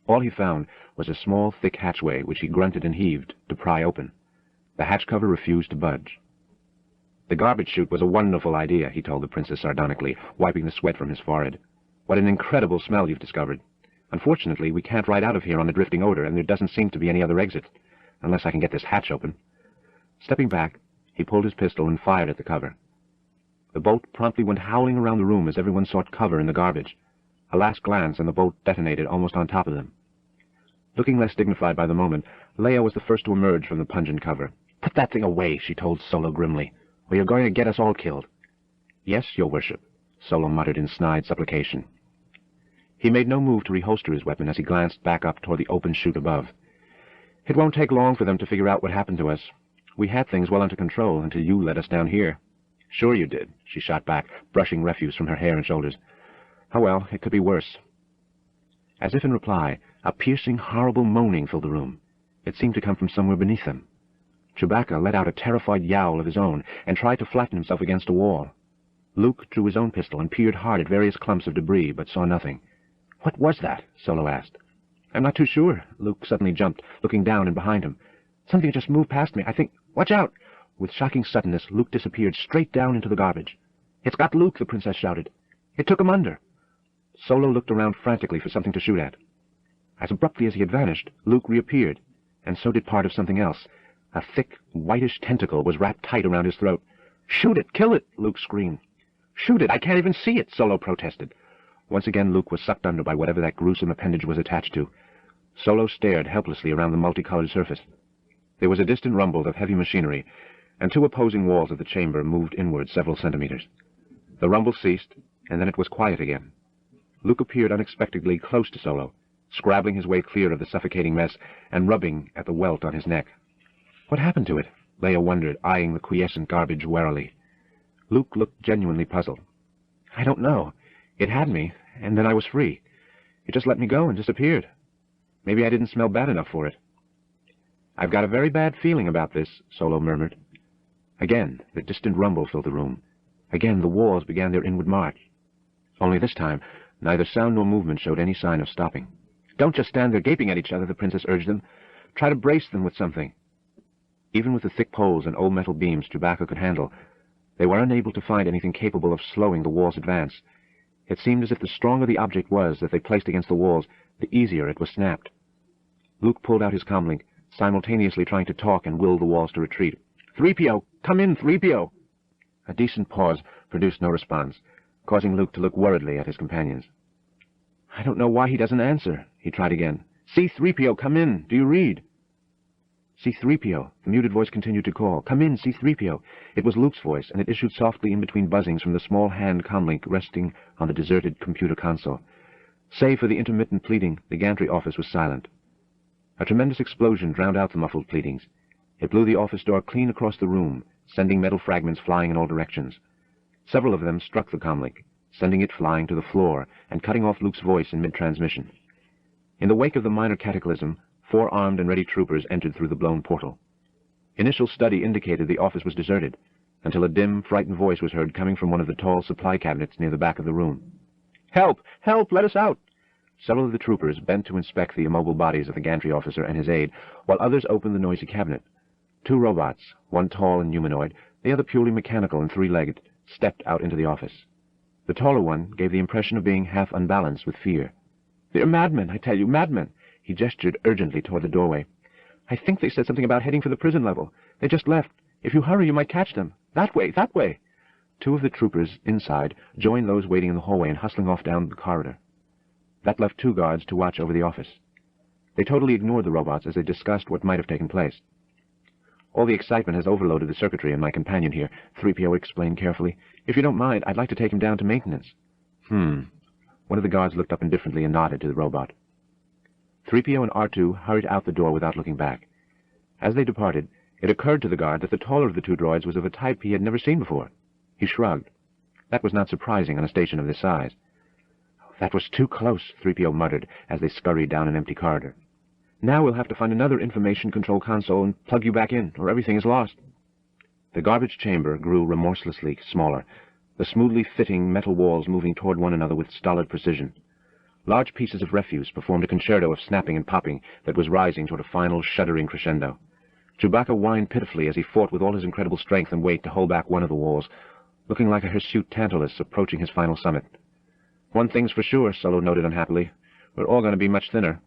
All he found was a small, thick hatchway which he grunted and heaved to pry open. The hatch cover refused to budge. "The garbage chute was a wonderful idea," he told the princess sardonically, wiping the sweat from his forehead. "What an incredible smell you've discovered. Unfortunately, we can't ride out of here on the drifting odor, and there doesn't seem to be any other exit, unless I can get this hatch open." Stepping back, he pulled his pistol and fired at the cover. The bolt promptly went howling around the room as everyone sought cover in the garbage. A last glance, and the bolt detonated almost on top of them. Looking less dignified by the moment, Leia was the first to emerge from the pungent cover. "Put that thing away," she told Solo grimly, "or you're going to get us all killed." "Yes, your worship," Solo muttered in snide supplication. He made no move to reholster his weapon as he glanced back up toward the open chute above. "It won't take long for them to figure out what happened to us. We had things well under control until you let us down here." "Sure you did," she shot back, brushing refuse from her hair and shoulders. "Oh well, it could be worse." As if in reply, a piercing, horrible moaning filled the room. It seemed to come from somewhere beneath them. Chewbacca let out a terrified yowl of his own and tried to flatten himself against a wall. Luke drew his own pistol and peered hard at various clumps of debris, but saw nothing. "What was that?" Solo asked. "I'm not too sure." Luke suddenly jumped, looking down and behind him. "Something just moved past me. I think... Watch out!" With shocking suddenness, Luke disappeared straight down into the garbage. "It's got Luke!" the princess shouted. "It took him under!" Solo looked around frantically for something to shoot at. As abruptly as he had vanished, Luke reappeared, and so did part of something else. A thick, whitish tentacle was wrapped tight around his throat. "Shoot it! Kill it!" Luke screamed. "Shoot it! I can't even see it!" Solo protested. Once again Luke was sucked under by whatever that gruesome appendage was attached to. Solo stared helplessly around the multicolored surface. There was a distant rumble of heavy machinery, and two opposing walls of the chamber moved inward several centimeters. The rumble ceased, and then it was quiet again. Luke appeared unexpectedly close to Solo, scrabbling his way clear of the suffocating mess and rubbing at the welt on his neck. "What happened to it?" Leia wondered, eyeing the quiescent garbage warily. Luke looked genuinely puzzled. "I don't know. It had me, and then I was free. It just let me go and disappeared. Maybe I didn't smell bad enough for it." "I've got a very bad feeling about this," Solo murmured. Again, the distant rumble filled the room. Again, the walls began their inward march. Only this time, neither sound nor movement showed any sign of stopping. "Don't just stand there gaping at each other," the princess urged them. "Try to brace them with something." Even with the thick poles and old metal beams Chewbacca could handle, they were unable to find anything capable of slowing the wall's advance. It seemed as if the stronger the object was that they placed against the walls, the easier it was snapped. Luke pulled out his comlink, simultaneously trying to talk and will the walls to retreat. "3PO! Come in, 3PO!" A decent pause produced no response, causing Luke to look worriedly at his companions. "I don't know why he doesn't answer," he tried again. "C-3PO, come in! Do you read?" "C-3PO," the muted voice continued to call. "Come in, C-3PO." It was Luke's voice, and it issued softly in between buzzings from the small hand comlink resting on the deserted computer console. Save for the intermittent pleading, the gantry office was silent. A tremendous explosion drowned out the muffled pleadings. It blew the office door clean across the room, sending metal fragments flying in all directions. Several of them struck the comlink, sending it flying to the floor and cutting off Luke's voice in mid-transmission. In the wake of the minor cataclysm, 4 armed and ready troopers entered through the blown portal. Initial study indicated the office was deserted, until a dim, frightened voice was heard coming from one of the tall supply cabinets near the back of the room. "Help! Help! Let us out!" Several of the troopers bent to inspect the immobile bodies of the gantry officer and his aide, while others opened the noisy cabinet. 2 robots, one tall and humanoid, the other purely mechanical and 3-legged, stepped out into the office. The taller one gave the impression of being half unbalanced with fear. "They're madmen, I tell you, madmen!" He gestured urgently toward the doorway. "I think they said something about heading for the prison level. They just left. If you hurry, you might catch them. That way, that way!" 2 of the troopers inside joined those waiting in the hallway and hustling off down the corridor. That left 2 guards to watch over the office. They totally ignored the robots as they discussed what might have taken place. "All the excitement has overloaded the circuitry in my companion here," 3PO explained carefully. "If you don't mind, I'd like to take him down to maintenance." One of the guards looked up indifferently and nodded to the robot. 3PO and R2 hurried out the door without looking back. As they departed, it occurred to the guard that the taller of the 2 droids was of a type he had never seen before. He shrugged. That was not surprising on a station of this size. "That was too close," 3PO muttered as they scurried down an empty corridor. "Now we'll have to find another information control console and plug you back in, or everything is lost." The garbage chamber grew remorselessly smaller, the smoothly fitting metal walls moving toward one another with stolid precision. Large pieces of refuse performed a concerto of snapping and popping that was rising toward a final shuddering crescendo. Chewbacca whined pitifully as he fought with all his incredible strength and weight to hold back one of the walls, looking like a hirsute Tantalus approaching his final summit. "One thing's for sure," Solo noted unhappily. "We're all going to be much thinner.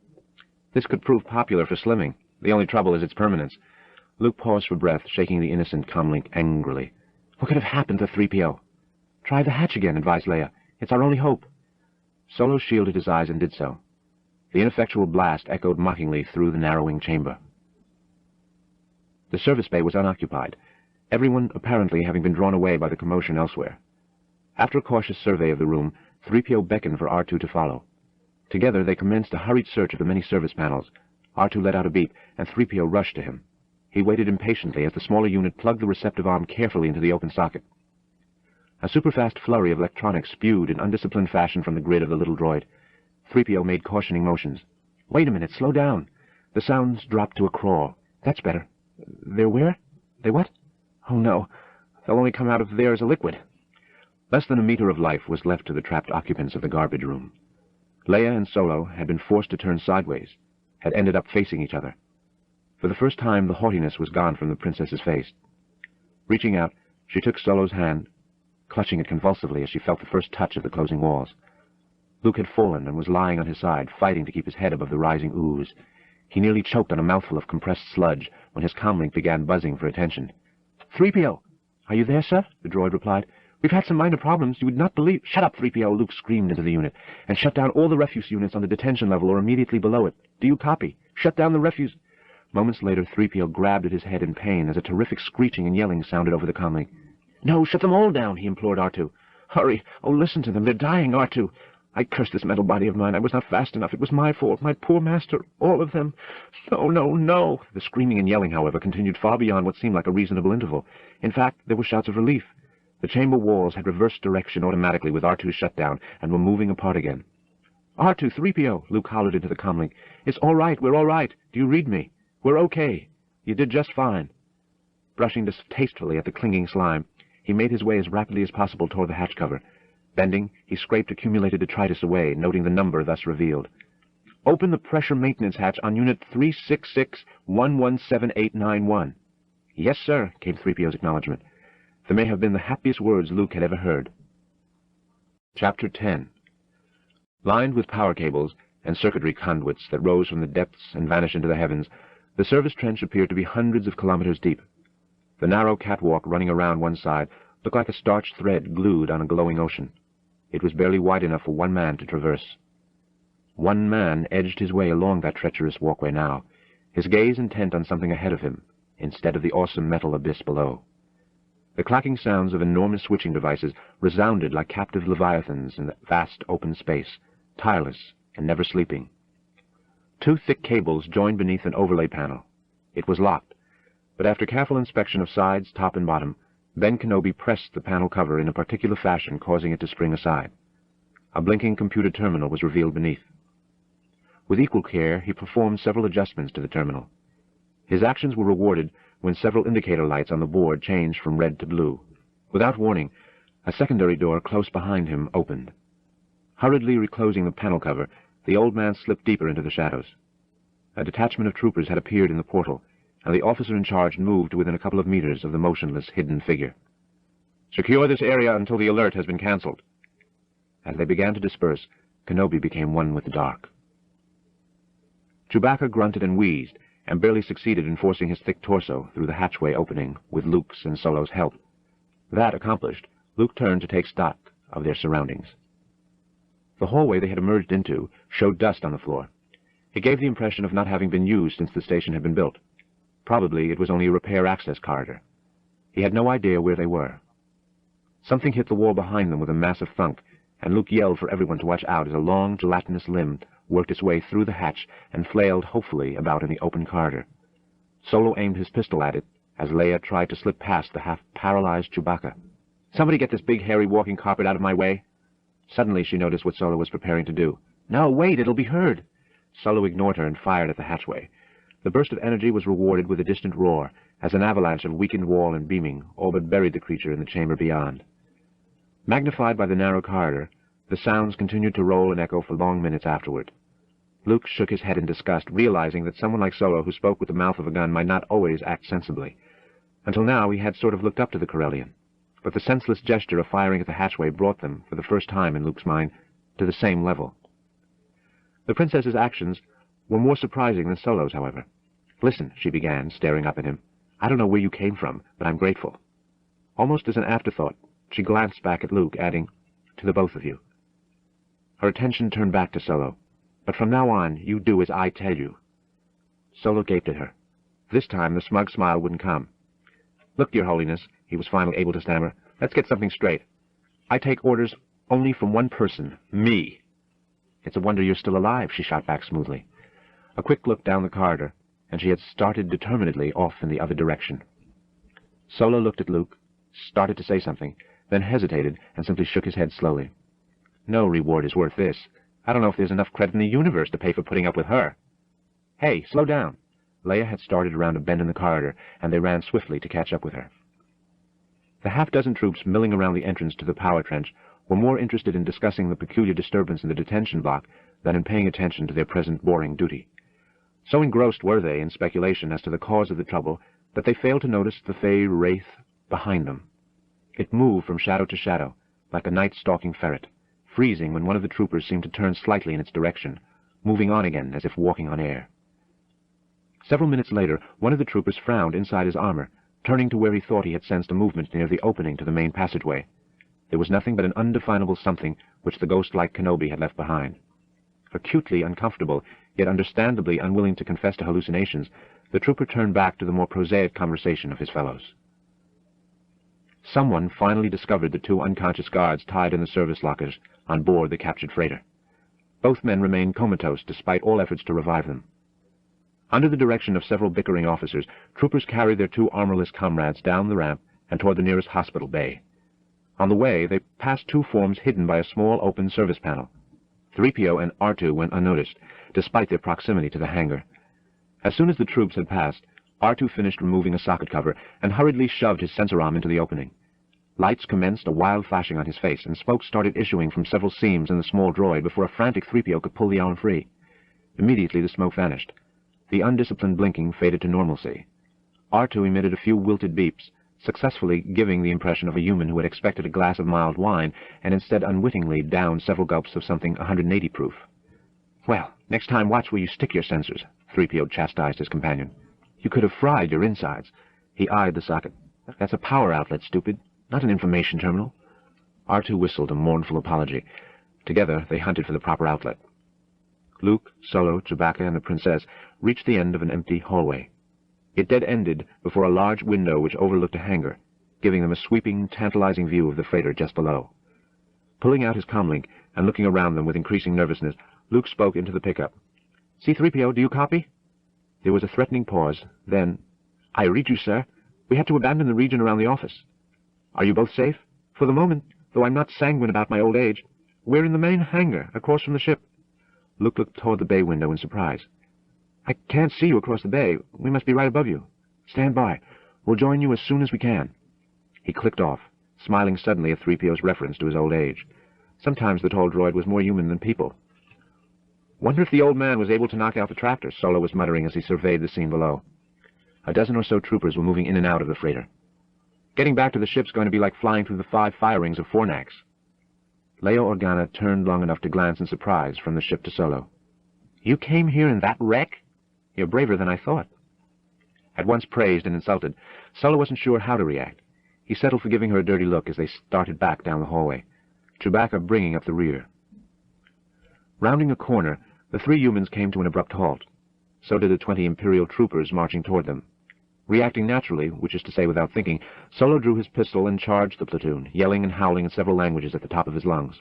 This could prove popular for slimming. The only trouble is its permanence." Luke paused for breath, shaking the innocent comlink angrily. "What could have happened to 3PO? "Try the hatch again," advised Leia. "It's our only hope." Solo shielded his eyes and did so. The ineffectual blast echoed mockingly through the narrowing chamber. The service bay was unoccupied, everyone apparently having been drawn away by the commotion elsewhere. After a cautious survey of the room, 3PO beckoned for R2 to follow. Together they commenced a hurried search of the many service panels. R2 let out a beep, and 3PO rushed to him. He waited impatiently as the smaller unit plugged the receptive arm carefully into the open socket. A superfast flurry of electronics spewed in undisciplined fashion from the grid of the little droid. 3PO made cautioning motions. "Wait a minute, slow down." The sounds dropped to a crawl. "That's better." "They're where? They what?" "Oh no, they'll only come out of there as a liquid." Less than a meter of life was left to the trapped occupants of the garbage room. Leia and Solo had been forced to turn sideways, had ended up facing each other. For the first time, the haughtiness was gone from the princess's face. Reaching out, she took Solo's hand, clutching it convulsively as she felt the first touch of the closing walls. Luke had fallen and was lying on his side, fighting to keep his head above the rising ooze. He nearly choked on a mouthful of compressed sludge when his comlink began buzzing for attention. "3PO! Are you there, sir?" the droid replied. "We've had some minor problems. You would not believe—" "Shut up, 3PO!" Luke screamed into the unit. "And shut down all the refuse units on the detention level or immediately below it. Do you copy? Shut down the refuse—" Moments later, 3PO grabbed at his head in pain as a terrific screeching and yelling sounded over the comlink. "No, shut them all down," he implored R2. "Hurry! Oh, listen to them. They're dying, R2. I cursed this metal body of mine. I was not fast enough. It was my fault. My poor master. All of them. No, no, no!" The screaming and yelling, however, continued far beyond what seemed like a reasonable interval. In fact, there were shouts of relief. The chamber walls had reversed direction automatically with R2's shutdown and were moving apart again. "R2, 3PO!" Luke hollered into the comlink. "It's all right. We're all right. Do you read me? We're okay. You did just fine." Brushing distastefully at the clinging slime, he made his way as rapidly as possible toward the hatch cover. Bending, he scraped accumulated detritus away, noting the number thus revealed. "Open the pressure maintenance hatch on Unit 366-117891. "Yes, sir," came 3PO's acknowledgement. They may have been the happiest words Luke had ever heard. Chapter 10. Lined with power cables and circuitry conduits that rose from the depths and vanished into the heavens, the service trench appeared to be hundreds of kilometers deep. The narrow catwalk running around one side looked like a starched thread glued on a glowing ocean. It was barely wide enough for one man to traverse. One man edged his way along that treacherous walkway now, his gaze intent on something ahead of him, instead of the awesome metal abyss below. The clacking sounds of enormous switching devices resounded like captive leviathans in the vast open space, tireless and never sleeping. Two thick cables joined beneath an overlay panel. It was locked, but after careful inspection of sides, top, and bottom, Ben Kenobi pressed the panel cover in a particular fashion, causing it to spring aside. A blinking computer terminal was revealed beneath. With equal care, he performed several adjustments to the terminal. His actions were rewarded when several indicator lights on the board changed from red to blue. Without warning, a secondary door close behind him opened. Hurriedly reclosing the panel cover, the old man slipped deeper into the shadows. A detachment of troopers had appeared in the portal, and the officer in charge moved to within a couple of meters of the motionless, hidden figure. "Secure this area until the alert has been cancelled." As they began to disperse, Kenobi became one with the dark. Chewbacca grunted and wheezed, and barely succeeded in forcing his thick torso through the hatchway opening with Luke's and Solo's help. That accomplished, Luke turned to take stock of their surroundings. The hallway they had emerged into showed dust on the floor. It gave the impression of not having been used since the station had been built. Probably it was only a repair access corridor. He had no idea where they were. Something hit the wall behind them with a massive thunk, and Luke yelled for everyone to watch out as a long, gelatinous limb worked its way through the hatch and flailed hopefully about in the open corridor. Solo aimed his pistol at it as Leia tried to slip past the half-paralyzed Chewbacca. "Somebody get this big, hairy walking carpet out of my way." Suddenly she noticed what Solo was preparing to do. "No, wait, it'll be heard." Solo ignored her and fired at the hatchway. The burst of energy was rewarded with a distant roar, as an avalanche of weakened wall and beaming all but buried the creature in the chamber beyond. Magnified by the narrow corridor, the sounds continued to roll and echo for long minutes afterward. Luke shook his head in disgust, realizing that someone like Solo who spoke with the mouth of a gun might not always act sensibly. Until now he had sort of looked up to the Corellian, but the senseless gesture of firing at the hatchway brought them, for the first time in Luke's mind, to the same level. The princess's actions were more surprising than Solo's, however. "Listen," she began, staring up at him. "I don't know where you came from, but I'm grateful." Almost as an afterthought, she glanced back at Luke, adding, "To the both of you." Her attention turned back to Solo. "But from now on, you do as I tell you." Solo gaped at her. This time the smug smile wouldn't come. "Look, Your Holiness," he was finally able to stammer, "let's get something straight. I take orders only from one person, me." "It's a wonder you're still alive," she shot back smoothly. A quick look down the corridor, and she had started determinedly off in the other direction. Solo looked at Luke, started to say something, then hesitated and simply shook his head slowly. "No reward is worth this. I don't know if there's enough credit in the universe to pay for putting up with her." "Hey, slow down." Leia had started around a bend in the corridor, and they ran swiftly to catch up with her. The half-dozen troops milling around the entrance to the power trench were more interested in discussing the peculiar disturbance in the detention block than in paying attention to their present boring duty. So engrossed were they in speculation as to the cause of the trouble that they failed to notice the fey wraith behind them. It moved from shadow to shadow, like a night-stalking ferret, freezing when one of the troopers seemed to turn slightly in its direction, moving on again as if walking on air. Several minutes later, one of the troopers frowned inside his armor, turning to where he thought he had sensed a movement near the opening to the main passageway. There was nothing but an undefinable something which the ghost-like Kenobi had left behind. Acutely uncomfortable, yet understandably unwilling to confess to hallucinations, the trooper turned back to the more prosaic conversation of his fellows. Someone finally discovered the two unconscious guards tied in the service lockers on board the captured freighter. Both men remained comatose despite all efforts to revive them. Under the direction of several bickering officers, troopers carried their two armorless comrades down the ramp and toward the nearest hospital bay. On the way, they passed two forms hidden by a small open service panel. 3PO and R2 went unnoticed, despite their proximity to the hangar. As soon as the troops had passed, R2 finished removing a socket cover and hurriedly shoved his sensor arm into the opening. Lights commenced a wild flashing on his face, and smoke started issuing from several seams in the small droid before a frantic 3PO could pull the arm free. Immediately the smoke vanished. The undisciplined blinking faded to normalcy. R2 emitted a few wilted beeps, successfully giving the impression of a human who had expected a glass of mild wine and instead unwittingly downed several gulps of something 180 proof. "Well, next time watch where you stick your sensors," 3PO chastised his companion. "You could have fried your insides." He eyed the socket. "That's a power outlet, stupid, not an information terminal." R2 whistled a mournful apology. Together they hunted for the proper outlet. Luke, Solo, Chewbacca, and the princess reached the end of an empty hallway. It dead-ended before a large window which overlooked a hangar, giving them a sweeping, tantalizing view of the freighter just below. Pulling out his comlink and looking around them with increasing nervousness, Luke spoke into the pickup. "C-3PO, do you copy?" There was a threatening pause, then, "I read you, sir. We had to abandon the region around the office. Are you both safe? For the moment, though I'm not sanguine about my old age, we're in the main hangar, across from the ship." Luke looked toward the bay window in surprise. "I can't see you across the bay. We must be right above you. Stand by. We'll join you as soon as we can." He clicked off, smiling suddenly at 3PO's reference to his old age. Sometimes the tall droid was more human than people. "Wonder if the old man was able to knock out the tractor," Solo was muttering as he surveyed the scene below. A dozen or so troopers were moving in and out of the freighter. "Getting back to the ship's going to be like flying through the 5 fire rings of Fornax." Leia Organa turned long enough to glance in surprise from the ship to Solo. "You came here in that wreck? You're braver than I thought." At once praised and insulted, Solo wasn't sure how to react. He settled for giving her a dirty look as they started back down the hallway, Chewbacca bringing up the rear. Rounding a corner, the 3 humans came to an abrupt halt. So did the 20 Imperial troopers marching toward them. Reacting naturally, which is to say without thinking, Solo drew his pistol and charged the platoon, yelling and howling in several languages at the top of his lungs.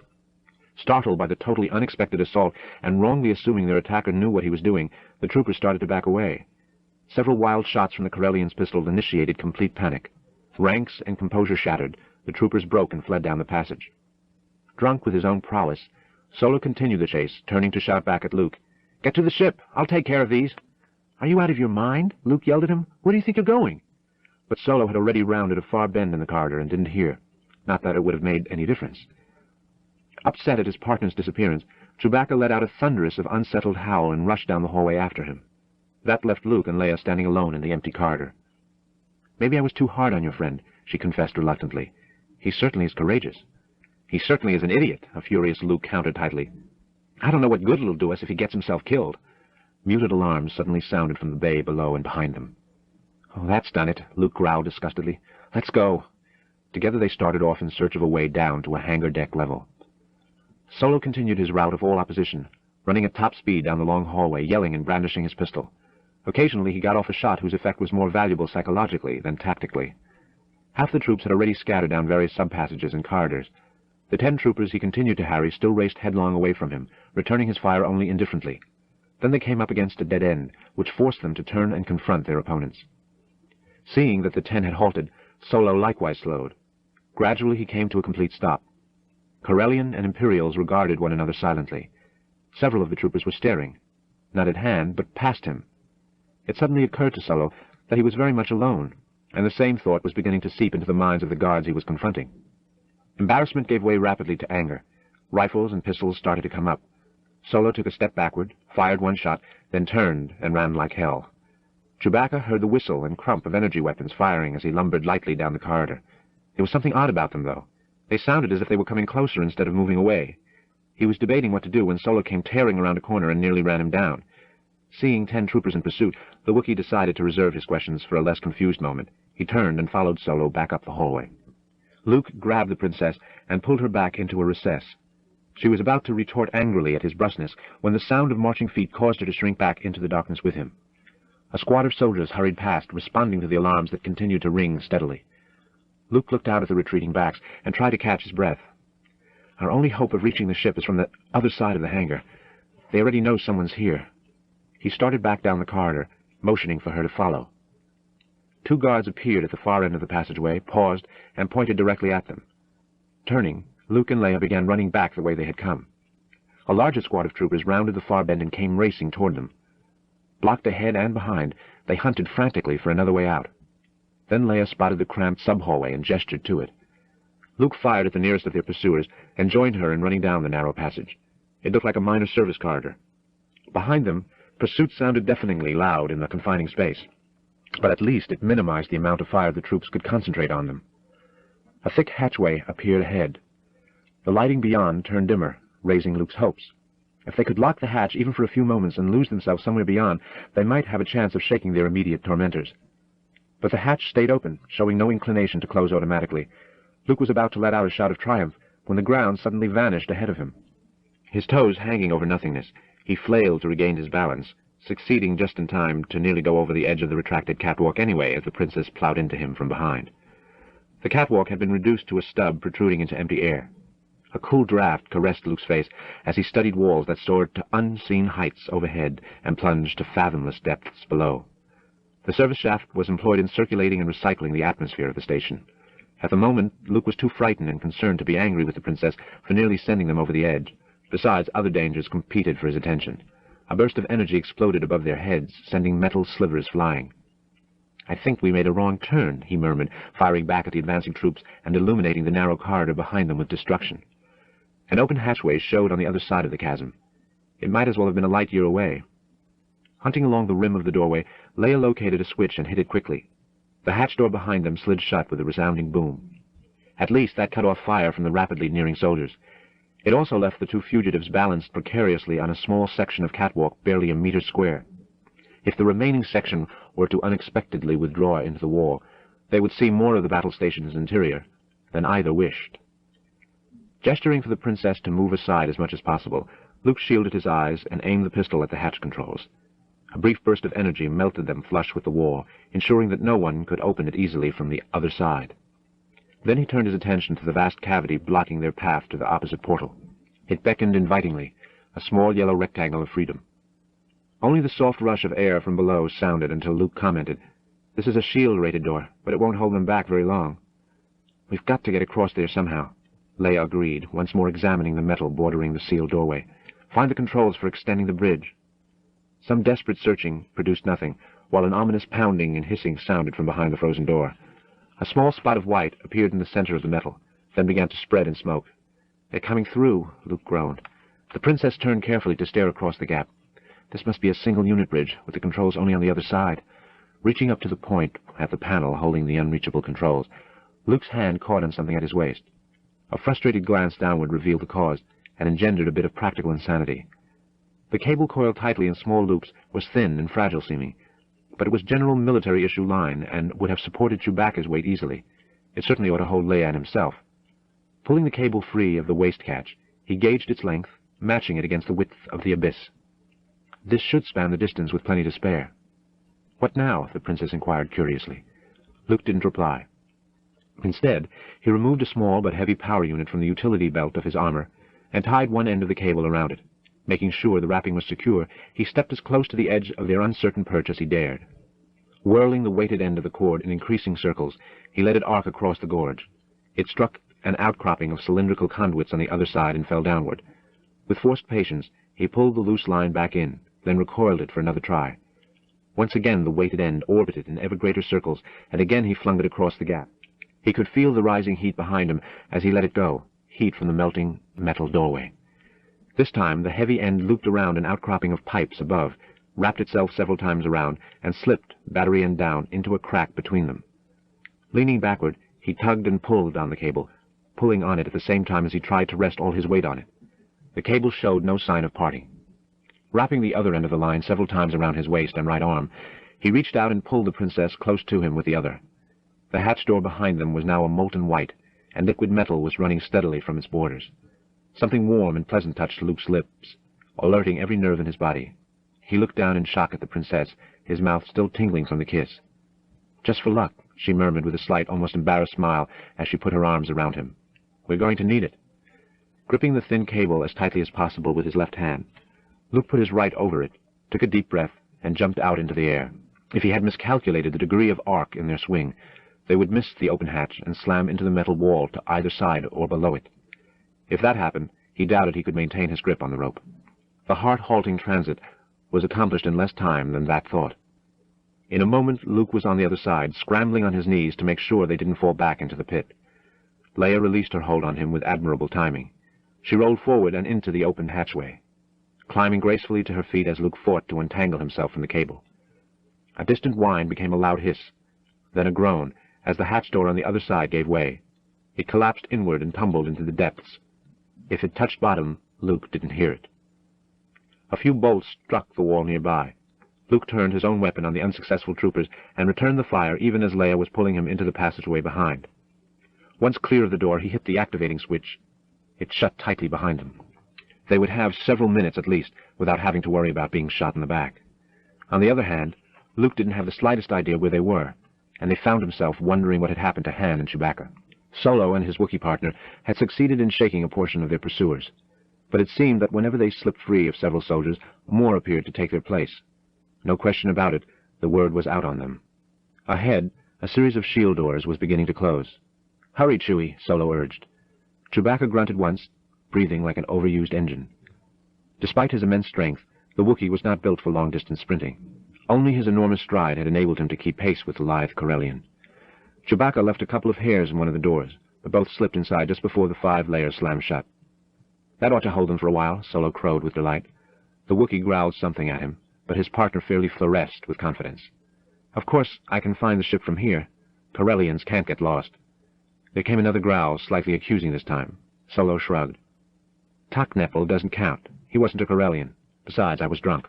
Startled by the totally unexpected assault, and wrongly assuming their attacker knew what he was doing, the troopers started to back away. Several wild shots from the Corellian's pistol initiated complete panic. Ranks and composure shattered, the troopers broke and fled down the passage. Drunk with his own prowess, Solo continued the chase, turning to shout back at Luke, "Get to the ship! I'll take care of these!" "Are you out of your mind?" Luke yelled at him. "Where do you think you're going?" But Solo had already rounded a far bend in the corridor and didn't hear. Not that it would have made any difference. Upset at his partner's disappearance, Chewbacca let out a thunderous of unsettled howl and rushed down the hallway after him. That left Luke and Leia standing alone in the empty corridor. "Maybe I was too hard on your friend," she confessed reluctantly. "He certainly is courageous." "He certainly is an idiot," a furious Luke countered tightly. "I don't know what good it'll do us if he gets himself killed." Muted alarms suddenly sounded from the bay below and behind them. "Oh, that's done it," Luke growled disgustedly. "Let's go." Together they started off in search of a way down to a hangar deck level. Solo continued his route of all opposition, running at top speed down the long hallway, yelling and brandishing his pistol. Occasionally he got off a shot whose effect was more valuable psychologically than tactically. Half the troops had already scattered down various sub-passages and corridors. The 10 troopers he continued to harry still raced headlong away from him, returning his fire only indifferently. Then they came up against a dead end, which forced them to turn and confront their opponents. Seeing that the 10 had halted, Solo likewise slowed. Gradually he came to a complete stop. Corellian and Imperials regarded one another silently. Several of the troopers were staring, not at hand, but past him. It suddenly occurred to Solo that he was very much alone, and the same thought was beginning to seep into the minds of the guards he was confronting. Embarrassment gave way rapidly to anger. Rifles and pistols started to come up. Solo took a step backward, fired one shot, then turned and ran like hell. Chewbacca heard the whistle and crump of energy weapons firing as he lumbered lightly down the corridor. There was something odd about them, though. They sounded as if they were coming closer instead of moving away. He was debating what to do when Solo came tearing around a corner and nearly ran him down. Seeing 10 troopers in pursuit, the Wookiee decided to reserve his questions for a less confused moment. He turned and followed Solo back up the hallway. Luke grabbed the princess and pulled her back into a recess. She was about to retort angrily at his brusqueness when the sound of marching feet caused her to shrink back into the darkness with him. A squad of soldiers hurried past, responding to the alarms that continued to ring steadily. Luke looked out at the retreating backs and tried to catch his breath. "Our only hope of reaching the ship is from the other side of the hangar. They already know someone's here." He started back down the corridor, motioning for her to follow. 2 guards appeared at the far end of the passageway, paused, and pointed directly at them. Turning, Luke and Leia began running back the way they had come. A larger squad of troopers rounded the far bend and came racing toward them. Blocked ahead and behind, they hunted frantically for another way out. Then Leia spotted the cramped sub-hallway and gestured to it. Luke fired at the nearest of their pursuers and joined her in running down the narrow passage. It looked like a minor service corridor. Behind them, pursuit sounded deafeningly loud in the confining space, but at least it minimized the amount of fire the troops could concentrate on them. A thick hatchway appeared ahead. The lighting beyond turned dimmer, raising Luke's hopes. If they could lock the hatch even for a few moments and lose themselves somewhere beyond, they might have a chance of shaking their immediate tormentors. But the hatch stayed open, showing no inclination to close automatically. Luke was about to let out a shout of triumph when the ground suddenly vanished ahead of him. His toes hanging over nothingness, he flailed to regain his balance, succeeding just in time to nearly go over the edge of the retracted catwalk anyway as the princess plowed into him from behind. The catwalk had been reduced to a stub protruding into empty air. A cool draft caressed Luke's face as he studied walls that soared to unseen heights overhead and plunged to fathomless depths below. The service shaft was employed in circulating and recycling the atmosphere of the station. At the moment, Luke was too frightened and concerned to be angry with the princess for nearly sending them over the edge. Besides, other dangers competed for his attention. A burst of energy exploded above their heads, sending metal slivers flying. "I think we made a wrong turn," he murmured, firing back at the advancing troops and illuminating the narrow corridor behind them with destruction. An open hatchway showed on the other side of the chasm. It might as well have been a light year away. Hunting along the rim of the doorway, Leia located a switch and hit it quickly. The hatch door behind them slid shut with a resounding boom. At least that cut off fire from the rapidly nearing soldiers. It also left the 2 fugitives balanced precariously on a small section of catwalk barely a meter square. If the remaining section were to unexpectedly withdraw into the wall, they would see more of the battle station's interior than either wished. Gesturing for the princess to move aside as much as possible, Luke shielded his eyes and aimed the pistol at the hatch controls. A brief burst of energy melted them flush with the wall, ensuring that no one could open it easily from the other side. Then he turned his attention to the vast cavity blocking their path to the opposite portal. It beckoned invitingly, a small yellow rectangle of freedom. Only the soft rush of air from below sounded until Luke commented, "This is a shield-rated door, but it won't hold them back very long." "We've got to get across there somehow," Leia agreed, once more examining the metal bordering the sealed doorway. "Find the controls for extending the bridge." Some desperate searching produced nothing, while an ominous pounding and hissing sounded from behind the frozen door. A small spot of white appeared in the center of the metal, then began to spread in smoke. "They're coming through," Luke groaned. The princess turned carefully to stare across the gap. This must be a single-unit bridge, with the controls only on the other side. Reaching up to the point at the panel holding the unreachable controls, Luke's hand caught on something at his waist. A frustrated glance downward revealed the cause, and engendered a bit of practical insanity. The cable coiled tightly in small loops was thin and fragile-seeming, but it was general military-issue line and would have supported Chewbacca's weight easily. It certainly ought to hold Leia and himself. Pulling the cable free of the waist catch, he gauged its length, matching it against the width of the abyss. This should span the distance with plenty to spare. "What now?" the princess inquired curiously. Luke didn't reply. Instead, he removed a small but heavy power unit from the utility belt of his armor and tied one end of the cable around it. Making sure the wrapping was secure, he stepped as close to the edge of their uncertain perch as he dared. Whirling the weighted end of the cord in increasing circles, he let it arc across the gorge. It struck an outcropping of cylindrical conduits on the other side and fell downward. With forced patience, he pulled the loose line back in, then recoiled it for another try. Once again the weighted end orbited in ever greater circles, and again he flung it across the gap. He could feel the rising heat behind him as he let it go, heat from the melting metal doorway. This time the heavy end looped around an outcropping of pipes above, wrapped itself several times around, and slipped, battery end down, into a crack between them. Leaning backward, he tugged and pulled on the cable, pulling on it at the same time as he tried to rest all his weight on it. The cable showed no sign of parting. Wrapping the other end of the line several times around his waist and right arm, he reached out and pulled the princess close to him with the other. The hatch door behind them was now a molten white, and liquid metal was running steadily from its borders. Something warm and pleasant touched Luke's lips, alerting every nerve in his body. He looked down in shock at the princess, his mouth still tingling from the kiss. "Just for luck," she murmured with a slight, almost embarrassed smile as she put her arms around him. "We're going to need it." Gripping the thin cable as tightly as possible with his left hand, Luke put his right over it, took a deep breath, and jumped out into the air. If he had miscalculated the degree of arc in their swing, they would miss the open hatch and slam into the metal wall to either side or below it. If that happened, he doubted he could maintain his grip on the rope. The heart-halting transit was accomplished in less time than that thought. In a moment, Luke was on the other side, scrambling on his knees to make sure they didn't fall back into the pit. Leia released her hold on him with admirable timing. She rolled forward and into the open hatchway, climbing gracefully to her feet as Luke fought to untangle himself from the cable. A distant whine became a loud hiss, then a groan, as the hatch door on the other side gave way. It collapsed inward and tumbled into the depths. If it touched bottom, Luke didn't hear it. A few bolts struck the wall nearby. Luke turned his own weapon on the unsuccessful troopers and returned the fire even as Leia was pulling him into the passageway behind. Once clear of the door, he hit the activating switch. It shut tightly behind him. They would have several minutes at least without having to worry about being shot in the back. On the other hand, Luke didn't have the slightest idea where they were, and they found himself wondering what had happened to Han and Chewbacca. Solo and his Wookiee partner had succeeded in shaking a portion of their pursuers, but it seemed that whenever they slipped free of several soldiers, more appeared to take their place. No question about it, the word was out on them. Ahead, a series of shield doors was beginning to close. "Hurry, Chewie," Solo urged. Chewbacca grunted once, breathing like an overused engine. Despite his immense strength, the Wookiee was not built for long-distance sprinting. Only his enormous stride had enabled him to keep pace with the lithe Corellian. Chewbacca left a couple of hairs in one of the doors, but both slipped inside just before the 5 layers slammed shut. "That ought to hold them for a while," Solo crowed with delight. The Wookiee growled something at him, but his partner fairly fluoresced with confidence. "Of course, I can find the ship from here. Corellians can't get lost." There came another growl, slightly accusing this time. Solo shrugged. "Taknepel doesn't count. He wasn't a Corellian. Besides, I was drunk."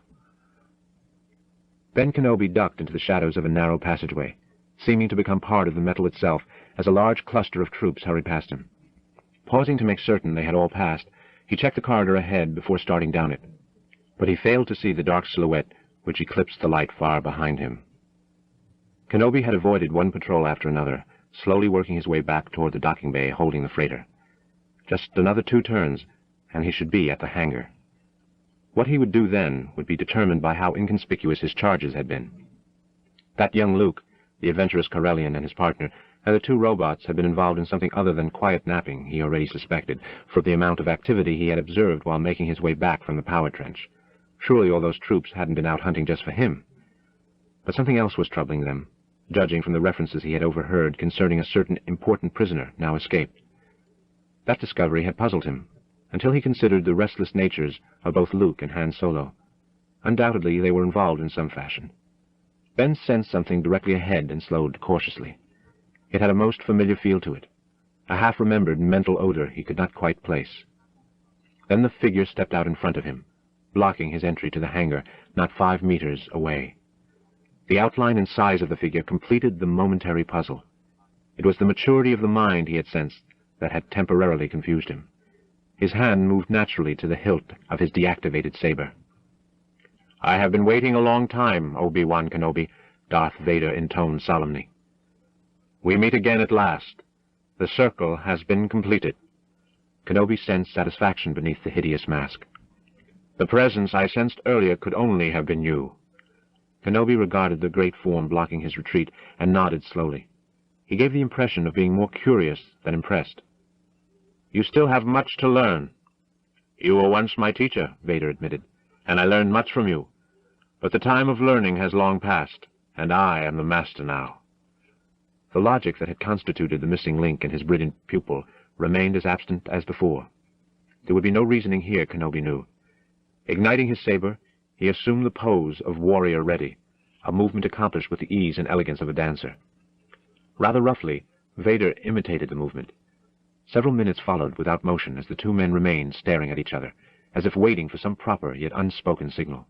Ben Kenobi ducked into the shadows of a narrow passageway, seeming to become part of the metal itself as a large cluster of troops hurried past him. Pausing to make certain they had all passed, he checked the corridor ahead before starting down it, but he failed to see the dark silhouette which eclipsed the light far behind him. Kenobi had avoided one patrol after another, slowly working his way back toward the docking bay holding the freighter. Just another 2 turns, and he should be at the hangar. What he would do then would be determined by how inconspicuous his charges had been. That young Luke, the adventurous Corellian and his partner, and the 2 robots had been involved in something other than quiet napping, he already suspected, from the amount of activity he had observed while making his way back from the power trench. Surely all those troops hadn't been out hunting just for him. But something else was troubling them, judging from the references he had overheard concerning a certain important prisoner now escaped. That discovery had puzzled him. until he considered the restless natures of both Luke and Han Solo. Undoubtedly they were involved in some fashion. Ben sensed something directly ahead and slowed cautiously. It had a most familiar feel to it, a half-remembered mental odor he could not quite place. Then the figure stepped out in front of him, blocking his entry to the hangar not 5 meters away. The outline and size of the figure completed the momentary puzzle. It was the maturity of the mind he had sensed that had temporarily confused him. His hand moved naturally to the hilt of his deactivated saber. "I have been waiting a long time, Obi-Wan Kenobi," Darth Vader intoned solemnly. "We meet again at last. The circle has been completed." Kenobi sensed satisfaction beneath the hideous mask. "The presence I sensed earlier could only have been you." Kenobi regarded the great form blocking his retreat and nodded slowly. He gave the impression of being more curious than impressed. "You still have much to learn." "You were once my teacher," Vader admitted, "and I learned much from you. But the time of learning has long passed, and I am the master now." The logic that had constituted the missing link in his brilliant pupil remained as absent as before. There would be no reasoning here, Kenobi knew. Igniting his saber, he assumed the pose of warrior ready, a movement accomplished with the ease and elegance of a dancer. Rather roughly, Vader imitated the movement. Several minutes followed without motion as the two men remained staring at each other, as if waiting for some proper yet unspoken signal.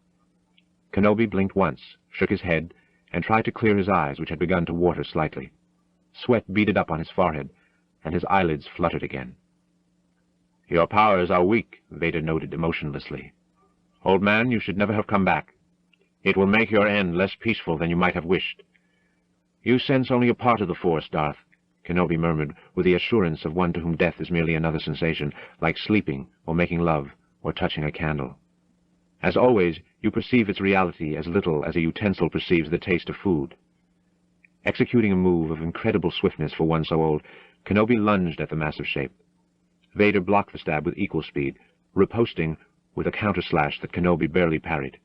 Kenobi blinked once, shook his head, and tried to clear his eyes, which had begun to water slightly. Sweat beaded up on his forehead, and his eyelids fluttered again. "Your powers are weak," Vader noted emotionlessly. "Old man, you should never have come back. It will make your end less peaceful than you might have wished." "You sense only a part of the Force, Darth," Kenobi murmured, with the assurance of one to whom death is merely another sensation, like sleeping, or making love, or touching a candle. "As always, you perceive its reality as little as a utensil perceives the taste of food." Executing a move of incredible swiftness for one so old, Kenobi lunged at the massive shape. Vader blocked the stab with equal speed, riposting with a counter-slash that Kenobi barely parried.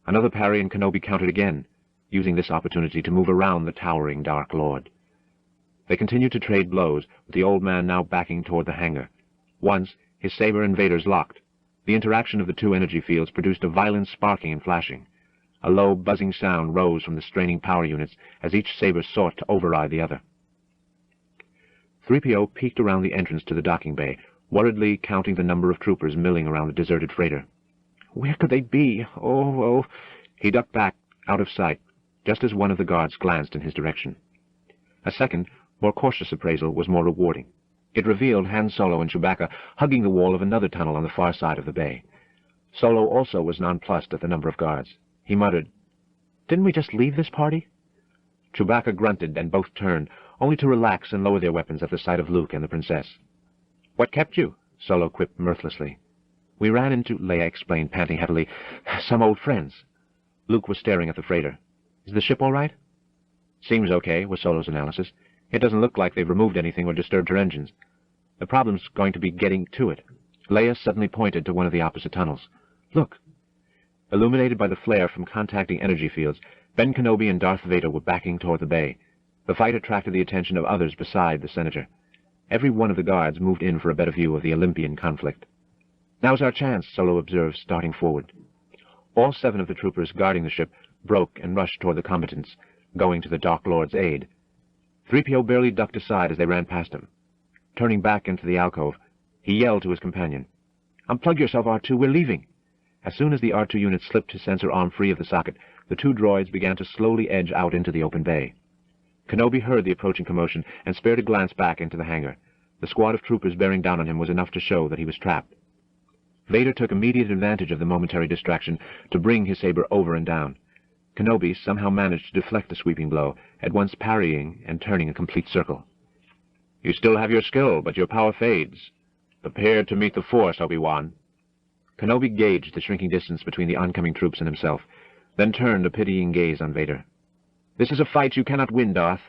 Another parry, and Kenobi countered again, using this opportunity to move around the towering Dark Lord. They continued to trade blows, with the old man now backing toward the hangar. Once, his saber and Vader's locked. The interaction of the two energy fields produced a violent sparking and flashing. A low, buzzing sound rose from the straining power units as each saber sought to override the other. 3PO peeked around the entrance to the docking bay, worriedly counting the number of troopers milling around the deserted freighter. "Where could they be? Oh." He ducked back, out of sight, just as one of the guards glanced in his direction. A second, more cautious appraisal was more rewarding. It revealed Han Solo and Chewbacca hugging the wall of another tunnel on the far side of the bay. Solo also was nonplussed at the number of guards. He muttered, "Didn't we just leave this party?" Chewbacca grunted, and both turned, only to relax and lower their weapons at the sight of Luke and the Princess. "What kept you?" Solo quipped mirthlessly. "We ran into," Leia explained, panting heavily, "some old friends." Luke was staring at the freighter. "Is the ship all right?" "Seems okay," was Solo's analysis. "It doesn't look like they've removed anything or disturbed her engines. The problem's going to be getting to it." Leia suddenly pointed to one of the opposite tunnels. "Look!" Illuminated by the flare from contacting energy fields, Ben Kenobi and Darth Vader were backing toward the bay. The fight attracted the attention of others beside the senator. Every one of the guards moved in for a better view of the Olympian conflict. "Now's our chance," Solo observed, starting forward. All 7 of the troopers guarding the ship broke and rushed toward the combatants, going to the Dark Lord's aid. 3PO barely ducked aside as they ran past him. Turning back into the alcove, he yelled to his companion, "Unplug yourself, R2, we're leaving." As soon as the R2 unit slipped his sensor arm free of the socket, the 2 droids began to slowly edge out into the open bay. Kenobi heard the approaching commotion and spared a glance back into the hangar. The squad of troopers bearing down on him was enough to show that he was trapped. Vader took immediate advantage of the momentary distraction to bring his saber over and down. Kenobi somehow managed to deflect the sweeping blow, at once parrying and turning a complete circle. "You still have your skill, but your power fades. Prepare to meet the Force, Obi-Wan." Kenobi gauged the shrinking distance between the oncoming troops and himself, then turned a pitying gaze on Vader. "This is a fight you cannot win, Darth.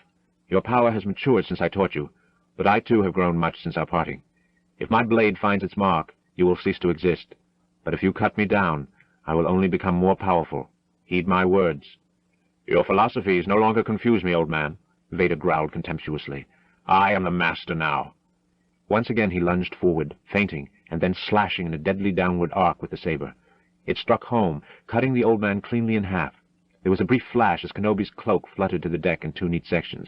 Your power has matured since I taught you, but I too have grown much since our parting. If my blade finds its mark, you will cease to exist. But if you cut me down, I will only become more powerful. Heed my words." "Your philosophies no longer confuse me, old man," Vader growled contemptuously. "I am the master now." Once again he lunged forward, feinting, and then slashing in a deadly downward arc with the saber. It struck home, cutting the old man cleanly in half. There was a brief flash as Kenobi's cloak fluttered to the deck in 2 neat sections.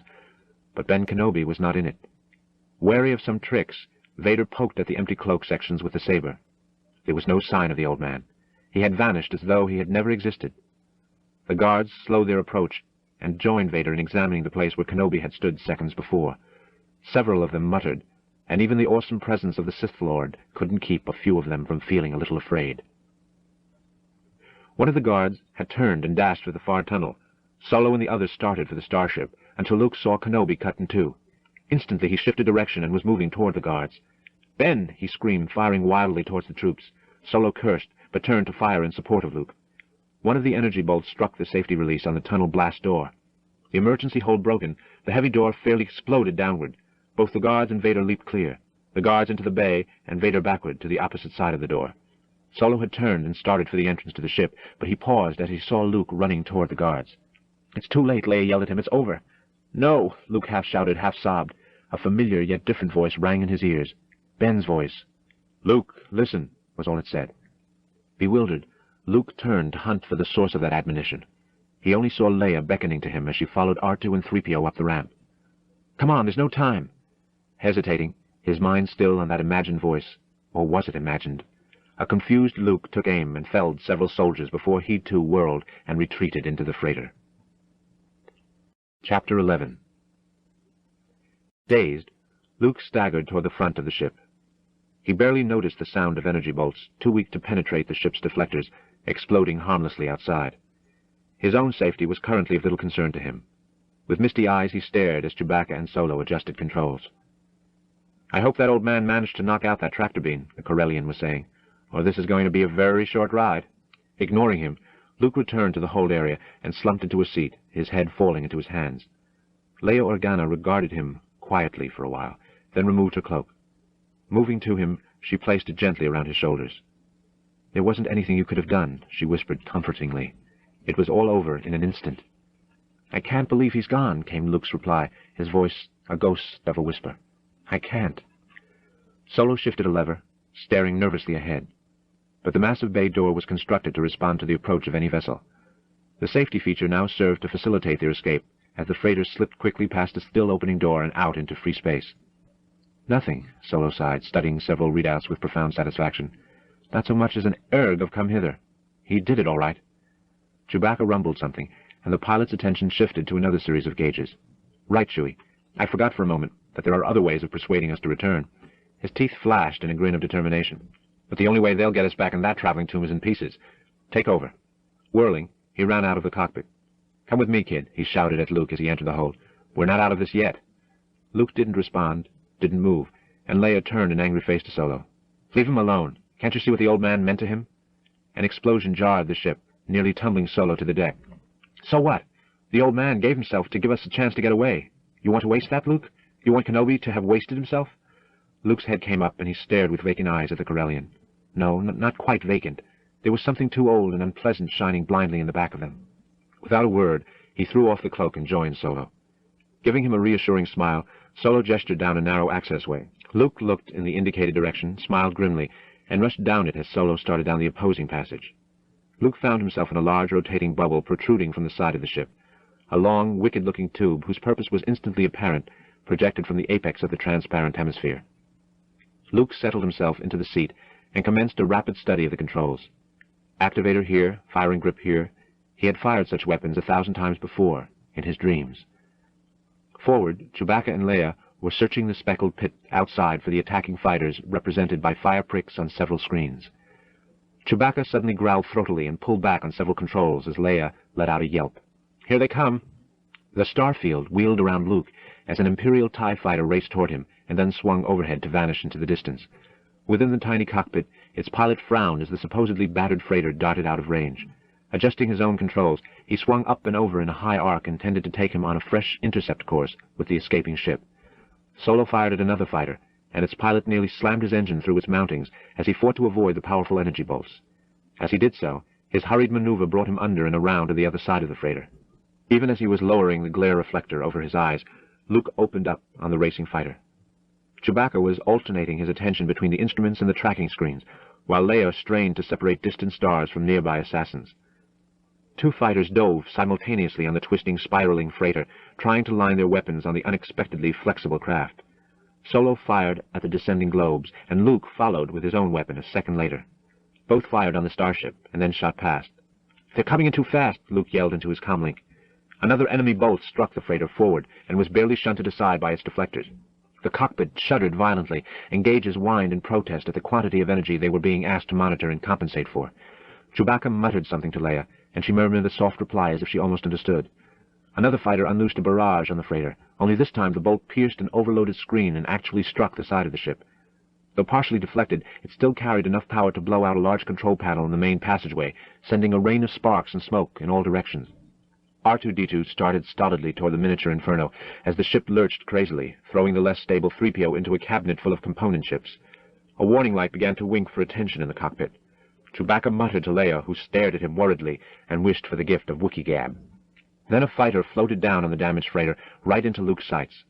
But Ben Kenobi was not in it. Wary of some tricks, Vader poked at the empty cloak sections with the saber. There was no sign of the old man. He had vanished as though he had never existed. The guards slowed their approach and joined Vader in examining the place where Kenobi had stood seconds before. Several of them muttered, and even the awesome presence of the Sith Lord couldn't keep a few of them from feeling a little afraid. One of the guards had turned and dashed for the far tunnel. Solo and the others started for the starship, until Luke saw Kenobi cut in two. Instantly he shifted direction and was moving toward the guards. "Ben!" he screamed, firing wildly towards the troops. Solo cursed, but turned to fire in support of Luke. One of the energy bolts struck the safety release on the tunnel blast door. The emergency hold broken, the heavy door fairly exploded downward. Both the guards and Vader leaped clear, the guards into the bay, and Vader backward to the opposite side of the door. Solo had turned and started for the entrance to the ship, but he paused as he saw Luke running toward the guards. "It's too late," Leia yelled at him. "It's over." "No!" Luke half-shouted, half-sobbed. A familiar yet different voice rang in his ears. Ben's voice. "Luke, listen," was all it said. Bewildered, Luke turned to hunt for the source of that admonition. He only saw Leia beckoning to him as she followed R2 and 3PO up the ramp. "Come on, there's no time." Hesitating, his mind still on that imagined voice, or was it imagined? A confused Luke took aim and felled several soldiers before he too whirled and retreated into the freighter. Chapter 11. Dazed, Luke staggered toward the front of the ship. He barely noticed the sound of energy bolts, too weak to penetrate the ship's deflectors, exploding harmlessly outside. His own safety was currently of little concern to him. With misty eyes he stared as Chewbacca and Solo adjusted controls. "I hope that old man managed to knock out that tractor beam," the Corellian was saying, "or this is going to be a very short ride." Ignoring him, Luke returned to the hold area and slumped into a seat, his head falling into his hands. Leia Organa regarded him quietly for a while, then removed her cloak. Moving to him, she placed it gently around his shoulders. "There wasn't anything you could have done," she whispered comfortingly. "It was all over in an instant." "I can't believe he's gone," came Luke's reply, his voice a ghost of a whisper. "I can't." Solo shifted a lever, staring nervously ahead. But the massive bay door was constructed to respond to the approach of any vessel. The safety feature now served to facilitate their escape, as the freighter slipped quickly past a still-opening door and out into free space. "Nothing," Solo sighed, studying several readouts with profound satisfaction. "Not so much as an erg of come hither. He did it all right." Chewbacca rumbled something, and the pilot's attention shifted to another series of gauges. "Right, Chewie. I forgot for a moment that there are other ways of persuading us to return." His teeth flashed in a grin of determination. "But the only way they'll get us back in that traveling tomb is in pieces. Take over." Whirling, he ran out of the cockpit. "Come with me, kid," he shouted at Luke as he entered the hold. "We're not out of this yet." Luke didn't respond, didn't move, and Leia turned an angry face to Solo. "Leave him alone. Can't you see what the old man meant to him?" An explosion jarred the ship, nearly tumbling Solo to the deck. "So what? The old man gave himself to give us a chance to get away. You want to waste that, Luke? You want Kenobi to have wasted himself?" Luke's head came up, and he stared with vacant eyes at the Corellian. No, not quite vacant. There was something too old and unpleasant shining blindly in the back of them. Without a word, he threw off the cloak and joined Solo. Giving him a reassuring smile, Solo gestured down a narrow accessway. Luke looked in the indicated direction, smiled grimly, and rushed down it as Solo started down the opposing passage. Luke found himself in a large rotating bubble protruding from the side of the ship, a long, wicked-looking tube whose purpose was instantly apparent, projected from the apex of the transparent hemisphere. Luke settled himself into the seat and commenced a rapid study of the controls. Activator here, firing grip here. He had fired such weapons 1,000 times before, in his dreams. Forward, Chewbacca and Leia were searching the speckled pit outside for the attacking fighters represented by fire pricks on several screens. Chewbacca suddenly growled throatily and pulled back on several controls as Leia let out a yelp. "Here they come!" The starfield wheeled around Luke as an Imperial TIE fighter raced toward him and then swung overhead to vanish into the distance. Within the tiny cockpit, its pilot frowned as the supposedly battered freighter darted out of range. Adjusting his own controls, he swung up and over in a high arc intended to take him on a fresh intercept course with the escaping ship. Solo fired at another fighter, and its pilot nearly slammed his engine through its mountings as he fought to avoid the powerful energy bolts. As he did so, his hurried maneuver brought him under and around to the other side of the freighter. Even as he was lowering the glare reflector over his eyes, Luke opened up on the racing fighter. Chewbacca was alternating his attention between the instruments and the tracking screens, while Leia strained to separate distant stars from nearby assassins. Two fighters dove simultaneously on the twisting, spiraling freighter, trying to line their weapons on the unexpectedly flexible craft. Solo fired at the descending globes, and Luke followed with his own weapon a second later. Both fired on the starship, and then shot past. "They're coming in too fast," Luke yelled into his comlink. Another enemy bolt struck the freighter forward, and was barely shunted aside by its deflectors. The cockpit shuddered violently, and gauges whined in protest at the quantity of energy they were being asked to monitor and compensate for. Chewbacca muttered something to Leia, and she murmured a soft reply as if she almost understood. Another fighter unloosed a barrage on the freighter, only this time the bolt pierced an overloaded screen and actually struck the side of the ship. Though partially deflected, it still carried enough power to blow out a large control panel in the main passageway, sending a rain of sparks and smoke in all directions. R2-D2 started stolidly toward the miniature inferno as the ship lurched crazily, throwing the less stable 3PO into a cabinet full of component chips. A warning light began to wink for attention in the cockpit. Chewbacca muttered to Leia, who stared at him worriedly and wished for the gift of Wookiee gab. Then a fighter floated down on the damaged freighter, right into Luke's sights.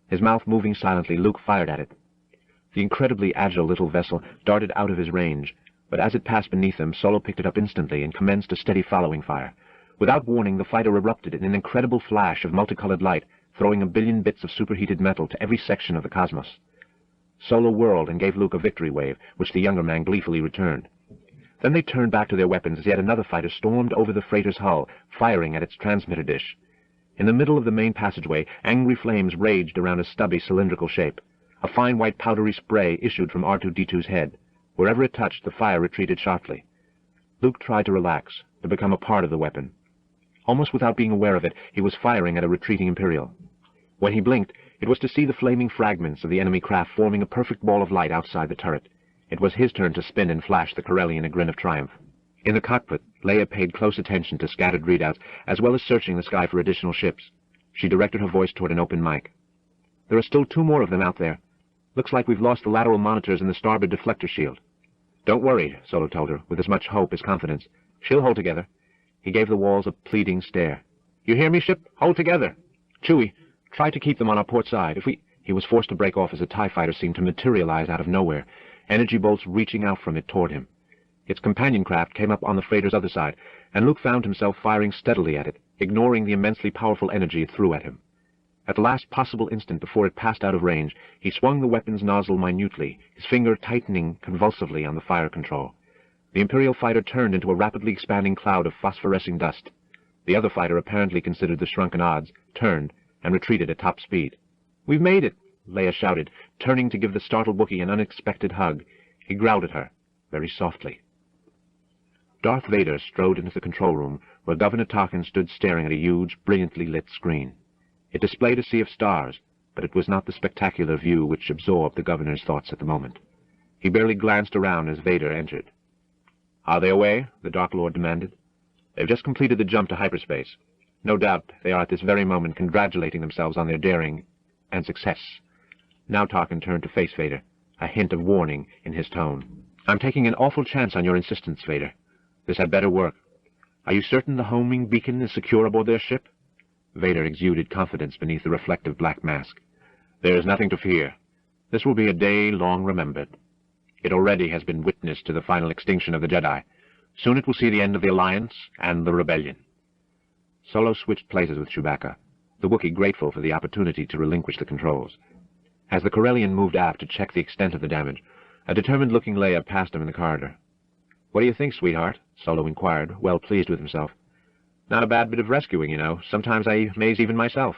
His mouth moving silently, Luke fired at it. The incredibly agile little vessel darted out of his range, but as it passed beneath him, Solo picked it up instantly and commenced a steady following fire. Without warning, the fighter erupted in an incredible flash of multicolored light, throwing a billion bits of superheated metal to every section of the cosmos. Solo whirled and gave Luke a victory wave, which the younger man gleefully returned. Then they turned back to their weapons as yet another fighter stormed over the freighter's hull, firing at its transmitter dish. In the middle of the main passageway, angry flames raged around a stubby cylindrical shape. A fine white powdery spray issued from R2-D2's head. Wherever it touched, the fire retreated sharply. Luke tried to relax, to become a part of the weapon. Almost without being aware of it, he was firing at a retreating Imperial. When he blinked, it was to see the flaming fragments of the enemy craft forming a perfect ball of light outside the turret. It was his turn to spin and flash the Corellian a grin of triumph. In the cockpit, Leia paid close attention to scattered readouts, as well as searching the sky for additional ships. She directed her voice toward an open mic. "There are still 2 more of them out there. Looks like we've lost the lateral monitors and the starboard deflector shield." "Don't worry," Solo told her, with as much hope as confidence. "She'll hold together." He gave the walls a pleading stare. "You hear me, ship? Hold together! Chewie, try to keep them on our port side. If we—" He was forced to break off as a TIE fighter seemed to materialize out of nowhere, energy bolts reaching out from it toward him. Its companion craft came up on the freighter's other side, and Luke found himself firing steadily at it, ignoring the immensely powerful energy it threw at him. At the last possible instant before it passed out of range, he swung the weapon's nozzle minutely, his finger tightening convulsively on the fire control. The Imperial fighter turned into a rapidly expanding cloud of phosphorescing dust. The other fighter apparently considered the shrunken odds, turned, and retreated at top speed. "We've made it!" Leia shouted, turning to give the startled Wookiee an unexpected hug. He growled at her, very softly. Darth Vader strode into the control room, where Governor Tarkin stood staring at a huge, brilliantly lit screen. It displayed a sea of stars, but it was not the spectacular view which absorbed the governor's thoughts at the moment. He barely glanced around as Vader entered. "Are they away?" the Dark Lord demanded. "They've just completed the jump to hyperspace. No doubt they are at this very moment congratulating themselves on their daring and success." Now Tarkin turned to face Vader, a hint of warning in his tone. "I'm taking an awful chance on your insistence, Vader. This had better work. Are you certain the homing beacon is secure aboard their ship?" Vader exuded confidence beneath the reflective black mask. "There is nothing to fear. This will be a day long remembered. It already has been witness to the final extinction of the Jedi. Soon it will see the end of the Alliance and the Rebellion." Solo switched places with Chewbacca, the Wookiee grateful for the opportunity to relinquish the controls. As the Corellian moved aft to check the extent of the damage, a determined-looking Leia passed him in the corridor. "What do you think, sweetheart?" Solo inquired, well pleased with himself. "Not a bad bit of rescuing, you know. Sometimes I amaze even myself."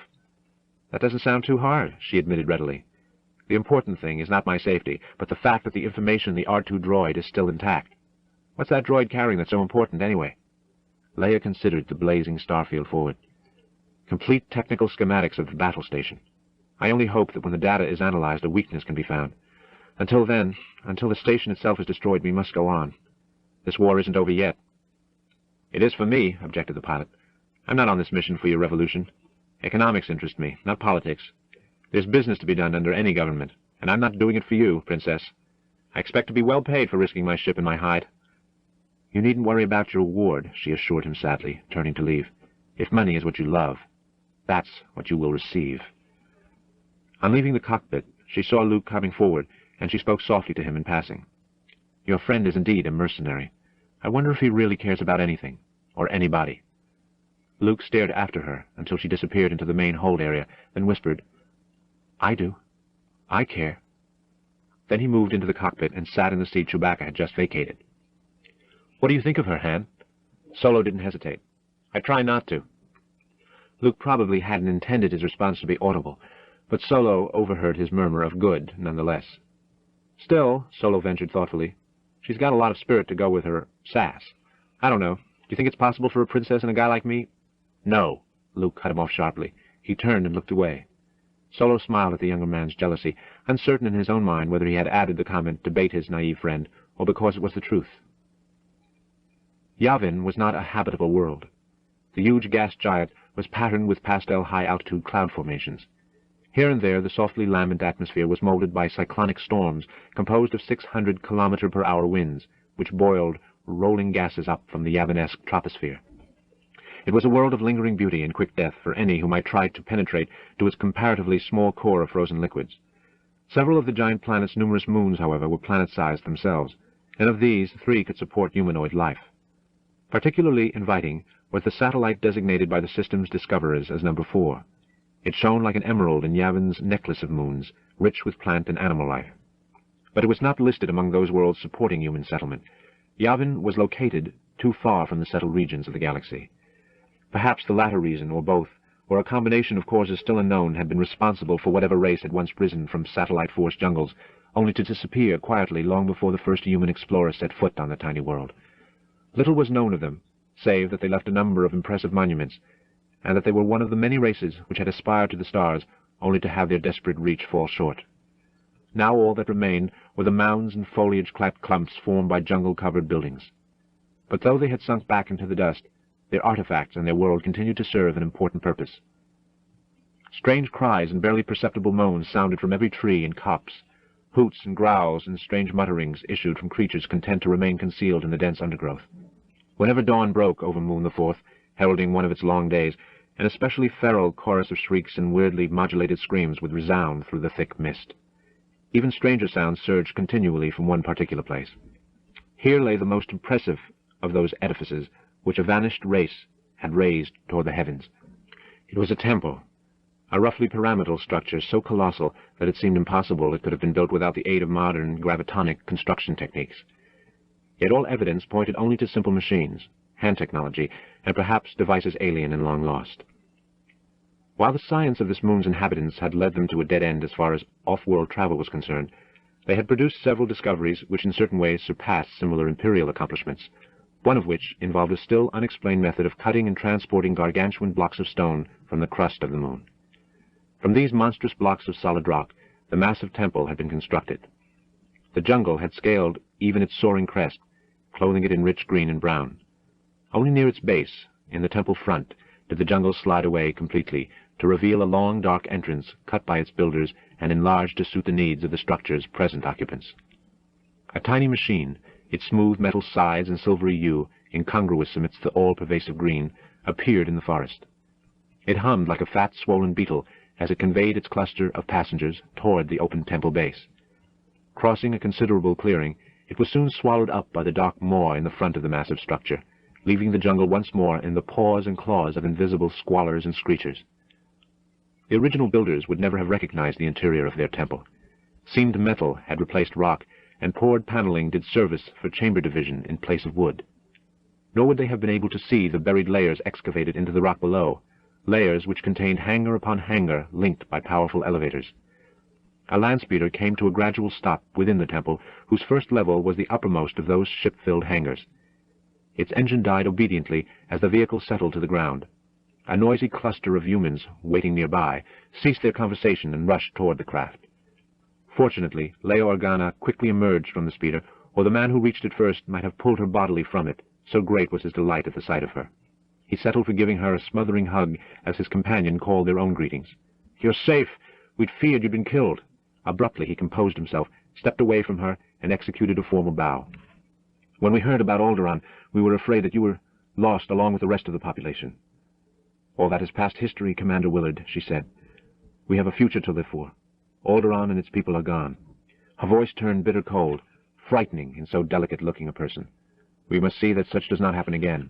"That doesn't sound too hard," she admitted readily. "The important thing is not my safety, but the fact that the information in the R2 droid is still intact. What's that droid carrying that's so important, anyway?" Leia considered the blazing starfield forward. "Complete technical schematics of the battle station. I only hope that when the data is analyzed, a weakness can be found. Until then, until the station itself is destroyed, we must go on. This war isn't over yet." "It is for me," objected the pilot. "I'm not on this mission for your revolution. Economics interest me, not politics. There's business to be done under any government, and I'm not doing it for you, Princess. I expect to be well paid for risking my ship and my hide." "You needn't worry about your reward," she assured him sadly, turning to leave. "If money is what you love, that's what you will receive." On leaving the cockpit, She saw Luke coming forward, and she spoke softly to him in passing. "Your friend is indeed a mercenary. I wonder if he really cares about anything, or anybody." Luke stared after her until she disappeared into the main hold area, then whispered, "I do. I care." Then he moved into the cockpit and sat in the seat Chewbacca had just vacated. "What do you think of her, Han?" Solo didn't hesitate. "I try not to." Luke probably hadn't intended his response to be audible, but Solo overheard his murmur of good nonetheless. "Still," Solo ventured thoughtfully, "she's got a lot of spirit to go with her sass. I don't know. Do you think it's possible for a princess and a guy like me?" "No," Luke cut him off sharply. He turned and looked away. Solo smiled at the younger man's jealousy, uncertain in his own mind whether he had added the comment to bait his naive friend, or because it was the truth. Yavin was not a habitable world. The huge gas giant was patterned with pastel high-altitude cloud formations. Here and there the softly lambent atmosphere was molded by cyclonic storms composed of 600-kilometer-per-hour winds, which boiled rolling gases up from the Yavin-esque troposphere. It was a world of lingering beauty and quick death for any who might try to penetrate to its comparatively small core of frozen liquids. Several of the giant planet's numerous moons, however, were planet-sized themselves, and of these 3 could support humanoid life. Particularly inviting was the satellite designated by the system's discoverers as number 4. It shone like an emerald in Yavin's necklace of moons, rich with plant and animal life. But it was not listed among those worlds supporting human settlement. Yavin was located too far from the settled regions of the galaxy. Perhaps the latter reason, or both, or a combination of causes still unknown, had been responsible for whatever race had once risen from satellite-forced jungles, only to disappear quietly long before the first human explorer set foot on the tiny world. Little was known of them, save that they left a number of impressive monuments, and that they were one of the many races which had aspired to the stars, only to have their desperate reach fall short. Now all that remained were the mounds and foliage-clad clumps formed by jungle-covered buildings. But though they had sunk back into the dust, their artifacts and their world continued to serve an important purpose. Strange cries and barely perceptible moans sounded from every tree and copse. Hoots and growls and strange mutterings issued from creatures content to remain concealed in the dense undergrowth. Whenever dawn broke over Moon the 4th, heralding one of its long days, an especially feral chorus of shrieks and weirdly modulated screams would resound through the thick mist. Even stranger sounds surged continually from one particular place. Here lay the most impressive of those edifices which a vanished race had raised toward the heavens. It was a temple, a roughly pyramidal structure so colossal that it seemed impossible it could have been built without the aid of modern gravitonic construction techniques. Yet all evidence pointed only to simple machines, hand technology, and perhaps devices alien and long lost. While the science of this moon's inhabitants had led them to a dead end as far as off-world travel was concerned, they had produced several discoveries which in certain ways surpassed similar Imperial accomplishments, one of which involved a still unexplained method of cutting and transporting gargantuan blocks of stone from the crust of the moon. From these monstrous blocks of solid rock, the massive temple had been constructed. The jungle had scaled even its soaring crest, clothing it in rich green and brown. Only near its base, in the temple front, did the jungle slide away completely, to reveal a long, dark entrance cut by its builders and enlarged to suit the needs of the structure's present occupants. A tiny machine, its smooth metal sides and silvery hue, incongruous amidst the all-pervasive green, appeared in the forest. It hummed like a fat, swollen beetle as it conveyed its cluster of passengers toward the open temple base. Crossing a considerable clearing, it was soon swallowed up by the dark maw in the front of the massive structure, leaving the jungle once more in the paws and claws of invisible squallers and screechers. The original builders would never have recognized the interior of their temple. Seamed metal had replaced rock, and poured paneling did service for chamber division in place of wood. Nor would they have been able to see the buried layers excavated into the rock below, layers which contained hangar upon hangar linked by powerful elevators. A land speeder came to a gradual stop within the temple, whose first level was the uppermost of those ship-filled hangars. Its engine died obediently as the vehicle settled to the ground. A noisy cluster of humans, waiting nearby, ceased their conversation and rushed toward the craft. Fortunately, Leia Organa quickly emerged from the speeder, or the man who reached it first might have pulled her bodily from it, so great was his delight at the sight of her. He settled for giving her a smothering hug as his companion called their own greetings. "You're safe. We'd feared you'd been killed." Abruptly he composed himself, stepped away from her, and executed a formal bow. "When we heard about Alderaan, we were afraid that you were lost along with the rest of the population." "All that is past history, Commander Willard," she said. "We have a future to live for. Alderaan and its people are gone. Her voice turned bitter cold, frightening in so delicate-looking a person. We must see that such does not happen again.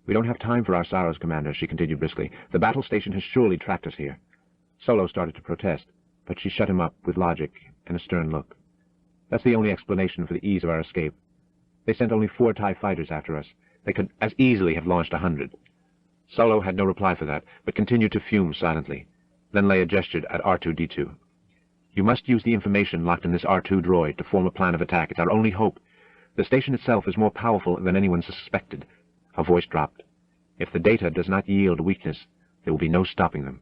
We don't have time for our sorrows, Commander, she continued briskly. The battle station has surely tracked us here. Solo started to protest, but she shut him up with logic and a stern look. That's the only explanation for the ease of our escape. They sent only 4 TIE fighters after us. They could as easily have launched 100. Solo had no reply for that, but continued to fume silently. Then Leia gestured at R2-D2. You must use the information locked in this R2 droid to form a plan of attack. It's our only hope. The station itself is more powerful than anyone suspected. Her voice dropped. If the data does not yield weakness, there will be no stopping them.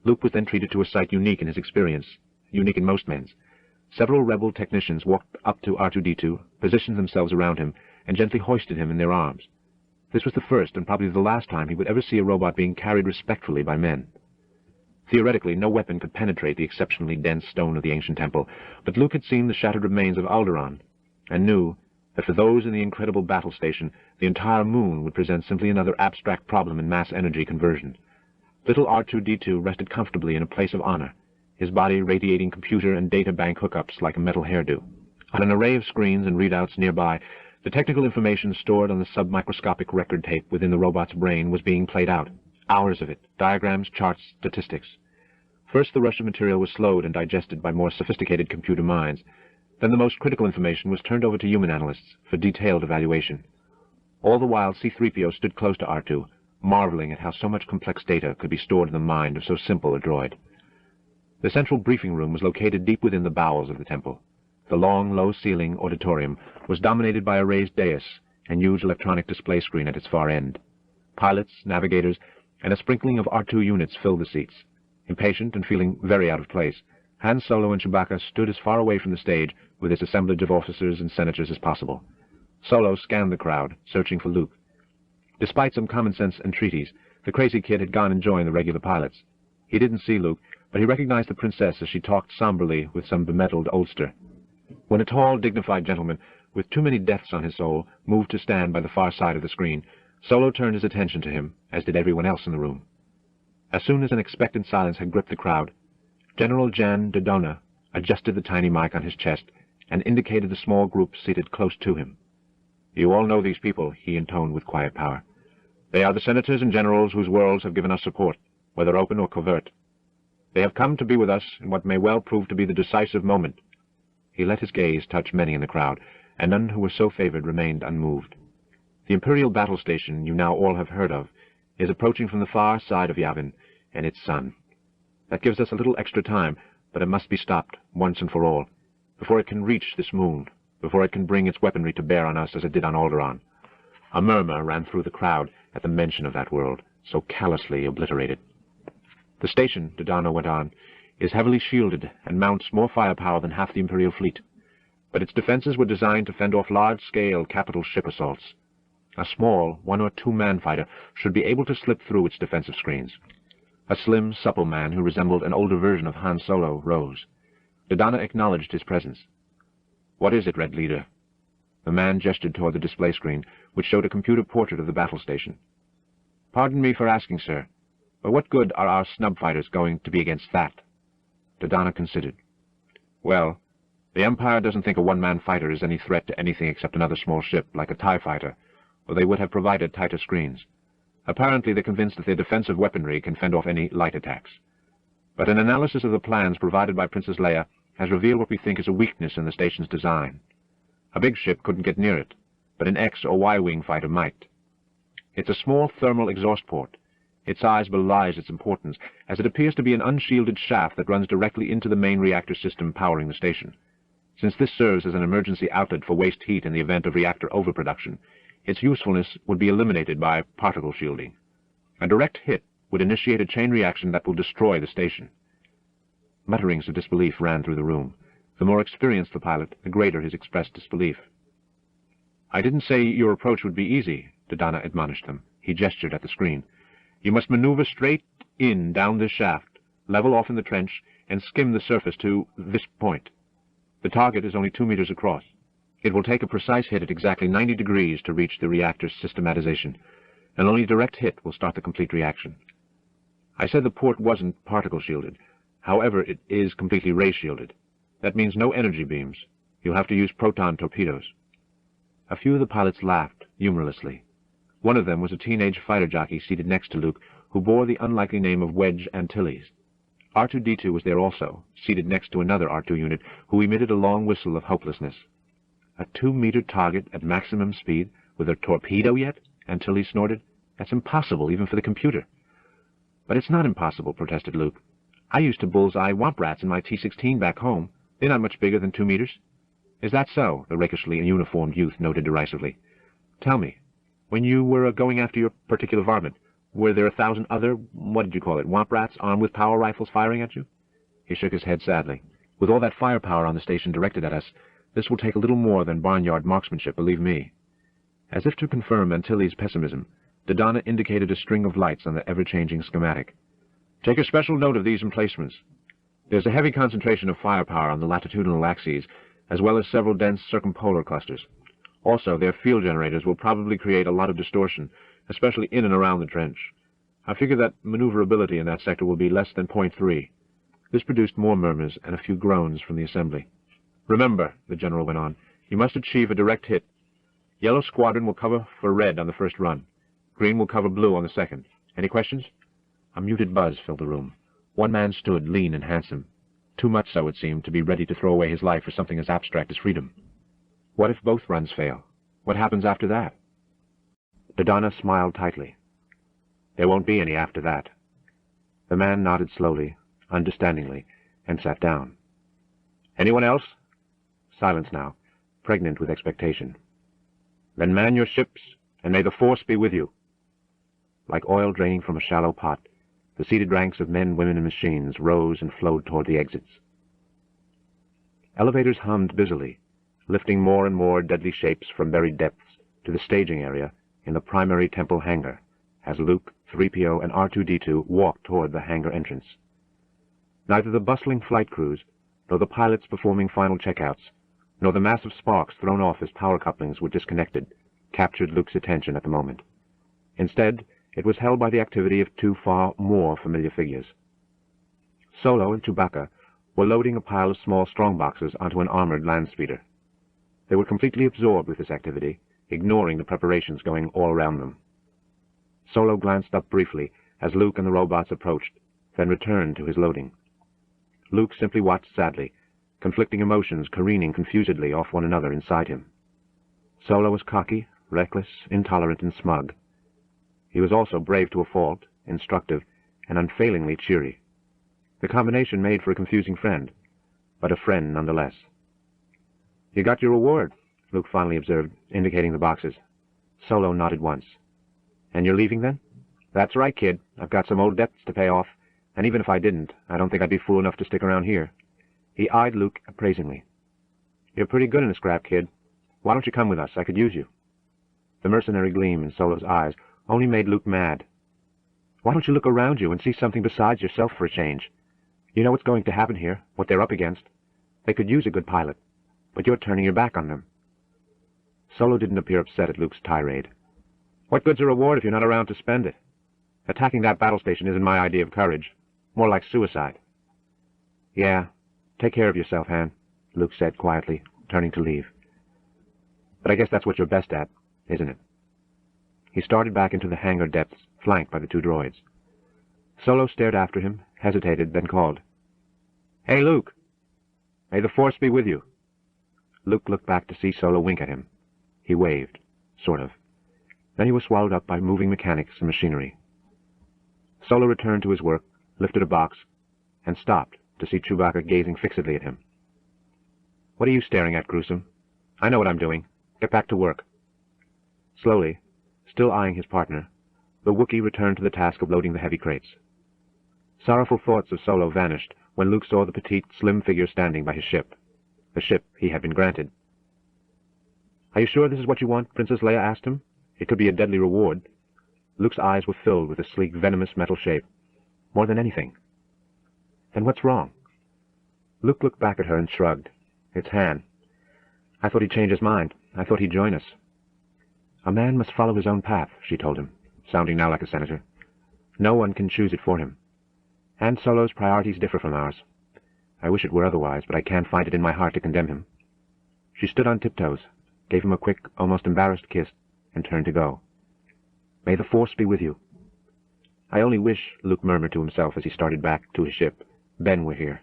Luke was then treated to a sight unique in his experience, unique in most men's. Several rebel technicians walked up to R2-D2, positioned themselves around him, and gently hoisted him in their arms. This was the first and probably the last time he would ever see a robot being carried respectfully by men. Theoretically, no weapon could penetrate the exceptionally dense stone of the ancient temple, but Luke had seen the shattered remains of Alderaan, and knew that for those in the incredible battle station, the entire moon would present simply another abstract problem in mass energy conversion. Little R2-D2 rested comfortably in a place of honor, his body radiating computer and data bank hookups like a metal hairdo. On an array of screens and readouts nearby, the technical information stored on the submicroscopic record tape within the robot's brain was being played out. Hours of it, diagrams, charts, statistics. First, the rush of material was slowed and digested by more sophisticated computer minds. Then the most critical information was turned over to human analysts for detailed evaluation. All the while, C-3PO stood close to R2, marveling at how so much complex data could be stored in the mind of so simple a droid. The central briefing room was located deep within the bowels of the temple. The long, low-ceiling auditorium was dominated by a raised dais and huge electronic display screen at its far end. Pilots, navigators, and a sprinkling of R2 units filled the seats. Impatient and feeling very out of place, Han Solo and Chewbacca stood as far away from the stage with this assemblage of officers and senators as possible. Solo scanned the crowd, searching for Luke. Despite some common-sense entreaties, the crazy kid had gone and joined the regular pilots. He didn't see Luke, but he recognized the princess as she talked somberly with some bemetaled oldster. When a tall, dignified gentleman, with too many deaths on his soul, moved to stand by the far side of the screen, Solo turned his attention to him, as did everyone else in the room. As soon as an expectant silence had gripped the crowd, General Jan Dodona adjusted the tiny mic on his chest and indicated the small group seated close to him. "You all know these people," he intoned with quiet power. "They are the senators and generals whose worlds have given us support, whether open or covert. They have come to be with us in what may well prove to be the decisive moment." He let his gaze touch many in the crowd, and none who were so favored remained unmoved. The Imperial battle station you now all have heard of is approaching from the far side of Yavin and its sun. That gives us a little extra time, but it must be stopped, once and for all, before it can reach this moon, before it can bring its weaponry to bear on us as it did on Alderaan. A murmur ran through the crowd at the mention of that world, so callously obliterated. "The station," Dodona went on, "is heavily shielded and mounts more firepower than half the Imperial fleet. But its defenses were designed to fend off large-scale capital ship assaults. A small 1- or 2-man fighter should be able to slip through its defensive screens." A slim, supple man who resembled an older version of Han Solo rose. Dodona acknowledged his presence. "What is it, Red Leader?" The man gestured toward the display screen, which showed a computer portrait of the battle station. "Pardon me for asking, sir, but what good are our snub fighters going to be against that?" Dodona considered. "Well, the Empire doesn't think a one-man fighter is any threat to anything except another small ship, like a TIE fighter, or they would have provided tighter screens. Apparently they're convinced that their defensive weaponry can fend off any light attacks. But an analysis of the plans provided by Princess Leia has revealed what we think is a weakness in the station's design. A big ship couldn't get near it, but an X or Y-wing fighter might. It's a small thermal exhaust port. Its size belies its importance, as it appears to be an unshielded shaft that runs directly into the main reactor system powering the station. Since this serves as an emergency outlet for waste heat in the event of reactor overproduction, its usefulness would be eliminated by particle shielding. A direct hit would initiate a chain reaction that will destroy the station. Mutterings of disbelief ran through the room. The more experienced the pilot, the greater his expressed disbelief. "I didn't say your approach would be easy," Dodona admonished them. He gestured at the screen. "You must maneuver straight in down this shaft, level off in the trench, and skim the surface to this point. The target is only 2 meters across. It will take a precise hit at exactly 90 degrees to reach the reactor's systematization, and only a direct hit will start the complete reaction. I said the port wasn't particle shielded. However, it is completely ray-shielded. That means no energy beams. You'll have to use proton torpedoes. A few of the pilots laughed, humorlessly. One of them was a teenage fighter jockey seated next to Luke, who bore the unlikely name of Wedge Antilles. R2-D2 was there also, seated next to another R2 unit, who emitted a long whistle of hopelessness. A 2-meter target at maximum speed, with a torpedo yet? Antilles snorted. That's impossible, even for the computer. But it's not impossible, protested Luke. I used to bullseye womp rats in my T-16 back home. They're not much bigger than 2 meters. Is that so? The rakishly uniformed youth noted derisively. Tell me, when you were going after your particular varmint, were there 1,000 other, what did you call it, womp rats armed with power rifles firing at you? He shook his head sadly. With all that firepower on the station directed at us, this will take a little more than barnyard marksmanship, believe me. As if to confirm Antilles' pessimism, Dodonna indicated a string of lights on the ever-changing schematic. Take a special note of these emplacements. There's a heavy concentration of firepower on the latitudinal axes, as well as several dense circumpolar clusters. Also, their field generators will probably create a lot of distortion, especially in and around the trench. I figure that maneuverability in that sector will be less than 0.3. This produced more murmurs and a few groans from the assembly. Remember, the general went on, you must achieve a direct hit. Yellow squadron will cover for red on the first run. Green will cover blue on the second. Any questions? A muted buzz filled the room. One man stood, lean and handsome. Too much so, it seemed, to be ready to throw away his life for something as abstract as freedom. What if both runs fail? What happens after that? Dodonna smiled tightly. There won't be any after that. The man nodded slowly, understandingly, and sat down. Anyone else? Silence now, pregnant with expectation. Then man your ships, and may the Force be with you. Like oil draining from a shallow pot, the seated ranks of men, women, and machines rose and flowed toward the exits. Elevators hummed busily, lifting more and more deadly shapes from buried depths to the staging area in the primary temple hangar, as Luke, 3PO, and R2-D2 walked toward the hangar entrance. Neither the bustling flight crews, nor the pilots performing final checkouts, nor the massive sparks thrown off as power couplings were disconnected, captured Luke's attention at the moment. Instead, it was held by the activity of two far more familiar figures. Solo and Chewbacca were loading a pile of small strongboxes onto an armored landspeeder. They were completely absorbed with this activity, ignoring the preparations going all around them. Solo glanced up briefly as Luke and the robots approached, then returned to his loading. Luke simply watched sadly, conflicting emotions careening confusedly off one another inside him. Solo was cocky, reckless, intolerant, and smug. He was also brave to a fault, instructive, and unfailingly cheery. The combination made for a confusing friend, but a friend nonetheless. You got your reward, Luke finally observed, indicating the boxes. Solo nodded once. And you're leaving then? That's right, kid. I've got some old debts to pay off, and even if I didn't, I don't think I'd be fool enough to stick around here. He eyed Luke appraisingly. You're pretty good in a scrap, kid. Why don't you come with us? I could use you. The mercenary gleam in Solo's eyes only made Luke mad. Why don't you look around you and see something besides yourself for a change? You know what's going to happen here, what they're up against. They could use a good pilot, but you're turning your back on them. Solo didn't appear upset at Luke's tirade. What good's a reward if you're not around to spend it? Attacking that battle station isn't my idea of courage. More like suicide. Yeah, take care of yourself, Han, Luke said quietly, turning to leave. But I guess that's what you're best at, isn't it? He started back into the hangar depths, flanked by the two droids. Solo stared after him, hesitated, then called. Hey, Luke! May the Force be with you. Luke looked back to see Solo wink at him. He waved, sort of. Then he was swallowed up by moving mechanics and machinery. Solo returned to his work, lifted a box, and stopped to see Chewbacca gazing fixedly at him. What are you staring at, Gruesome? I know what I'm doing. Get back to work. Slowly, still eyeing his partner, the Wookiee returned to the task of loading the heavy crates. Sorrowful thoughts of Solo vanished when Luke saw the petite, slim figure standing by his ship, the ship he had been granted. Are you sure this is what you want? Princess Leia asked him. It could be a deadly reward. Luke's eyes were filled with the sleek, venomous metal shape. More than anything. Then what's wrong? Luke looked back at her and shrugged. It's Han. I thought he'd change his mind. I thought he'd join us. A man must follow his own path, she told him, sounding now like a senator. No one can choose it for him. Han Solo's priorities differ from ours. I wish it were otherwise, but I can't find it in my heart to condemn him. She stood on tiptoes, gave him a quick, almost embarrassed kiss, and turned to go. May the Force be with you. I only wish, Luke murmured to himself as he started back to his ship, Ben were here.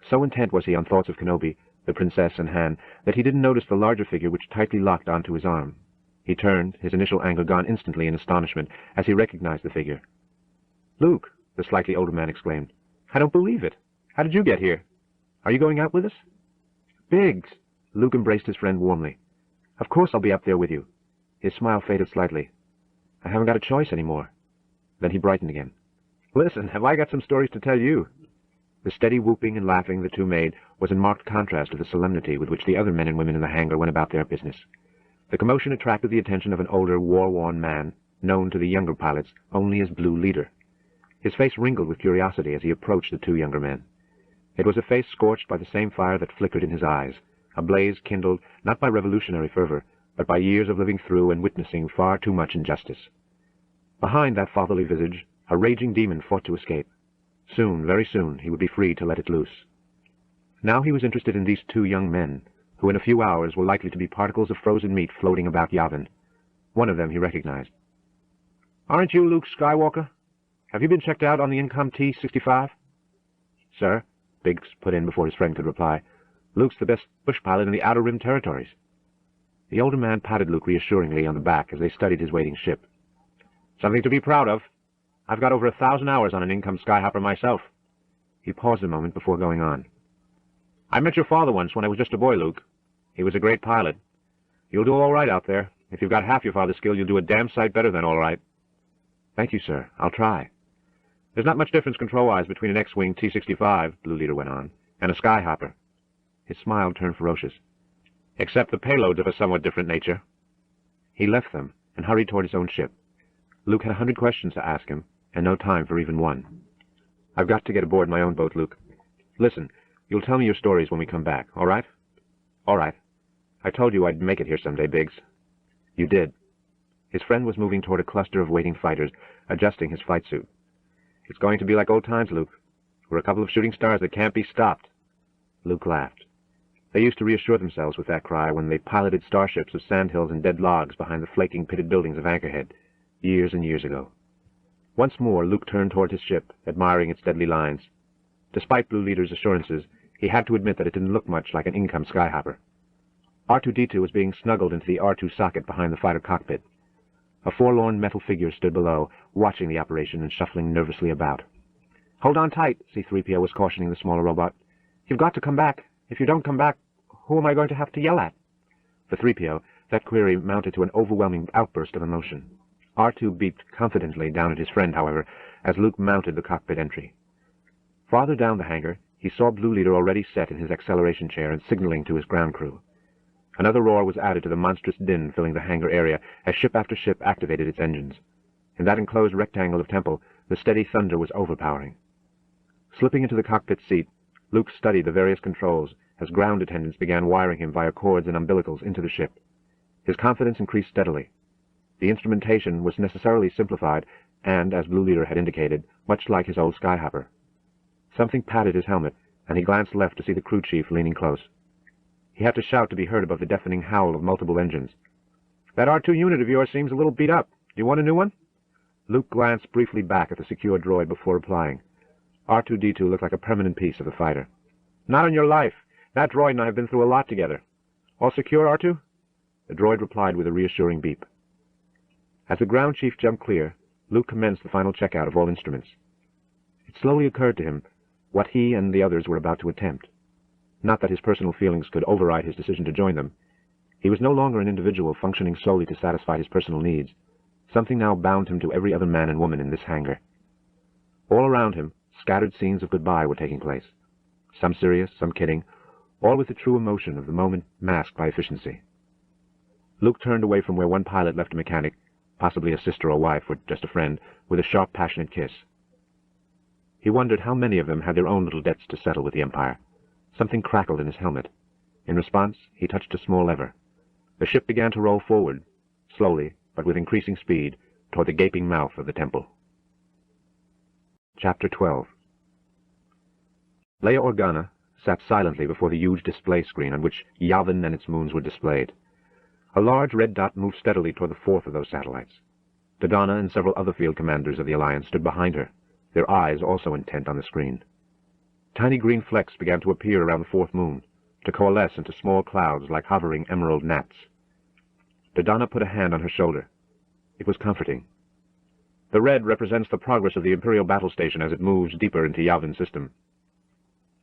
So intent was he on thoughts of Kenobi, the princess, and Han, that he didn't notice the larger figure which tightly locked onto his arm. He turned, his initial anger gone instantly in astonishment, as he recognized the figure. "Luke," the slightly older man exclaimed. "I don't believe it. How did you get here? Are you going out with us?" "Biggs!" Luke embraced his friend warmly. "Of course I'll be up there with you." His smile faded slightly. "I haven't got a choice anymore." Then he brightened again. "Listen, have I got some stories to tell you?" The steady whooping and laughing the two made was in marked contrast to the solemnity with which the other men and women in the hangar went about their business. The commotion attracted the attention of an older, war-worn man, known to the younger pilots only as Blue Leader. His face wrinkled with curiosity as he approached the two younger men. It was a face scorched by the same fire that flickered in his eyes, a blaze kindled not by revolutionary fervor, but by years of living through and witnessing far too much injustice. Behind that fatherly visage, a raging demon fought to escape. Soon, very soon, he would be free to let it loose. Now he was interested in these two young men, who in a few hours were likely to be particles of frozen meat floating about Yavin. One of them he recognized. "Aren't you Luke Skywalker? Have you been checked out on the Incom T-65? "Sir," Biggs put in before his friend could reply, "Luke's the best bush pilot in the Outer Rim territories." The older man patted Luke reassuringly on the back as they studied his waiting ship. "Something to be proud of. I've got over 1,000 hours on an Incom Skyhopper myself." He paused a moment before going on. "I met your father once when I was just a boy, Luke. He was a great pilot. You'll do all right out there. If you've got half your father's skill, you'll do a damn sight better than all right." "Thank you, sir. I'll try." "There's not much difference control-wise between an X-Wing T-65, Blue Leader went on, and a Skyhopper." His smile turned ferocious. "Except the payload's of a somewhat different nature." He left them and hurried toward his own ship. Luke had 100 questions to ask him, and no time for even one. "I've got to get aboard my own boat, Luke. Listen, you'll tell me your stories when we come back, all right?" "All right. I told you I'd make it here someday, Biggs." "You did." His friend was moving toward a cluster of waiting fighters, adjusting his flight suit. "It's going to be like old times, Luke. We're a couple of shooting stars that can't be stopped." Luke laughed. They used to reassure themselves with that cry when they piloted starships of sandhills and dead logs behind the flaking pitted buildings of Anchorhead, years and years ago. Once more Luke turned toward his ship, admiring its deadly lines. Despite Blue Leader's assurances, he had to admit that it didn't look much like an Incom Skyhopper. R2-D2 was being snuggled into the R2 socket behind the fighter cockpit. A forlorn metal figure stood below, watching the operation and shuffling nervously about. "Hold on tight," C-3PO was cautioning the smaller robot. "You've got to come back. If you don't come back, who am I going to have to yell at?" For 3PO, that query mounted to an overwhelming outburst of emotion. R2 beeped confidently down at his friend, however, as Luke mounted the cockpit entry. Farther down the hangar, he saw Blue Leader already set in his acceleration chair and signaling to his ground crew. Another roar was added to the monstrous din filling the hangar area as ship after ship activated its engines. In that enclosed rectangle of temple, the steady thunder was overpowering. Slipping into the cockpit seat, Luke studied the various controls as ground attendants began wiring him via cords and umbilicals into the ship. His confidence increased steadily. The instrumentation was necessarily simplified and, as Blue Leader had indicated, much like his old Skyhopper. Something patted his helmet, and he glanced left to see the crew chief leaning close. He had to shout to be heard above the deafening howl of multiple engines. "That R2 unit of yours seems a little beat up. Do you want a new one?" Luke glanced briefly back at the secure droid before replying. R2-D2 looked like a permanent piece of the fighter. "Not on your life. That droid and I have been through a lot together. All secure, R2? The droid replied with a reassuring beep. As the ground chief jumped clear, Luke commenced the final checkout of all instruments. It slowly occurred to him what he and the others were about to attempt. Not that his personal feelings could override his decision to join them. He was no longer an individual functioning solely to satisfy his personal needs. Something now bound him to every other man and woman in this hangar. All around him, scattered scenes of goodbye were taking place. Some serious, some kidding, all with the true emotion of the moment masked by efficiency. Luke turned away from where one pilot left a mechanic, possibly a sister or wife or just a friend, with a sharp, passionate kiss. He wondered how many of them had their own little debts to settle with the Empire. Something crackled in his helmet. In response, he touched a small lever. The ship began to roll forward, slowly, but with increasing speed, toward the gaping mouth of the temple. Chapter 12. Leia Organa sat silently before the huge display screen on which Yavin and its moons were displayed. A large red dot moved steadily toward the fourth of those satellites. Dodonna and several other field commanders of the Alliance stood behind her, their eyes also intent on the screen. Tiny green flecks began to appear around the fourth moon, to coalesce into small clouds like hovering emerald gnats. Dodonna put a hand on her shoulder. It was comforting. The red represents the progress of the Imperial battle station as it moves deeper into Yavin's system.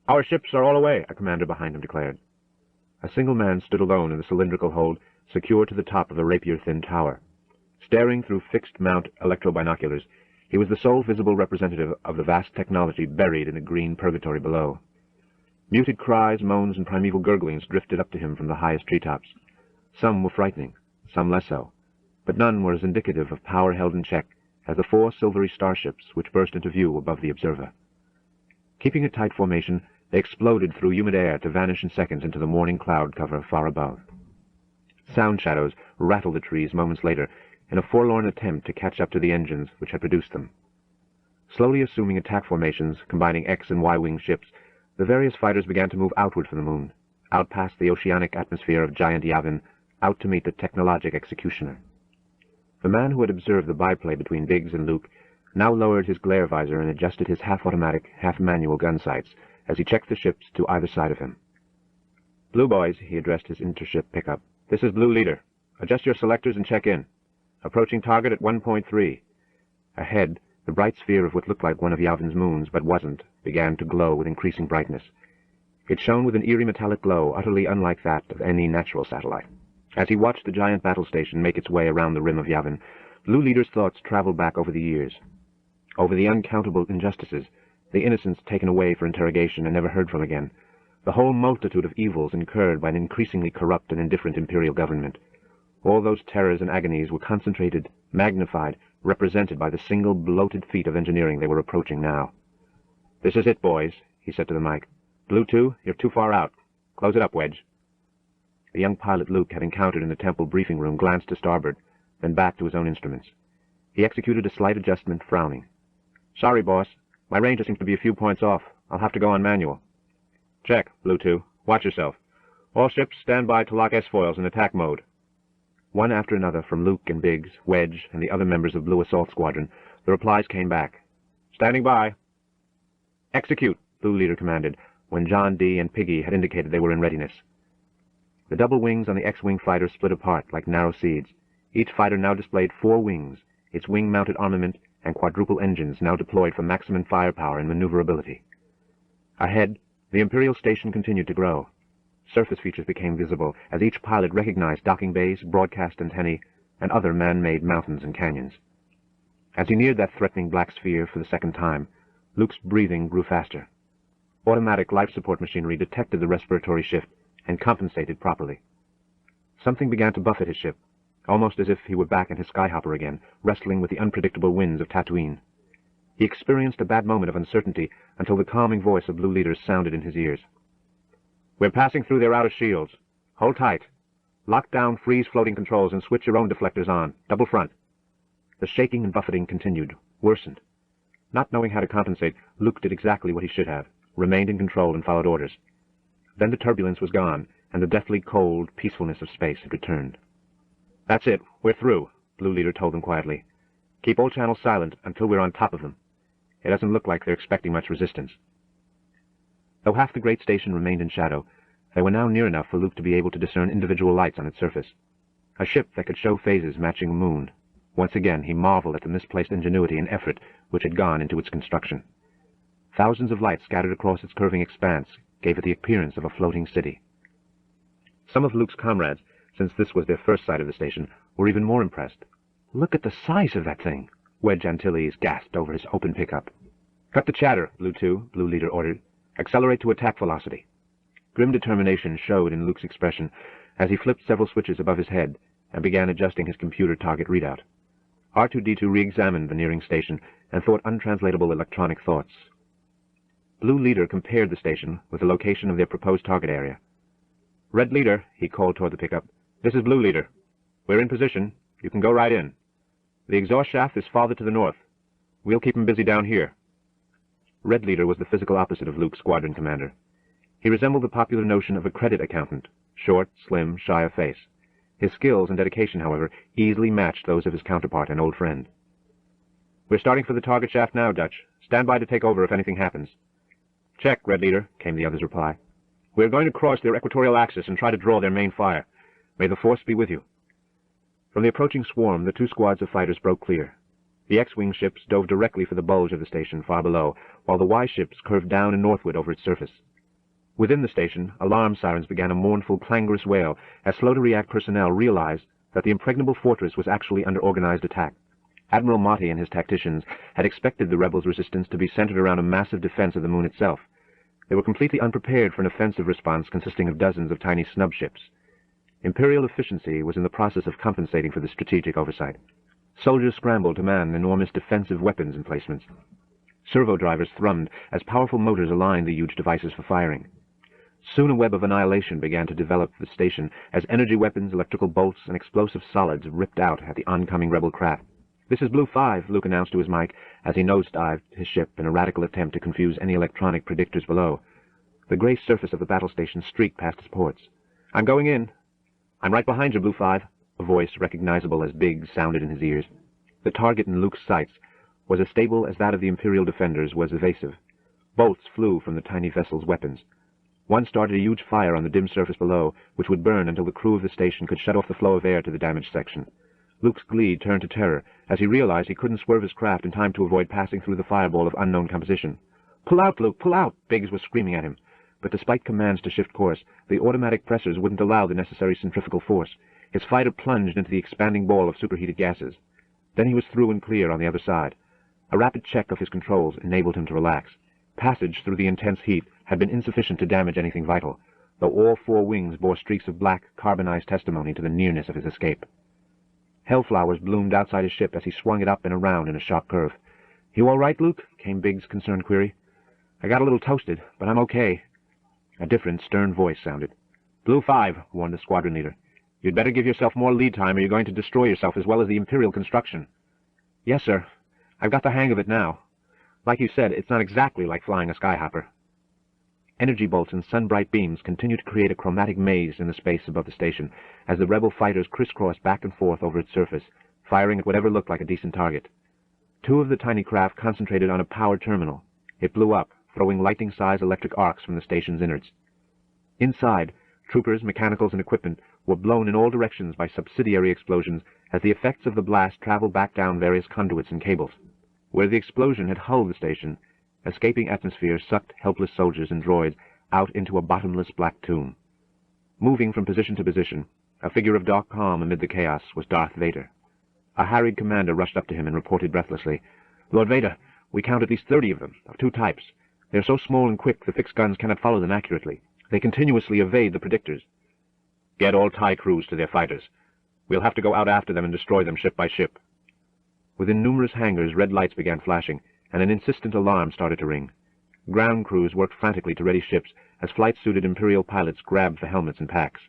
"Our ships are all away," a commander behind him declared. A single man stood alone in the cylindrical hold, secured to the top of the rapier-thin tower. Staring through fixed-mount electro-binoculars, he was the sole visible representative of the vast technology buried in the green purgatory below. Muted cries, moans, and primeval gurglings drifted up to him from the highest treetops. Some were frightening, some less so, but none were as indicative of power held in check as the 4 silvery starships which burst into view above the observer. Keeping a tight formation, they exploded through humid air to vanish in seconds into the morning cloud cover far above. Sound shadows rattled the trees moments later in a forlorn attempt to catch up to the engines which had produced them. Slowly assuming attack formations, combining X and Y-wing ships, the various fighters began to move outward from the moon, out past the oceanic atmosphere of giant Yavin, out to meet the technologic executioner. The man who had observed the byplay between Biggs and Luke now lowered his glare visor and adjusted his half-automatic, half-manual gun sights as he checked the ships to either side of him. "Blue boys," he addressed his intership pickup. "This is Blue Leader. Adjust your selectors and check in. Approaching target at 1.3. Ahead, the bright sphere of what looked like one of Yavin's moons, but wasn't, began to glow with increasing brightness. It shone with an eerie metallic glow utterly unlike that of any natural satellite. As he watched the giant battle station make its way around the rim of Yavin, Blue Leader's thoughts traveled back over the years, over the uncountable injustices, the innocents taken away for interrogation and never heard from again, the whole multitude of evils incurred by an increasingly corrupt and indifferent Imperial government. All those terrors and agonies were concentrated, magnified, represented by the single bloated feat of engineering they were approaching now. "This is it, boys," he said to the mic. "Blue 2, you're too far out. Close it up, Wedge." The young pilot Luke had encountered in the temple briefing room glanced to starboard, then back to his own instruments. He executed a slight adjustment, frowning. "Sorry, boss. My ranger seems to be a few points off. I'll have to go on manual." "Check, Blue 2. Watch yourself. All ships stand by to lock S-foils in attack mode." One after another from Luke and Biggs, Wedge, and the other members of Blue Assault Squadron, the replies came back. "Standing by." "Execute," Blue Leader commanded, when John D. and Piggy had indicated they were in readiness. The double wings on the X-wing fighter split apart like narrow seeds. Each fighter now displayed 4 wings, its wing-mounted armament and quadruple engines now deployed for maximum firepower and maneuverability. Ahead, the Imperial station continued to grow. Surface features became visible as each pilot recognized docking bays, broadcast antennae, and other man-made mountains and canyons. As he neared that threatening black sphere for the second time, Luke's breathing grew faster. Automatic life support machinery detected the respiratory shift and compensated properly. Something began to buffet his ship, almost as if he were back in his skyhopper again, wrestling with the unpredictable winds of Tatooine. He experienced a bad moment of uncertainty until the calming voice of Blue Leader sounded in his ears. "We're passing through their outer shields. Hold tight. Lock down freeze-floating controls and switch your own deflectors on. Double front." The shaking and buffeting continued, worsened. Not knowing how to compensate, Luke did exactly what he should have, remained in control and followed orders. Then the turbulence was gone, and the deathly cold peacefulness of space had returned. "That's it. We're through," Blue Leader told them quietly. "Keep all channels silent until we're on top of them. It doesn't look like they're expecting much resistance." Though half the great station remained in shadow, they were now near enough for Luke to be able to discern individual lights on its surface. A ship that could show phases matching a moon. Once again he marveled at the misplaced ingenuity and effort which had gone into its construction. Thousands of lights scattered across its curving expanse gave it the appearance of a floating city. Some of Luke's comrades, since this was their first sight of the station, were even more impressed. "Look at the size of that thing," Wedge Antilles gasped over his open pickup. "Cut the chatter, Blue 2, Blue Leader ordered. Accelerate to attack velocity." Grim determination showed in Luke's expression as he flipped several switches above his head and began adjusting his computer target readout. R2-D2 re-examined the nearing station and thought untranslatable electronic thoughts. Blue Leader compared the station with the location of their proposed target area. "Red Leader," he called toward the pickup. "This is Blue Leader. We're in position. You can go right in. The exhaust shaft is farther to the north. We'll keep him busy down here. Red Leader was the physical opposite of Luke's squadron commander. He resembled the popular notion of a credit accountant, short, slim, shy of face. His skills and dedication, however, easily matched those of his counterpart and old friend. "We're starting for the target shaft now, Dutch. Stand by to take over if anything happens." "Check, Red Leader," came the other's reply. "We're going to cross their equatorial axis and try to draw their main fire. May the Force be with you." From the approaching swarm, the 2 squads of fighters broke clear. The X-Wing ships dove directly for the bulge of the station far below, while the Y ships curved down and northward over its surface. Within the station, alarm sirens began a mournful, clangorous wail as slow-to-react personnel realized that the impregnable fortress was actually under organized attack. Admiral Motti and his tacticians had expected the rebels' resistance to be centered around a massive defense of the moon itself. They were completely unprepared for an offensive response consisting of dozens of tiny snub ships. Imperial efficiency was in the process of compensating for the strategic oversight. Soldiers scrambled to man enormous defensive weapons emplacements. Servo drivers thrummed as powerful motors aligned the huge devices for firing. Soon a web of annihilation began to develop the station as energy weapons, electrical bolts, and explosive solids ripped out at the oncoming rebel craft. "This is Blue 5, Luke announced to his mic as he nosedived his ship in a radical attempt to confuse any electronic predictors below. The gray surface of the battle station streaked past his ports. "I'm going in." "I'm right behind you, Blue 5, a voice recognizable as Biggs sounded in his ears. The target in Luke's sights was as stable as that of the Imperial defenders was evasive. Bolts flew from the tiny vessel's weapons. One started a huge fire on the dim surface below, which would burn until the crew of the station could shut off the flow of air to the damaged section. Luke's glee turned to terror as he realized he couldn't swerve his craft in time to avoid passing through the fireball of unknown composition. "Pull out, Luke, pull out!" Biggs was screaming at him. But despite commands to shift course, the automatic pressers wouldn't allow the necessary centrifugal force. His fighter plunged into the expanding ball of superheated gases. Then he was through and clear on the other side. A rapid check of his controls enabled him to relax. Passage through the intense heat had been insufficient to damage anything vital, though all 4 wings bore streaks of black, carbonized testimony to the nearness of his escape. Hellflowers bloomed outside his ship as he swung it up and around in a sharp curve. "You all right, Luke?" came Biggs' concerned query. "I got a little toasted, but I'm okay." A different, stern voice sounded. "Blue 5, warned the squadron leader. "You'd better give yourself more lead time or you're going to destroy yourself as well as the Imperial construction." "Yes, sir. I've got the hang of it now. Like you said, it's not exactly like flying a skyhopper." Energy bolts and sun-bright beams continued to create a chromatic maze in the space above the station as the rebel fighters crisscrossed back and forth over its surface, firing at whatever looked like a decent target. 2 of the tiny craft concentrated on a power terminal. It blew up, throwing lightning-sized electric arcs from the station's innards. Inside, troopers, mechanicals, and equipment were blown in all directions by subsidiary explosions as the effects of the blast traveled back down various conduits and cables. Where the explosion had hulled the station, escaping atmosphere sucked helpless soldiers and droids out into a bottomless black tomb. Moving from position to position, a figure of dark calm amid the chaos, was Darth Vader. A harried commander rushed up to him and reported breathlessly, "Lord Vader, we count at least 30 of them, of 2 types. They're so small and quick the fixed guns cannot follow them accurately. They continuously evade the predictors." "Get all TIE crews to their fighters. We'll have to go out after them and destroy them ship by ship." Within numerous hangars, red lights began flashing, and an insistent alarm started to ring. Ground crews worked frantically to ready ships as flight-suited Imperial pilots grabbed for helmets and packs.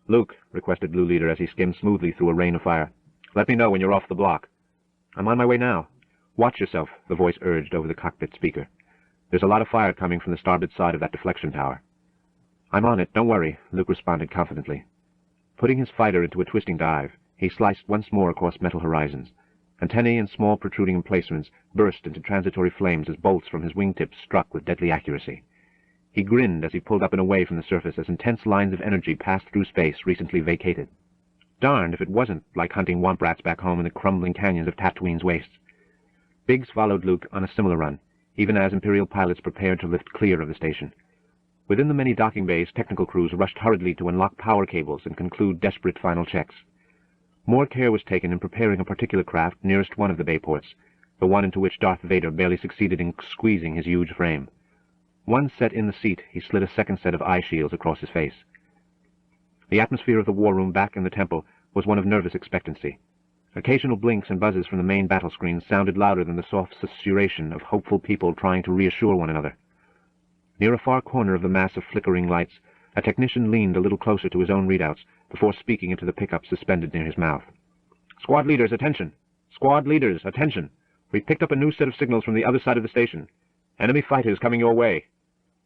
"Luke," requested Blue Leader as he skimmed smoothly through a rain of fire, "let me know when you're off the block." "I'm on my way now." "Watch yourself," the voice urged over the cockpit speaker. "There's a lot of fire coming from the starboard side of that deflection tower." "I'm on it, don't worry," Luke responded confidently. Putting his fighter into a twisting dive, he sliced once more across metal horizons. Antennae and small protruding emplacements burst into transitory flames as bolts from his wingtips struck with deadly accuracy. He grinned as he pulled up and away from the surface as intense lines of energy passed through space recently vacated. Darned if it wasn't like hunting womp rats back home in the crumbling canyons of Tatooine's wastes. Biggs followed Luke on a similar run, even as Imperial pilots prepared to lift clear of the station. Within the many docking bays, technical crews rushed hurriedly to unlock power cables and conclude desperate final checks. More care was taken in preparing a particular craft nearest one of the bayports, the one into which Darth Vader barely succeeded in squeezing his huge frame. Once set in the seat, he slid a second set of eye shields across his face. The atmosphere of the war room back in the temple was one of nervous expectancy. Occasional blinks and buzzes from the main battle screens sounded louder than the soft susurration of hopeful people trying to reassure one another. Near a far corner of the mass of flickering lights, a technician leaned a little closer to his own readouts before speaking into the pickup suspended near his mouth. "Squad leaders, attention! Squad leaders, attention! We've picked up a new set of signals from the other side of the station. Enemy fighters coming your way.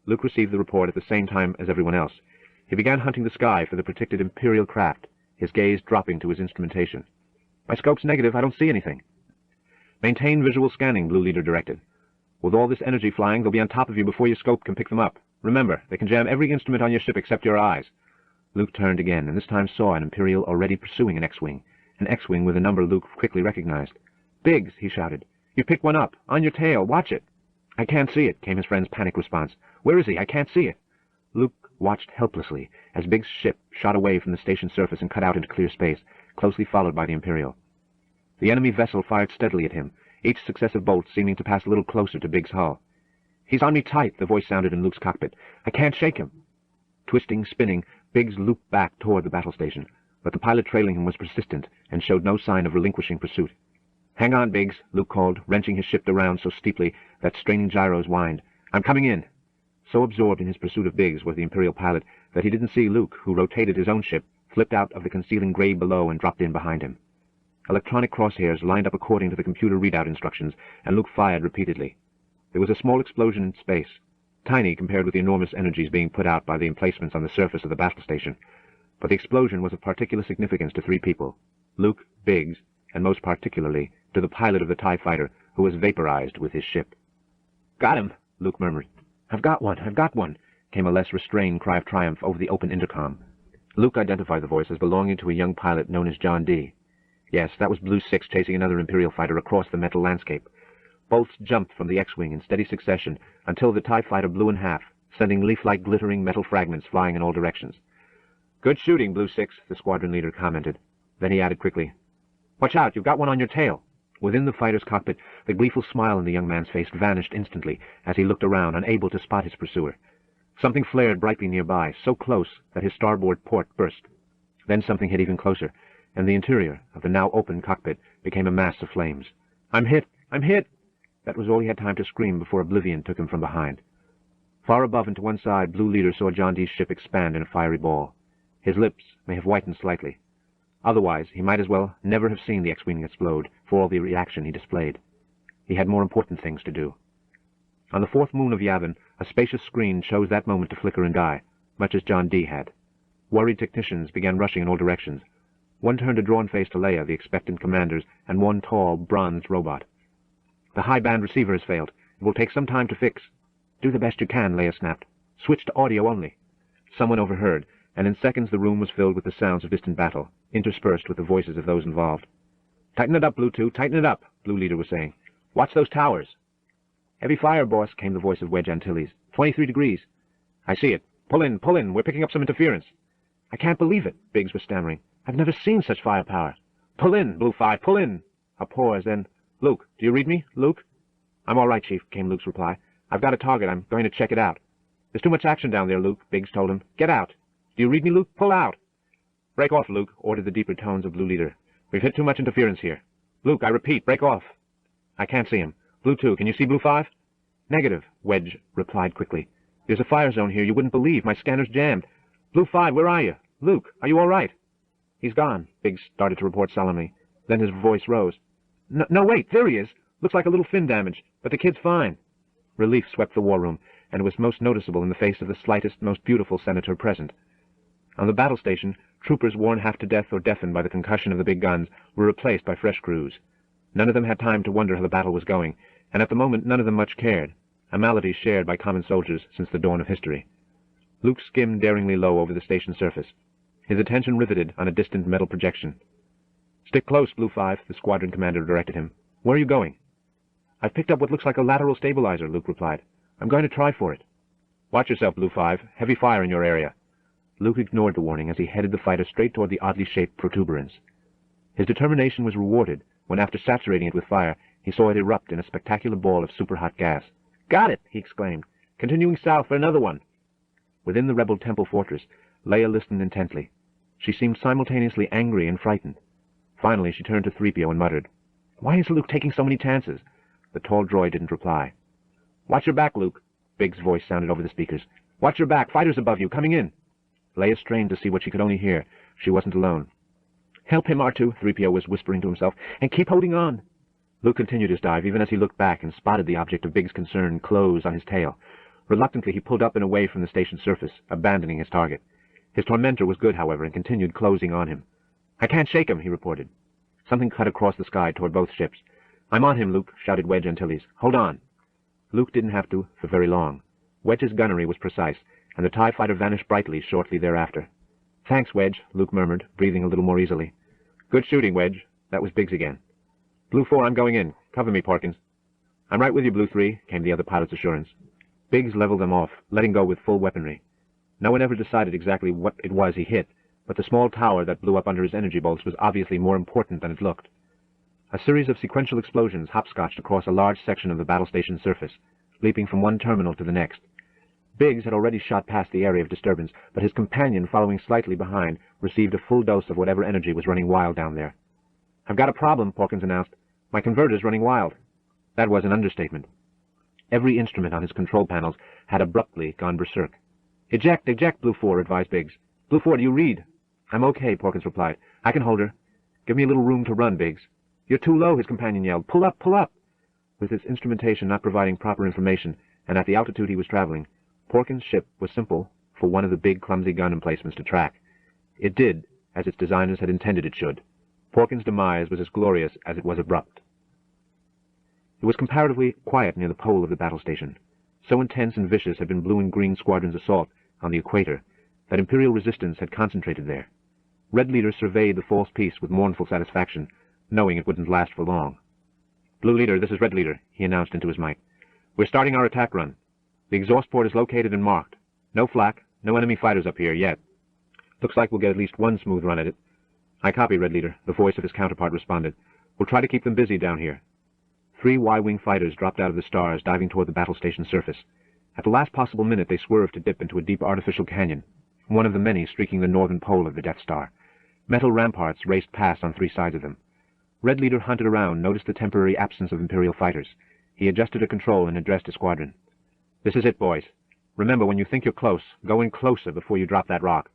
Luke received the report at the same time as everyone else. He began hunting the sky for the predicted Imperial craft, his gaze dropping to his instrumentation. My scope's negative. I don't see anything. Maintain visual scanning, Blue Leader directed. With all this energy flying, they'll be on top of you before your scope can pick them up. Remember, they can jam every instrument on your ship except your eyes. Luke turned again, and this time saw an Imperial already pursuing an X-Wing with a number Luke quickly recognized. Biggs, he shouted. You picked one up. On your tail. Watch it. I can't see it, came his friend's panic response. Where is he? I can't see it. Luke watched helplessly as Biggs' ship shot away from the station surface and cut out into clear space, closely followed by the Imperial. The enemy vessel fired steadily at him, each successive bolt seeming to pass a little closer to Biggs' hull. He's on me tight, the voice sounded in Luke's cockpit. I can't shake him. Twisting, spinning, Biggs looped back toward the battle station, but the pilot trailing him was persistent and showed no sign of relinquishing pursuit. Hang on, Biggs, Luke called, wrenching his ship around so steeply that straining gyros whined. I'm coming in. So absorbed in his pursuit of Biggs was the Imperial pilot that he didn't see Luke, who rotated his own ship, flipped out of the concealing grade below and dropped in behind him. Electronic crosshairs lined up according to the computer readout instructions, and Luke fired repeatedly. There was a small explosion in space, tiny compared with the enormous energies being put out by the emplacements on the surface of the battle station. But the explosion was of particular significance to three people, Luke, Biggs, and most particularly to the pilot of the TIE fighter, who was vaporized with his ship. Got him, Luke murmured. I've got one, came a less restrained cry of triumph over the open intercom. Luke identified the voice as belonging to a young pilot known as John D. Yes, that was Blue 6 chasing another Imperial fighter across the metal landscape. Both jumped from the X-Wing in steady succession until the TIE fighter blew in half, sending leaf-like glittering metal fragments flying in all directions. Good shooting, Blue 6, the squadron leader commented. Then he added quickly, Watch out, you've got one on your tail. Within the fighter's cockpit, the gleeful smile on the young man's face vanished instantly as he looked around, unable to spot his pursuer. Something flared brightly nearby, so close that his starboard port burst. Then something hit even closer, and the interior of the now open cockpit became a mass of flames. I'm hit! I'm hit! That was all he had time to scream before oblivion took him from behind. Far above and to one side, Blue Leader saw John D's ship expand in a fiery ball. His lips may have whitened slightly. Otherwise, he might as well never have seen the X-Wing explode for all the reaction he displayed. He had more important things to do. On the fourth moon of Yavin, a spacious screen chose that moment to flicker and die, much as John D. had. Worried technicians began rushing in all directions. One turned a drawn face to Leia, the expectant commanders, and one tall, bronzed robot. The high-band receiver has failed. It will take some time to fix. Do the best you can, Leia snapped. Switch to audio only. Someone overheard, and in seconds the room was filled with the sounds of distant battle, interspersed with the voices of those involved. Tighten it up, Blue 2, tighten it up, Blue Leader was saying. Watch those towers. Heavy fire, boss, came the voice of Wedge Antilles. 23 degrees. I see it. Pull in, we're picking up some interference. I can't believe it, Biggs was stammering. I've never seen such firepower. Pull in, Blue 5, pull in. A pause, then, Luke, do you read me, Luke? I'm all right, Chief, came Luke's reply. I've got a target. I'm going to check it out. There's too much action down there, Luke, Biggs told him. Get out. Do you read me, Luke? Pull out. Break off, Luke, ordered the deeper tones of Blue Leader. We've hit too much interference here. Luke, I repeat, break off. I can't see him. Blue 2, can you see Blue 5? Negative, Wedge replied quickly. There's a fire zone here you wouldn't believe. My scanner's jammed. Blue 5, where are you? Luke, are you all right? He's gone, Biggs started to report solemnly. Then his voice rose. No, wait, there he is. Looks like a little fin damage, but the kid's fine. Relief swept the war room, and it was most noticeable in the face of the slightest, most beautiful senator present. On the battle station, troopers worn half to death or deafened by the concussion of the big guns were replaced by fresh crews. None of them had time to wonder how the battle was going, and at the moment none of them much cared, a malady shared by common soldiers since the dawn of history. Luke skimmed daringly low over the station surface, his attention riveted on a distant metal projection. Stick close, Blue 5, the squadron commander directed him. Where are you going? I've picked up what looks like a lateral stabilizer, Luke replied. I'm going to try for it. Watch yourself, Blue 5. Heavy fire in your area. Luke ignored the warning as he headed the fighter straight toward the oddly shaped protuberance. His determination was rewarded when, after saturating it with fire, he saw it erupt in a spectacular ball of super-hot gas. Got it, he exclaimed, continuing south for another one. Within the rebel temple fortress, Leia listened intently. She seemed simultaneously angry and frightened. Finally, she turned to 3PO and muttered, Why is Luke taking so many chances? The tall droid didn't reply. Watch your back, Luke, Biggs' voice sounded over the speakers. Watch your back, fighters above you, coming in. Leia strained to see what she could only hear. She wasn't alone. Help him, R2, 3PO was whispering to himself, and keep holding on. Luke continued his dive even as he looked back and spotted the object of Biggs' concern close on his tail. Reluctantly, he pulled up and away from the station's surface, abandoning his target. His tormentor was good, however, and continued closing on him. "I can't shake him," he reported. Something cut across the sky toward both ships. "I'm on him, Luke," shouted Wedge Antilles. "Hold on." Luke didn't have to for very long. Wedge's gunnery was precise, and the TIE fighter vanished brightly shortly thereafter. "Thanks, Wedge," Luke murmured, breathing a little more easily. "Good shooting, Wedge." That was Biggs again. "Blue 4, I'm going in. Cover me, Porkins." "I'm right with you, Blue 3, came the other pilot's assurance. Biggs leveled them off, letting go with full weaponry. No one ever decided exactly what it was he hit, but the small tower that blew up under his energy bolts was obviously more important than it looked. A series of sequential explosions hopscotched across a large section of the battle station's surface, leaping from one terminal to the next. Biggs had already shot past the area of disturbance, but his companion, following slightly behind, received a full dose of whatever energy was running wild down there. "I've got a problem," Porkins announced. "My converter's running wild." That was an understatement. Every instrument on his control panels had abruptly gone berserk. "Eject, eject, Blue 4, advised Biggs. "Blue 4, do you read?" "I'm okay," Porkins replied. "I can hold her. Give me a little room to run, Biggs." "You're too low," his companion yelled. "Pull up, pull up!" With his instrumentation not providing proper information, and at the altitude he was traveling, Porkins' ship was simple for one of the big, clumsy gun emplacements to track. It did, as its designers had intended it should. Porkins' demise was as glorious as it was abrupt. It was comparatively quiet near the pole of the battle station. So intense and vicious had been Blue and Green Squadron's assault on the equator that Imperial resistance had concentrated there. Red Leader surveyed the false peace with mournful satisfaction, knowing it wouldn't last for long. "Blue Leader, this is Red Leader," he announced into his mic. "We're starting our attack run. The exhaust port is located and marked. No flak, no enemy fighters up here yet. Looks like we'll get at least one smooth run at it." "I copy, Red Leader," the voice of his counterpart responded. "We'll try to keep them busy down here." 3 Y-wing fighters dropped out of the stars, diving toward the battle station surface. At the last possible minute, they swerved to dip into a deep artificial canyon, one of the many streaking the northern pole of the Death Star. Metal ramparts raced past on 3 sides of them. Red Leader hunted around, noticed the temporary absence of Imperial fighters. He adjusted a control and addressed his squadron. "This is it, boys. Remember, when you think you're close, go in closer before you drop that rock.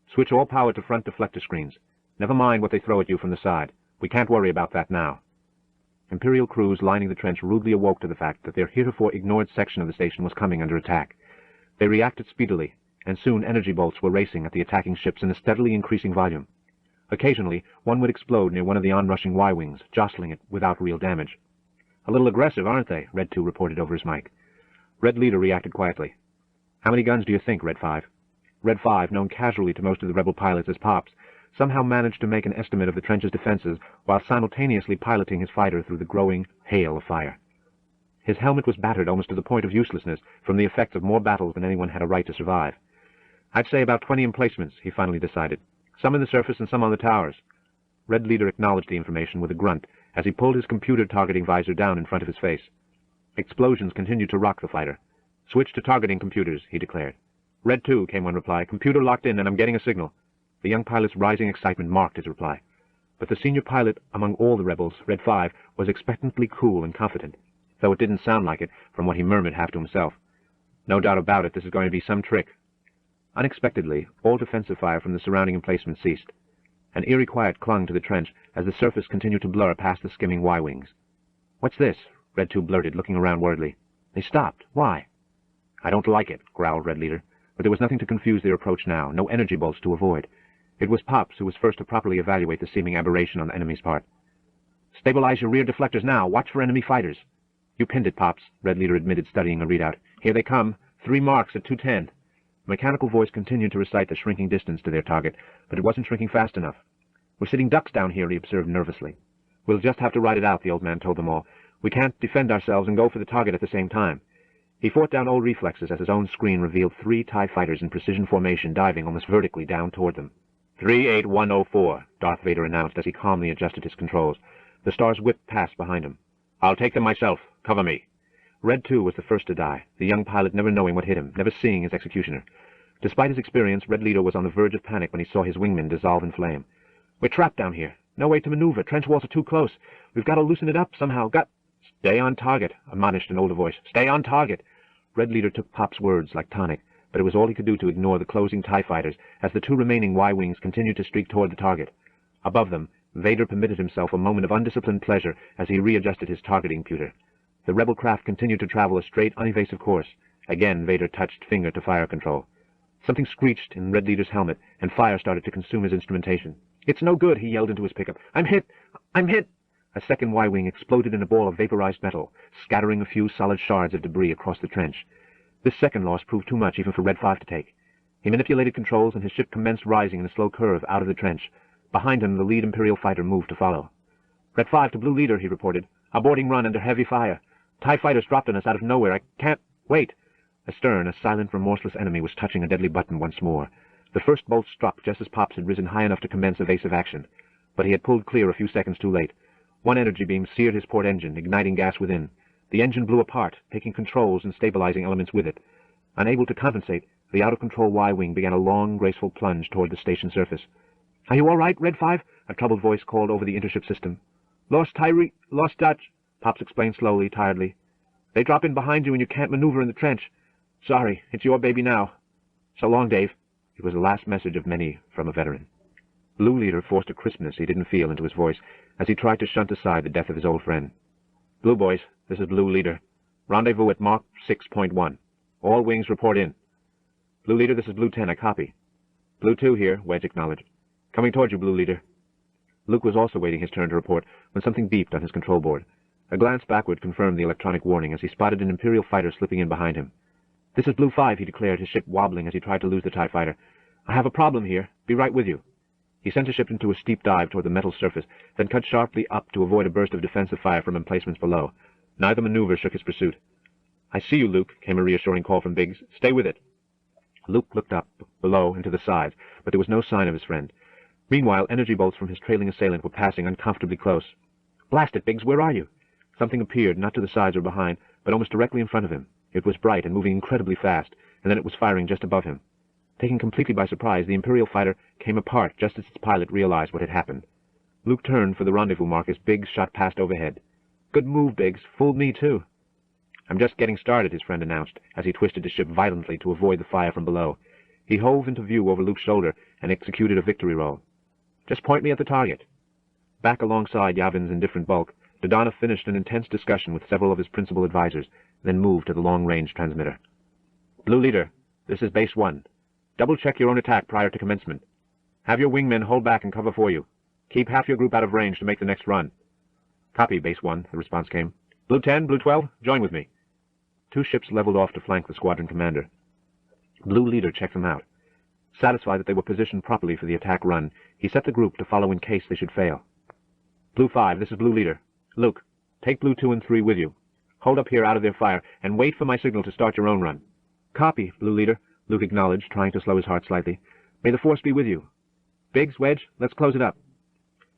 Switch all power to front deflector screens. Never mind what they throw at you from the side. We can't worry about that now." Imperial crews lining the trench rudely awoke to the fact that their heretofore ignored section of the station was coming under attack. They reacted speedily, and soon energy bolts were racing at the attacking ships in a steadily increasing volume. Occasionally, one would explode near one of the onrushing Y-wings, jostling it without real damage. "A little aggressive, aren't they?" Red 2 reported over his mic. Red Leader reacted quietly. "How many guns do you think, Red 5? Red 5, known casually to most of the rebel pilots as Pops, somehow managed to make an estimate of the trench's defenses while simultaneously piloting his fighter through the growing hail of fire. His helmet was battered almost to the point of uselessness from the effects of more battles than anyone had a right to survive. "I'd say about 20 emplacements," he finally decided. "Some in the surface and some on the towers." Red Leader acknowledged the information with a grunt as he pulled his computer targeting visor down in front of his face. Explosions continued to rock the fighter. "Switch to targeting computers," he declared. "Red 2, came one reply. "Computer locked in, and I'm getting a signal." The young pilot's rising excitement marked his reply. But the senior pilot among all the rebels, Red 5, was expectantly cool and confident, though it didn't sound like it from what he murmured half to himself. "No doubt about it, this is going to be some trick." Unexpectedly, all defensive fire from the surrounding emplacement ceased. An eerie quiet clung to the trench as the surface continued to blur past the skimming Y-wings. "What's this?" Red 2 blurted, looking around worriedly. "They stopped. Why?" "I don't like it," growled Red Leader, but there was nothing to confuse their approach now, no energy bolts to avoid. It was Pops who was first to properly evaluate the seeming aberration on the enemy's part. "Stabilize your rear deflectors now. Watch for enemy fighters." "You pinned it, Pops," Red Leader admitted, studying a readout. "Here they come. 3 marks at 210. The mechanical voice continued to recite the shrinking distance to their target, but it wasn't shrinking fast enough. "We're sitting ducks down here," he observed nervously. "We'll just have to ride it out," the old man told them all. "We can't defend ourselves and go for the target at the same time." He fought down old reflexes as his own screen revealed 3 TIE fighters in precision formation diving almost vertically down toward them. 38104, Darth Vader announced as he calmly adjusted his controls. The stars whipped past behind him. "I'll take them myself. Cover me." Red 2 was the first to die, the young pilot never knowing what hit him, never seeing his executioner. Despite his experience, Red Leader was on the verge of panic when he saw his wingmen dissolve in flame. "We're trapped down here. No way to maneuver. Trench walls are too close. We've got to loosen it up somehow. "Stay on target," admonished an older voice. "Stay on target." Red Leader took Pop's words like tonic, but it was all he could do to ignore the closing TIE fighters as the 2 remaining Y-wings continued to streak toward the target. Above them, Vader permitted himself a moment of undisciplined pleasure as he readjusted his targeting pewter. The rebel craft continued to travel a straight, unevasive course. Again, Vader touched finger to fire control. Something screeched in Red Leader's helmet, and fire started to consume his instrumentation. "It's no good," he yelled into his pickup. "I'm hit! I'm hit!" A second Y-wing exploded in a ball of vaporized metal, scattering a few solid shards of debris across the trench. This second loss proved too much even for Red 5 to take. He manipulated controls, and his ship commenced rising in a slow curve out of the trench. Behind him, the lead Imperial fighter moved to follow. "Red 5 to Blue Leader," he reported. "Aborting run under heavy fire. TIE fighters dropped on us out of nowhere. I can't... Wait!" Astern, a silent, remorseless enemy was touching a deadly button once more. The first bolt struck just as Pops had risen high enough to commence evasive action. But he had pulled clear a few seconds too late. One energy beam seared his port engine, igniting gas within. The engine blew apart, taking controls and stabilizing elements with it. Unable to compensate, the out-of-control Y-wing began a long, graceful plunge toward the station surface. "Are you all right, Red 5? A troubled voice called over the intership system. "Lost touch," Pops explained slowly, tiredly. "They drop in behind you and you can't maneuver in the trench. Sorry, it's your baby now. So long, Dave." It was the last message of many from a veteran. Blue Leader forced a crispness he didn't feel into his voice as he tried to shunt aside the death of his old friend. "Blue boys, this is Blue Leader. Rendezvous at Mach 6.1. All wings report in." "Blue Leader, this is Blue 10, I copy." "Blue 2 here," Wedge acknowledged. "Coming toward you, Blue Leader." Luke was also waiting his turn to report when something beeped on his control board. A glance backward confirmed the electronic warning as he spotted an Imperial fighter slipping in behind him. "This is Blue 5, he declared, his ship wobbling as he tried to lose the TIE fighter. "I have a problem here. Be right with you." He sent his ship into a steep dive toward the metal surface, then cut sharply up to avoid a burst of defensive fire from emplacements below. Neither maneuver shook his pursuit. "I see you, Luke," came a reassuring call from Biggs. "Stay with it." Luke looked up, below, and to the sides, but there was no sign of his friend. Meanwhile, energy bolts from his trailing assailant were passing uncomfortably close. "Blast it, Biggs, where are you?" Something appeared, not to the sides or behind, but almost directly in front of him. It was bright and moving incredibly fast, and then it was firing just above him. Taken completely by surprise, the Imperial fighter came apart just as its pilot realized what had happened. Luke turned for the rendezvous mark as Biggs shot past overhead. "Good move, Biggs. Fooled me, too." "I'm just getting started," his friend announced, as he twisted his ship violently to avoid the fire from below. He hove into view over Luke's shoulder and executed a victory roll. "Just point me at the target." Back alongside Yavin's indifferent bulk, Dodonna finished an intense discussion with several of his principal advisors, then moved to the long-range transmitter. "Blue Leader, this is Base 1. Double-check your own attack prior to commencement. Have your wingmen hold back and cover for you. Keep half your group out of range to make the next run." "Copy, Base 1, the response came. "Blue 10, Blue 12, join with me." Two ships leveled off to flank the squadron commander. Blue Leader checked them out. Satisfied that they were positioned properly for the attack run, he set the group to follow in case they should fail. "Blue 5, this is Blue Leader. Luke, take Blue 2 and 3 with you. Hold up here out of their fire, and wait for my signal to start your own run." "Copy, Blue Leader," Luke acknowledged, trying to slow his heart slightly. "May the Force be with you. Biggs, Wedge, let's close it up."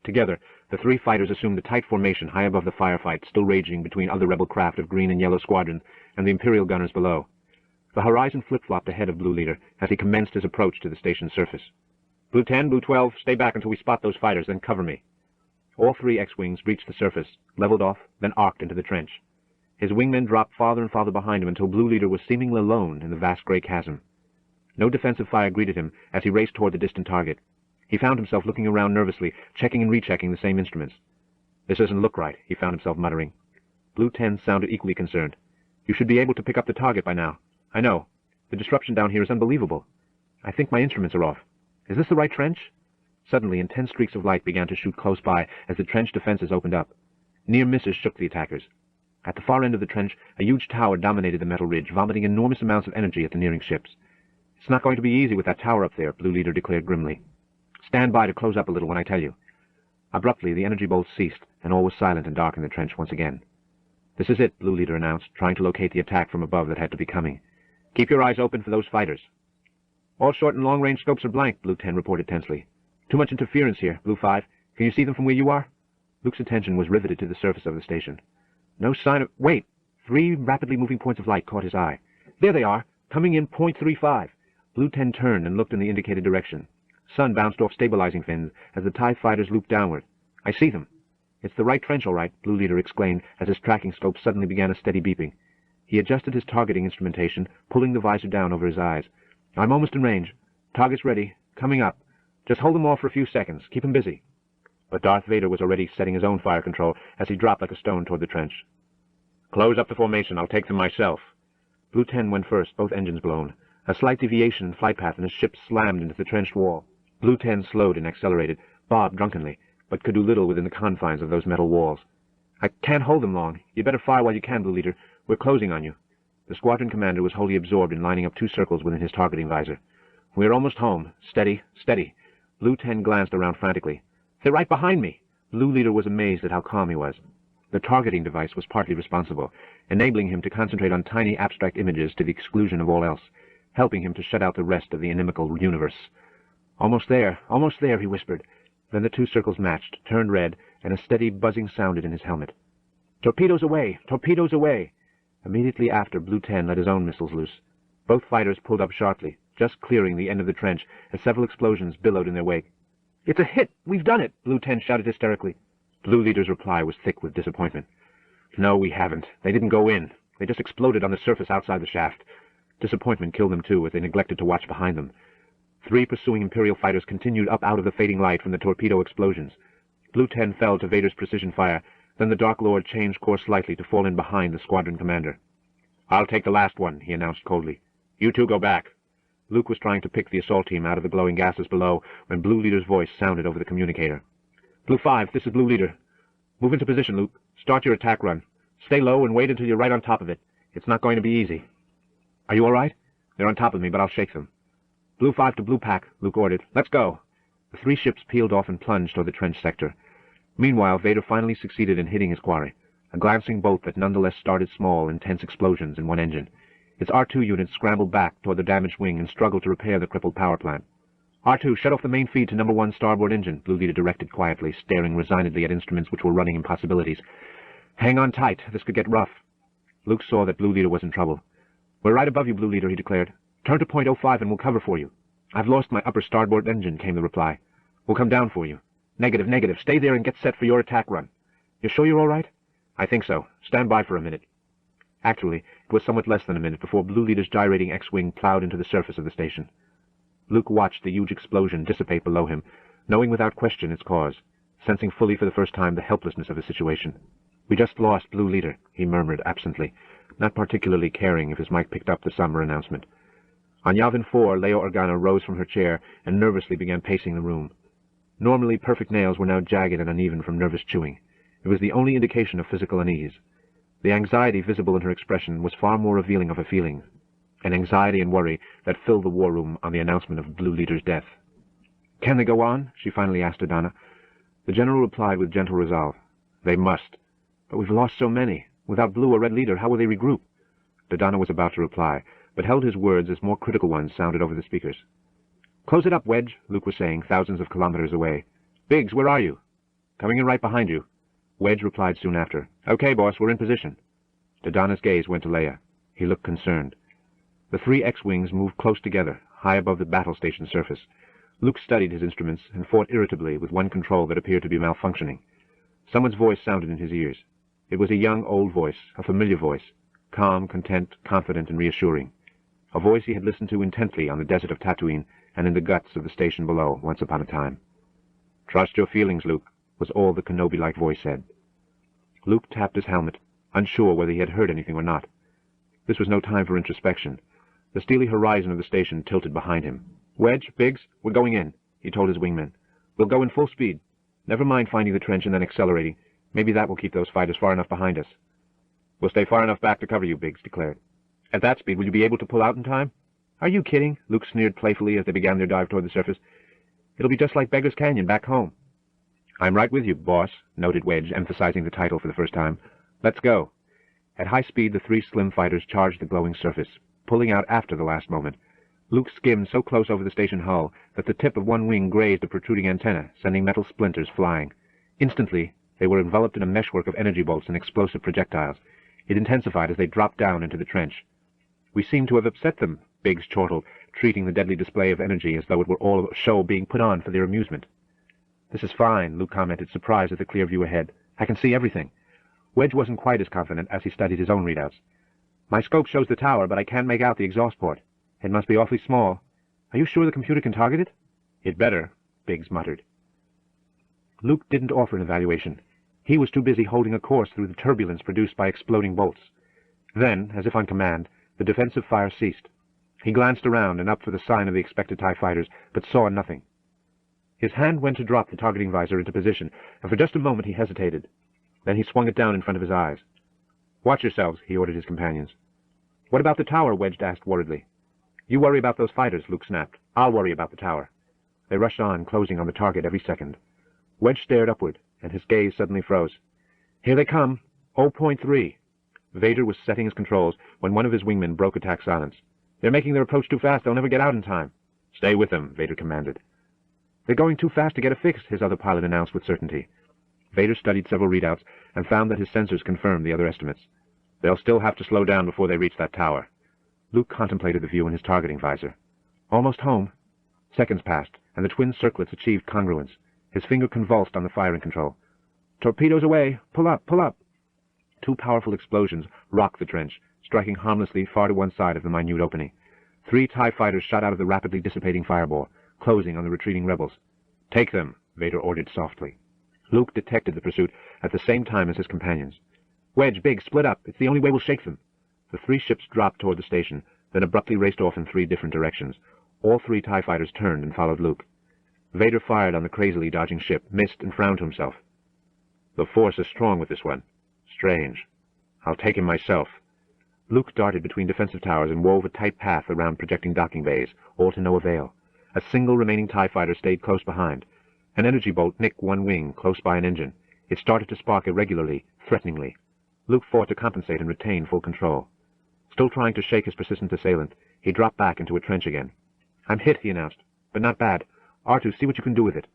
Together, the three fighters assumed a tight formation high above the firefight still raging between other rebel craft of green and yellow squadrons and the Imperial gunners below. The horizon flip-flopped ahead of Blue Leader as he commenced his approach to the station's surface. "Blue 10, Blue 12, stay back until we spot those fighters, then cover me." All three X-Wings reached the surface, leveled off, then arced into the trench. His wingmen dropped farther and farther behind him until Blue Leader was seemingly alone in the vast gray chasm. No defensive fire greeted him as he raced toward the distant target. He found himself looking around nervously, checking and rechecking the same instruments. "This doesn't look right," he found himself muttering. Blue 10 sounded equally concerned. "You should be able to pick up the target by now." "I know. The disruption down here is unbelievable. I think my instruments are off. Is this the right trench?" Suddenly, intense streaks of light began to shoot close by as the trench defenses opened up. Near misses shook the attackers. At the far end of the trench, a huge tower dominated the metal ridge, vomiting enormous amounts of energy at the nearing ships. "It's not going to be easy with that tower up there," Blue Leader declared grimly. "Stand by to close up a little when I tell you." Abruptly, the energy bolts ceased, and all was silent and dark in the trench once again. "This is it," Blue Leader announced, trying to locate the attack from above that had to be coming. "Keep your eyes open for those fighters." "All short and long-range scopes are blank," Blue 10 reported tensely. "Too much interference here, Blue 5. Can you see them from where you are?" Luke's attention was riveted to the surface of the station. No sign of... Wait! 3 rapidly moving points of light caught his eye. "There they are, coming in .35. Blue 10 turned and looked in the indicated direction. Sun bounced off stabilizing fins as the TIE fighters looped downward. "I see them." "It's the right trench, all right," Blue Leader exclaimed as his tracking scope suddenly began a steady beeping. He adjusted his targeting instrumentation, pulling the visor down over his eyes. "I'm almost in range. Target's ready. Coming up. Just hold them off for a few seconds. Keep them busy." but Darth Vader was already setting his own fire control as he dropped like a stone toward the trench. "Close up the formation. I'll take them myself." Blue 10 went first, both engines blown. A slight deviation in flight path and his ship slammed into the trenched wall. Blue 10 slowed and accelerated, bobbed drunkenly, but could do little within the confines of those metal walls. "I can't hold them long. You'd better fire while you can, Blue Leader. We're closing on you." The squadron commander was wholly absorbed in lining up 2 circles within his targeting visor. "We're almost home. Steady, steady." Blue 10 glanced around frantically. "They're right behind me." Blue Leader was amazed at how calm he was. The targeting device was partly responsible, enabling him to concentrate on tiny abstract images to the exclusion of all else, helping him to shut out the rest of the inimical universe. Almost there, he whispered. Then the 2 circles matched, turned red, and a steady buzzing sounded in his helmet. "Torpedoes away! Torpedoes away!" Immediately after, Blue 10 let his own missiles loose. Both fighters pulled up sharply, just clearing the end of the trench as several explosions billowed in their wake. "It's a hit! We've done it!" Blue 10 shouted hysterically. Blue Leader's reply was thick with disappointment. "No, we haven't. They didn't go in. They just exploded on the surface outside the shaft." Disappointment killed them too, as they neglected to watch behind them. 3 pursuing Imperial fighters continued up out of the fading light from the torpedo explosions. Blue 10 fell to Vader's precision fire, then the Dark Lord changed course slightly to fall in behind the squadron commander. "I'll take the last one," he announced coldly. "You 2 go back." Luke was trying to pick the assault team out of the glowing gases below when Blue Leader's voice sounded over the communicator. "Blue 5, this is Blue Leader. Move into position, Luke. Start your attack run. Stay low and wait until you're right on top of it. It's not going to be easy." "Are you all right?" "They're on top of me, but I'll shake them." "Blue 5 to Blue Pack," Luke ordered. "Let's go." The 3 ships peeled off and plunged toward the trench sector. Meanwhile, Vader finally succeeded in hitting his quarry, a glancing bolt that nonetheless started small, intense explosions in one engine. Its R2 unit scrambled back toward the damaged wing and struggled to repair the crippled power plant. "R2, shut off the main feed to number 1 starboard engine," Blue Leader directed quietly, staring resignedly at instruments which were running impossibilities. "Hang on tight. This could get rough." Luke saw that Blue Leader was in trouble. "We're right above you, Blue Leader," he declared. "Turn to point 05 and we'll cover for you." "I've lost my upper starboard engine," came the reply. "We'll come down for you." Negative, negative. Stay there and get set for your attack run." "You're sure you're all right?" "I think so. Stand by for a minute." Actually, it was somewhat less than a minute before Blue Leader's gyrating X-wing plowed into the surface of the station. Luke watched the huge explosion dissipate below him, knowing without question its cause, sensing fully for the first time the helplessness of his situation. "We just lost Blue Leader," he murmured absently, not particularly caring if his mic picked up the somber announcement. On Yavin 4, Leia Organa rose from her chair and nervously began pacing the room. Normally perfect nails were now jagged and uneven from nervous chewing. It was the only indication of physical unease. The anxiety visible in her expression was far more revealing of her feelings, an anxiety and worry that filled the war room on the announcement of Blue Leader's death. "Can they go on?" she finally asked Adana. The general replied with gentle resolve. "They must. But we've lost so many. Without Blue or Red Leader, how will they regroup?" Dodonna was about to reply, but held his words as more critical ones sounded over the speakers. "Close it up, Wedge," Luke was saying, thousands of kilometers away. "Biggs, where are you?" "Coming in right behind you." Wedge replied soon after. "Okay, boss, we're in position." Dodonna's gaze went to Leia. He looked concerned. The 3 X-wings moved close together, high above the battle station surface. Luke studied his instruments and fought irritably with one control that appeared to be malfunctioning. Someone's voice sounded in his ears. It was a young, old voice, a familiar voice, calm, content, confident, and reassuring. A voice he had listened to intently on the desert of Tatooine and in the guts of the station below once upon a time. "Trust your feelings, Luke," was all the Kenobi-like voice said. Luke tapped his helmet, unsure whether he had heard anything or not. This was no time for introspection. The steely horizon of the station tilted behind him. "Wedge, Biggs, we're going in," he told his wingmen. "We'll go in full speed. Never mind finding the trench and then accelerating. Maybe that will keep those fighters far enough behind us." "We'll stay far enough back to cover you," Biggs declared. "At that speed, will you be able to pull out in time?" "Are you kidding?" Luke sneered playfully as they began their dive toward the surface. "It'll be just like Beggar's Canyon back home." "I'm right with you, boss," noted Wedge, emphasizing the title for the first time. "Let's go." At high speed, the 3 slim fighters charged the glowing surface, pulling out after the last moment. Luke skimmed so close over the station hull that the tip of one wing grazed a protruding antenna, sending metal splinters flying. Instantly, they were enveloped in a meshwork of energy bolts and explosive projectiles. It intensified as they dropped down into the trench. "We seem to have upset them," Biggs chortled, treating the deadly display of energy as though it were all a show being put on for their amusement. "This is fine," Luke commented, surprised at the clear view ahead. "I can see everything." Wedge wasn't quite as confident as he studied his own readouts. "My scope shows the tower, but I can't make out the exhaust port. It must be awfully small. Are you sure the computer can target it?" "It better," Biggs muttered. Luke didn't offer an evaluation. He was too busy holding a course through the turbulence produced by exploding bolts. Then, as if on command, the defensive fire ceased. He glanced around and up for the sign of the expected TIE fighters, but saw nothing. His hand went to drop the targeting visor into position, and for just a moment he hesitated. Then he swung it down in front of his eyes. "Watch yourselves," he ordered his companions. "What about the tower?" Wedge asked worriedly. "You worry about those fighters," Luke snapped. "I'll worry about the tower." They rushed on, closing on the target every second. Wedge stared upward, and his gaze suddenly froze. "Here they come! 0.3. Vader was setting his controls when one of his wingmen broke attack silence. "They're making their approach too fast. They'll never get out in time." "Stay with them," Vader commanded. "They're going too fast to get a fix," his other pilot announced with certainty. Vader studied several readouts and found that his sensors confirmed the other estimates. "They'll still have to slow down before they reach that tower." Luke contemplated the view in his targeting visor. Almost home. Seconds passed, and the twin circlets achieved congruence. His finger convulsed on the firing control. "Torpedoes away! Pull up! Pull up!" Two powerful explosions rocked the trench, striking harmlessly far to one side of the minute opening. 3 TIE fighters shot out of the rapidly dissipating fireball, closing on the retreating rebels. "Take them," Vader ordered softly. Luke detected the pursuit at the same time as his companions. "Wedge, Big, split up. It's the only way we'll shake them." The 3 ships dropped toward the station, then abruptly raced off in 3 different directions. All 3 TIE fighters turned and followed Luke. Vader fired on the crazily dodging ship, missed, and frowned to himself. "The Force is strong with this one. Strange. I'll take him myself." Luke darted between defensive towers and wove a tight path around projecting docking bays, all to no avail. A single remaining TIE fighter stayed close behind. An energy bolt nicked one wing, close by an engine. It started to spark irregularly, threateningly. Luke fought to compensate and retain full control. Still trying to shake his persistent assailant, he dropped back into a trench again. "I'm hit," he announced, "but not bad. R2, see what you can do with it."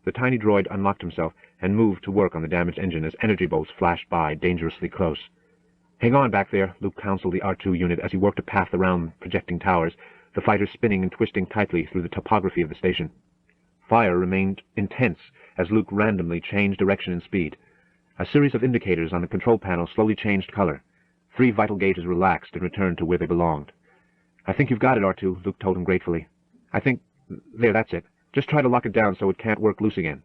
The tiny droid unlocked himself and moved to work on the damaged engine as energy bolts flashed by, dangerously close. "Hang on back there," Luke counseled the R2 unit as he worked a path around projecting towers, the fighters spinning and twisting tightly through the topography of the station. Fire remained intense as Luke randomly changed direction and speed. A series of indicators on the control panel slowly changed color. 3 vital gauges relaxed and returned to where they belonged. "I think you've got it, R2, Luke told him gratefully. "I think... There, that's it. Just try to lock it down so it can't work loose again."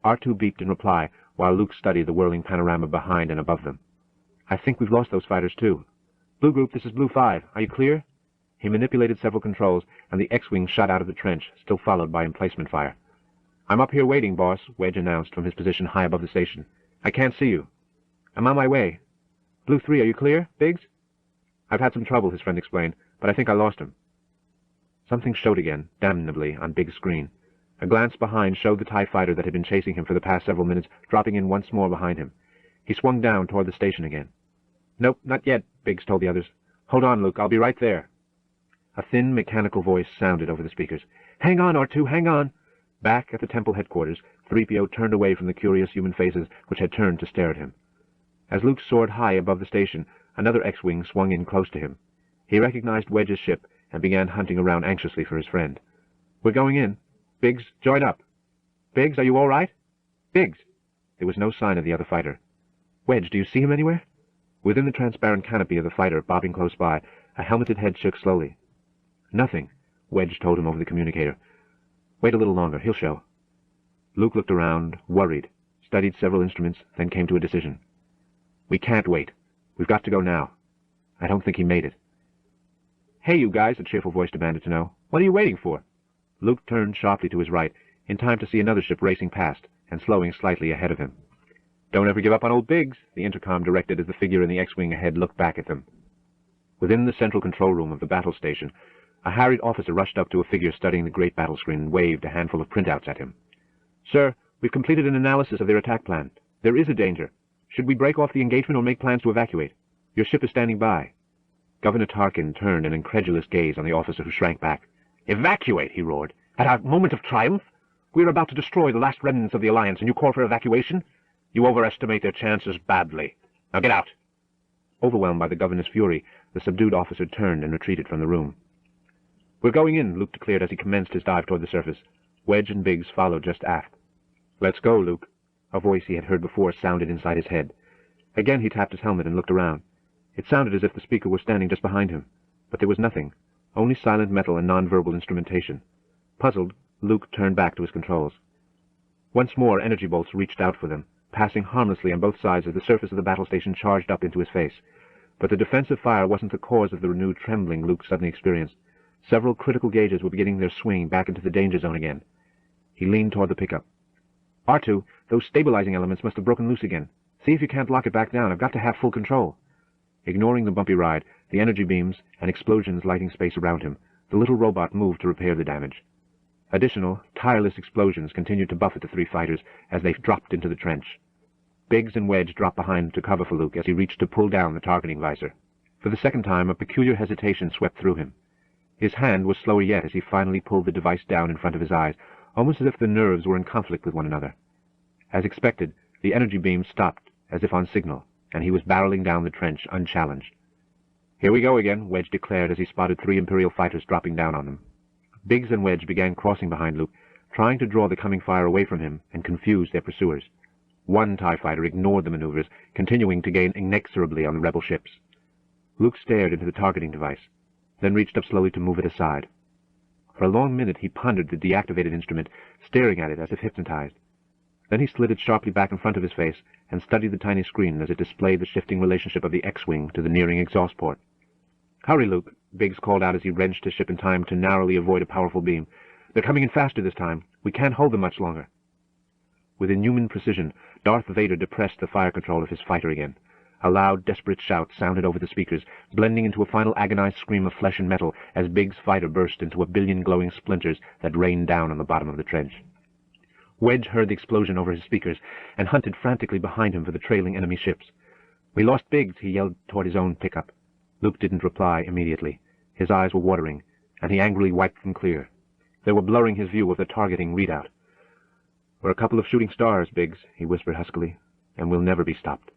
R2 beeped in reply, while Luke studied the whirling panorama behind and above them. "I think we've lost those fighters, too. Blue Group, this is Blue 5. Are you clear?" He manipulated several controls, and the X-Wing shot out of the trench, still followed by emplacement fire. "I'm up here waiting, boss," Wedge announced from his position high above the station. "I can't see you." "I'm on my way." "Blue 3, are you clear, Biggs?" "I've had some trouble," his friend explained, "but I think I lost him." Something showed again, damnably, on Biggs' screen. A glance behind showed the TIE fighter that had been chasing him for the past several minutes dropping in once more behind him. He swung down toward the station again. "Nope, not yet," Biggs told the others. "Hold on, Luke, I'll be right there." A thin, mechanical voice sounded over the speakers. "Hang on, R2, hang on!" Back at the temple headquarters, 3PO turned away from the curious human faces which had turned to stare at him. As Luke soared high above the station, another X-Wing swung in close to him. He recognized Wedge's ship and began hunting around anxiously for his friend. "We're going in. Biggs, join up. Biggs, are you all right? Biggs!" There was no sign of the other fighter. "Wedge, do you see him anywhere?" Within the transparent canopy of the fighter bobbing close by, a helmeted head shook slowly. "Nothing," Wedge told him over the communicator. "Wait a little longer. He'll show." Luke looked around, worried, studied several instruments, then came to a decision. "We can't wait. We've got to go now." I don't think he made it. "Hey, you guys," a cheerful voice demanded to know. "What are you waiting for?" Luke turned sharply to his right, in time to see another ship racing past, and slowing slightly ahead of him. "Don't ever give up on old Biggs," the intercom directed as the figure in the X-Wing ahead looked back at them. Within the central control room of the battle station, a harried officer rushed up to a figure studying the great battle screen and waved a handful of printouts at him. "Sir, we've completed an analysis of their attack plan. There is a danger. Should we break off the engagement or make plans to evacuate? Your ship is standing by." Governor Tarkin turned an incredulous gaze on the officer who shrank back. "Evacuate!" he roared. "At our moment of triumph? We're about to destroy the last remnants of the Alliance, and you call for evacuation? You overestimate their chances badly. Now get out!" Overwhelmed by the governor's fury, the subdued officer turned and retreated from the room. "We're going in," Luke declared as he commenced his dive toward the surface. Wedge and Biggs followed just aft. "Let's go, Luke." A voice he had heard before sounded inside his head. Again he tapped his helmet and looked around. It sounded as if the speaker were standing just behind him, but there was nothing, only silent metal and nonverbal instrumentation. Puzzled, Luke turned back to his controls. Once more, energy bolts reached out for them, passing harmlessly on both sides as the surface of the battle station charged up into his face. But the defensive fire wasn't the cause of the renewed trembling Luke suddenly experienced. Several critical gauges were beginning their swing back into the danger zone again. He leaned toward the pickup. "R2, those stabilizing elements must have broken loose again. See if you can't lock it back down. I've got to have full control." Ignoring the bumpy ride, the energy beams, and explosions lighting space around him, the little robot moved to repair the damage. Additional, tireless explosions continued to buffet the three fighters as they dropped into the trench. Biggs and Wedge dropped behind to cover for Luke as he reached to pull down the targeting visor. For the second time, a peculiar hesitation swept through him. His hand was slower yet as he finally pulled the device down in front of his eyes, almost as if the nerves were in conflict with one another. As expected, the energy beam stopped, as if on signal, and he was barreling down the trench unchallenged. "Here we go again," Wedge declared as he spotted 3 Imperial fighters dropping down on them. Biggs and Wedge began crossing behind Luke, trying to draw the coming fire away from him and confuse their pursuers. One TIE fighter ignored the maneuvers, continuing to gain inexorably on the rebel ships. Luke stared into the targeting device, then reached up slowly to move it aside. For a long minute he pondered the deactivated instrument, staring at it as if hypnotized. Then he slid it sharply back in front of his face and studied the tiny screen as it displayed the shifting relationship of the X-Wing to the nearing exhaust port. "Hurry, Luke," Biggs called out as he wrenched his ship in time to narrowly avoid a powerful beam. "They're coming in faster this time. We can't hold them much longer." With inhuman precision, Darth Vader depressed the fire control of his fighter again. A loud, desperate shout sounded over the speakers, blending into a final agonized scream of flesh and metal as Biggs' fighter burst into a billion glowing splinters that rained down on the bottom of the trench. Wedge heard the explosion over his speakers and hunted frantically behind him for the trailing enemy ships. "We lost Biggs," he yelled toward his own pickup. Luke didn't reply immediately. His eyes were watering, and he angrily wiped them clear. They were blurring his view of the targeting readout. "We're a couple of shooting stars, Biggs," he whispered huskily, "and we'll never be stopped."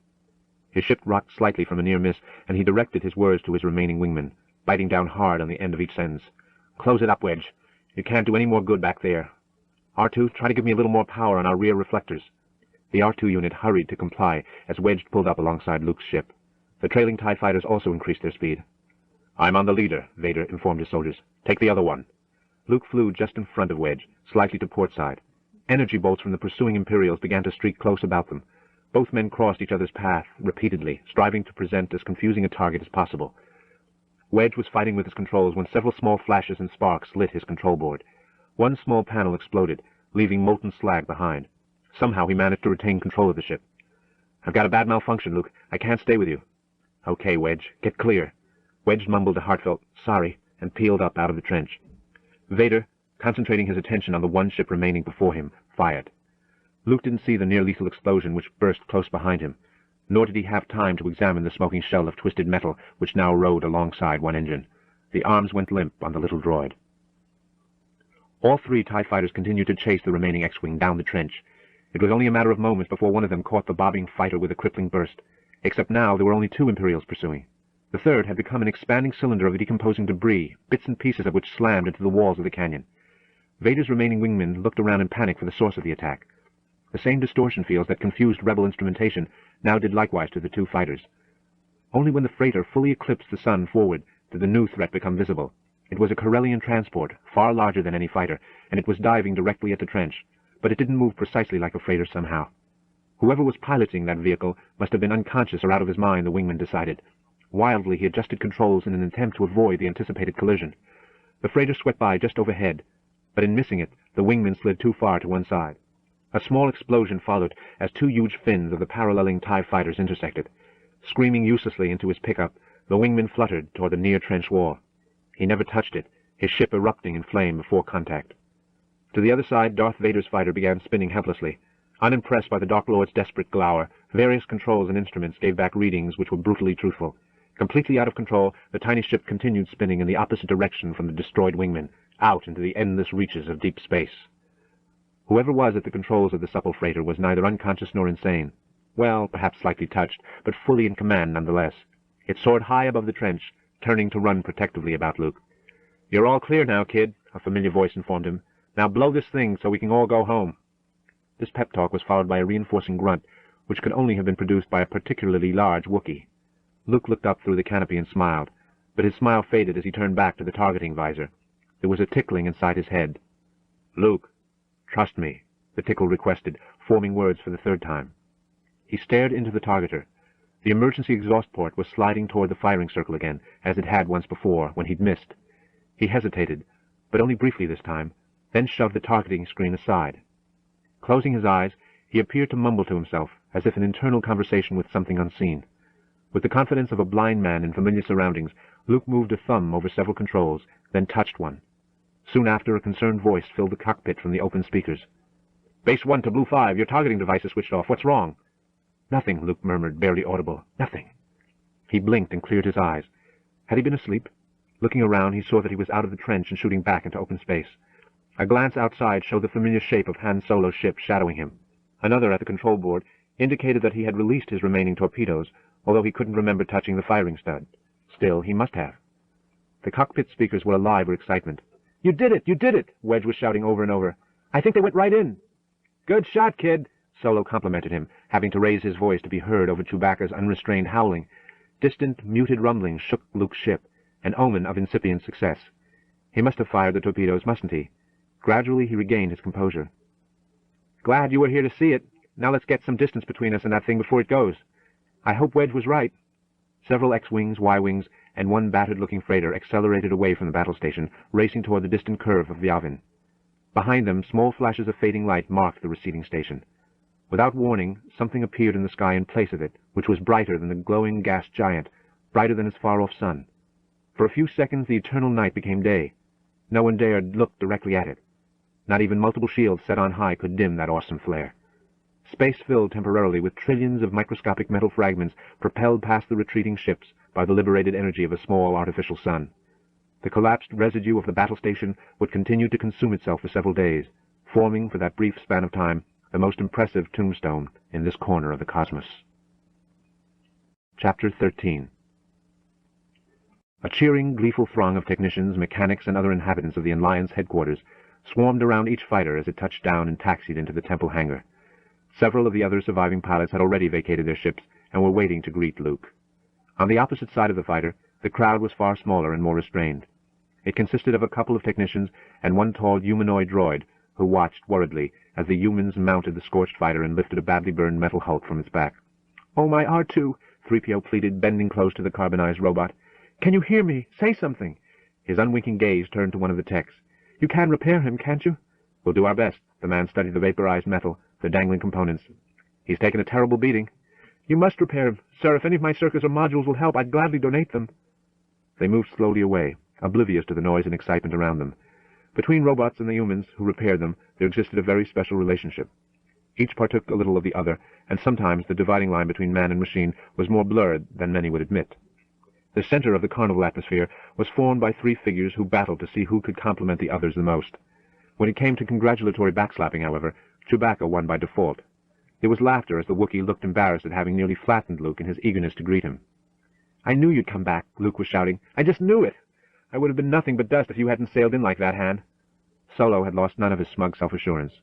His ship rocked slightly from a near miss, and he directed his words to his remaining wingmen, biting down hard on the end of each sentence. "Close it up, Wedge. You can't do any more good back there. R2, try to give me a little more power on our rear reflectors." The R2 unit hurried to comply as Wedge pulled up alongside Luke's ship. The trailing TIE fighters also increased their speed. "I'm on the leader," Vader informed his soldiers. "Take the other one." Luke flew just in front of Wedge, slightly to port side. Energy bolts from the pursuing Imperials began to streak close about them. Both men crossed each other's path repeatedly, striving to present as confusing a target as possible. Wedge was fighting with his controls when several small flashes and sparks lit his control board. One small panel exploded, leaving molten slag behind. Somehow he managed to retain control of the ship. "I've got a bad malfunction, Luke. I can't stay with you." "Okay, Wedge. Get clear." Wedge mumbled a heartfelt "sorry" and peeled up out of the trench. Vader, concentrating his attention on the one ship remaining before him, fired. Luke didn't see the near-lethal explosion which burst close behind him, nor did he have time to examine the smoking shell of twisted metal which now rode alongside one engine. The arms went limp on the little droid. All 3 TIE fighters continued to chase the remaining X-Wing down the trench. It was only a matter of moments before one of them caught the bobbing fighter with a crippling burst, except now there were only 2 Imperials pursuing. The third had become an expanding cylinder of decomposing debris, bits and pieces of which slammed into the walls of the canyon. Vader's remaining wingmen looked around in panic for the source of the attack. The same distortion fields that confused rebel instrumentation now did likewise to the 2 fighters. Only when the freighter fully eclipsed the sun forward did the new threat become visible. It was a Corellian transport, far larger than any fighter, and it was diving directly at the trench, but it didn't move precisely like a freighter somehow. Whoever was piloting that vehicle must have been unconscious or out of his mind, the wingman decided. Wildly he adjusted controls in an attempt to avoid the anticipated collision. The freighter swept by just overhead, but in missing it, the wingman slid too far to one side. A small explosion followed as 2 huge fins of the paralleling TIE fighters intersected. Screaming uselessly into his pickup, the wingman fluttered toward the near trench wall. He never touched it, his ship erupting in flame before contact. To the other side, Darth Vader's fighter began spinning helplessly. Unimpressed by the Dark Lord's desperate glower, various controls and instruments gave back readings which were brutally truthful. Completely out of control, the tiny ship continued spinning in the opposite direction from the destroyed wingman, out into the endless reaches of deep space. Whoever was at the controls of the supple freighter was neither unconscious nor insane. Well, perhaps slightly touched, but fully in command nonetheless. It soared high above the trench, turning to run protectively about Luke. "You're all clear now, kid," a familiar voice informed him. "Now blow this thing so we can all go home." This pep talk was followed by a reinforcing grunt, which could only have been produced by a particularly large Wookiee. Luke looked up through the canopy and smiled, but his smile faded as he turned back to the targeting visor. There was a tickling inside his head. "Luke, trust me. the tickle requested, forming words for the third time. He stared into the targeter. The emergency exhaust port was sliding toward the firing circle again, as it had once before, when he'd missed. He hesitated, but only briefly this time, then shoved the targeting screen aside. Closing his eyes, he appeared to mumble to himself, as if in internal conversation with something unseen. With the confidence of a blind man in familiar surroundings, Luke moved a thumb over several controls, then touched one. Soon after, a concerned voice filled the cockpit from the open speakers. "Base 1 to Blue 5, your targeting device is switched off. What's wrong?" "Nothing," Luke murmured, barely audible. "Nothing." He blinked and cleared his eyes. Had he been asleep? Looking around, he saw that he was out of the trench and shooting back into open space. A glance outside showed the familiar shape of Han Solo's ship shadowing him. Another at the control board indicated that he had released his remaining torpedoes, although he couldn't remember touching the firing stud. Still, he must have. The cockpit speakers were alive with excitement. "You did it! You did it!" Wedge was shouting over and over. "I think they went right in." "Good shot, kid!" Solo complimented him, having to raise his voice to be heard over Chewbacca's unrestrained howling. Distant, muted rumblings shook Luke's ship, an omen of incipient success. He must have fired the torpedoes, mustn't he? Gradually he regained his composure. "Glad you were here to see it. Now let's get some distance between us and that thing before it goes. I hope Wedge was right." Several X-Wings, Y-Wings, and one battered-looking freighter accelerated away from the battle station, racing toward the distant curve of Yavin. Behind them, small flashes of fading light marked the receding station. Without warning, something appeared in the sky in place of it, which was brighter than the glowing gas giant, brighter than his far-off sun. For a few seconds the eternal night became day. No one dared look directly at it. Not even multiple shields set on high could dim that awesome flare. Space filled temporarily with trillions of microscopic metal fragments propelled past the retreating ships by the liberated energy of a small artificial sun. The collapsed residue of the battle station would continue to consume itself for several days, forming, for that brief span of time, the most impressive tombstone in this corner of the cosmos. Chapter 13. A cheering, gleeful throng of technicians, mechanics, and other inhabitants of the Alliance headquarters swarmed around each fighter as it touched down and taxied into the temple hangar. Several of the other surviving pilots had already vacated their ships and were waiting to greet Luke. On the opposite side of the fighter, the crowd was far smaller and more restrained. It consisted of a couple of technicians and one tall humanoid droid, who watched worriedly as the humans mounted the scorched fighter and lifted a badly burned metal hulk from its back. "Oh, my R2, 3PO pleaded, bending close to the carbonized robot. "Can you hear me? Say something." His unwinking gaze turned to one of the techs. "You can repair him, can't you?" "We'll do our best." The man studied the vaporized metal, the dangling components. "He's taken a terrible beating." "You must repair him. Sir, if any of my circuits or modules will help, I'd gladly donate them." They moved slowly away, oblivious to the noise and excitement around them. Between robots and the humans who repaired them, there existed a very special relationship. Each partook a little of the other, and sometimes the dividing line between man and machine was more blurred than many would admit. The center of the carnival atmosphere was formed by three figures who battled to see who could complement the others the most. When it came to congratulatory backslapping, however, Chewbacca won by default. There was laughter as the Wookiee looked embarrassed at having nearly flattened Luke in his eagerness to greet him. "I knew you'd come back," Luke was shouting. "I just knew it! I would have been nothing but dust if you hadn't sailed in like that, Han." Solo had lost none of his smug self-assurance.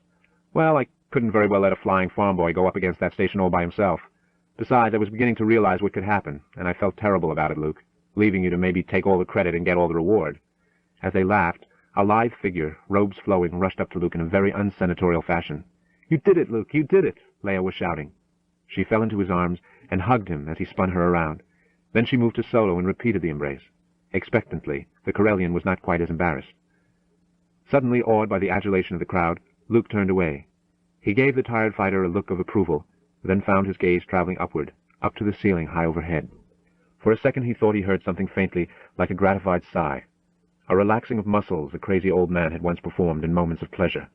"Well, I couldn't very well let a flying farm boy go up against that station all by himself. Besides, I was beginning to realize what could happen, and I felt terrible about it, Luke, leaving you to maybe take all the credit and get all the reward." As they laughed, a lithe figure, robes flowing, rushed up to Luke in a very unsenatorial fashion. "You did it, Luke, you did it!" Leia was shouting. She fell into his arms and hugged him as he spun her around. Then she moved to Solo and repeated the embrace. Expectantly, the Corellian was not quite as embarrassed. Suddenly awed by the adulation of the crowd, Luke turned away. He gave the tired fighter a look of approval, then found his gaze traveling upward, up to the ceiling high overhead. For a second he thought he heard something faintly like a gratified sigh, a relaxing of muscles the crazy old man had once performed in moments of pleasure.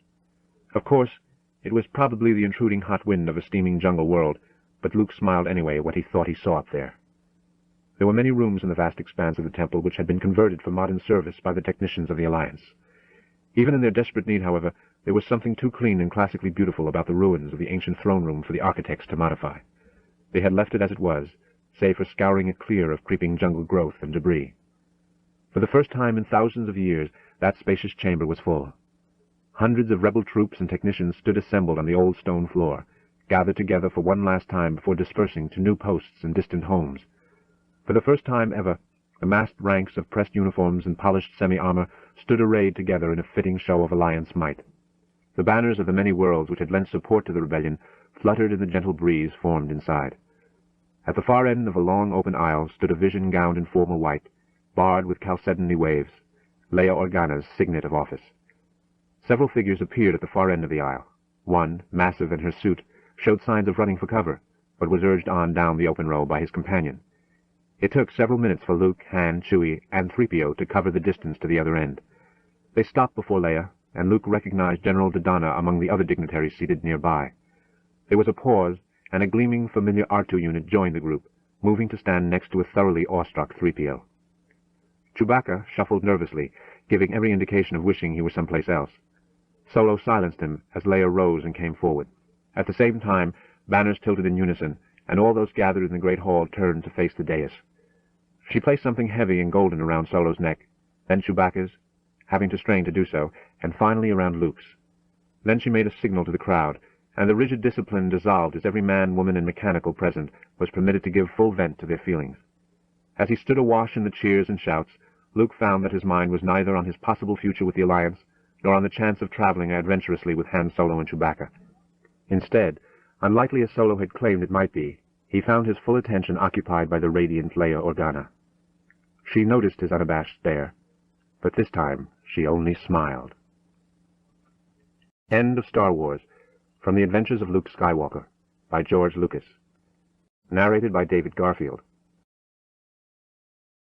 Of course, it was probably the intruding hot wind of a steaming jungle world, but Luke smiled anyway at what he thought he saw up there. There were many rooms in the vast expanse of the temple which had been converted for modern service by the technicians of the Alliance. Even in their desperate need, however, there was something too clean and classically beautiful about the ruins of the ancient throne room for the architects to modify. They had left it as it was, save for scouring it clear of creeping jungle growth and debris. For the first time in thousands of years, that spacious chamber was full. Hundreds of rebel troops and technicians stood assembled on the old stone floor, gathered together for one last time before dispersing to new posts and distant homes. For the first time ever, the massed ranks of pressed uniforms and polished semi-armor stood arrayed together in a fitting show of Alliance might. The banners of the many worlds which had lent support to the rebellion fluttered in the gentle breeze formed inside. At the far end of a long open aisle stood a vision gowned in formal white, barred with chalcedony waves, Leia Organa's signet of office. Several figures appeared at the far end of the aisle. One, massive in her suit, showed signs of running for cover, but was urged on down the open row by his companion. It took several minutes for Luke, Han, Chewie, and 3PO to cover the distance to the other end. They stopped before Leia, and Luke recognized General Dodonna among the other dignitaries seated nearby. There was a pause, and a gleaming, familiar R2 unit joined the group, moving to stand next to a thoroughly awestruck 3PO. Chewbacca shuffled nervously, giving every indication of wishing he were someplace else. Solo silenced him as Leia rose and came forward. At the same time, banners tilted in unison, and all those gathered in the great hall turned to face the dais. She placed something heavy and golden around Solo's neck, then Chewbacca's, having to strain to do so, and finally around Luke's. Then she made a signal to the crowd, and the rigid discipline dissolved as every man, woman, and mechanical present was permitted to give full vent to their feelings. As he stood awash in the cheers and shouts, Luke found that his mind was neither on his possible future with the Alliance, nor on the chance of traveling adventurously with Han Solo and Chewbacca. Instead, unlikely as Solo had claimed it might be, he found his full attention occupied by the radiant Leia Organa. She noticed his unabashed stare, but this time she only smiled. End of Star Wars, from The Adventures of Luke Skywalker, by George Lucas. Narrated by David Garfield.